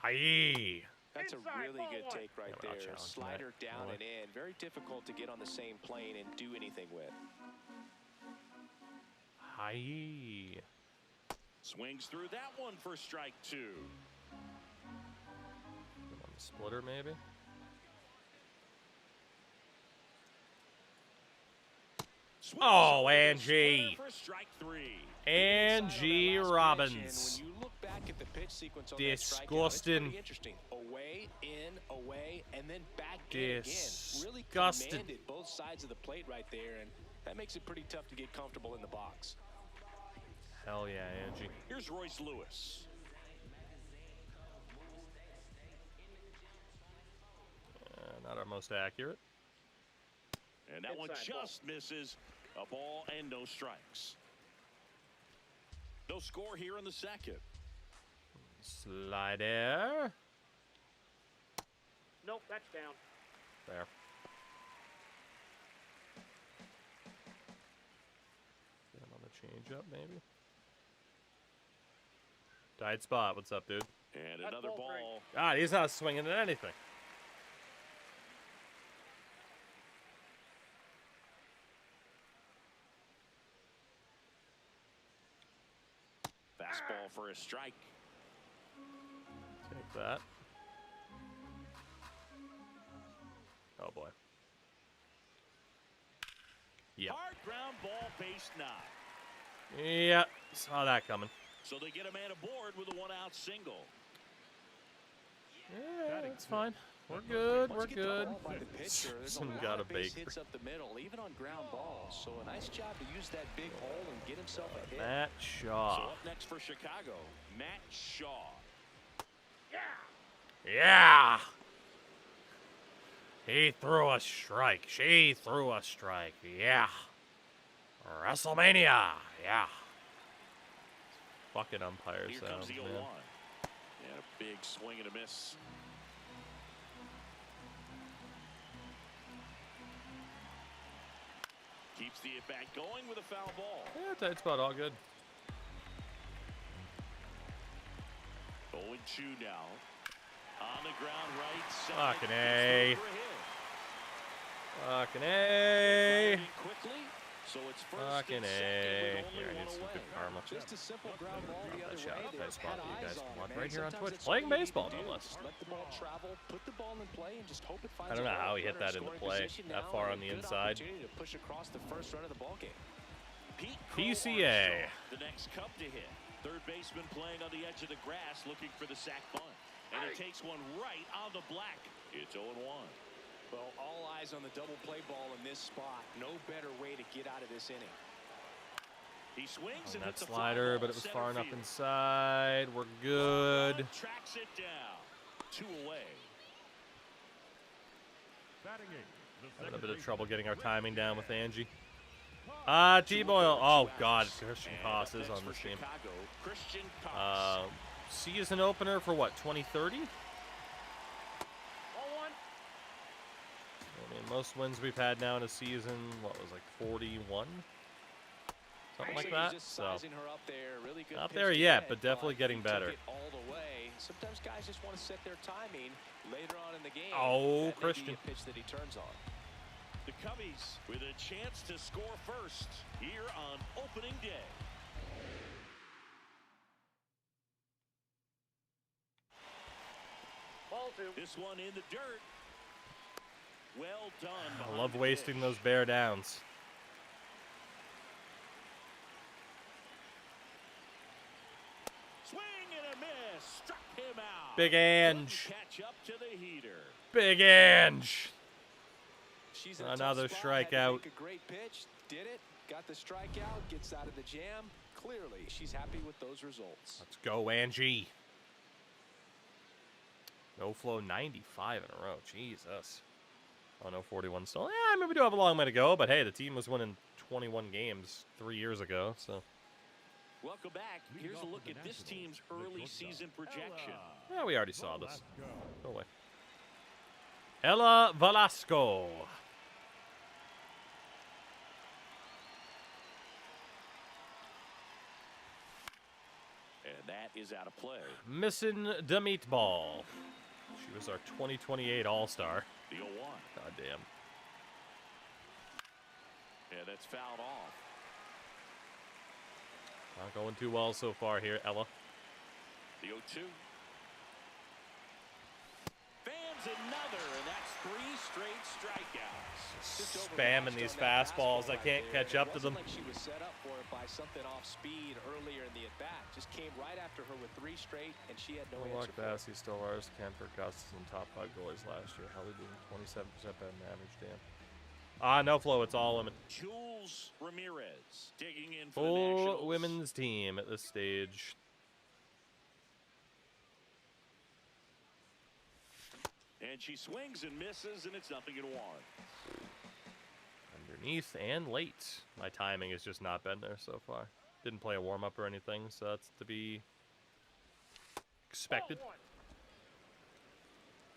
Hi. That's a really good take right Yeah, we're not there. challenging Slider that. down and in. Very difficult to get on the same plane and do anything with. Hi. Swings through that one for strike 2. On the splitter, maybe. Swings Oh, over the Angie. splitter for strike 3. Angie Robbins. When you look back at the pitch sequence on that strikeout, it's Disgusting. pretty interesting. Away, in, away, and then back in again. Really Disgusting. commanded both sides of the plate right there, and that makes it pretty tough to get comfortable in the box. Hell yeah, Angie. Here's Royce Lewis. Not our most accurate. And that one Inside just misses. A ball and no strikes. No score here in the second. Slider. Nope, that's down. There. Get him on the change up, maybe. Tight spot. What's up, dude? And That's another ball ball. God, he's not swinging at anything. Fastball for a strike. Take that. Oh boy. Yep. Hard ground ball, base knock. Yeah, saw that coming. So they get a man aboard with a one-out single. Yeah, that's fine. We're good. We're Once you get the good. ball by the pitcher, there's Some a got lot a of base baker. hits up the middle, even on ground balls. So a nice job to use that big hole and get himself a hit. Matt So Shaw. up next for Chicago, Matt Shaw. Yeah. He threw a strike. She threw a strike. Yeah. WrestleMania. Yeah. Fucking umpire Here sounds, comes the 0-1. man. And a big swing and a miss. Keeps the at-bat going with a foul ball. Yeah, tight spot, all good. 0-2 now. On the ground right side. Fucking A. Gets through for a hit. Fucking A. Quickly, so it's first Fucking and A. second with Here, only I need one some away. good karma. Just a simple ground ball the Drop other that shot way. up, They've nice spot had that you guys eyes can on, watch man. right here on Sometimes Twitch. that's Playing all you need to baseball, do. no less. Just let the ball travel, put the ball in play, and just hope it finds I don't a know hole. how he hit Runner that into scoring play position that now, far and on a the good inside. opportunity to push across the first run of the ball game. Pete PCA. Crow, the next Cub to hit. Third baseman playing on the edge of the grass, looking for the sac bunt. And he takes one right on the black. It's 0-1. Well, all eyes on the double play ball in this spot. No better way to get out of this inning. He swings On and that hits a fly slider, ball but it was center far enough field. inside. We're good. Tracks it down. 2 away. Batting eighth, the Having a second bit of baseman, trouble getting our Chris timing down with Angie. Cox. T-Boyle. Oh, God. Christian And Koss up is next on for this team. Chicago, Christian Koss. Season opener for what, 2030? Ball one. I mean, most wins we've had now in a season, what was like 41? Something like Actually, that. just So, sizing her up there. Really good not pitch there to yet, get, but definitely getting he took better. it all the way. Sometimes guys just want to set their timing later on in the game. Oh, That may be Christian. a pitch that he turns on. The Cubbies with a chance to score first here on opening day. Ball two. This one in the dirt. Well done. I behind love the wasting pitch. those bear downs. Swing and a miss. Struck him out. Big Ange. Couldn't catch up to the heater. Big Ange. She's in a tough Another spot, had to strikeout. make a great pitch. Did it. Got the strikeout. Gets out of the jam. Clearly, she's happy with those results. Let's go, Angie. No flow 95 in a row. Jesus. Oh, no 41 still. Yeah, I mean, we do have a long way to go, but hey, the team was winning 21 games 3 years ago, so. Welcome back. Here's a look at this team's early season projection. Yeah, we already saw this. Velasco. Go away. Ella Velasco. And that is out of play. Missing the meatball. She was our 2028 All-Star. The 0-1. God damn. Yeah, that's fouled off. Not going too well so far here, Ella. The 0-2. Fans another, and that's 3 straight strikeouts. Spamming these fastballs. I can't catch up to them. Like she was set up for it by something off speed earlier in the at-bat. Just came right after her with 3 straight, and she had no answer for it. Bassey, still ours. Kemper, Gustis, and top 5 goalies last year. Hallie doing 27% batting average, damn. No flow. It's all women. Jules Ramirez digging in for the Full Nationals. women's team at this stage. And she swings and misses, and it's 0-1. Underneath and late. My timing has just not been there so far. Didn't play a warm-up or anything, so that's to be expected.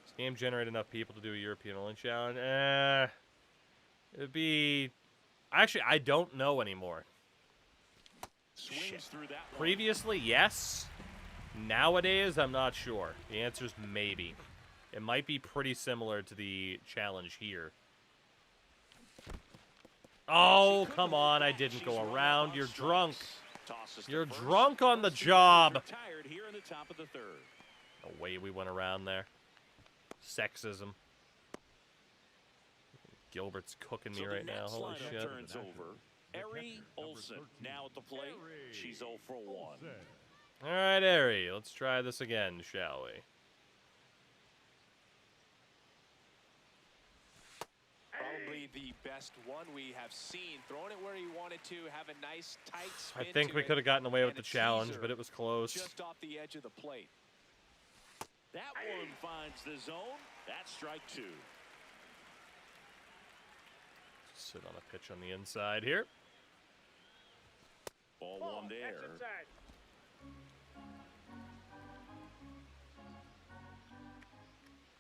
This game generate enough people to do a European-only challenge? It'd be... Actually, I don't know anymore. Swings through that one. Previously, yes. Nowadays, I'm not sure. The answer is maybe. It might be pretty similar to the challenge here. Oh, come on. I didn't go around. You're drunk. You're drunk on the job. Retired here in the top of the 3rd. No way we went around there. Sexism. Gilbert's cooking me right now. Holy shit. Turns over. Eri Olsen now at the plate. She's 0 for 1. All right, Eri. Let's try this again, shall we? Probably the best one we have seen. Throwing it where he wanted to, have a nice tight spin. I think we could have gotten away with the challenge, but it was close. Just off the edge of the plate. That one finds the zone. That's strike 2. Sit on a pitch on the inside here. Ball 1 there.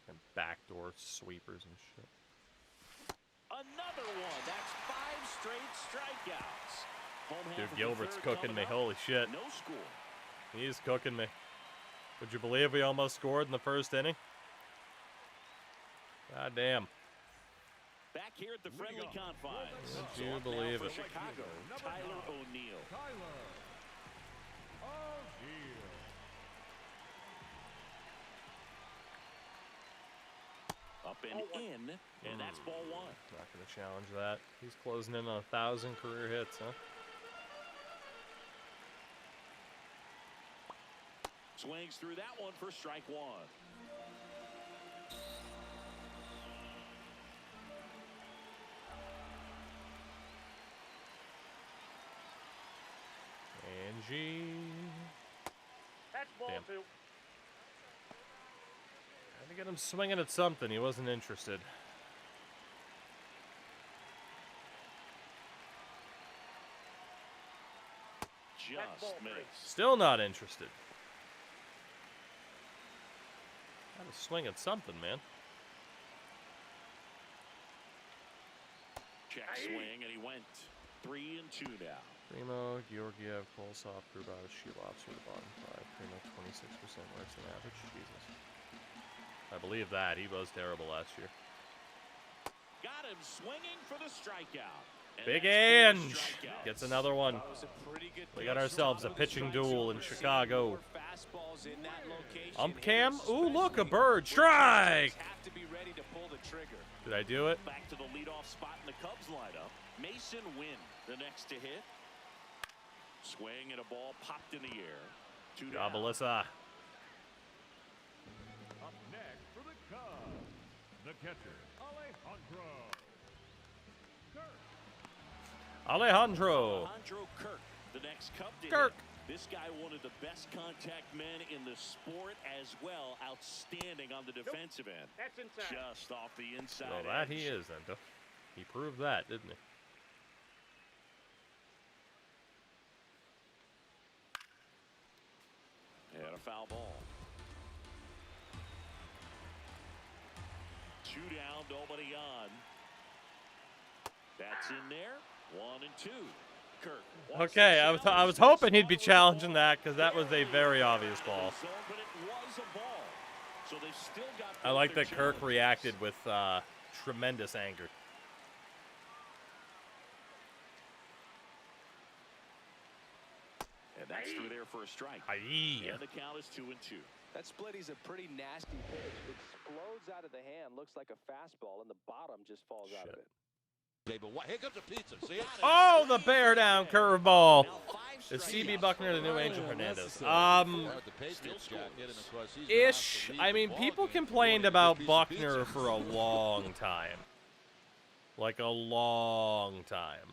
And backdoor sweepers and shit. Another one. That's 5 straight strikeouts. Home half Dude, of the Gilbert's 3rd cooking coming me. up. Holy shit. No score. He's cooking me. Would you believe we almost scored in the first inning? God damn. Back here at the friendly confines. Would you believe For it? Chicago, Tyler O'Neill. Up and in, and that's ball 1. Not going to challenge that. He's closing in on 1,000 career hits, huh? Swings through that one for strike 1. Angie. That's ball Damn. 2. Had to get him swinging at something. He wasn't interested. Just missed. Still not interested. Got to swing at something, man. Check swing, and he went 3 and 2 now. Primo, Georgiev, Kolsov, Grubauer, Shelops are the bottom 5. Primo, 26% worse than average. Jesus. I believe that. He was terrible last year. Got him swinging for the strikeout. And Big that's 4 Ange strikeouts. gets another one. That was a pretty good We got pitch. ourselves a With pitching strikes duel in over, Chicago. more fastballs in that location. Ump cam? Hitters, Ooh, look, a especially bird. with Strike! have to be ready to pull the trigger. Did I do it? Back to the leadoff spot in the Cubs lineup. Mason Wynn, the next to hit. Swing and a ball popped in the air. 2 Job, down. Alyssa. Up next for the Cubs, the catcher, Alejandro Kirk. Alejandro. Alejandro Kirk, the next Cub to Kirk. hit. This guy, one of the best contact men in the sport as well. Outstanding on the defensive end. That's inside. Just off the inside Well, that edge. he is, then. He proved that, didn't he? And a foul ball. 2 down, nobody on. That's in there. 1 and 2. Kirk. Okay, I was hoping he'd be challenging that because that was a very obvious ball. But it was a ball. So they've still got I like that Kirk reacted with tremendous anger. And that's through there for a strike. Aye. And the count is 2-2. That split is a pretty nasty pitch. It explodes out of the hand, looks like a fastball, and the bottom just falls out of it. Here comes a pizza. See Oh, the bear down curveball. Is CB Buckner the new Angel Hernandez? Ish. I mean, people complained about Buckner for a long time. Like a long time.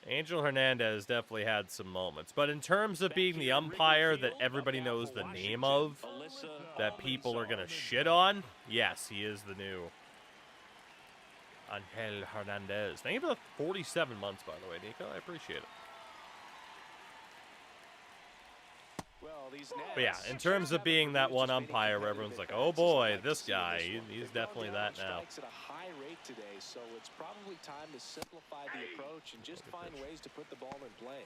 Angel Hernandez definitely had some moments. But in terms of being the umpire that everybody knows the name of, that people are going to shit on, yes, he is the new Angel Hernandez. Thank you for the 47 months, by the way, Nico. I appreciate it. But yeah, in terms of being that one umpire where everyone's like, oh boy, this guy, he's definitely that now. At a high rate today, so it's probably time to simplify the approach and just find ways to put the ball in play.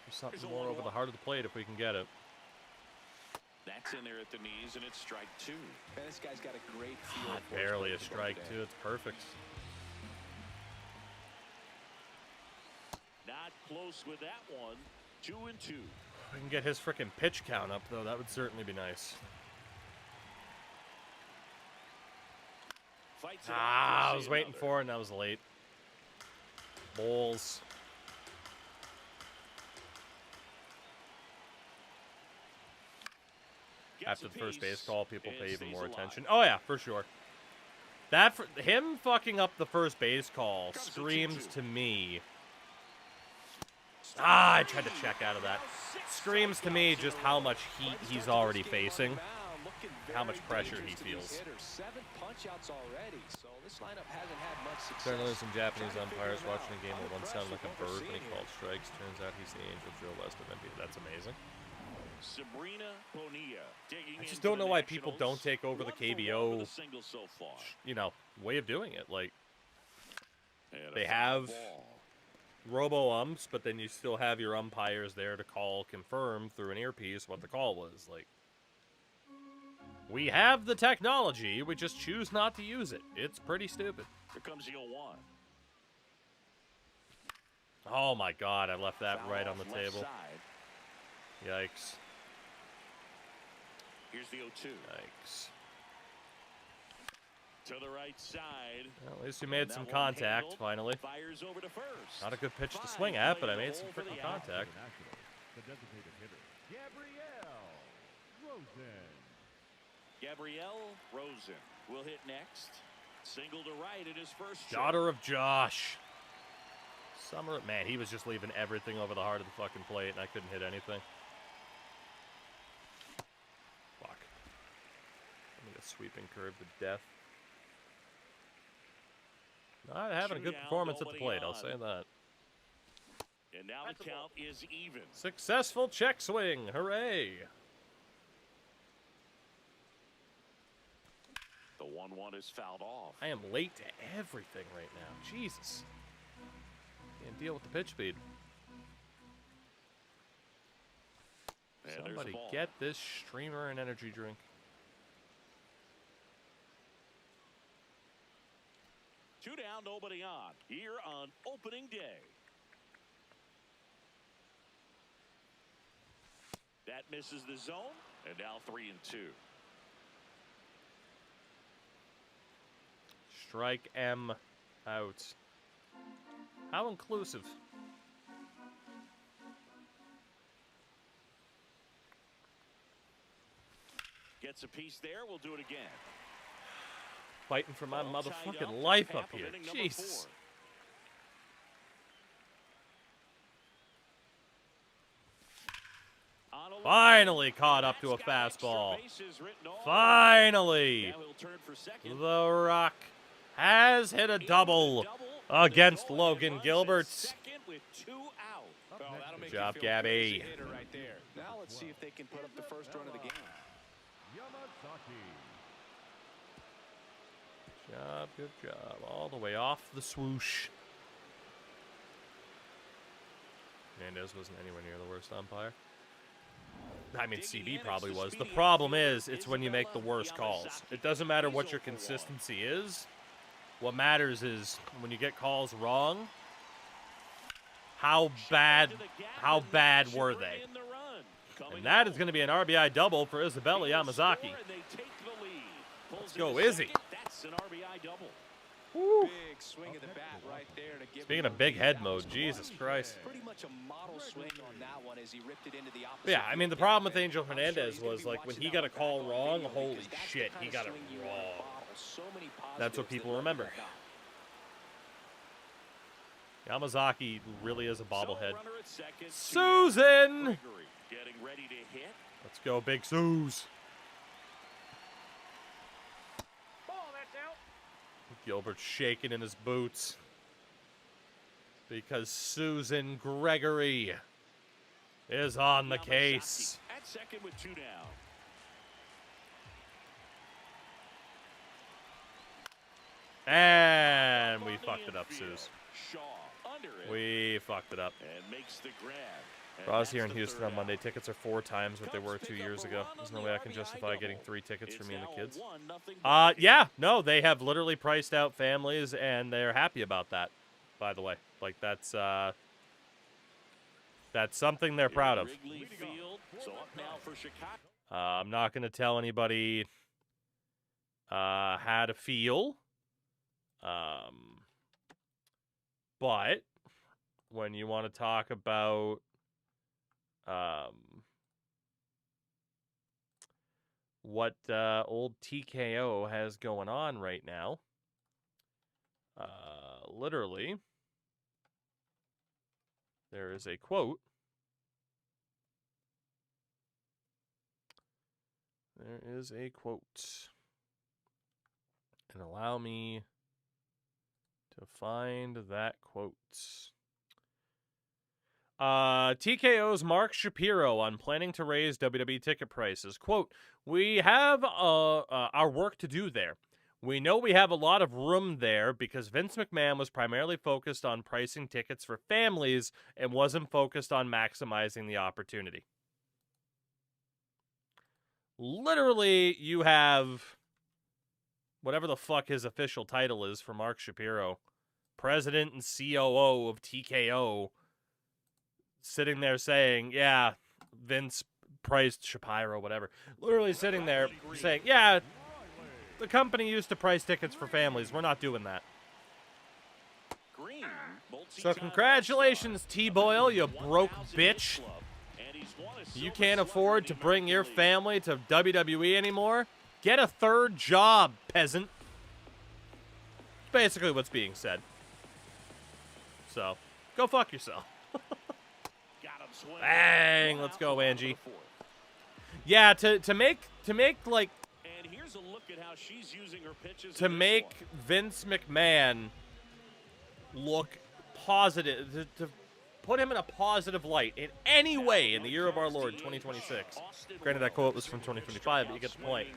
There's something more over the heart of the plate if we can get it. That's in there at the knees, and it's strike 2. Man, this guy's got a great feel. Barely a strike, too. It's perfect. Not close with that one. 2-2. If we can get his frickin' pitch count up, though, that would certainly be nice. I was waiting for it, and I was late. Balls. After the first base call, people pay even more attention. Oh, yeah, for sure. Him fucking up the first base call screams to me. I tried to check out of that. Screams to me just how much heat he's already facing. How much pressure he feels. Certainly there's some Japanese umpires watching a game where one sounded like a bird when he called strikes. Turns out he's the Angel Joe West of NBA. That's amazing. I just don't know why people don't take over the KBO, you know, way of doing it. Like, they have robo-umps, but then you still have your umpires there to confirm through an earpiece what the call was. Like, we have the technology, we just choose not to use it. It's pretty stupid. Here comes the 0-1. Oh my god, I left that right on the table. Yikes. Here's the 0-2. Yikes. To the right side. Well, at least we made some contact, finally. Fires over to first. Not a good pitch to swing at, but I made some freaking contact. The designated hitter, Gabrielle Rosen. Gabrielle Rosen will hit next. Single to right in his first shot. Daughter of Josh. Summer, man, he was just leaving everything over the heart of the fucking plate, and I couldn't hit anything. Fuck. I need a sweeping curve to death. Not having a good performance at the plate, I'll say that. And now the count is even. Successful check swing, hooray! The 1-1 is fouled off. I am late to everything right now. Jesus. Can't deal with the pitch speed. And somebody get this streamer an energy drink. Two down, nobody on. Here on opening day. That misses the zone, and now 3-2. Strike M out. How inclusive. Gets a piece there. We'll do it again. Fighting for my motherfucking life up here. Jesus. Finally caught up to a fastball. Finally. The Rock has hit a double against Logan Gilbert. Good job, Gabby. Now let's see if they can put up the first run of the game. Good job. All the way off the swoosh. Hernandez wasn't anywhere near the worst umpire. I mean, CB probably was. The problem is, it's when you make the worst calls. It doesn't matter what your consistency is. What matters is when you get calls wrong, how bad were they? And that is going to be an RBI double for Isabella Yamazaki. Let's go, Izzy. That's an RBI double. Big swing of the bat right there to give Speaking of big head mode, Jesus Christ. Pretty much a model swing on that one as he ripped it into the opposite. Yeah, I mean, the problem with Angel Hernandez was, like, when he got a call wrong, holy shit, he got it wrong. That's what people remember. Yamazaki really is a bobblehead. Susan! Getting ready to hit. Let's go, Big Suze. Gilbert shaking in his boots because Susan Gregory is on the case. At second with 2 down. And we fucked it up, Suze. Shaw under it. We fucked it up. And makes the grab. Ross here in Houston on Monday. Tickets are 4 times what they were 2 years ago. There's no way I can justify getting 3 tickets for me and the kids. Yeah, no, they have literally priced out families, and they're happy about that, by the way. Like, that's something they're proud of. I'm not going to tell anybody how to feel. But when you want to talk about what old TKO has going on right now, literally, there is a quote. There is a quote. And allow me to find that quote. TKO's Mark Shapiro on planning to raise WWE ticket prices. Quote, "We have our work to do there. We know we have a lot of room there because Vince McMahon was primarily focused on pricing tickets for families and wasn't focused on maximizing the opportunity." Literally, you have whatever the fuck his official title is for Mark Shapiro, president and COO of TKO, sitting there saying, yeah, Vince priced Shapiro, whatever. Literally sitting there saying, yeah, the company used to price tickets for families. We're not doing that. So congratulations, T-Boyle, you broke bitch. You can't afford to bring your family to WWE anymore? Get a third job, peasant. Basically what's being said. So, go fuck yourself. Bang! Let's go, Angie. Yeah, to make like, and here's a look at how she's using her pitches to make Vince McMahon look positive, to put him in a positive light in any way in the year of our Lord 2026. Granted, that quote was from 2025, but you get the point.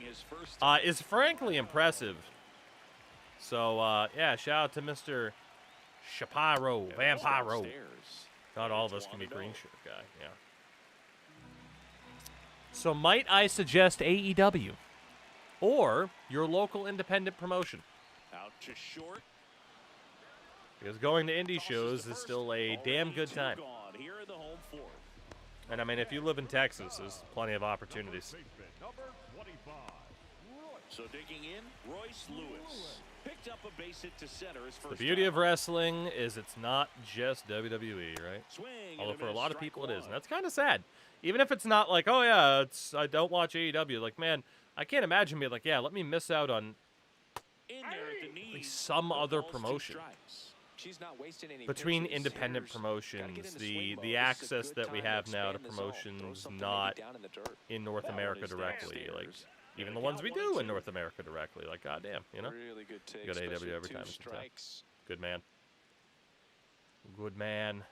Is frankly impressive. So yeah, shout out to Mr. Shapiro, Vampiro. Not all of us can be green shirt guy, yeah. So might I suggest AEW or your local independent promotion? Out to short. Because going to indie shows is still a damn good time. And I mean, if you live in Texas, there's plenty of opportunities. So digging in, Royce Lewis picked up a base hit to center. His first the beauty of wrestling is it's not just WWE, right? Although for a lot of people it is, and that's kind of sad. Even if it's not like, oh yeah, I don't watch AEW. Like, man, I can't imagine being like, yeah, let me miss out on like some other promotion. She's not wasting any between pitches. independent promotions, the access that we have now to promotions not in North America directly, like even the ones we do in North America directly, like goddamn, you know. Really good take, you go to AEW every time. Good man. Good man.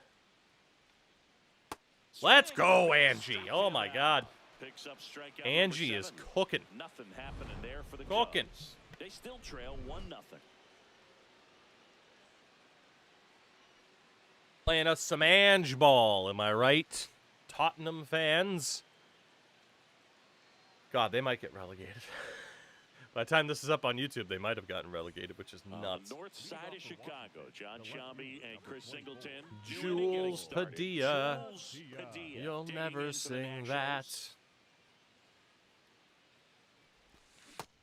Let's go, Angie. Oh my God. Angie is cooking. Nothing happening there for the cooking. They still trail 1-0. Playing us some Ange ball, am I right? Tottenham fans. God, they might get relegated. By the time this is up on YouTube, they might have gotten relegated, which is nuts. North side of Chicago, John Shambi and Chris Singleton. Jules Padilla. Jules Padilla. You'll digging never into the sing Nationals. that.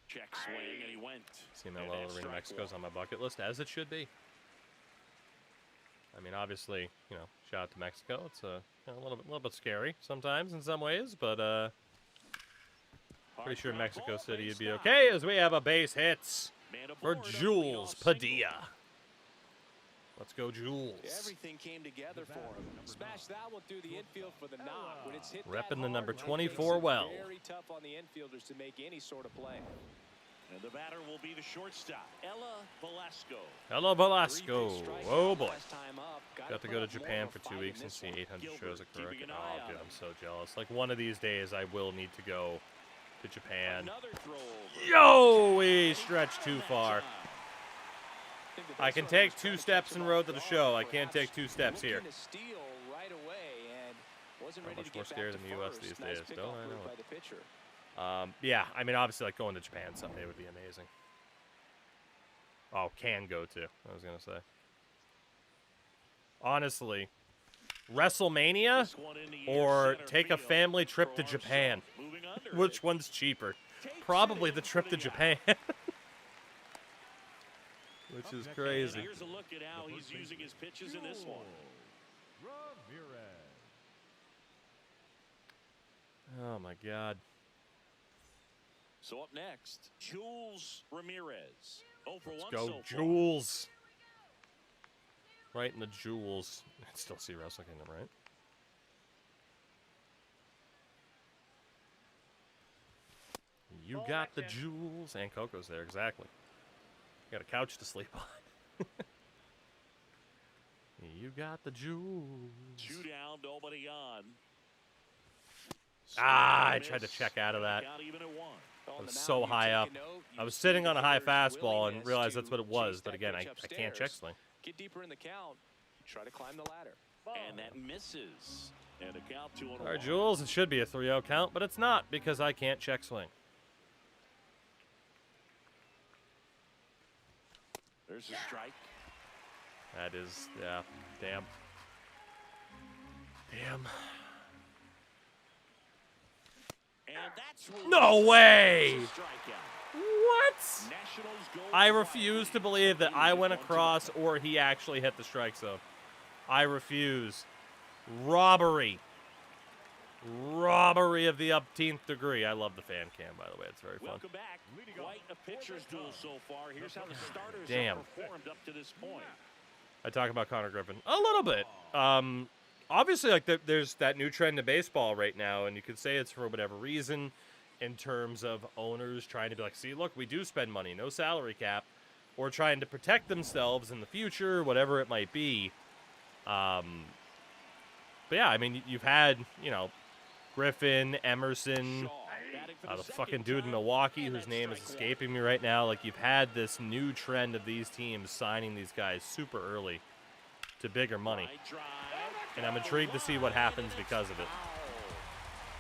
Check swing, and he went. CMLL Arena Mexico's on my bucket list, as it should be. I mean, obviously, you know, shout out to Mexico. It's a little bit scary sometimes in some ways, but pretty sure Mexico City would be okay as we have a base hits for Jules Padilla. Let's go, Jules. Everything came together for him. Smash that one through the infield for the knock. When it's hit Repping the that number hard, 24 well. Very tough on the infielders to make any sort of play. And the batter will be the shortstop, Ella Velasco. Hello, Velasco. Oh, boy. Got Got to go to Japan for 2 weeks and see 800 shows at Kurok. Oh, dude, I'm so jealous. Like, one of these days, I will need to go to Japan. Yo, we stretched too far. I can take 2 steps and road to the show. I can't take 2 steps here. Not much more scary than the U.S. these days, don't I know it? Yeah, I mean, obviously, like, going to Japan someday would be amazing. Oh, can go to, I was going to say. Honestly, WrestleMania or take a family trip to Japan? Which one's cheaper? Probably the trip to Japan. Which is crazy. Here's a look at how he's using his pitches in this one. Oh, my God. So up next, Jules Ramirez. 0 for 1 Let's go, so far. Jules. Right in the jewels. I still see Wrestle Kingdom, right? You got the jewels. And Coco's there, exactly. Got a couch to sleep on. You got the jewels. 2 down, nobody on. I tried to check out of that. I was so high up. I was sitting on a high fastball and realized that's what it was. But again, I can't check swing. Get deeper in the count. Try to climb the ladder. And that misses. And a count 2-1. All right, Jules, it should be a 3-0 count, but it's not because I can't check swing. There's a strike. That is, yeah, damn. Damn. And that's No way! strikeout. What? Nationals go I refuse to believe that I went across or he actually hit the strike zone. I refuse. Robbery. Robbery of the upteenth degree. I love the fan cam, by the way. It's very fun. Welcome back. Quite a pitcher's duel so far. Here's how the starters Damn. have performed up to this point. I talk about Connor Griffin a little bit. Obviously, like there's that new trend in baseball right now, and you could say it's for whatever reason, in terms of owners trying to be like, see, look, we do spend money, no salary cap, or trying to protect themselves in the future, whatever it might be. But yeah, I mean, you've had, you know, Griffin, Emerson, the fucking dude in Milwaukee whose name is escaping me right now. Like, you've had this new trend of these teams signing these guys super early to bigger money. And I'm intrigued to see what happens because of it.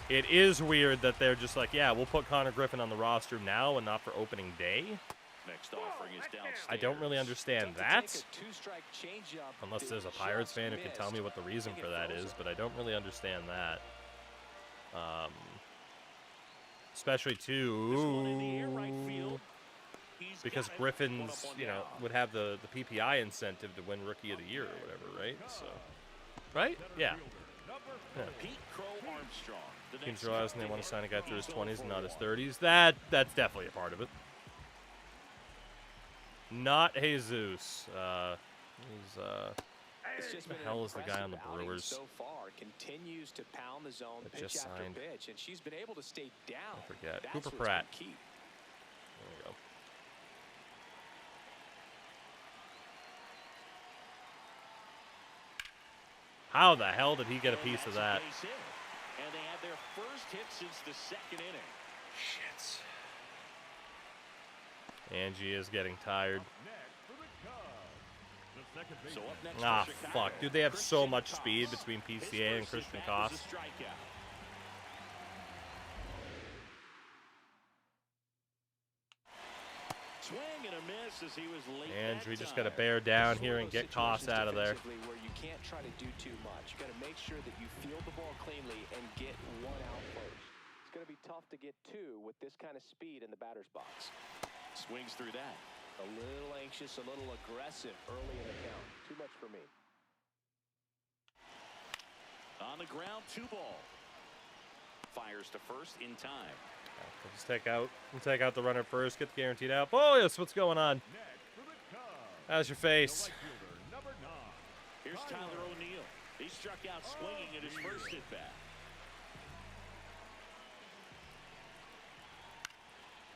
It is weird that they're just like, yeah, we'll put Connor Griffin on the roster now and not for opening day. Next offering is downstairs. I don't really understand that. Unless there's a Pirates fan who can tell me what the reason for that is, but I don't really understand that. Especially too, because Griffin's, you know, would have the PPI incentive to win Rookie of the Year or whatever, right? So, right? Yeah. Pete Crow Armstrong. Teams realizing they want to sign a guy through his 20s and not his 30s. That's definitely a part of it. Not Jesus. Who the hell is the guy on the Brewers? So far, continues to pound the zone that pitch just after signed. pitch, and she's been able to stay down. I forget. That's Cooper what's Pratt. been key. There we go. How the hell did he get a piece of that? And they had their first hit since the second inning. Shit. Angie is getting tired. So up next Ah, for Chicago, fuck. Dude, they have so Christian much Koss. speed between His PCA and first Christian at-bat was Koss. a strikeout. Swing and a miss as he was late. Andrew, just got to bear down here and get Koss out of there. Where you can't try to do too much. You got to make sure that you field the ball cleanly and get one out first. It's going to be tough to get two with this kind of speed in the batter's box. Swings through that. A little anxious, a little aggressive early in the count. Too much for me. On the ground, 2 ball. Fires to first in time. Let's take out the runner first. Get the guaranteed out. Oh yes, what's going on? How's your face? Here's Tyler O'Neill. He struck out swinging at his first at bat.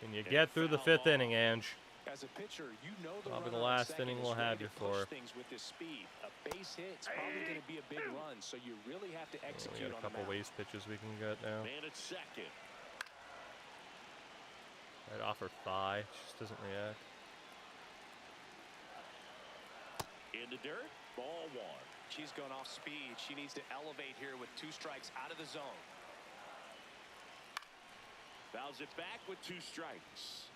Can you get through the 5th inning, Ange? As a pitcher, you know the Probably the runner on last second inning is we'll have ready you to push for. things with his speed. A base hit, it's probably going to be a big run, so you really have to We execute got a on the couple mound. waste pitches we can get now. Man at second. Right off her thigh. She just doesn't react. In the dirt, ball 1. She's going off speed. She needs to elevate here with 2 strikes out of the zone. Fouls it back with 2 strikes.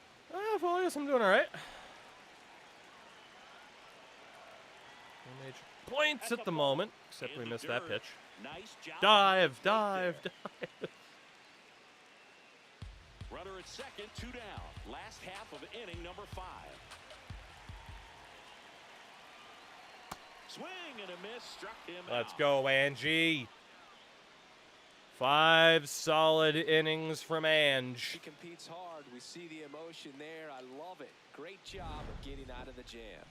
Folius, I'm doing all right. No major points at the moment, except In we the missed that dirt. pitch. Nice job. Dive, Right there. dive. Runner at second, 2 down. Last half of inning number 5. Swing and a miss, struck him Let's out. go, Angie. 5 solid innings from Ange. She competes hard. We see the emotion there. I love it. Great job of getting out of the jam.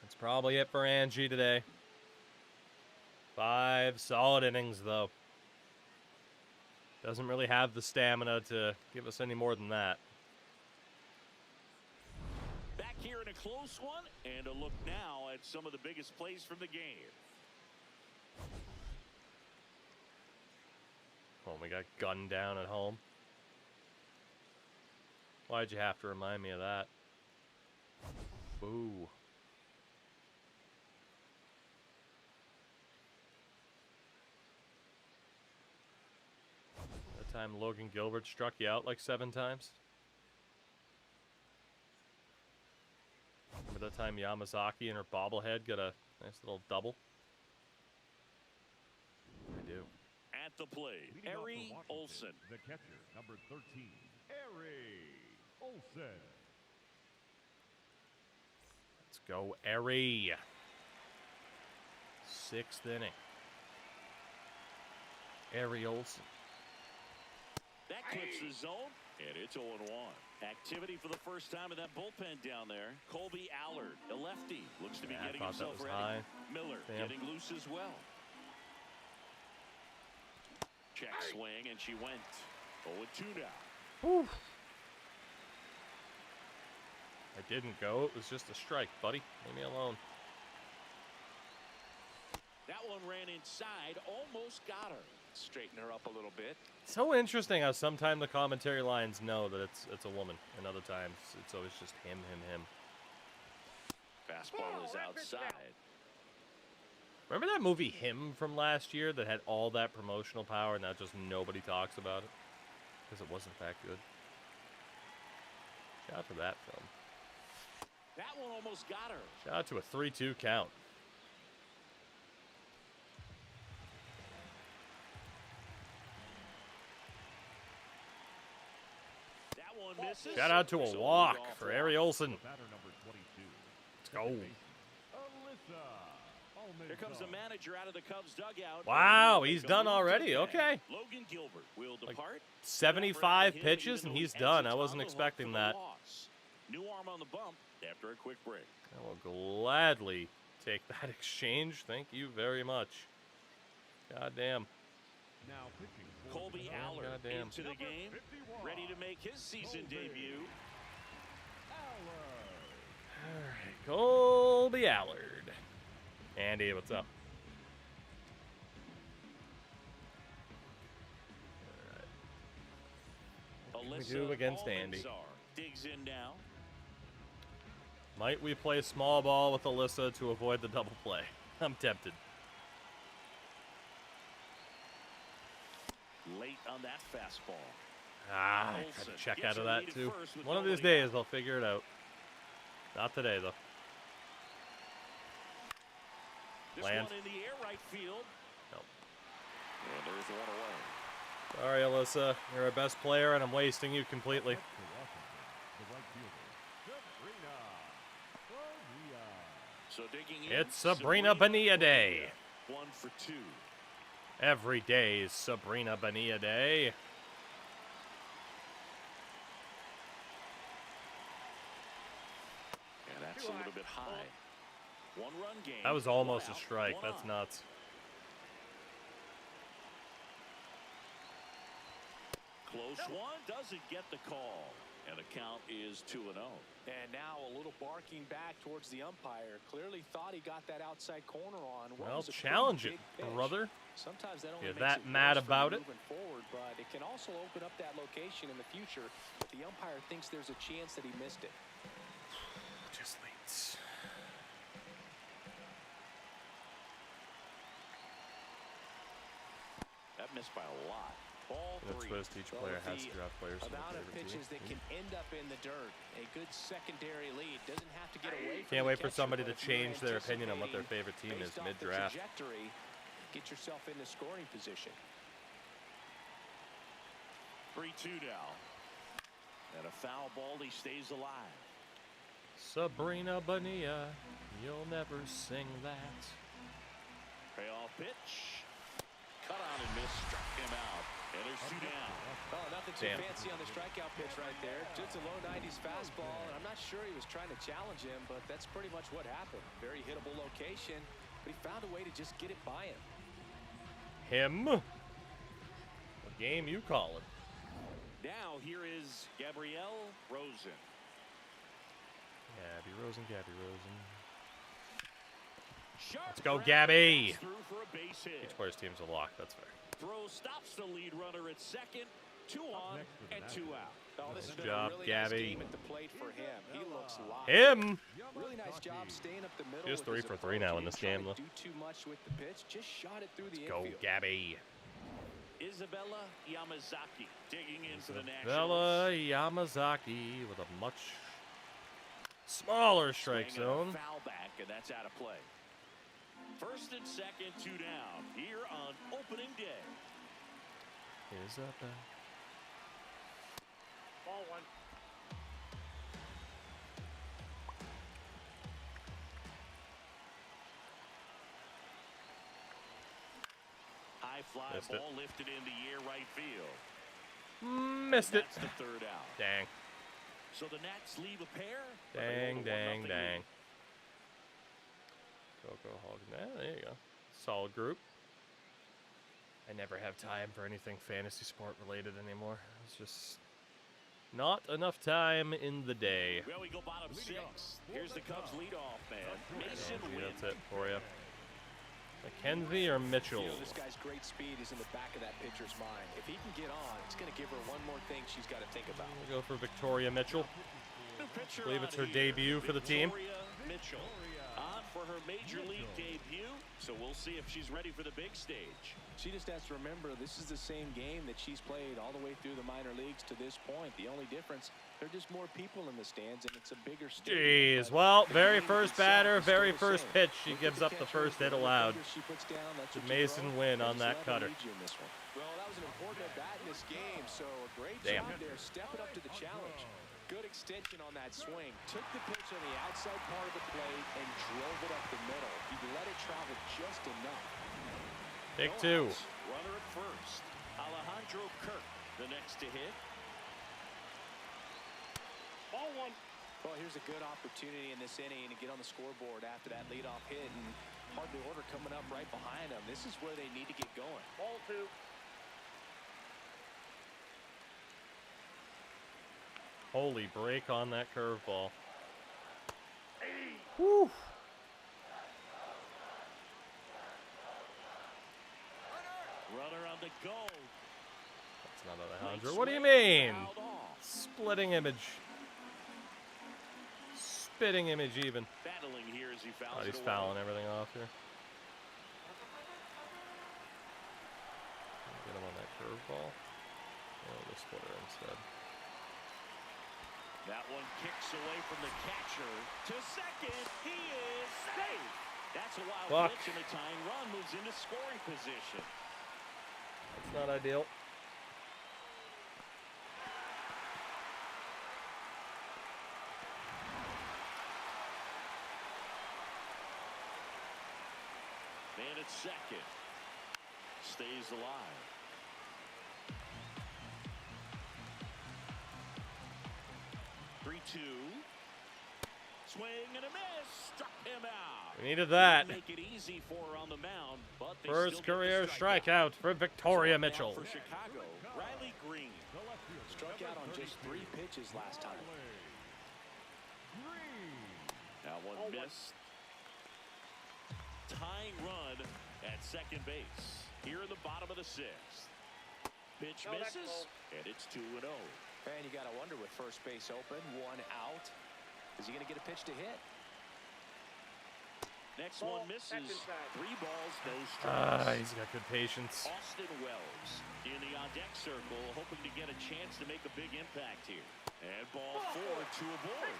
That's probably it for Angie today. 5 solid innings, though. Doesn't really have the stamina to give us any more than that. Back here in a close one, and a look now at some of the biggest plays from the game. Oh, we got gunned down at home. Why'd you have to remind me of that? Boo. That time Logan Gilbert struck you out like 7 times? Remember that time Yamazaki and her bobblehead got a nice little double? I do. At the plate, Leading off for Ari Washington, Olsen. The catcher, number 13, Ari Olsen. Let's go, Ari. 6th inning. Ari Olsen. That clips the zone, and it's 0-1. Activity for the first time in that bullpen down there. Colby Allard, a lefty, looks to be Yeah, I getting thought that himself was ready. high. Miller Damn. getting loose as well. Check swing, and she went 0-2 now. Whew. I didn't go. It was just a strike, buddy. Leave me alone. That one ran inside, almost got her. Straighten her up a little bit. So interesting how sometimes the commentary lines know that it's a woman, and other times it's always just him. Fastball is outside. Remember that movie Him from last year that had all that promotional power and now just nobody talks about it? Because it wasn't that good. Shout out to that film. That one almost got her. Shout out to a 3-2 count. That one misses. Shout out to a So walk leadoff for walk. Ari Olsen. Batter number 22. Let's go. Alyssa Almenza. Here comes the manager out of the Cubs dugout. Wow, he's Make a done move already. today. Okay. Logan Gilbert will Like depart. 75 Him to pitches get and into he's his done. I exits wasn't on the hook expecting for the that. loss. New arm on the bump after a quick break. I will gladly take that exchange. Thank you very much. God damn. Now pitching for Colby the Allard goddamn. into the Number game, 51. ready to make his season Colby debut. Allard. Colby Allard. Andy, what's up? We do against Andy. Digs in now. Might we play small ball with Alyssa to avoid the double play? I'm tempted. Late on that fastball. I tried to check out of that too. One of these days I'll figure it out. Not today though. This Land. one in the air, right field. Nope. And there's one away. Sorry, Alyssa. You're our best player, and I'm wasting you completely. So digging in, It's Sabrina Bonilla Day. 1 for 2. Every day is Sabrina Bonilla Day. And that's a little bit high. 1-run game. That was almost a One out, strike. one That's on. nuts. Close one, doesn't get the call. And the count is 2-0. And now a little barking back towards the umpire. Clearly thought he got that outside corner on. What Well, was a challenge pretty it, big pitch. brother. Sometimes that only You're makes that it mad worse for about you it? moving forward, but it can also open up that location in the future if the umpire thinks there's a chance that he missed it. Just late. That missed by a lot. Ball The 3. twist, each player has to draft players from their Amount of favorite pitches team. that can end up in the dirt. A good secondary lead doesn't have to get away from Can't the wait for catcher, somebody but to if you're change their opinion on what their favorite team is based off the mid-draft. trajectory, get yourself into scoring position. 3-2 now. And a foul ball, he stays alive. Sabrina Bonilla, you'll never sing that. Payoff pitch. Cut on and miss, struck him out. And there's 2 down. Oh, nothing too Damn. fancy on the strikeout pitch right there. Just a low 90s fastball, and I'm not sure he was trying to challenge him, but that's pretty much what happened. Very hittable location, but he found a way to just get it by him. Him? What game you calling? Now here is Gabrielle Rosen. Gabby Rosen, Gabby Rosen. Sharp Let's go, ground Gabby. pass through for a base hit. Each player's team's a lock. That's fair. Throw stops the lead runner at second. 2 on and 2 out. Oh, this has been job, a really Gabby. nice game at the plate for him. He looks live. Him! Really nice job staying up the middle. Just with 3 his for 3 approach. now He in this didn't game, try though. to do too much with the pitch. Just shot it through the Go, infield. Gabby. Isabella Yamazaki digging in for the Bella Nationals. Yamazaki with a much smaller strike Swinging a zone. Foul back, and that's out of play. First and second, 2 down here on opening day. Isabella. Ball 1. High fly Missed it. ball lifted in the air right field. Missed it. That's the 3rd out. Dang. So the Nats leave a pair. but they Dang, hold a dang, 1-0 dang. lead. Coco Hog. There you go. Solid group. I never have time for anything fantasy sport related anymore. It's just not enough time in the day. Well, we go bottom 6. Here's the Cubs leadoff man, Mason Gee, Wynn. that's it for you. McKenzie or Mitchell? You know, this guy's great speed is in the back of that pitcher's mind. If he can get on, it's going to give her one more thing she's got to think about. We'll go for Victoria Mitchell. New pitcher I believe on it's her here, debut for the team. Victoria Mitchell on for her major league debut, so we'll see if she's ready for the big stage. She just has to remember this is the same game that she's played all the way through the minor leagues to this point. The only difference, there are just more people in the stands, and it's a bigger stadium. Jeez. Well, very first batter, very first pitch. She gives up the first hit allowed. Did Mason win on that cutter? Well, that was an important at bat in this game, so a great Damn. job there, stepping up to the challenge. Good extension on that swing. Took the pitch on the outside part of the plate and drove it up the middle. He let it travel just enough. Take No 2. outs. Runner at first. Alejandro Kirk, the next to hit. Ball 1. Well, here's a good opportunity in this inning to get on the scoreboard after that leadoff hit, and hardly order coming up right behind them. This is where they need to get going. Ball 2. Holy break on that curveball. Whew. Runner on the go. That's not Alejandro. What do you mean? Fouled off. Splitting image. Spitting image even. Battling here as he fouls Oh, he's it away. fouling everything off here. Get him on that curveball. Oh, the splitter instead. That one kicks away from the catcher to second. He is safe. That's a wild pitch, and the tying run moves into scoring position. That's not ideal. Man at second. Stays alive. Swing and a miss. Struck him out. We needed that. Make it easy for her on the mound, but they First still career get the strikeout. strikeout for Victoria Mitchell. For Chicago, Riley Green. Struck out on just 3 pitches last time. That one missed. Tying run at second base. Here in the bottom of the 6th. Pitch misses, and it's 2-0. And you got to wonder with first base open, 1 out. Is he going to get a pitch to hit? Next one misses. 3 balls, no strikes. He's got good patience. Austin Wells in the on-deck circle, hoping to get a chance to make a big impact here. And ball 4 to a board.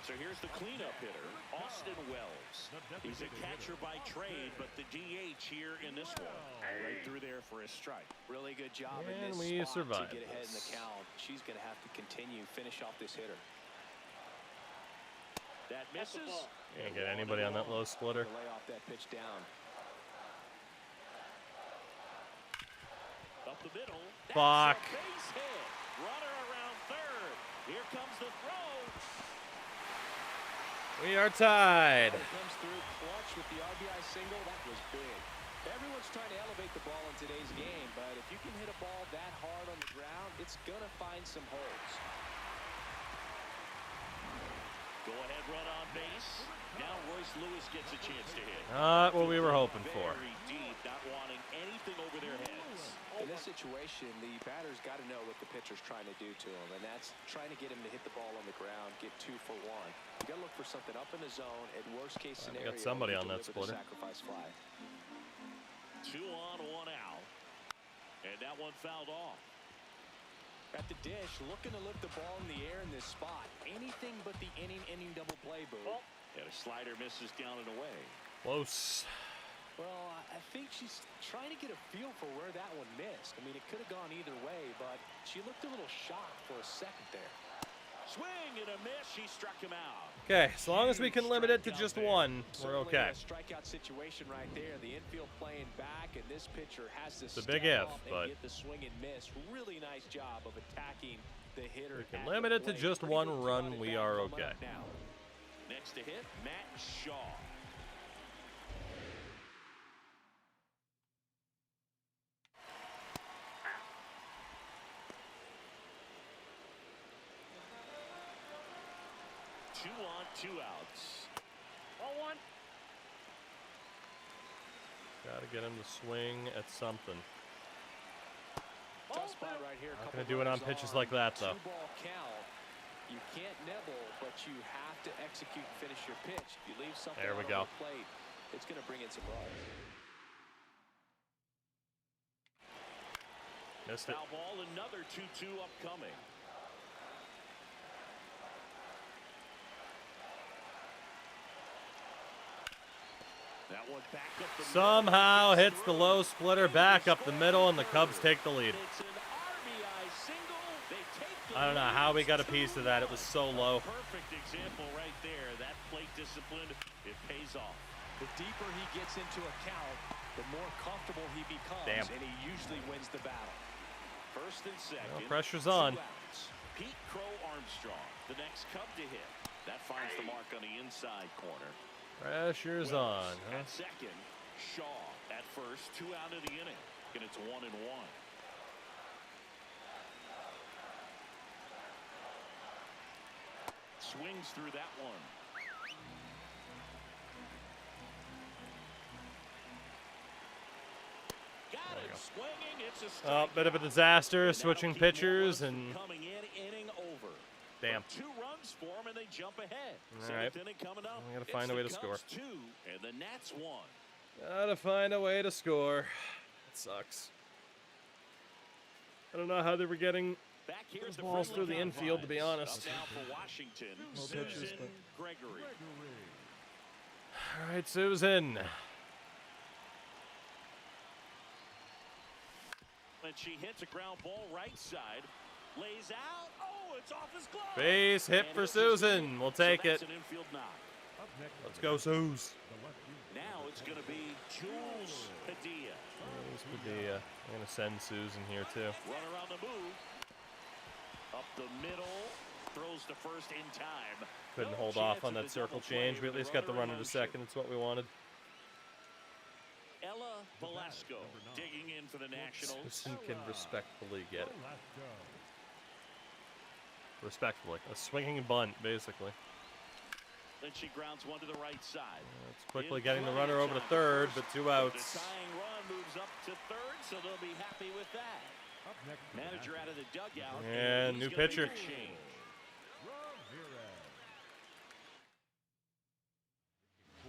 So here's the cleanup hitter, Austin Wells. He's a catcher by trade, but the DH here in this one. Right through there for a strike. Really good job in And this we spot survived to get ahead in the this. count. She's going to have to continue, finish off this hitter. That misses. Can't get anybody on that low splitter. Lay off that pitch down. Up the middle. Fuck. That's a base hit. Runner around third. Here comes the throw. We are tied. Comes through clutch with the RBI single. That was big. Everyone's trying to elevate the ball in today's game, but if you can hit a ball that hard on the ground, it's going to find some holes. Go ahead run on base. Now Royce Lewis gets a chance to hit. Not what we were hoping for. Very deep, not wanting anything over their heads. In this situation, the batter's got to know what the pitcher's trying to do to him, and that's trying to get him to hit the ball on the ground, get 2 for 1. You got to look for something up in the zone. At worst case scenario, got somebody you on that deliver the splitter. sacrifice fly. 2 on, 1 out. And that one fouled off. At the dish, looking to lift the ball in the air in this spot. Anything but the inning double play, Boo. And a slider misses down and away. Close. Well, I think she's trying to get a feel for where that one missed. I mean, it could have gone either way, but she looked a little shocked for a second there. Swing and a miss. She struck him out. Okay, as long as we can limit it to just 1, we're Certainly okay. a strikeout situation right there. The infield playing back, and this pitcher has to It's a big step if, up and but get the swing and miss. Really nice job of attacking the hitter. We can at limit the it to plate. just Pretty 1 good run, job we at are coming okay. up now. Next to hit, Matt Shaw. Two on, 2 outs. 1-1. Gotta get him to swing at something. Tough spot right here. Not gonna do it on pitches like that, though. 2-ball count. You can't nibble, but you have to execute and finish your pitch. If you leave something There we out go. on the plate, it's going to bring in some runs. Missed it. Foul ball, another 2-2 upcoming. That one back up the Somehow middle. hits the low splitter back up the middle, and the Cubs take the lead. It's an RBI single. They take the I don't know lead. how we got a It's piece of that. It was so 2-1. low. Perfect example right there. That plate discipline, it pays off. The deeper he gets into a count, the more comfortable he becomes, Damn. and he usually wins the battle. First and second. Well, pressure's 2 on. outs. Pete Crow Armstrong, the next Cub to hit. That finds the mark on the inside corner. Pressure's Wells on, huh? At second, Shaw at first, 2 out of the inning, and it's 1-1. Swings through that one. Got There you go. Oh, bit of a disaster, switching pitchers and coming in, inning over. damn. 2 runs for them and they jump ahead. All right. Inning coming up. We gotta find a way to score. 2 and the Nats 1. Gotta find a way to score. It sucks. I don't know how they were getting Back here those at the balls through the friendly infield, to be confines. honest. Up now for Washington, No Susan pitches, but- Gregory. All right, Susan. And she hits a ground ball right side. Lays out. Oh, it's off his glove. Base hit And for it's his Susan. hit. We'll take So that's it. an infield knock. Let's go, Suze. Now it's going to be Jules Padilla. I'm gonna send Susan here too. Runner on the move. Up the middle. Throws to first in time. Couldn't No hold off chance on of that the circle double play change. We with at least the got the runner in to motion. second. It's what we wanted. Ella Velasco digging in for the Nationals. Susan can respectfully get it. Respectfully. A swinging bunt, basically. Then she grounds one to the right side. It's quickly getting the runner over to third, but 2 outs. The tying run moves up to third, so they'll be happy with that. Manager out of the dugout. And he's new gonna make pitcher. a change.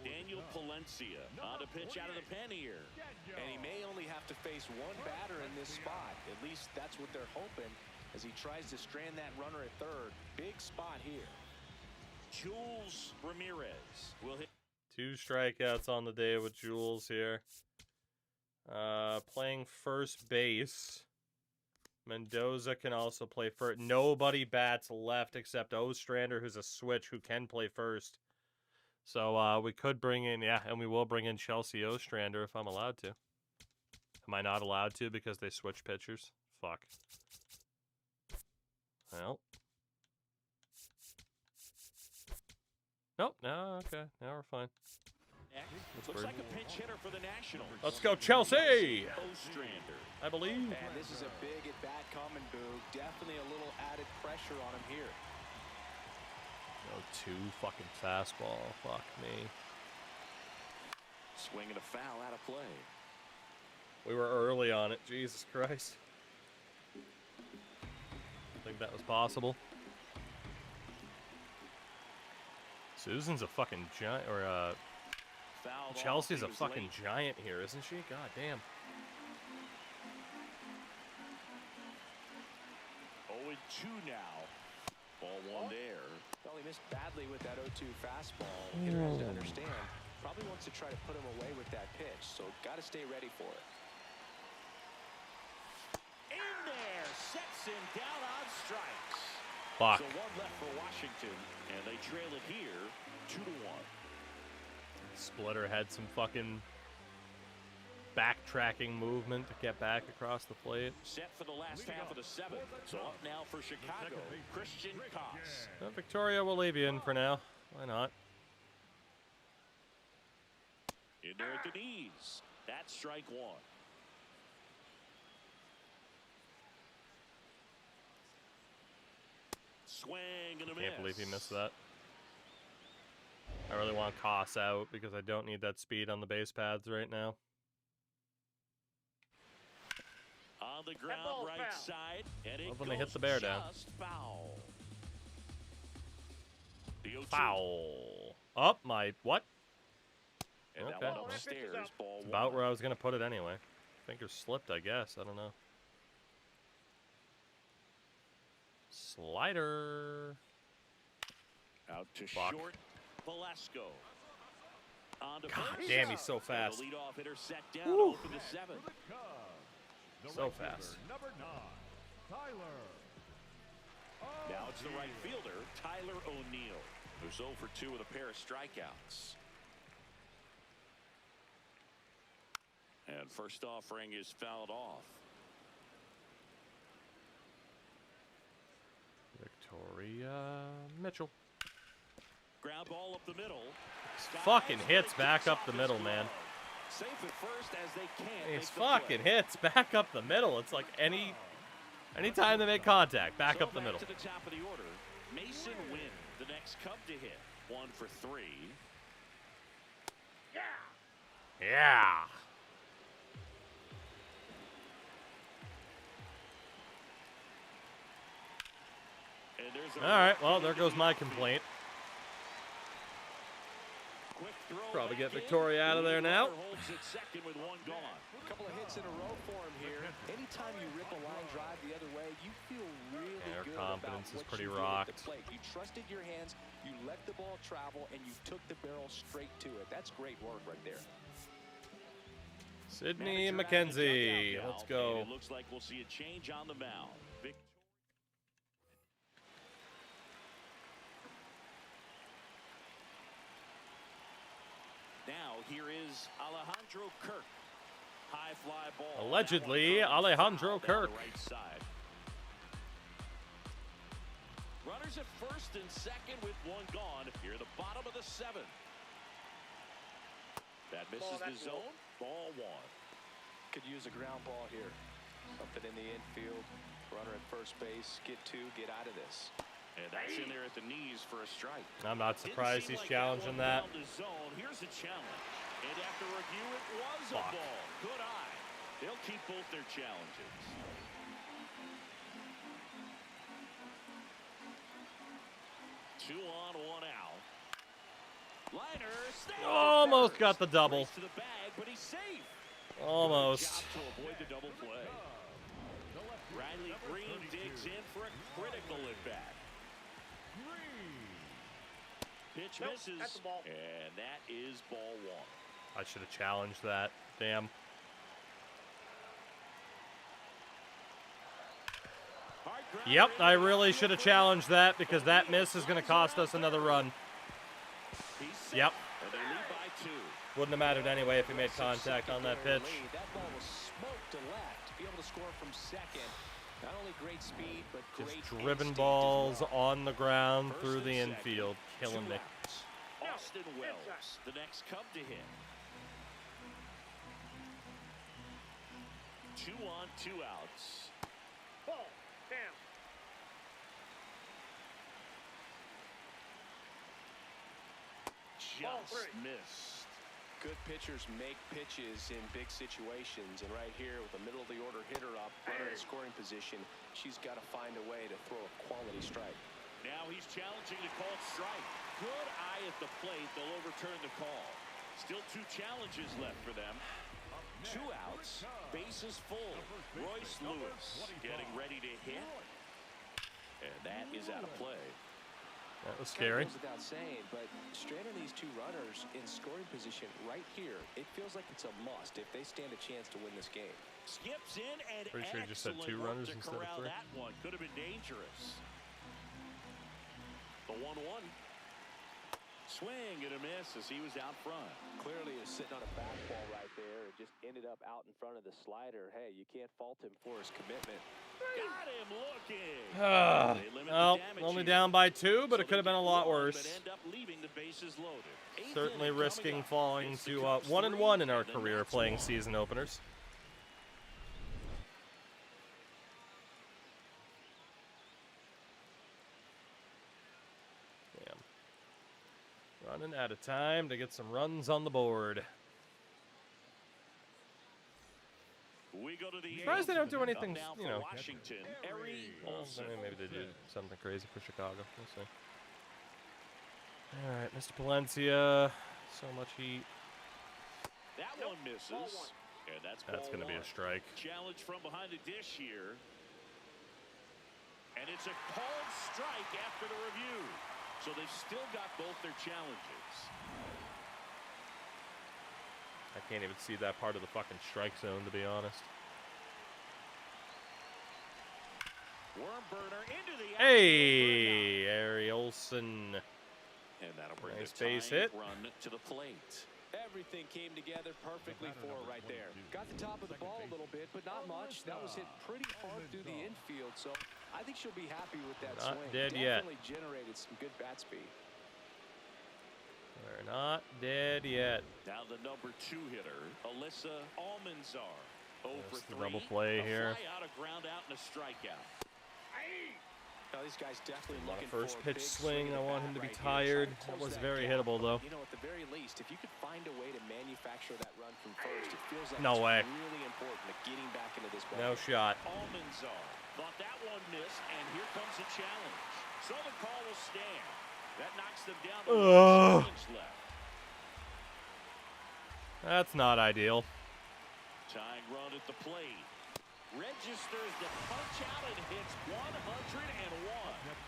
Daniel Palencia on to pitch out of the pen here. And he may only have to face one batter in this spot. At least that's what they're hoping as he tries to strand that runner at third. Big spot here. Jules Ramirez will hit. 2 strikeouts on the day with Jules here. Playing first base. Mendoza can also play first. Nobody bats left except Ostrander, who's a switch, who can play first. So we could bring in, and we will bring in Chelsea Ostrander if I'm allowed to. Am I not allowed to because they switch pitchers? Fuck. Well. Nope, no, okay. Now we're fine. Looks like a pinch hitter for the Nationals. Let's go, Chelsea! Ostrander. I believe. And this is a big at-bat coming, Boog. Definitely a little added pressure on him here. No, 2 fucking fastball. Fuck me. Swinging a foul out of play. We were early on it. Jesus Christ. I think that was possible. Susan's a fucking giant, or Fouled Chelsea's a off. He was fucking late. giant here, isn't she? God damn. 0-2 now. Ball 1 there. Well, he missed badly with that 0-2 fastball. Hitter has to understand. Probably wants to try to put him away with that pitch, so got to stay ready for it. In there, sets him down on strikes. Fuck. So 1 left for Washington, and they trail it here, 2-1. Splitter had some fucking backtracking movement to get back across the plate. Set for the last half of the 7th. So up now for Chicago, Christian Koss. Victoria will leave you in for now. Why not? In there at the knees. That's strike 1. Swing and a miss. Can't believe he missed that. I really want Koss out because I don't need that speed on the base paths right now. On the ground, ball's right foul. side, and it Love when they hit goes the bear down. just foul. The 0-2. Foul. Up my what? And that Okay. one upstairs, ball It's about 1. where I was gonna put it anyway. Fingers slipped, I guess. I don't know. Slider. Out to Fuck. short, Velasco. On to God first. damn, he's so And fast. the leadoff hitter set down Woo. to open the 7th. So fast. Number 9, Tyler. Now it's the right fielder, Tyler O'Neill, who's 0 for 2 with a pair of strikeouts. And first offering is fouled off. Victoria Mitchell. Ground ball up the middle. Skies Fucking hits breaks back up off the his middle, glove. man. Safe at first as they can't These make the fucking play. hits back up the middle. It's like anytime they make contact, back So up the back middle. to the top of the order. Mason Wynn, the next Cub to hit. 1 for 3. Yeah. All right, well, there goes my complaint. Probably get Victoria out of there now. A couple of hits in a row for him here. Anytime you rip a line drive the other way, you feel really Her good confidence about is what pretty you did at rocked. the plate. You trusted your hands, you let the ball travel, and you took the barrel straight to it. That's great work right there. Sydney McKenzie, let's go. It looks like we'll see a change on the mound. Now here is Alejandro Kirk. High fly ball. Allegedly, Alejandro Kirk. Right side. Runners at first and second with one gone. Here at the bottom of the seventh. That misses the zone. Ball one. Could use a ground ball here. Something in the infield. Runner at first base. Get two. Get out of this. And that's in there at the knees for a strike. I'm not surprised he's challenging that. Here's a challenge. And after review, it was a ball. Good eye. They'll keep both their challenges. Two on, one out. Liner, almost got the double. To the bag, but he's safe. Almost. To avoid the double play. Riley Green digs in for a critical at bat. Pitch misses, that's the ball. And that is ball one. I should have challenged that. Damn. Yep, I really should have challenged that because that miss is going to cost us another run. Yep. And they lead by two. Wouldn't have mattered anyway if he made contact on that pitch. That ball was smoked to left. To be able to score from second. Not only great speed, but great Just driven balls well. on the ground through the infield. Killing me. Austin Wells, the next Cub to hit. 2 on, 2 outs. Ball. Down. Just missed. Good pitchers make pitches in big situations, and right here with a middle of the order hitter up, runner in scoring position, she's got to find a way to throw a quality strike. Now he's challenging the called strike. Good eye at the plate. They'll overturn the call. Still 2 challenges left for them. 2 outs, bases full. Royce Lewis getting ready to hit, and that is out of play. That was scary. Goes without saying, but straight on these 2 runners in scoring position right here, it feels like it's a must if they stand a chance to win this game. Skips in and Pretty sure you just said 2 runners instead of 3. That one could have been dangerous. The 1-1. Swing and a miss as he was out front. Clearly is sitting on a fastball right there and just ended up out in front of the slider. Hey, you can't fault him for his commitment. Got him looking. Well, only down by 2, but it could have been a lot worse. End up leaving the bases loaded. Certainly risking falling to 1-1 in our career playing season openers. Running out of time to get some runs on the board. We go to the Surprised they don't do anything, you know. Washington, Well, maybe they did something crazy for Chicago. We'll see. All right, Mr. Palencia. So much heat. That one misses. And that's going to be a strike. Challenge from behind the dish here. And it's a called strike after the review. So they've still got both their challenges. I can't even see that part of the fucking strike zone, to be honest. Worm burner into the Hey, Ari Olsen. And that'll bring nice a base tying hit. run to the plate. Everything came together perfectly for her right there. Got the top of the ball a little bit, but not much. That was hit pretty hard through the infield, so I think she'll be happy with that Not swing. dead yet. Definitely generated some good bat speed. We're not dead yet. Now the number 2 hitter, Alyssa Almanzar. There's the double play here. Fly out, a ground out, and a strikeout. Now these guys definitely On a looking first for a pitch big swing, I at want bat him to be right here. tired. Try to That was close very gap. hittable, though. You know, at the very least, if you could find a way to manufacture that run from first, it feels like No it's way. really important to getting back into this ball. No shot. Almanzar Thought that one missed, and here comes a challenge. So the call will stand. That knocks them down to 1 innings left. That's not ideal. Tying run at the plate. Registers the punch out and hits 101.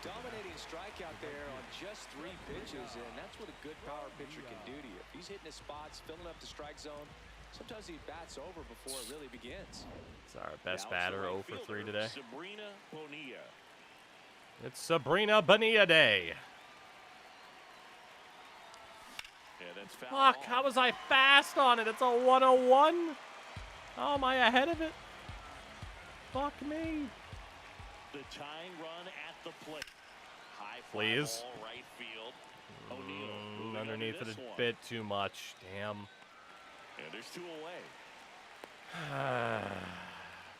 Dominating strikeout there on just 3 pitches, and that's what a good power pitcher can do to you. If he's hitting his spots, filling up the strike zone, sometimes he bats over before it really begins. It's our best batter, 0 for 3 today. Sabrina Bonilla. It's Sabrina Bonilla Day. Yeah, that's foul Fuck, ball. how was I fast on it? It's a 101. How am I ahead of it? Fuck me. The tying run at the plate. High fly Please. ball, right field. O'Neal Underneath it this a one. bit too much. Damn. And there's 2 away.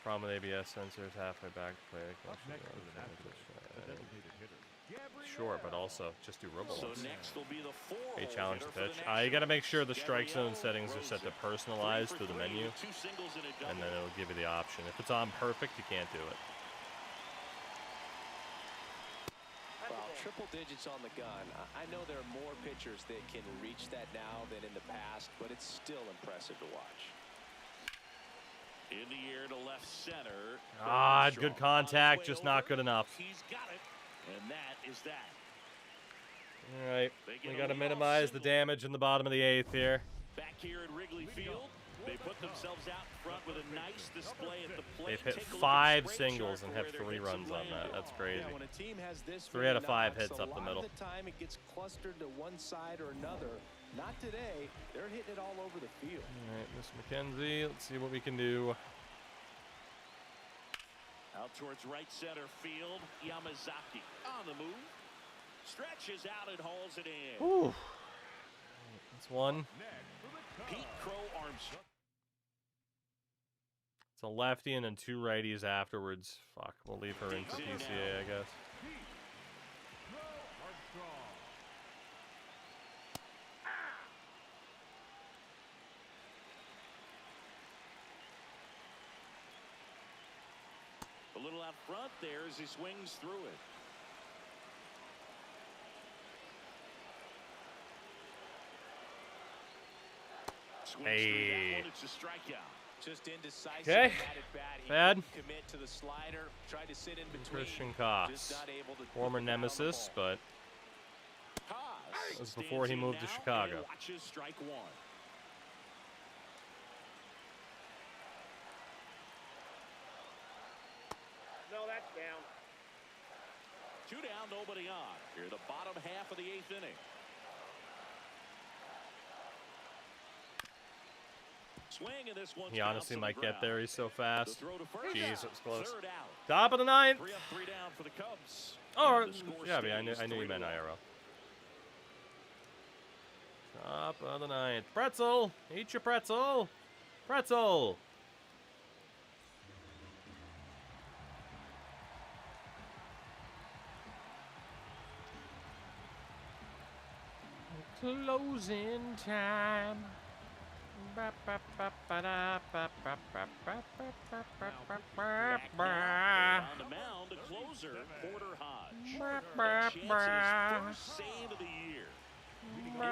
Problem with ABS sensors halfway back to play. Sure, but also just do robo So ones. next will be the 4 Hey, challenge the pitch. You got to make sure the strike zone settings are set to personalized through the menu, and then it'll give you the option. If it's on perfect, you can't do it. Well, triple digits on the gun. I know there are more pitchers that can reach that now than in the past, but it's still impressive to watch. In the air to left center. Good contact, just not good enough. He's got it, and that is that. All right, we got to minimize the damage in the bottom of the 8th here. Back here at Wrigley Field, they put themselves out in front with a nice display at the plate. They've hit Take a look at 5 the straight singles chart and for have where their 3 hits runs have on that. landed. That's crazy. Yeah, when a team has this 3 out of 5 knocks, hits up the middle. A lot of the time it gets clustered to one side or another. Not today. They're hitting it all over the field. All right, Miss McKenzie, let's see what we can do. Out towards right center field, Yamazaki on the move. Stretches out and hauls it in. Ooh. That's one. Pete Crow Armstrong. It's a lefty and then 2 righties afterwards. Fuck, we'll leave her in for PCA, I guess. A little out front there as he swings through it. Swings through that one. It's a strikeout. Just indecisive. Okay. He Bad. couldn't commit to the slider. Tried to sit in between. Christian Just Koss, not able to former put the bat on the nemesis, ball. but that was before he moved to Chicago. Watches strike one. No, that's down. 2 down, nobody on. Here, the bottom half of the 8th inning. Swing, and this one's He honestly might get there. He's so fast. Jesus, close. Third out. Top of the 9th. 3 up, 3 down for the Cubs. Oh, And the score yeah, I stays knew you meant 3-1. IRL. Top of the 9th. Pretzel! Eat your pretzel! Pretzel! Closing time. Back now, on the mound, the closer, Porter Hodge. A chance at his first save of the year.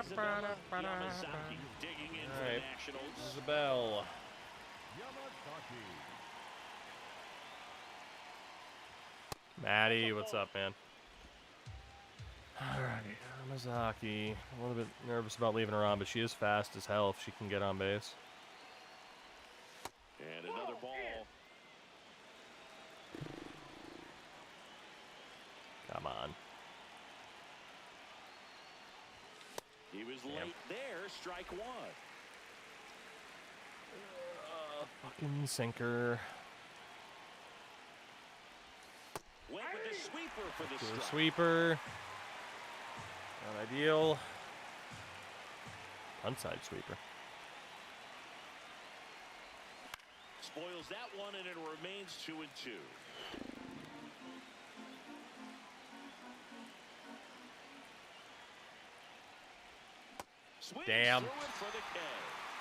Isabella Yamazaki digging in for the Nationals. Isabel. Maddie, what's up, man? Alright, Yamazaki. A little bit nervous about leaving her on, but she is fast as hell if she can get on base. And another ball. Come on. He was late there, strike one. Fucking sinker. Went with the sweeper for the Good strike. sweeper. Not ideal. Onside sweeper. Spoils that one, and it remains 2-2. Swings Damn. through it for the K.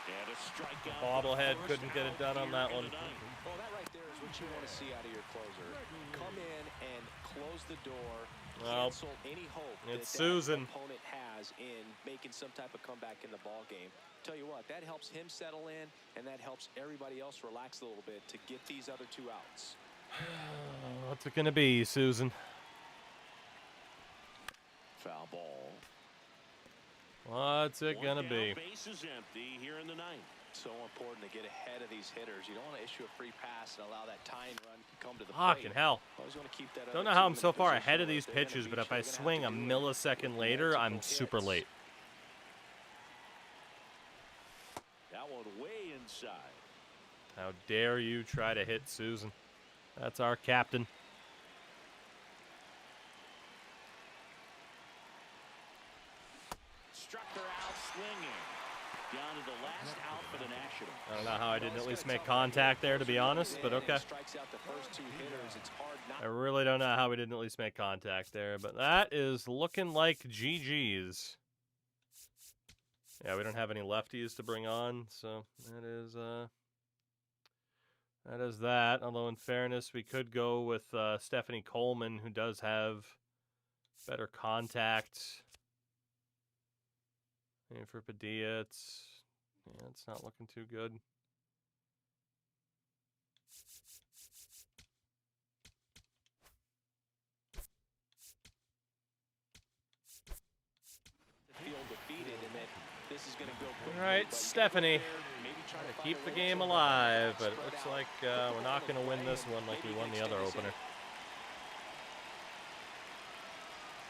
And a strikeout. Bobblehead couldn't get it done on that one. Well, that right there is what you want to see out of your closer. Come in and close the door. Well, cancel any hope it's that Susan. opponent has in making some type of comeback in the ball game. Tell you what, that helps him settle in, and that helps everybody else relax a little bit to get these other 2 outs. What's it gonna be, Susan? Foul ball. What's it gonna be? Base is empty here in the 9th. So important to get ahead of these hitters. You don't want to issue a free pass and allow that tying run to come to the plate. Fucking hell. Always want to keep that Don't other know how team I'm in so a far position ahead of where these they're gonna pitches, beat but if you, I they're gonna have swing to a do it millisecond with later, I'm multiple super hits. late. That one way inside. How dare you try to hit Susan? That's our captain. Struck her out swinging. Down to the last out for the National. I don't know how I didn't at least make contact there, to be honest, but okay. I really don't know how we didn't at least make contact there, but that is looking like GG's. Yeah, we don't have any lefties to bring on, so that is that. Although in fairness, we could go with Stephanie Coleman, who does have better contact. And for Padilla, it's not looking too good. All right, Stephanie. Trying to keep the game alive, but it looks like we're not going to win this one like we won the other opener.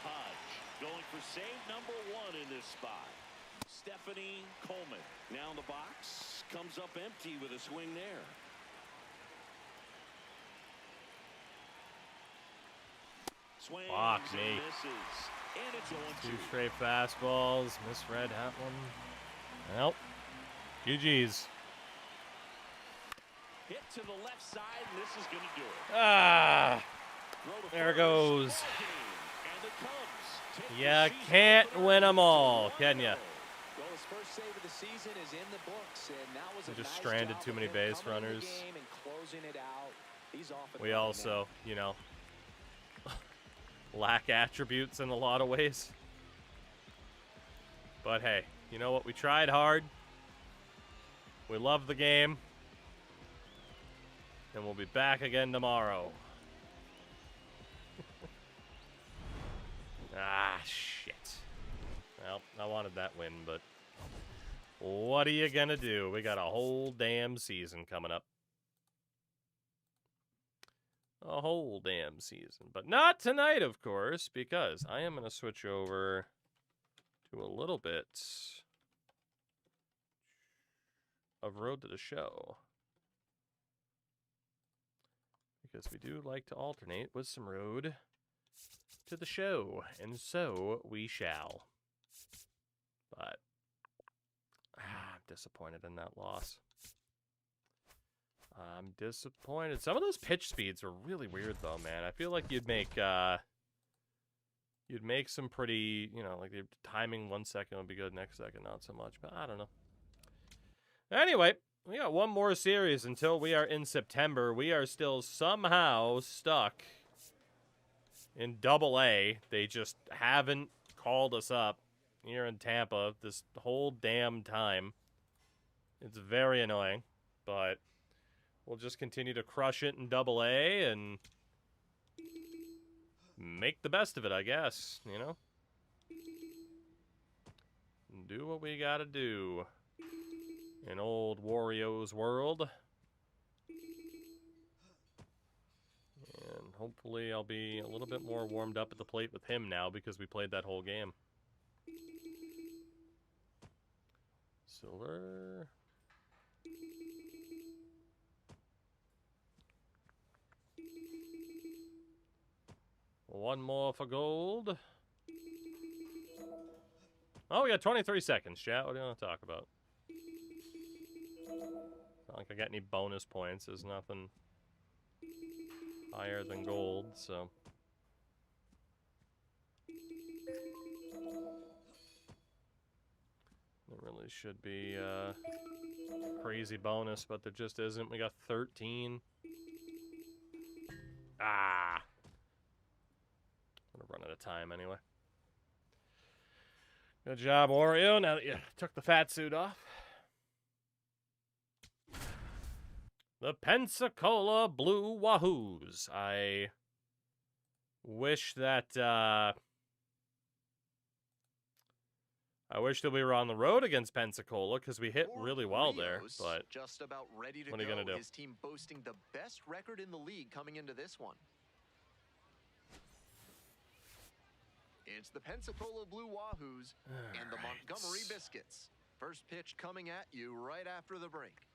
Hodge going for save number 1 in this spot. Stephanie Coleman now in the box, comes up empty with a swing there. Swings Fuck and me. misses, and it's 0-2. 2 straight fastballs, misread that one. Well, GG's. Hit to the left side, and this is going to do it. Ah, there goes. And the Cubs take You can't win them all, can you? Well, his first save of the season is in the books, and that was a Just nice stranded job too of many him base coming into the runners. game and closing it out. He's off and We running also, now. you know, lack attributes in a lot of ways. But hey, you know what? We tried hard. We love the game. And we'll be back again tomorrow. Ah, shit. Well, I wanted that win, but what are you gonna do? We got a whole damn season coming up. A whole damn season. But not tonight, of course, because I am gonna switch over to a little bit of Road to the Show. Because we do like to alternate with some Road to the Show, and so we shall. But I'm disappointed in that loss. I'm disappointed. Some of those pitch speeds are really weird, though, man. I feel like you'd make some pretty, you know, like the timing 1 second would be good, next second not so much. But I don't know. Anyway, we got one more series until we are in September. We are still somehow stuck in Double-A. They just haven't called us up here in Tampa this whole damn time. It's very annoying, but we'll just continue to crush it in Double-A and make the best of it, I guess, you know? Do what we gotta do in old Wario's world. And hopefully I'll be a little bit more warmed up at the plate with him now because we played that whole game. Silver. One more for gold. Oh, we got 23 seconds, chat. What do you want to talk about? Not like I got any bonus points. There's nothing higher than gold, so. There really should be a crazy bonus, but there just isn't. We got 13. Ah. I'm gonna run out of time anyway. Good job, Oreo. Now that you took the fat suit off. The Pensacola Blue Wahoos. I wish that we were on the road against Pensacola because we hit really well there, but just about ready to what are you gonna do? His team boasting the best record in the league coming into this one. It's the Pensacola Blue Wahoos and the Montgomery Biscuits. First pitch coming at you right after the break.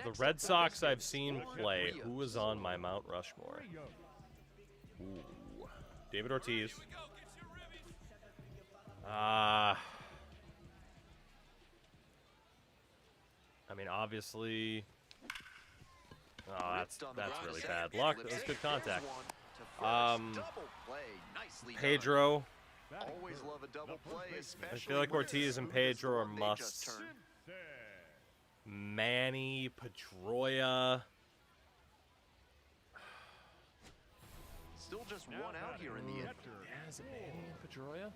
The Red Sox I've seen play, who is on my Mount Rushmore? Ooh. David Ortiz. I mean, obviously... Oh, that's really bad luck. That was good contact. Pedro. Always love a double play, I feel like Ortiz and Pedro are musts. Manny, Pedroia. Still just one out here in the end. Yeah, is it Manny and Pedroia?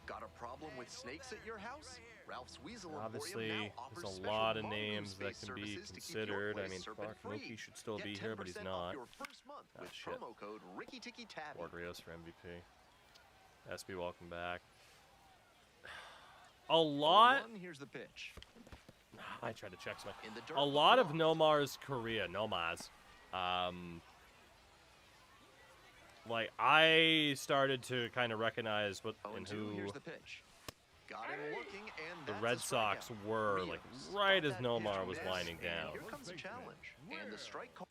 Got a problem with snakes at your house? Ralph's Weasel Obviously, there's a lot of names that can be considered. I mean, fuck, Mookie should still be here, but he's not. Ah, shit. Rios for MVP. SB, welcome back. A lot. Here's the pitch. I tried to check something. A lot of Nomar's career, like, I started to kind of recognize what and who the Red Sox were, like, right as Nomar was winding down. Here comes a challenge. And the strike call.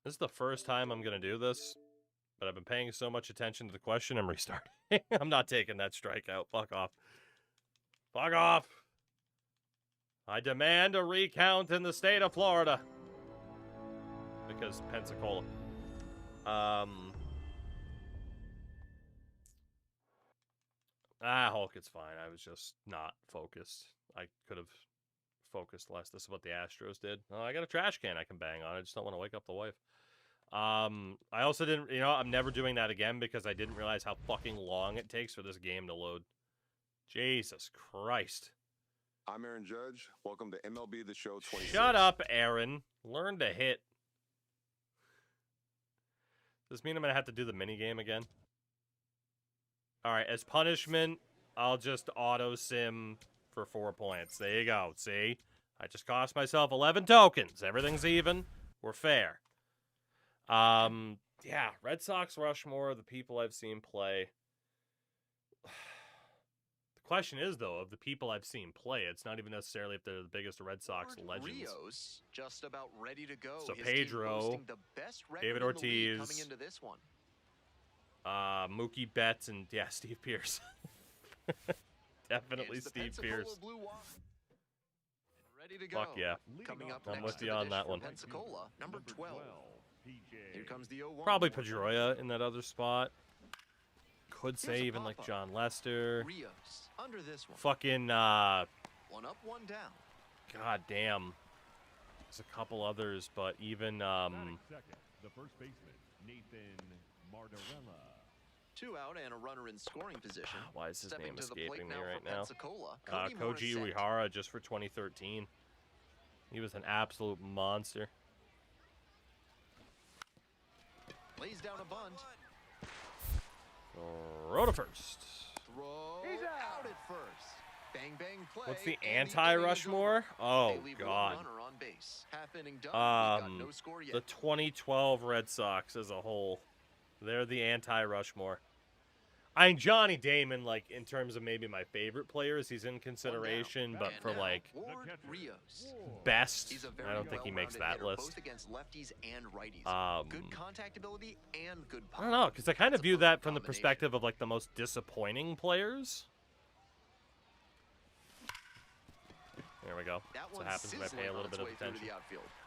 This is the first time I'm going to do this, but I've been paying so much attention to the question, I'm restarting. I'm not taking that strikeout. Fuck off. Fuck off. I demand a recount in the state of Florida. Because Pensacola. Hulk, it's fine. I was just not focused. I could have focused less. This is what the Astros did. Oh, I got a trash can I can bang on. I just don't want to wake up the wife. I also didn't, I'm never doing that again because I didn't realize how fucking long it takes for this game to load. Jesus Christ. I'm Aaron Judge. Welcome to MLB The Show 26. Shut up, Aaron. Learn to hit. Does this mean I'm going to have to do the minigame again? Alright, as punishment, I'll just auto-sim for 4 points. There you go, see? I just cost myself 11 tokens. Everything's even. We're fair. Yeah, Red Sox Rushmore, the people I've seen play. The question is, though, of the people I've seen play, it's not even necessarily if they're the biggest Red Sox legends. Rios, just about ready to go. So Pedro, David Ortiz, coming into this one. Mookie Betts, and yeah, Steve Pearce. Definitely Steve Pearce. Ready to go. Fuck yeah. Coming up I'm with you on that one. Pensacola, number 12. Here comes the 0-1. Probably Pedroia in that other spot. Could say even like John Lester. Rios, under this one. Fucking, one up, one down. God damn. There's a couple others, but even, The first baseman, Nathan Martorella. 2 out and a runner in scoring position. Why is his name escaping me right now? Pensacola, Koji Uehara just for 2013. He was an absolute monster. Lays down a bunt. Throw to first. Throw out at first. Bang, bang, play. What's the anti-Rushmore? Oh, God. The 2012 Red Sox as a whole. They're the anti-Rushmore. I mean, Johnny Damon, like, in terms of maybe my favorite players, he's in consideration, but for, like, best, I don't think he makes that list. Good contactability and good I don't know, because I kind of view that from the perspective of, like, the most disappointing players. There we go. That's what happens when I pay a little bit of attention.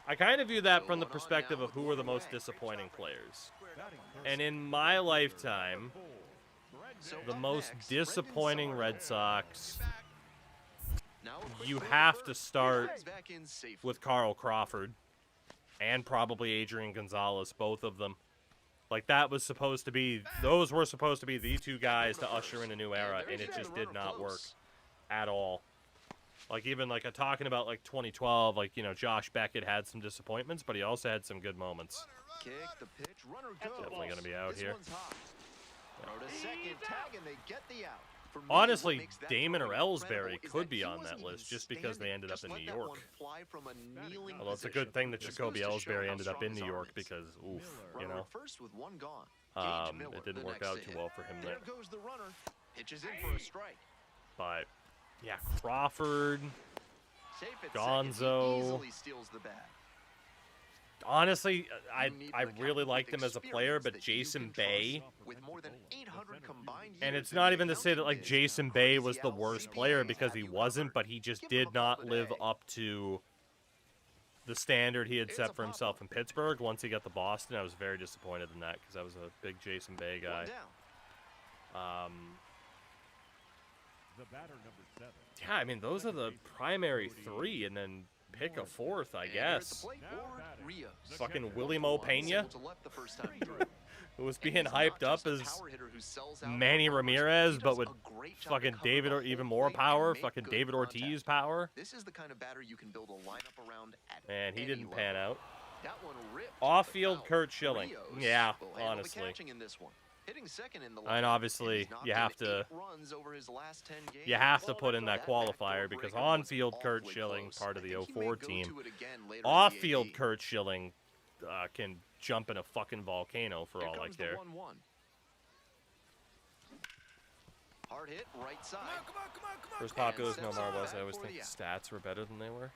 I kind of view that from the perspective of who are the most disappointing players. And in my lifetime, the most disappointing Red Sox, you have to start with Carl Crawford and probably Adrian Gonzalez, both of them. Like, that was supposed to be, those were supposed to be the two guys to usher in a new era, and it just did not work at all. Like, even, like, talking about, like, 2012, like, you know, Josh Beckett had some disappointments, but he also had some good moments. Definitely going to be out here. Honestly, Damon or Ellsbury could be on that list just because they ended up in New York. Although it's a good thing that Jacoby Ellsbury ended up in New York because, oof, you know. It didn't work out too well for him there. But, yeah, Crawford, Gonzo. Honestly, I really liked him as a player, but Jason Bay, and it's not even to say that, like, Jason Bay was the worst player, because he wasn't, but he just did not live up to the standard he had set for himself in Pittsburgh. Once he got to Boston, I was very disappointed in that, because I was a big Jason Bay guy. Yeah, I mean, those are the primary three, and then pick a fourth, I guess. Fucking Willie Mo Pena, who was being hyped up as Manny Ramirez, but with fucking David, or even more power, fucking David Ortiz power. And he didn't pan out. Off-field Kurt Schilling. Yeah, honestly. And obviously, you have to put in that qualifier, because on-field Kurt Schilling, part of the 04 team, off-field Kurt Schilling can jump in a fucking volcano for all I care. First populist Nomar was, I always think the stats were better than they were.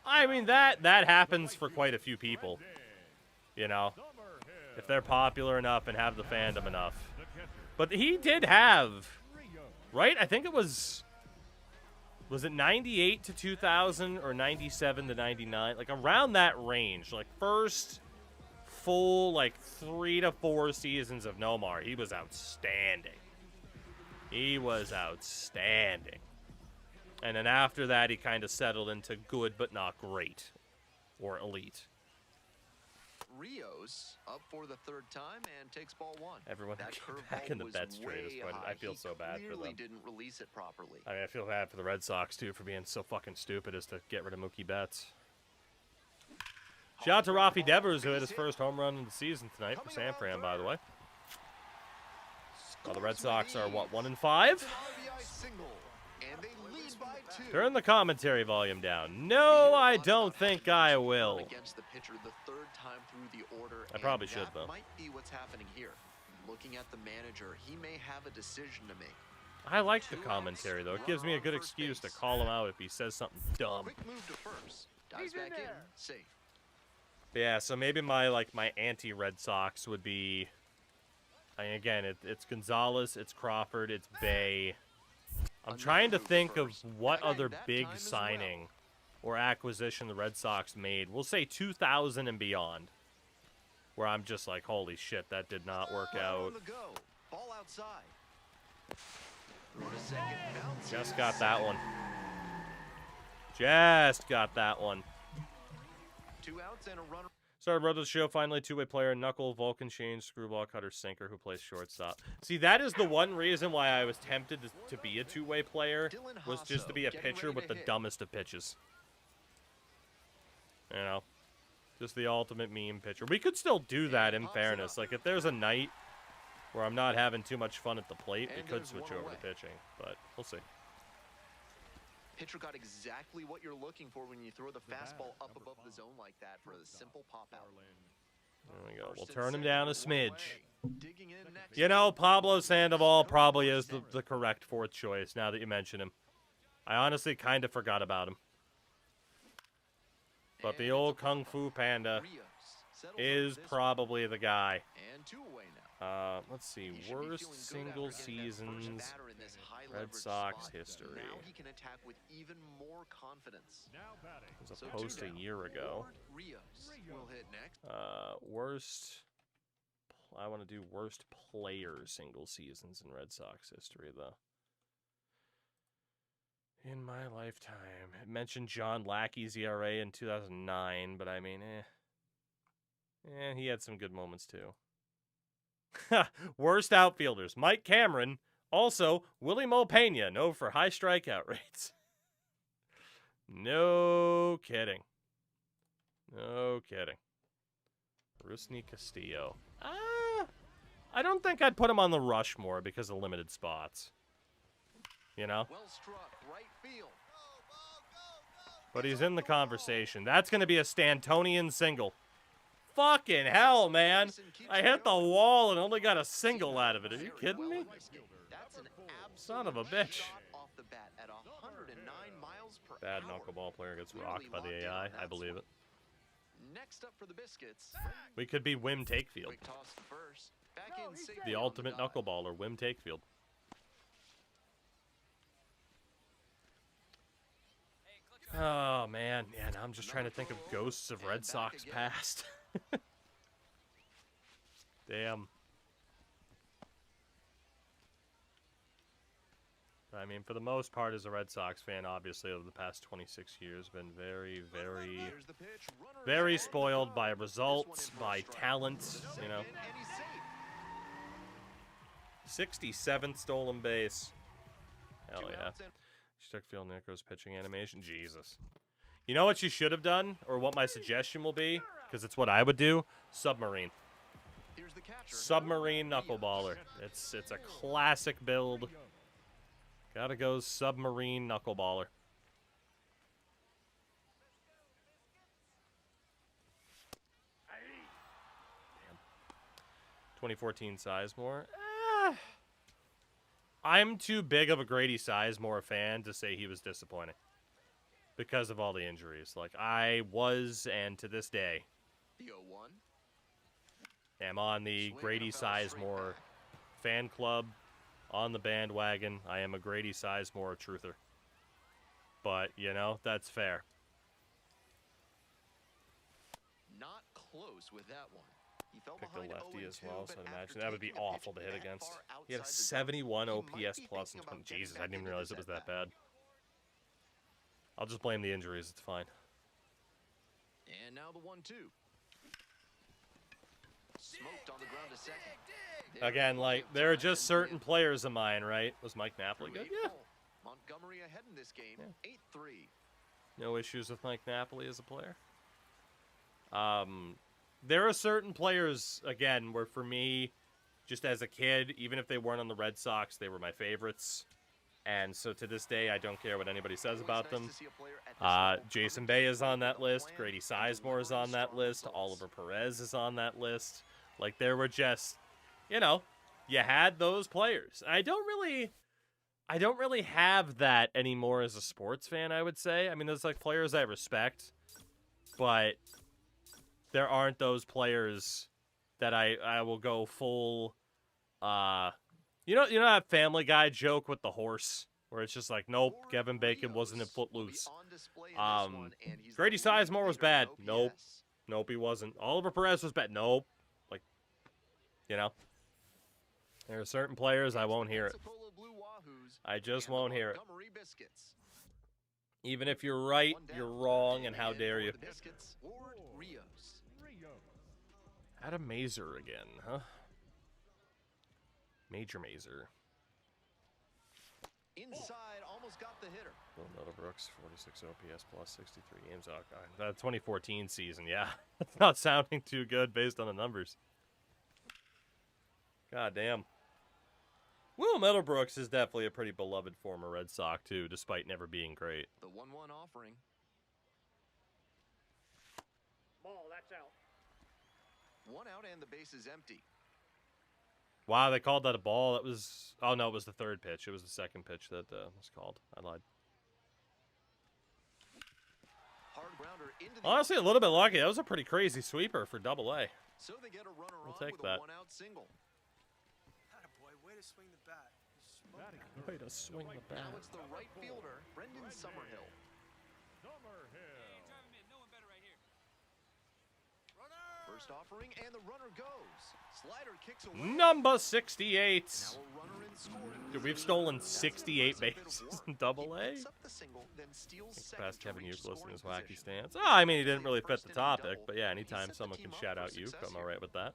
I mean, that happens for quite a few people, you know. If they're popular enough and have the fandom enough. But he did have, right? I think it was it 98 to 2000 or 97 to 99? Like, around that range. Like, first full, like, 3 to 4 seasons of Nomar, he was outstanding. He was outstanding. And then after that, he kind of settled into good but not great. Or elite. Rios up for the third time and takes ball one. Everyone back in the Betts trade is funny. I feel so bad for them. Didn't release it properly. I mean, I feel bad for the Red Sox too for being so fucking stupid as to get rid of Mookie Betts. Shout out to Rafi Devers, who hit his first home run of the season tonight for San Fran, by the way. Well, the Red Sox are what, 1-5? Turn the commentary volume down. No, I don't think I will. I probably should, though. Might be what's happening here. Looking at the manager, he may have a decision to make. I like the commentary, though. It gives me a good excuse to call him out if he says something dumb. Quick move to first. Dives back in. Safe. Yeah, so maybe my anti-Red Sox would be, I mean, again, it's Gonzalez, it's Crawford, it's Bay. I'm trying to think of what other big signing or acquisition the Red Sox made. We'll say 2000 and beyond, where I'm just like, holy shit, that did not work out. Ball outside. Just got that one. Just got that one. 2 outs and a runner. Started brother of the show, finally two-way player, Knuckle, Vulcan Change, Screwball Cutter, Sinker, who plays shortstop. See, that is the one reason why I was tempted to be a two-way player, was just to be a pitcher with the dumbest of pitches. You know, just the ultimate meme pitcher. We could still do that, in fairness. Like, if there's a night where I'm not having too much fun at the plate, we could switch over to pitching, but we'll see. Pitcher got exactly what you're looking for when you throw the fastball up above the zone like that for a simple pop out. There we go. We'll turn him down a smidge. You know, Pablo Sandoval probably is the correct fourth choice now that you mention him. I honestly kind of forgot about him. But the old Kung Fu Panda is probably the guy. Let's see. Worst single seasons Red Sox history. It was a post a year ago. Worst I want to do worst player single seasons in Red Sox history, though. In my lifetime. It mentioned John Lackey's ERA in 2009, but I mean, he had some good moments, too. Worst outfielders. Mike Cameron. Also, Willie Mo Pena. No for high strikeout rates. No kidding. No kidding. Rusney Castillo. I don't think I'd put him on the Rushmore because of limited spots. You know? Well struck, right field. But he's in the conversation. That's going to be a Stantonian single. Fucking hell, man. I hit the wall and only got a single out of it. Are you kidding me? Son of a bitch. Bad knuckleball player gets rocked by the AI. I believe it. Next up for the Biscuits. We could be Wim Takefield. The ultimate knuckleballer, Wim Takefield. Oh, man. Yeah, now I'm just trying to think of ghosts of Red Sox past. Damn. I mean, for the most part, as a Red Sox fan, obviously, over the past 26 years, been very, very spoiled by results, by talent, you know. 67th stolen base. Hell yeah. Stuckfield Necro's pitching animation. Jesus. You know what you should have done, or what my suggestion will be, because it's what I would do? Submarine. Submarine knuckleballer. It's a classic build. Gotta go submarine knuckleballer. Damn. 2014 Sizemore. I'm too big of a Grady Sizemore fan to say he was disappointing. Because of all the injuries. Like, I was, and to this day, am on the Grady Sizemore fan club. On the bandwagon. I am a Grady Sizemore truther. But, you know, that's fair. Not close with that one. He fell Pick behind a lefty 0-2, as well, so but I'd imagine after that would be taking a awful to pitch hit that against. far He had a outside the 71 zone, he might OPS be plus in thinking 20. about getting Jesus, I back didn't even into realize this it was that at-bat. bad. I'll just blame the injuries. It's fine. And now the 1-2. Smoked on the ground to second. Again, like, there are just certain players of mine, right? Was Mike Napoli good? Yeah. Montgomery ahead in this game, 8-3. No issues with Mike Napoli as a player. There are certain players, again, where for me, just as a kid, even if they weren't on the Red Sox, they were my favorites. And so to this day, I don't care what anybody says about them. Jason Bay is on that list. Grady Sizemore is on that list. Oliver Perez is on that list. Like, there were just, you know, you had those players. I don't really have that anymore as a sports fan, I would say. I mean, there's, like, players I respect, but there aren't those players that I will go full, you know that Family Guy joke with the horse? Where it's just like, nope, Kevin Bacon wasn't in Footloose. Grady Sizemore was bad. Nope. Nope, he wasn't. Oliver Perez was bad. Nope. Like, you know. There are certain players I won't hear it. I just won't hear it. Even if you're right, you're wrong, and how dare you. Adam Mazer again, huh? Major Mazer. Inside, almost got the hitter. Bill Middlebrooks, 46 OPS plus 63 games. Oh, God. That 2014 season, yeah. It's not sounding too good based on the numbers. God damn. Will Middlebrooks is definitely a pretty beloved former Red Sox, too, despite never being great. The 1-1 offering. Ball, that's out. One out and the base is empty. Wow, they called that a ball. That was... Oh, no, it was the third pitch. It was the second pitch that was called. I lied. Hard grounder into the Honestly, a little bit lucky. That was a pretty crazy sweeper for Double-A. So they get a runner We'll on take with that. a one-out single. Attaboy, way to swing the bat. Way to swing the bat. Now it's the right fielder, Brendan Summerhill. first offering, and the runner goes. Slider kicks away. Number 68. Now a runner in scoring. Dude, we've stolen 68 bases in Double A. Picks up the single, then steals second Past to Kevin reach Youkilis in scoring his wacky position. stance. Oh, I mean, he didn't really fit First the inning topic, double, but yeah, and he anytime set the someone team can up shout for out Uke, success I'm here. alright with that.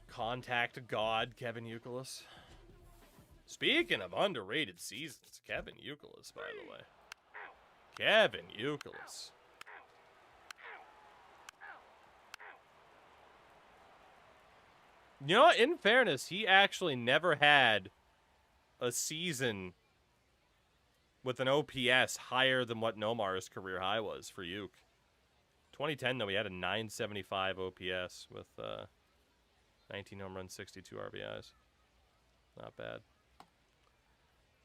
Contact God, Kevin Youkilis. Speaking of underrated seasons, Kevin Youkilis, by the way. Kevin Youkilis. You know what? In fairness, he actually never had a season with an OPS higher than what Nomar's career high was for Uke. 2010, though, he had a 975 OPS with 19 home runs, 62 RBIs. Not bad.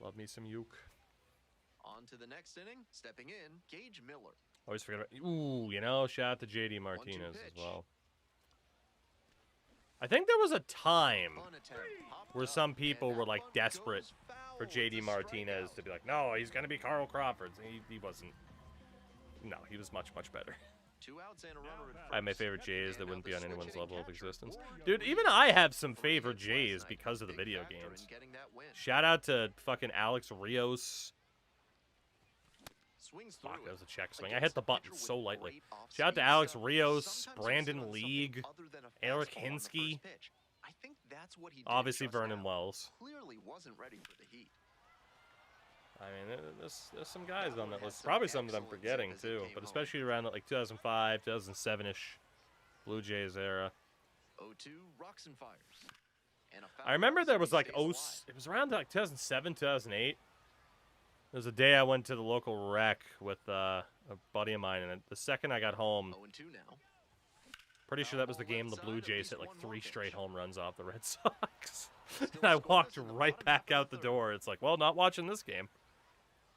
Love me some Uke. On to the next inning. Stepping in, Gage Miller. Always forget about... Ooh, you know, shout out to JD Martinez as well. I think there was a time where some people were, like, desperate for JD Martinez to be like, no, he's going to be Carl Crawford. He wasn't. No, he was much, much better. 2 outs and a runner at I have my first. favorite Jays that And wouldn't now be on the anyone's switch-hitting level of catcher, existence. Warren Dude, even Moon. I have some 3 favorite hits last Jays night. because of the Big video factor in games. getting that win. Shout out to fucking Alex Rios. Swings Fuck, through that it. was a check swing. I Against hit the a button pitcher so with lightly. great Shout out to off-speed Alex stuff. Rios, Sometimes he'll Brandon throw something League, other than a Eric fastball on the first Hinsky. pitch. I think that's what he did Obviously just Vernon now. Wells. Clearly wasn't ready for the heat. I mean, there's some guys on that list. Probably some that I'm forgetting, too. But especially around that, like, 2005, 2007-ish Blue Jays era. 0-2, rocks and fires. And a foul I remember ball, there so was, he like, stays alive. it was around, like, 2007, 2008. There was a day I went to the local rec with a buddy of mine, and the second I got home, 0-2 now. pretty sure that was the game the Blue Jays hit, like, 3 straight home runs off the Red Sox. And I walked right back out the door. It's like, well, not watching this game.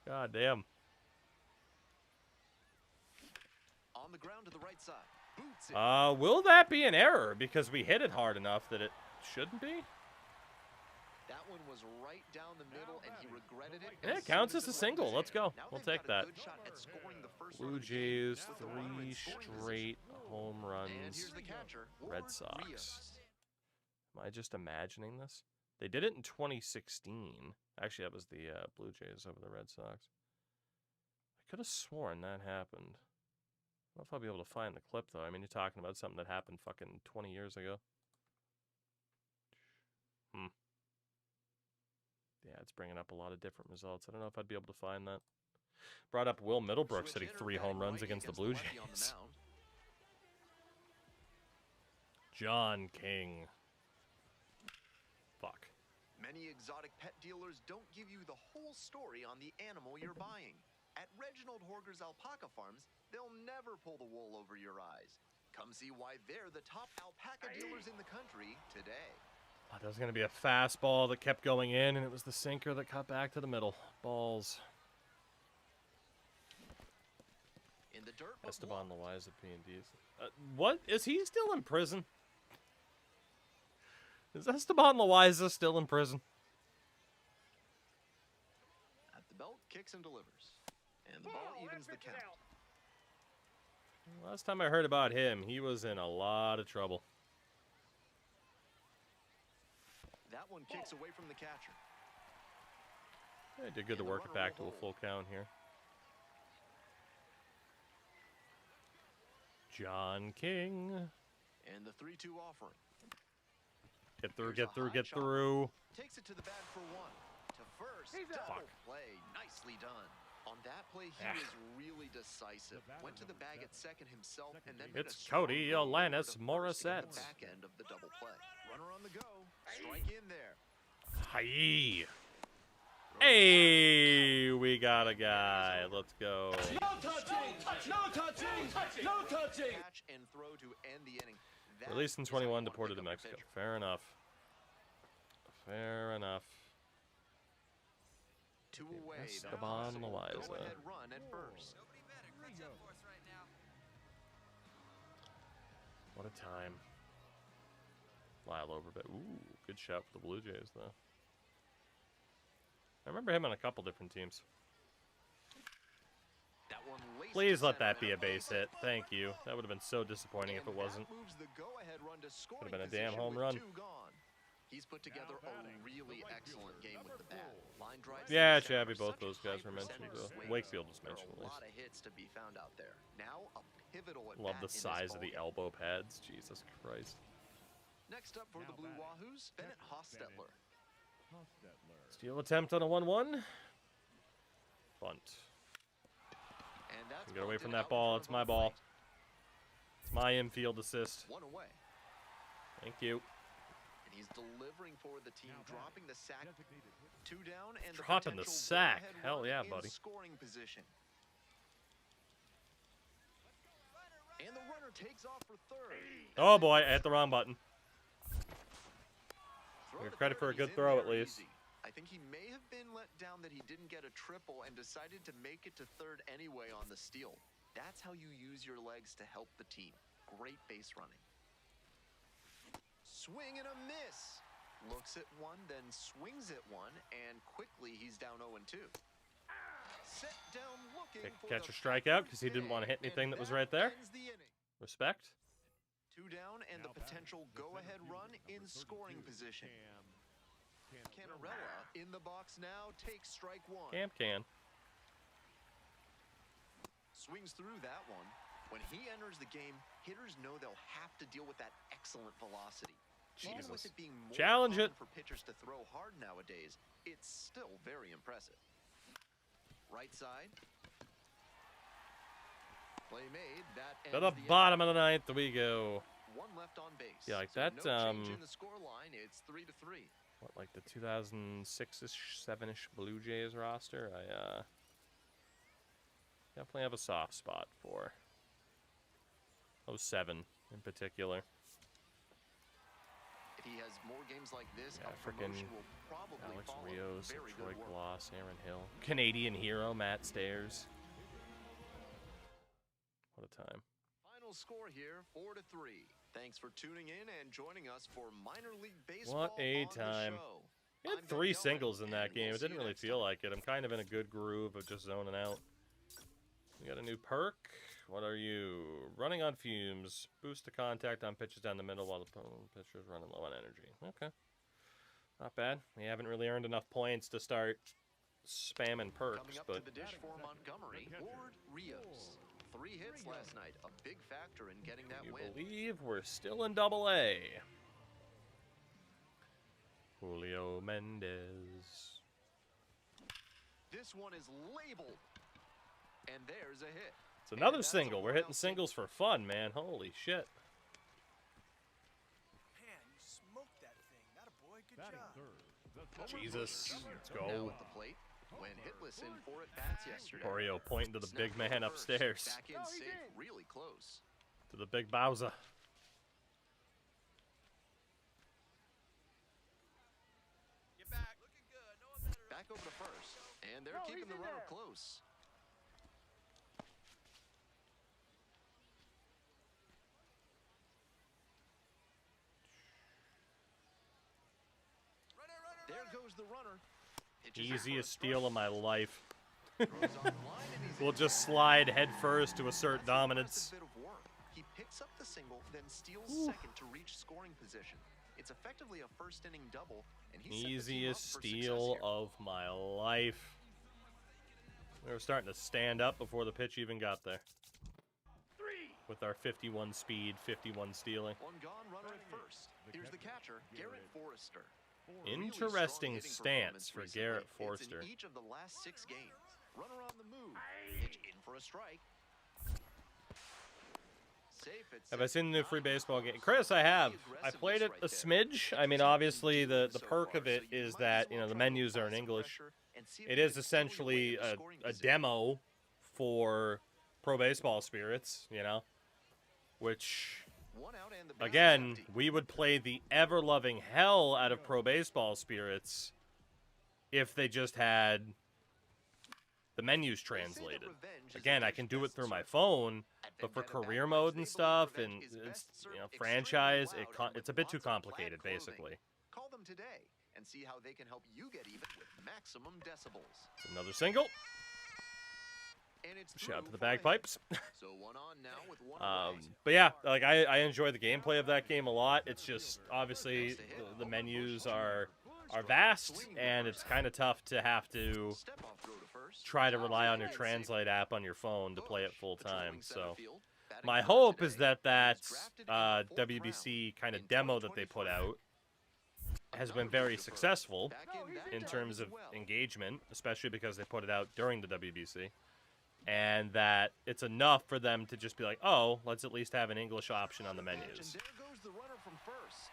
God damn. On the ground to the right side. Boots it. Will that be an error? Because we hit it hard enough that it shouldn't be? That one was right down the middle, and he regretted it. Yeah, it counts as a single. Let's go. Now We'll they've take got a that. good shot at scoring the first Blue run of the game. Jays, Now the runner in 3 scoring straight position. home And runs. here's the catcher, Red Warren Sox. Rios. Am I just imagining this? They did it in 2016. Actually, that was the Blue Jays over the Red Sox. I could have sworn that happened. I don't know if I'll be able to find the clip, though. I mean, you're talking about something that happened fucking 20 years ago. Yeah, it's bringing up a lot of different results. I don't know if I'd be able to find that. Brought up Will Middlebrooks hitting 3 home runs against the Blue Jays. John King. Fuck. Many exotic pet dealers don't give you the whole story on the animal you're buying. At Reginald Horger's Alpaca Farms, they'll never pull the wool over your eyes. Come see why they're the top alpaca dealers in the country today. Oh, there was going to be a fastball that kept going in, and it was the sinker that cut back to the middle. Balls. In the dirt, Esteban Loaiza P&Ds. What? Is he still in prison? Is Esteban Loaiza still in prison? at the belt, kicks and delivers. And the ball evens the count. Last time I heard about him, he was in a lot of trouble. That one kicks away from the catcher. They did good to work it back to a full count here. John King. And the 3-2 offering. Get through, get through, get through. Takes it to the bag for one. To first. Double play. Nicely done. On that play, he was really decisive. Went to the bag at second himself, and then It's Cody Alanis Morissette. The back end of the double play. Runner on the go. Strike in there. Hi. Hey, we got a guy. Let's go. No touching! No touching! No touching! Catch and throw to end the inning. That Released in is how you 21, want to deported pick to up a Mexico. pitcher. Fair enough. Fair enough. 2 away. Esteban Loaiza. Go-ahead run at first. Nobody better. Clutch up for us right now. What a time. Lyle Overbet. Ooh, good shot for the Blue Jays, though. I remember him on a couple different teams. That one laced Please to let center that be a and base hit. Thank you. That would have been so disappointing if it that wasn't. moves the go-ahead run to scoring Could have been a damn position home with run. 2 gone. He's put together a really excellent game with the bat. Line drives Yeah, to center Chabby, are both such those guys high were mentioned. percentage swings. Wakefield was There are mentioned at a least. lot of hits to be found out there. Now a pivotal at Love bat the in this size of the ballgame. elbow pads. Jesus Christ. Next up for the Blue Wahoos, Bennett Hostetler. Steal attempt on a 1-1. Bunt. And that's Get away bunted from out that in ball. front It's of my home ball. plate. It's my infield assist. 1 away. Thank you. And he's delivering for the team, dropping the sack. 2 down and Dropping the potential sack. go-ahead Hell run yeah, in buddy. Scoring position. And the runner takes off for third. Oh boy, I hit the wrong button. Throw Give to credit for a third, good he's in throw at there least. easy. I think he may have been let down that he didn't get a triple and decided to make it to third anyway on the steal. That's how you use your legs to help the team. Great base running. Swing and a miss. Looks at one, then swings at one, and quickly he's down 0-2. Set down looking for Catch the a strikeout because he didn't want to hit anything that was right there. ends the inning. Respect. 2 down and the potential go-ahead run in scoring position. Canarella in the box now takes strike 1. Camp can. Swings through that one. When he enters the game, hitters know they'll have to deal with that excellent velocity. Even with Jesus. it being more Challenge common it. for pitchers to throw hard nowadays, it's still very impressive. Right side. Play made. That To the ends the bottom of the 9th we go. inning. 1 left on base. Yeah, like So that, no change in the score line. It's 3-3. What, like the 2006-ish, 7-ish Blue Jays roster? I definitely have a soft spot for 07 in particular. If he has more games like this, Yeah, a frickin' promotion will probably Alex follow. Rios, Very Troy good work. Gloss, Aaron Hill. Canadian hero, Matt Stairs. What a time. Final score here, 4-3. Thanks for tuning in and joining us for minor league baseball. What a on the time. show. He had I'm 3 Ben singles Dillon, in that and game. we'll It see didn't you really next feel time. like it. I'm kind of in a good groove of just zoning out. We got a new perk. What are you? Running on fumes. Boost the contact on pitches down the middle while the pitcher's running low on energy. Okay. Not bad. We haven't really earned enough points to start spamming perks, Coming up but to the dish for Montgomery, Ward Rios. 3 hits last night, a big factor in getting that you win. believe we're still in Double-A. Julio Mendez. This one is labeled, and there's a hit. It's another that's a single. We're hitting one-out singles for fun, man. Holy shit. Man, you smoked that thing. That a boy. Good job. Jesus. Let's Now go. at the plate, when hitless in 4 at-bats yesterday. Oreo pointing to the big Snapped man over first, upstairs. Back in safe, really close. To the big Bowser. Get back. Looking good. No one better. Back over to first, and they're keeping the runner close. There goes the runner. Pitches it for a Easiest strike. steal of my life. Throws off line, and he's We'll in just there. slide head first to assert That's an dominance. impressive bit of work. He picks up the single, then steals second to reach scoring position. It's effectively a first inning double, and he set the team up Easiest for success steal here. of my life. We were starting to stand up before the pitch even got there. With our 51 speed, 51 stealing. One gone, runner at first. Here's the catcher, Garrett Forrester. Really Interesting strong hitting stance performance for recently. Garrett It's Forrester. in each of the last 6 games. Runner on the move. Pitch in for a strike. Safe at Have I seen the new second, free not baseball close. game? Chris, I have. The I played it a aggressiveness right there. smidge. I mean, obviously, the perk of it is that, you know, the menus are in English. It is essentially a demo for Pro Baseball Spirits, you know, which, again, we would play the ever-loving hell out of Pro Baseball Spirits if they just had the menus translated. Again, I can do it through my phone, but for career mode and stuff, and it's, you know, franchise, it's a bit too complicated, basically. Call them today and see how they can help you get even with maximum decibels. Another single. And it's Shout out to through the for a hit. bagpipes. So one on now with one away. But yeah, like I enjoy the gameplay of that game a lot. It's just obviously the menus are vast, and it's kind of tough to have to try to rely on your Translate app on your phone to play it full time. So my hope is that WBC kind of demo that they put out has been very successful in terms of engagement, especially because they put it out during the WBC. And that it's enough for them to just be like, oh, let's at least have an English option on the menus.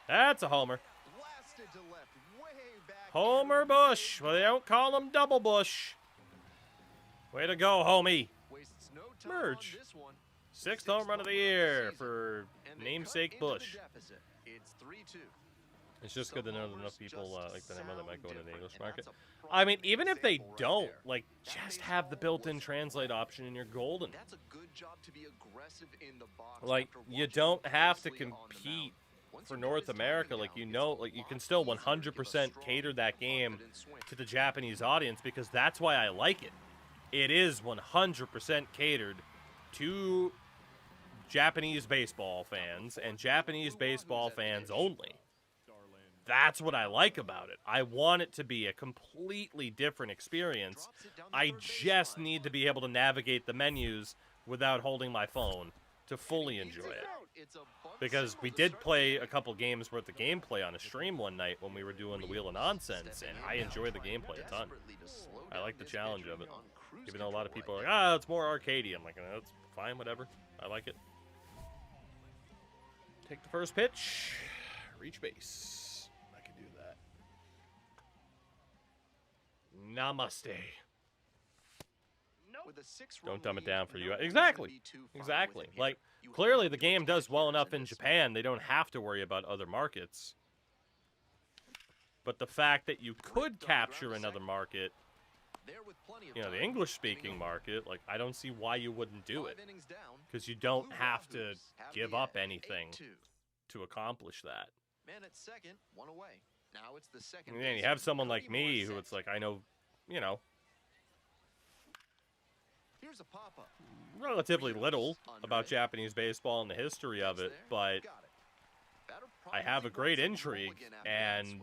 That's a homer. Homer Bush. Well, they don't call him Double Bush. Way to go, homie. Merge. 6th home run of the year for namesake Bush. It's 3-2. It's just good to know that enough people like the name of that might go into the English market. I mean, even if they don't, like, just have the built-in translate option and you're golden. That's a good job to be aggressive in the box. Like, you don't have to compete for North America. Like, you know, like, you can still 100% cater that game to the Japanese audience because that's why I like it. It is 100% catered to Japanese baseball fans and Japanese baseball fans only. That's what I like about it. I want it to be a completely different experience. I just need to be able to navigate the menus without holding my phone to fully enjoy it. Because we did play a couple games worth of gameplay on a stream one night when we were doing the Wheel of Nonsense, and I enjoyed the gameplay a ton. I like the challenge of it. Even though a lot of people are like, it's more arcadey. I'm like, that's fine, whatever. I like it. Take the first pitch. Reach base. Namaste. Don't dumb it down for you. Exactly. Exactly. Like, clearly the game does well enough in Japan, they don't have to worry about other markets. But the fact that you could capture another market, you know, the English-speaking market, like, I don't see why you wouldn't do it. Because you don't have to give up anything to accomplish that. Man at second, one away. Now it's the second. And then you have someone like me who it's like, I know, you know, here's a pop-up. Relatively little about Japanese baseball and the history of it, but I have a great intrigue, and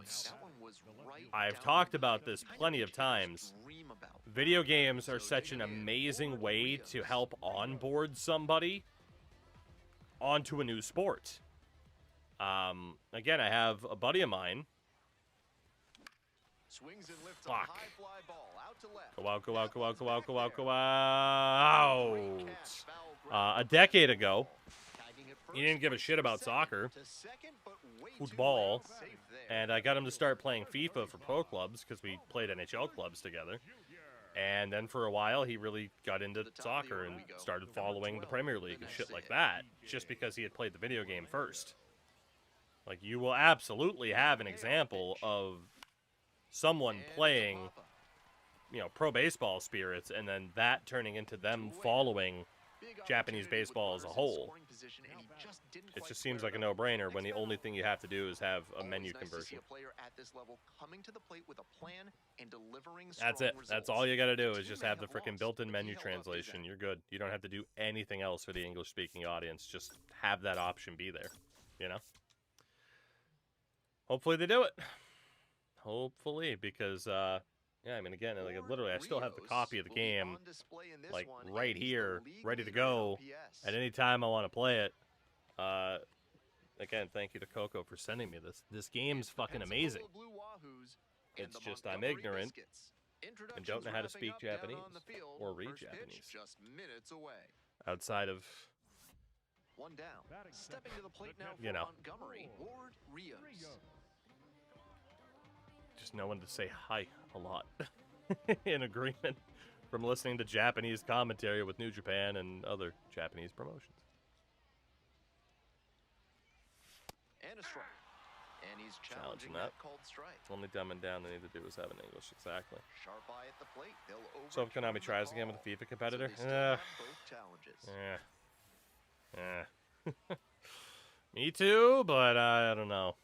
I've talked about this plenty of times. Video games are such an amazing way to help onboard somebody onto a new sport. Again, I have a buddy of mine. Fuck. Go out, go out, go out, go out, go out, go out. A decade ago, he didn't give a shit about soccer, football, and I got him to start playing FIFA for pro clubs because we played NHL clubs together. And then for a while, he really got into soccer and started following the Premier League and shit like that, just because he had played the video game first. Like, you will absolutely have an example of someone playing, you know, pro baseball spirits, and then that turning into them following Japanese baseball as a whole. It just seems like a no-brainer when the only thing you have to do is have a menu conversion. That's it. That's all you got to do is just have the freaking built-in menu translation. You're good. You don't have to do anything else for the English-speaking audience. Just have that option be there, you know? Hopefully they do it. Hopefully, because, yeah, I mean, again, like, literally, I still have the copy of the game, like, right here, ready to go at any time I want to play it. Again, thank you to Coco for sending me this. This game's fucking amazing. It's just I'm ignorant and don't know how to speak Japanese or read Japanese. Outside of, you know, just knowing to say hi a lot in agreement from listening to Japanese commentary with New Japan and other Japanese promotions. And a strike. And he's challenging that. Only dumbing down they need to do is have an English, exactly. Sharp eye at the plate. So if Konami tries again with a FIFA competitor, me too, but I don't know.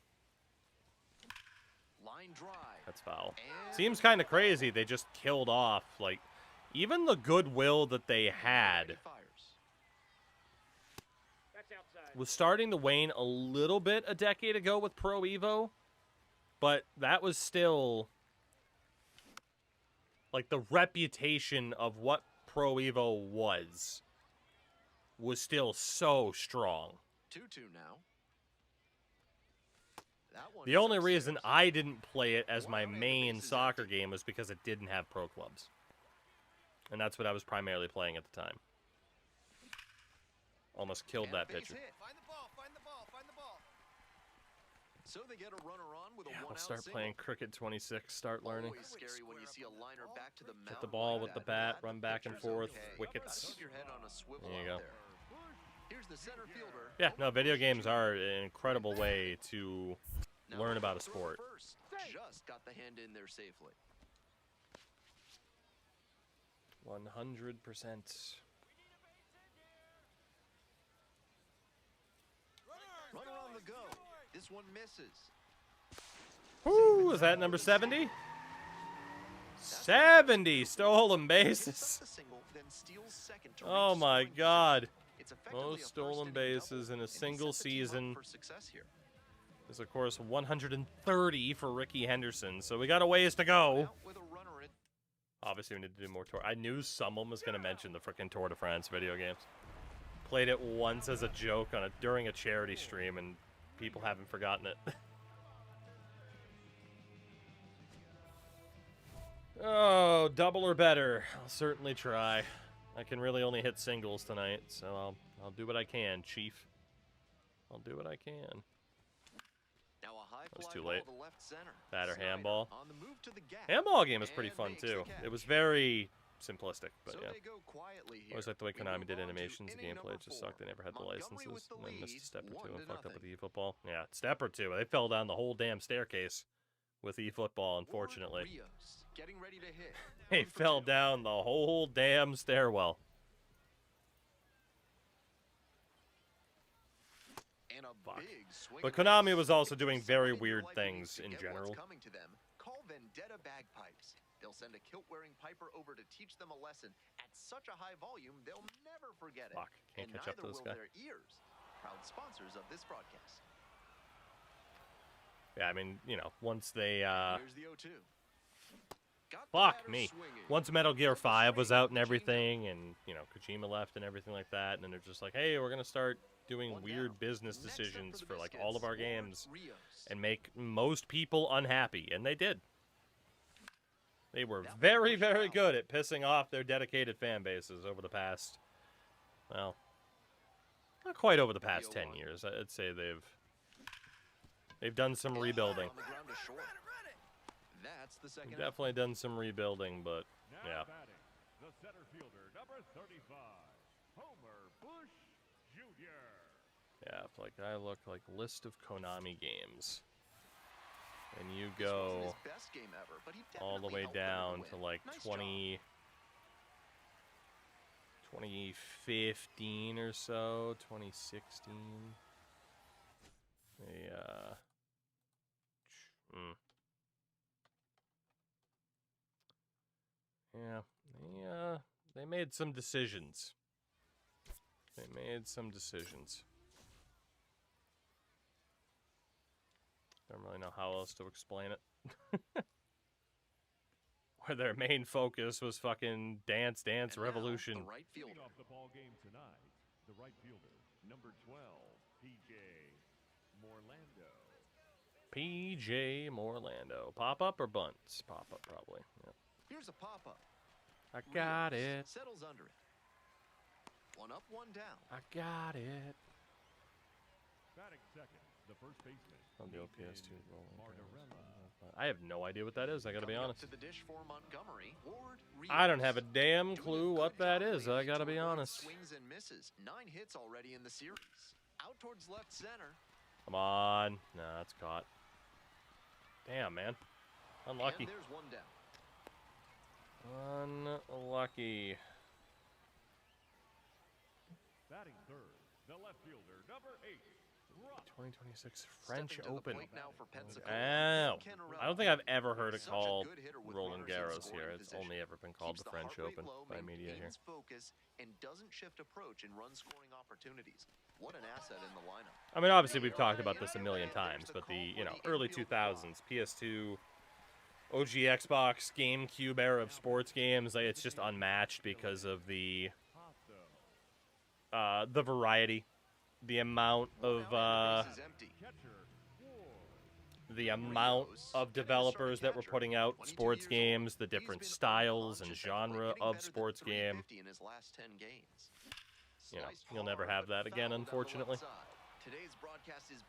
That's foul. Seems kind of crazy. They just killed off, like, even the goodwill that they had was starting to wane a little bit a decade ago with Pro Evo, but that was still, like, the reputation of what Pro Evo was still so strong. 2-2 now. The only reason I didn't play it as my main soccer game was because it didn't have pro clubs. And that's what I was primarily playing at the time. Almost killed that pitcher. Find the ball, find the ball, find the ball. So they get a runner on with a Yeah, one-out we'll start single. playing Cricket 26, start learning. Always scary when you see a liner back to the Hit mound the ball like with the that. bat, run back and forth, Okay. wickets. Keep your head on a swivel There you out go. there. Here's the center fielder. Yeah, no, video games are an incredible way to Now learn about a throw sport. First. Just got the hand in there safely. 100%. Runner on the go. This one misses. Woo, is that number 70? 70 stolen bases. The single, then steals second to Oh reach my scoring God. It's effectively a Most stolen first-inning bases double, in a and he single set the team up season. for success here. Is, of course, 130 for Ricky Henderson, so we got a ways to go. Out with a runner in. Obviously, we need to do more tour. I knew someone was going to mention the frickin' Tour de France video games. Played it once as a joke during a charity stream, and people haven't forgotten it. Oh, double or better. I'll certainly try. I can really only hit singles tonight, so I'll do what I can, Chief. I'll do what I can. Now a high That was fly too ball late. to left center. Batter Snyder handball. on the move to the gap. Handball game was pretty And fun makes the too. catch. It was very simplistic, but So yeah. they go quietly here. Always like the way We Konami move did on to animations. The inning gameplay number just 4. sucked. They never had the Montgomery licenses, with the and then missed a lead, step or two 1-0. and fucked up with the eFootball. Yeah, step or two. They fell down the whole damn staircase with eFootball, unfortunately. Rios getting ready to hit. They 1 for fell 2. down the whole damn stairwell. And a Fuck. big swing But and Konami miss. was also If doing there's very something your weird life things needs to in get general. What's coming to them, call Vendetta Bagpipes. They'll send a kilt-wearing piper over to teach them a lesson at such a high volume they'll never forget it. Fuck, can't and catch up to neither this will guy. their ears. Proud sponsors of this broadcast. Yeah, I mean, you know, once they, Here's the 0-2. Got the fuck batter me. swinging. Once Metal Gear 5 was out and everything, and, you know, Kojima left and everything like that, and then they're just like, hey, we're going to start doing One weird down. business Next up decisions the for, like, all of biscuits, our Ward games Rios. and make most people unhappy, and they did. They were That one very, pushed very out. good at pissing off their dedicated fan bases over the past, well, not quite over the past 10 years. I'd say they've done some rebuilding. On the ground to short. That's the second. They've definitely done some rebuilding, but Now yeah. batting, the center fielder, number 35, Homer Bush Jr. Yeah, if like I look like list of Konami games, and you This wasn't go his best game ever, but he all the definitely way helped them down win. to like Nice 2015 or so, 2016. They yeah, they made some decisions. They made some decisions. Don't really know how else to explain it. Where their main focus was fucking Dance Dance And now, Revolution. the right fielder. Leading off the ball game tonight, the right fielder, number 12, PJ Morlando. PJ Morlando. Pop up or bunts? Pop up probably. Yep. Here's a pop-up. I got Rios it. Settles under it. One up, one down. I got it. Batting second, the first baseman. On the OPS too. Martorella. I have no idea what that is. I gotta be Coming up honest. to the dish for Montgomery, Ward I don't Rios. have a damn Doing a clue good what that job is. lately I gotta to be avoid honest. Swings and misses. 9 hits already in the series. Out towards left center. Come on. Nah, it's caught. Damn, man. Unlucky. And there's one down. Unlucky. Batting third, the left fielder, number 8, 2026 French Stepping to the Open. plate now for Pensacola, Oh, Canarella. I don't think I've ever heard it Such a called good hitter with Roland runners in Garros scoring here. It's position. only ever been called Keeps the French heart rate Open low, by media here. maintains focus, and doesn't shift approach in run-scoring opportunities. What an asset in the lineup. I mean, obviously we've talked about this a million times, but the early 2000s PS2, OG Xbox, GameCube era of sports games, like, it's just unmatched because of the variety, the amount of developers that were putting out sports games, the different styles and genre of sports game. You know, you'll never have that again, unfortunately.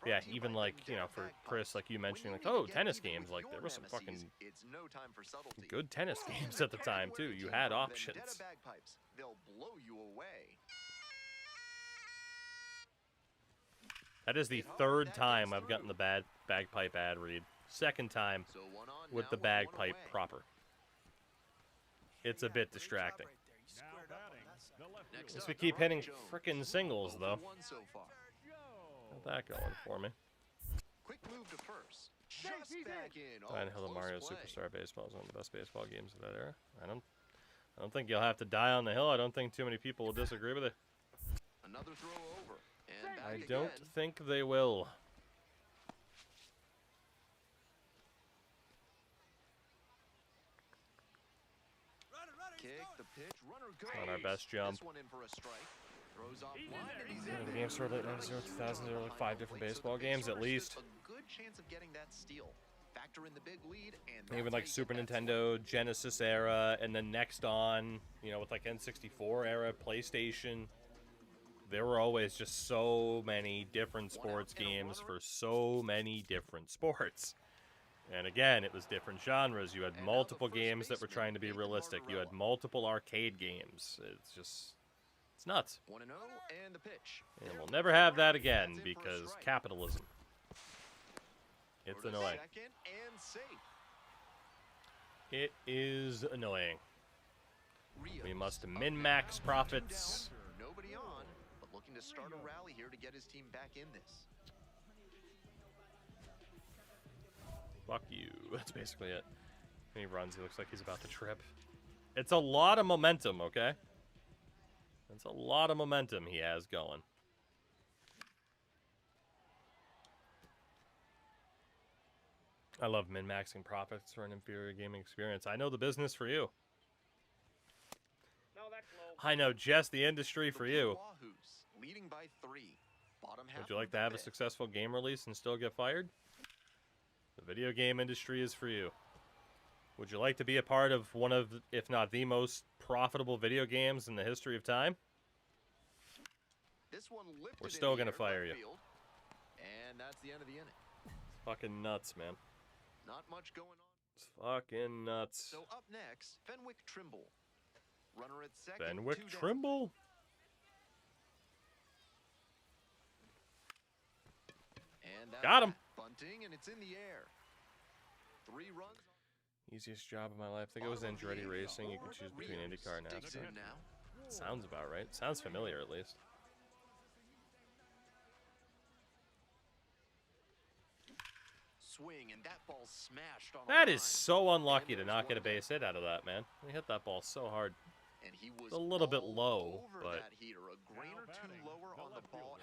Yeah, even like, you know, for Chris, like you mentioning, like, oh, tennis games, like there were some fucking good tennis games at the time too. You had options. That is the third time I've gotten the bagpipe ad read. Second time with the bagpipe proper. It's a bit distracting. Guess we keep hitting frickin' singles, though. Got that going for me. Quick move to first. Just back in. Dying Hill of Mario Superstar Baseball is one of the best baseball games of that era. I don't think you'll have to die on the hill. I don't think too many people will disagree with it. Another throw over. And back I don't think they will. Kick the pitch. Runner goes. Not our best jump. This one in for a strike. Throws off line, and he's The game started late 90s, 2000s. There were like 5 different baseball games at least. A good chance of getting that steal. Factor in the big lead, and Even like Super Nintendo, Genesis era, and then next on, you know, with like N64 era, PlayStation. There were always just so many different sports games for so many different sports. And again, it was different genres. You had multiple games that were trying to be realistic. You had multiple arcade games. It's just, it's nuts. 1-0 and the pitch. And we'll never have that again because capitalism. It's annoying. It is annoying. We must min-max profits. Nobody on, but looking to start a rally here to get his team back in this. Fuck you. That's basically it. When he runs, he looks like he's about to trip. It's a lot of momentum, okay? It's a lot of momentum he has going. I love min-maxing profits for an inferior gaming experience. I know the business for you. No, that's low. I know just the industry for you. Leading by 3. Bottom half. Would you like to have a successful game release and still get fired? The video game industry is for you. Would you like to be a part of one of, if not the most profitable video games in the history of time? This one We're still going to fire you. And that's the end of the inning. It's fucking nuts, man. Not much going on. It's fucking nuts. So up next, Fenwick Trimble. Runner at second. Fenwick Trimble? And got him. Bunting, and it's in the air. 3 runs. Easiest job of my life. I think it was Andretti Racing. You can choose between IndyCar and NASCAR. Sounds about right. Sounds familiar, at least. Swing, and that ball smashed on That is so unlucky to not get a base hit out of that, man. He hit that ball so hard. And he was a little bit low, but that heater, a grain or 2 lower on the ball.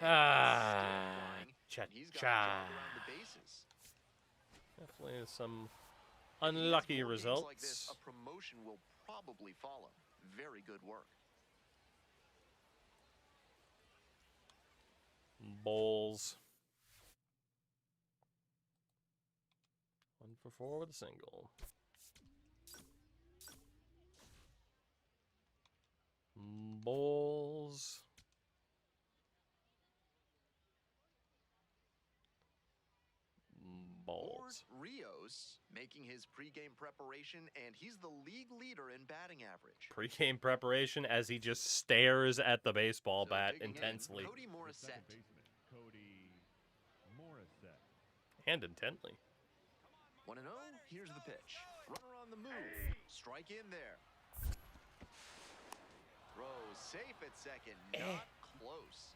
Cha-cha. Definitely some unlucky results. Like this, a promotion will probably follow. Very good work. Balls. 1 for 4 with a single. Balls. Balls. Rios making his pregame preparation, and he's the league leader in batting average. Pregame preparation as he just stares at the baseball bat intensely. Cody Morissette. And intently. 1-0. Here's the pitch. Runner on the move. Strike in there. Throw safe at second. Not close.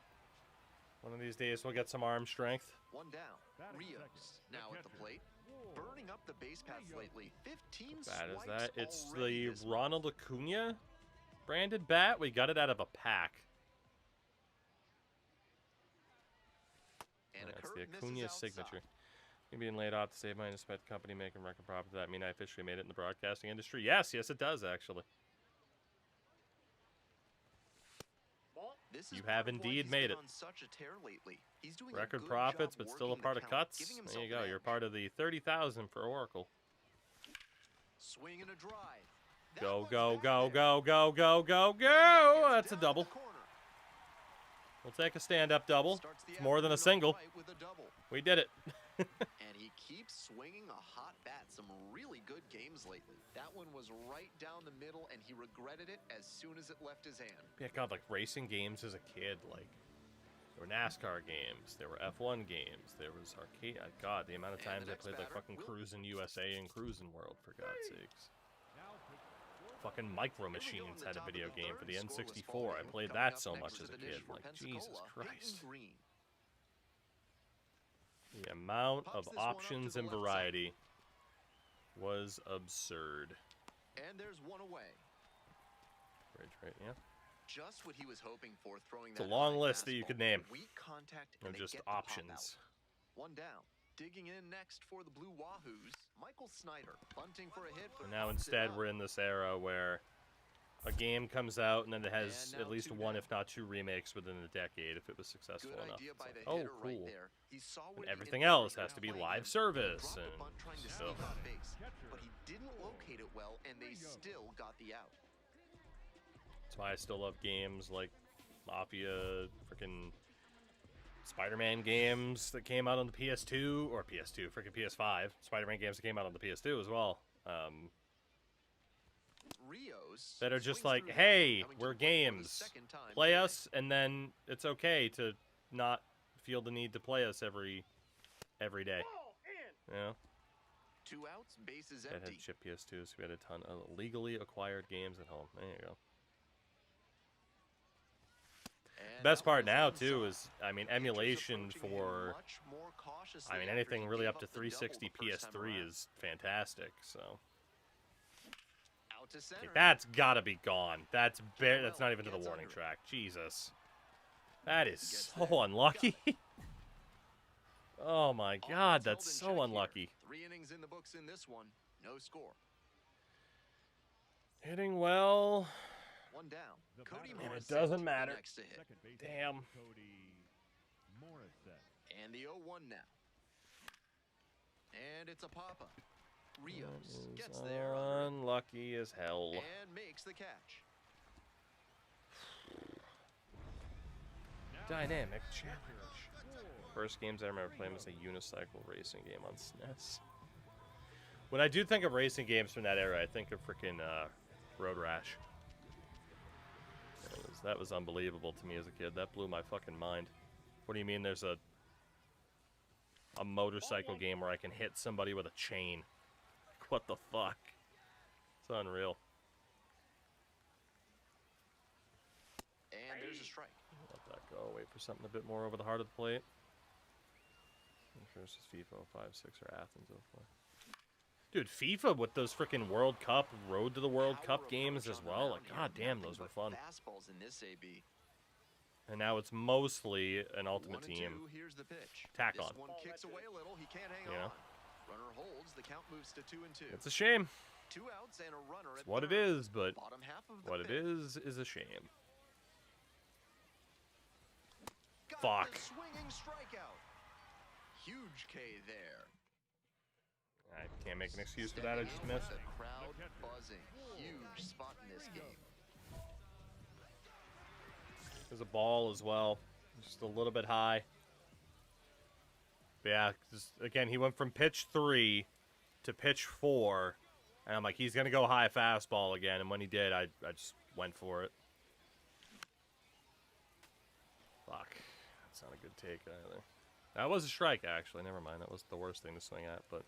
One of these days we'll get some arm strength. One down. Rios now at the plate. Burning up the base paths lately. 15 How bad is swipes that? It's already the this Ronald Acuna branded bat. We got it out of a pack. And That's the Acuna signature. Me being laid off to save money despite the company making record profit. Does that mean I officially made it in the broadcasting industry? Yes, it does actually. This You is have part of why indeed he's made been it. on such a tear lately. He's doing a Record good profits, job but still a working part the of count, cuts. giving There himself you go. an You're edge. part of the 30,000 for Oracle. Swing and a drive. That Go, one's go, back go, there. go, go, go, go, That go! gets That's a down double. the corner. We'll take a stand-up double. Starts the It's more than a afternoon single. off right with a double. We did it. And he keeps swinging a hot bat. Some really good games lately. That one was right down the middle, and he regretted it as soon as it left his hand. Yeah, God, like racing games as a kid, like there were NASCAR games, there were F1 games, there was arcade. God, the amount of And times the I next played like batter fucking will- Cruisin' USA and Cruisin' World, for God's sakes. Fucking Micro Machines had a video game for the N64. I played that so much as a kid. Like, Jesus Christ. The amount of options and variety was absurd. And there's one away. Right, yeah. Just what he was hoping for, throwing It's a that long high list that you fastball. could name. Weak contact, They're and they just get the pop options. out. One down. Digging in next for the Blue Wahoos, Michael Snyder, bunting for a hit. But And now pops it instead up. we're in this era where a game comes out and then it has And now at least two one, down. if not two, remakes within a decade if it was successful Good enough. idea It's by like, the oh, hitter right cool. there. He saw where And the everything infielder else was has to be playing live him. service Dropped the and bunt trying to stuff. sneak on base, but he didn't locate it well, and they still got the out. That's why I still love games like Mafia, freaking Spider-Man games that came out on the PS2 or PS2, freaking PS5. Spider-Man games that came out on the PS2 as well. Rios That are just swings like, through hey, having to we're look for the games. second time Play today. us, and then it's okay to not feel the need to play us every day. You know? 2 outs, bases That empty. had chip PS2, so we had a ton of legally acquired games at home. There you go. And Best that part was now, onside. too, is, I mean, Hitters emulation approaching him for, much more cautiously I mean, after anything he really gave up to the double 360 the first time PS3 around. is fantastic, so. Out to Okay, center. that's gotta be gone. That's that's not even to the Gets warning under it. track. Jesus. That is Gets so there. unlucky. Oh my Offense God, held that's in so check here. unlucky. 3 innings in the books in this one. No score. Hitting well. One down. Cody And it Morris doesn't the matter. next to hit. Second base. Damn. Cody Morissette. And the 0-1 now. And it's a pop-up. Rios That gets is there under it unlucky as hell. and makes the catch. Dynamic challenge. First games I remember playing was a unicycle racing game on SNES. When I do think of racing games from that era, I think of freaking Road Rash. That was unbelievable to me as a kid. That blew my fucking mind. What do you mean there's a motorcycle game where I can hit somebody with a chain? Like, what the fuck? It's unreal. And there's a strike. Let that go. Wait for something a bit more over the heart of the plate. Versus FIFA 05, 6, or Athens 04. Dude, FIFA with those freaking World Cup, Road to the World Power Cup games approach as on the well. mound Like, here. goddamn, Nothing those were but fun. Fastballs in this AB. And now it's mostly an Ultimate 1-2, Team. here's the pitch. Tack This on. one kicks away a little. He can't hang Yeah. on. Runner holds. The count moves to 2-2. It's a shame. 2 outs and a runner It's at what it third. is, but Bottom half of the what it fifth. is a shame. Got Fuck. the swinging strikeout. Huge K there. I can't make an excuse for that. I just missed. The crowd buzzing. Huge spot in this game. There's a ball as well. Just a little bit high. But yeah, just, again, he went from pitch 3 to pitch 4. And I'm like, he's going to go high fastball again. And when he did, I just went for it. Fuck. That's not a good take either. That was a strike, actually. Never mind. That was the worst thing to swing at, but...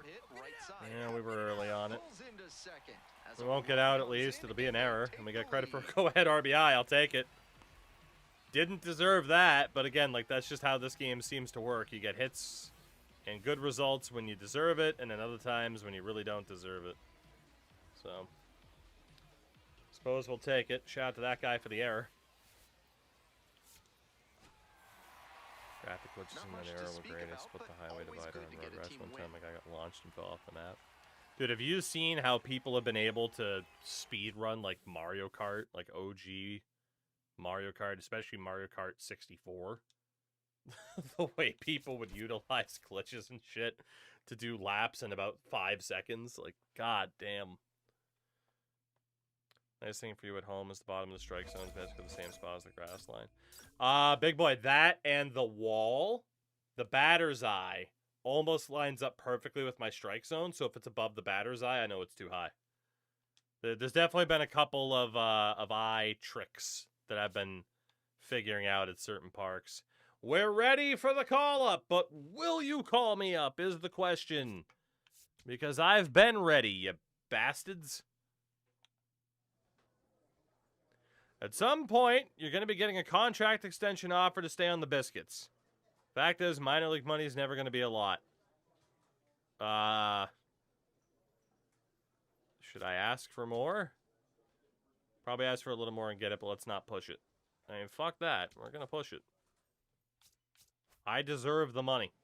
Yeah, we were early on it. We won't get out at least. It'll be an error. And we get credit for a go-ahead RBI. I'll take it. Didn't deserve that, but again, like, that's just how this game seems to work. You get hits and good results when you deserve it, and then other times when you really don't deserve it. So, suppose we'll take it. Shout out to that guy for the error. Traffic glitches in that error were great. I split the highway divider on road rash one time. Like, I got launched and fell off the map. Dude, have you seen how people have been able to speed run, like, Mario Kart, like OG Mario Kart, especially Mario Kart 64? The way people would utilize glitches and shit to do laps in about 5 seconds. Like, god damn. Nice thing for you at home is the bottom of the strike zone is basically the same spot as the grass line. Big boy, that and the wall, the batter's eye, almost lines up perfectly with my strike zone. So if it's above the batter's eye, I know it's too high. There's definitely been a couple of eye tricks that I've been figuring out at certain parks. We're ready for the call-up, but will you call me up is the question. Because I've been ready, you bastards. At some point, you're going to be getting a contract extension offer to stay on the Biscuits. Fact is, minor league money is never going to be a lot. Should I ask for more? Probably ask for a little more and get it, but let's not push it. I mean, fuck that. We're going to push it. I deserve the money.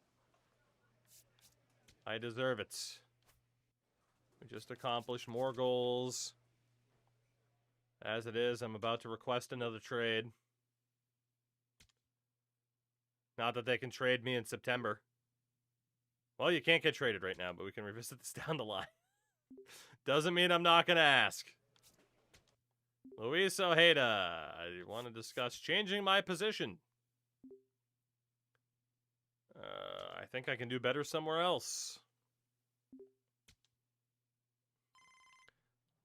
I deserve it. We just accomplished more goals. As it is, I'm about to request another trade. Not that they can trade me in September. Well, you can't get traded right now, but we can revisit this down the line. Doesn't mean I'm not going to ask. Luis Ojeda, I want to discuss changing my position. I think I can do better somewhere else.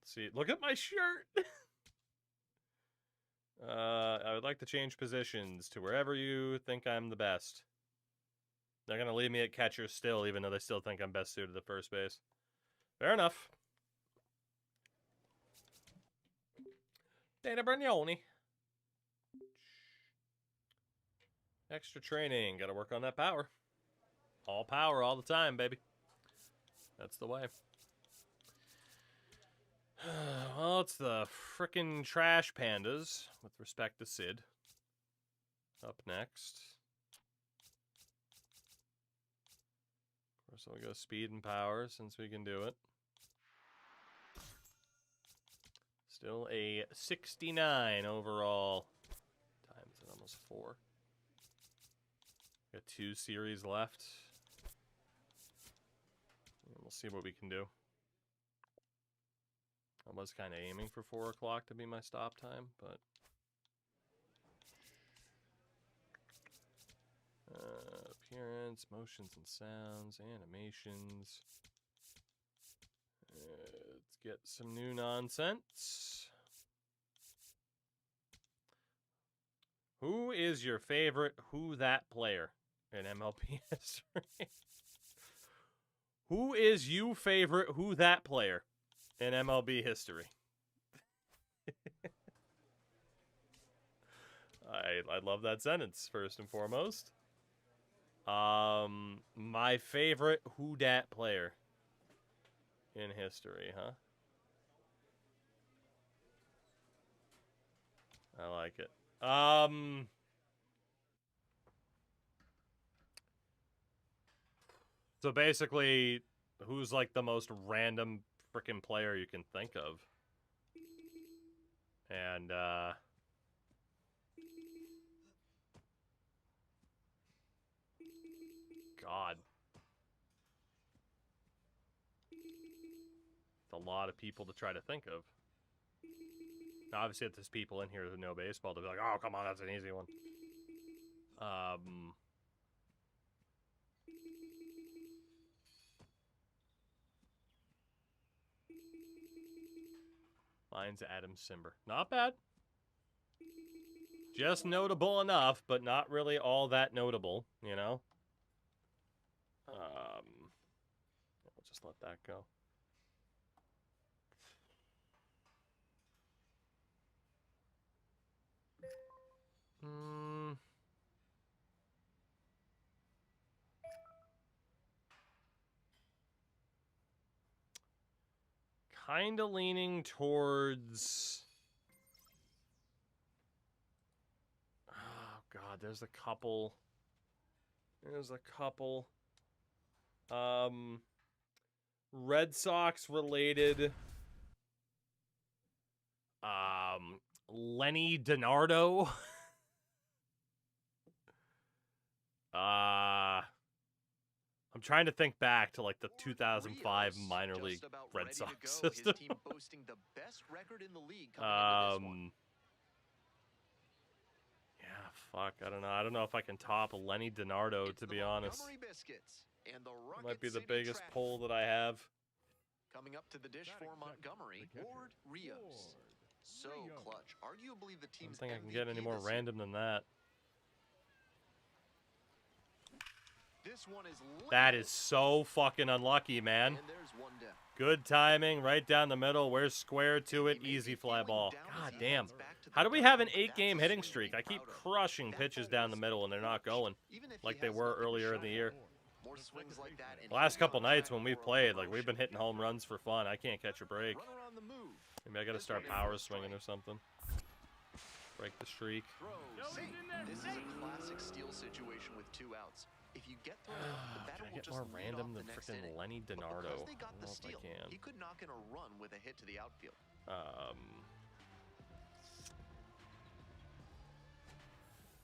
Let's see, look at my shirt. I would like to change positions to wherever you think I'm the best. They're going to leave me at catcher still, even though they still think I'm best suited at first base. Fair enough. Dana Brignoni. Extra training. Got to work on that power. All power all the time, baby. That's the way. Well, it's the frickin' Trash Pandas, with respect to Sid. Up next. Of course, we'll go speed and power, since we can do it. Still a 69 overall. Times at almost 4. Got 2 series left. And we'll see what we can do. I was kind of aiming for 4 o'clock to be my stop time, but... appearance, motions and sounds, animations. Let's get some new nonsense. Who is your favorite Who That player in MLB history? Who is you favorite Who That player in MLB history? I love that sentence, first and foremost. My favorite Who Dat player in history, huh? I like it. So basically, who's like the most random freaking player you can think of? And, God. It's a lot of people to try to think of. Now, obviously, if there's people in here who know baseball, they'll be like, oh, come on, that's an easy one. Mine's Adam Simber. Not bad. Just notable enough, but not really all that notable, you know? We'll let that go. Kind of leaning towards... Oh, God, there's a couple. Red Sox related. Lenny DiNardo. I'm trying to think back to like the 2005 minor league Red Sox system. Yeah, fuck, I don't know. I don't know if I can top a Lenny DiNardo, to be honest. It might be the biggest pull that I have. Coming up to the dish for Montgomery, Ward Rios. So clutch. Arguably the team's I don't think I can get any more random than that. That is so fucking unlucky, man. Good timing, right down the middle. We're square to it. Easy fly ball. God damn. How do we have an 8-game hitting streak? I keep crushing pitches down the middle and they're not going like they were earlier in the year. The last couple nights when we've played, like, we've been hitting home runs for fun. I can't catch a break. Maybe I gotta start power swinging or something. Break the streak. This is a classic steal situation with 2 outs. If you get thrown out, the batter will just more lead random off than the next freaking inning. Lenny But DiNardo. because they got the steal, he could knock in a run with a hit to the outfield.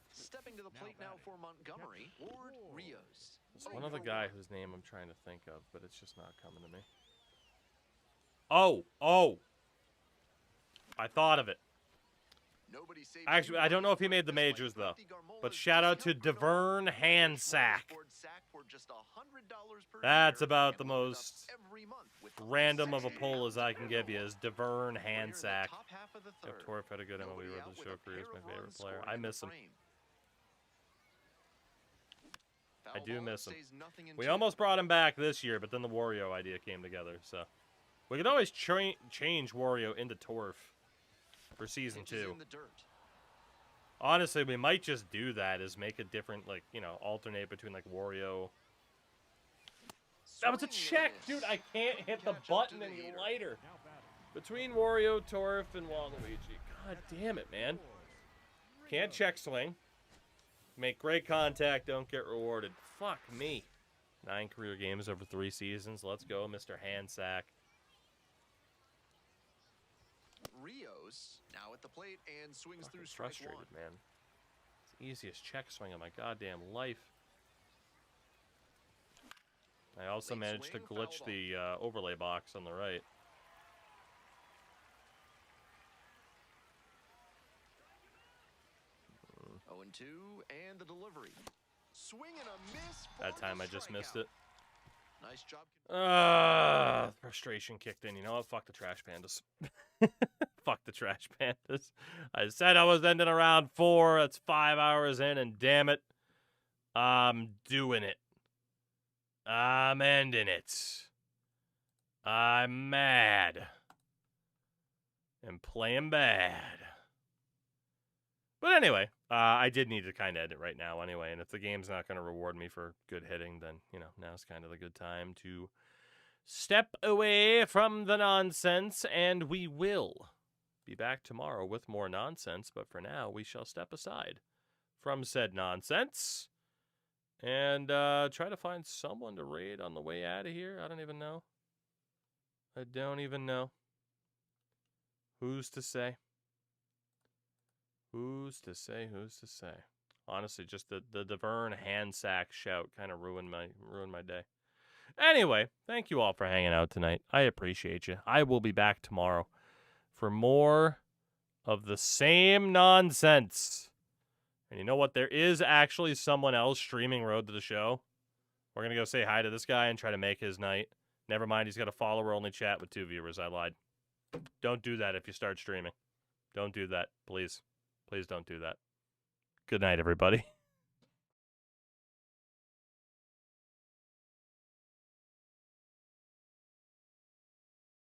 Stepping to the plate now for Montgomery, Ward Rios. There's one other guy whose name I'm trying to think of, but it's just not coming to me. Oh! I thought of it. Actually, I don't know if he made the majors, though. But shout out to Devern Handsack. That's about the most random of a pull as I can give you, is Devern Handsack. If Torf had a good MLB Rookie Show career, is my favorite player. I miss him. I do miss him. We almost brought him back this year, but then the Wario idea came together, so. We could always change Wario into Torf for Season 2. Honestly, we might just do that, is make a different, like, you know, alternate between, like, Wario. That was a check! Dude, I can't hit the button any lighter. Between Wario, Torf, and Waluigi. God damn it, man. Can't check swing. Make great contact, don't get rewarded. Fuck me. 9 career games over 3 seasons. Let's go, Mr. Handsack. Rios now at the plate and swings through strike frustrated, one. Man. It's the easiest check swing of my goddamn life. I also managed to glitch the overlay box on the right. Oh, 2 and the delivery. Swing and a miss. That time I just missed it. Nice job. Frustration kicked in. You know what? Fuck the Trash Pandas. Fuck the Trash Pandas. I said I was ending around 4. That's 5 hours in, and damn it, I'm doing it. I'm ending it. I'm mad. And playing bad. But anyway, I did need to kind of end it right now anyway, and if the game's not going to reward me for good hitting, then, you know, now's kind of the good time to step away from the nonsense, and we will be back tomorrow with more nonsense, but for now, we shall step aside from said nonsense and try to find someone to raid on the way out of here. I don't even know. I don't even know. Who's to say? Who's to say? Who's to say? Honestly, just the Devern Handsack shout kind of ruined my day. Anyway, thank you all for hanging out tonight. I appreciate you. I will be back tomorrow for more of the same nonsense. And you know what? There is actually someone else streaming Road to the Show. We're going to go say hi to this guy and try to make his night. Never mind, he's got a follower-only chat with 2 viewers. I lied. Don't do that if you start streaming. Don't do that, please. Please don't do that. Good night, everybody.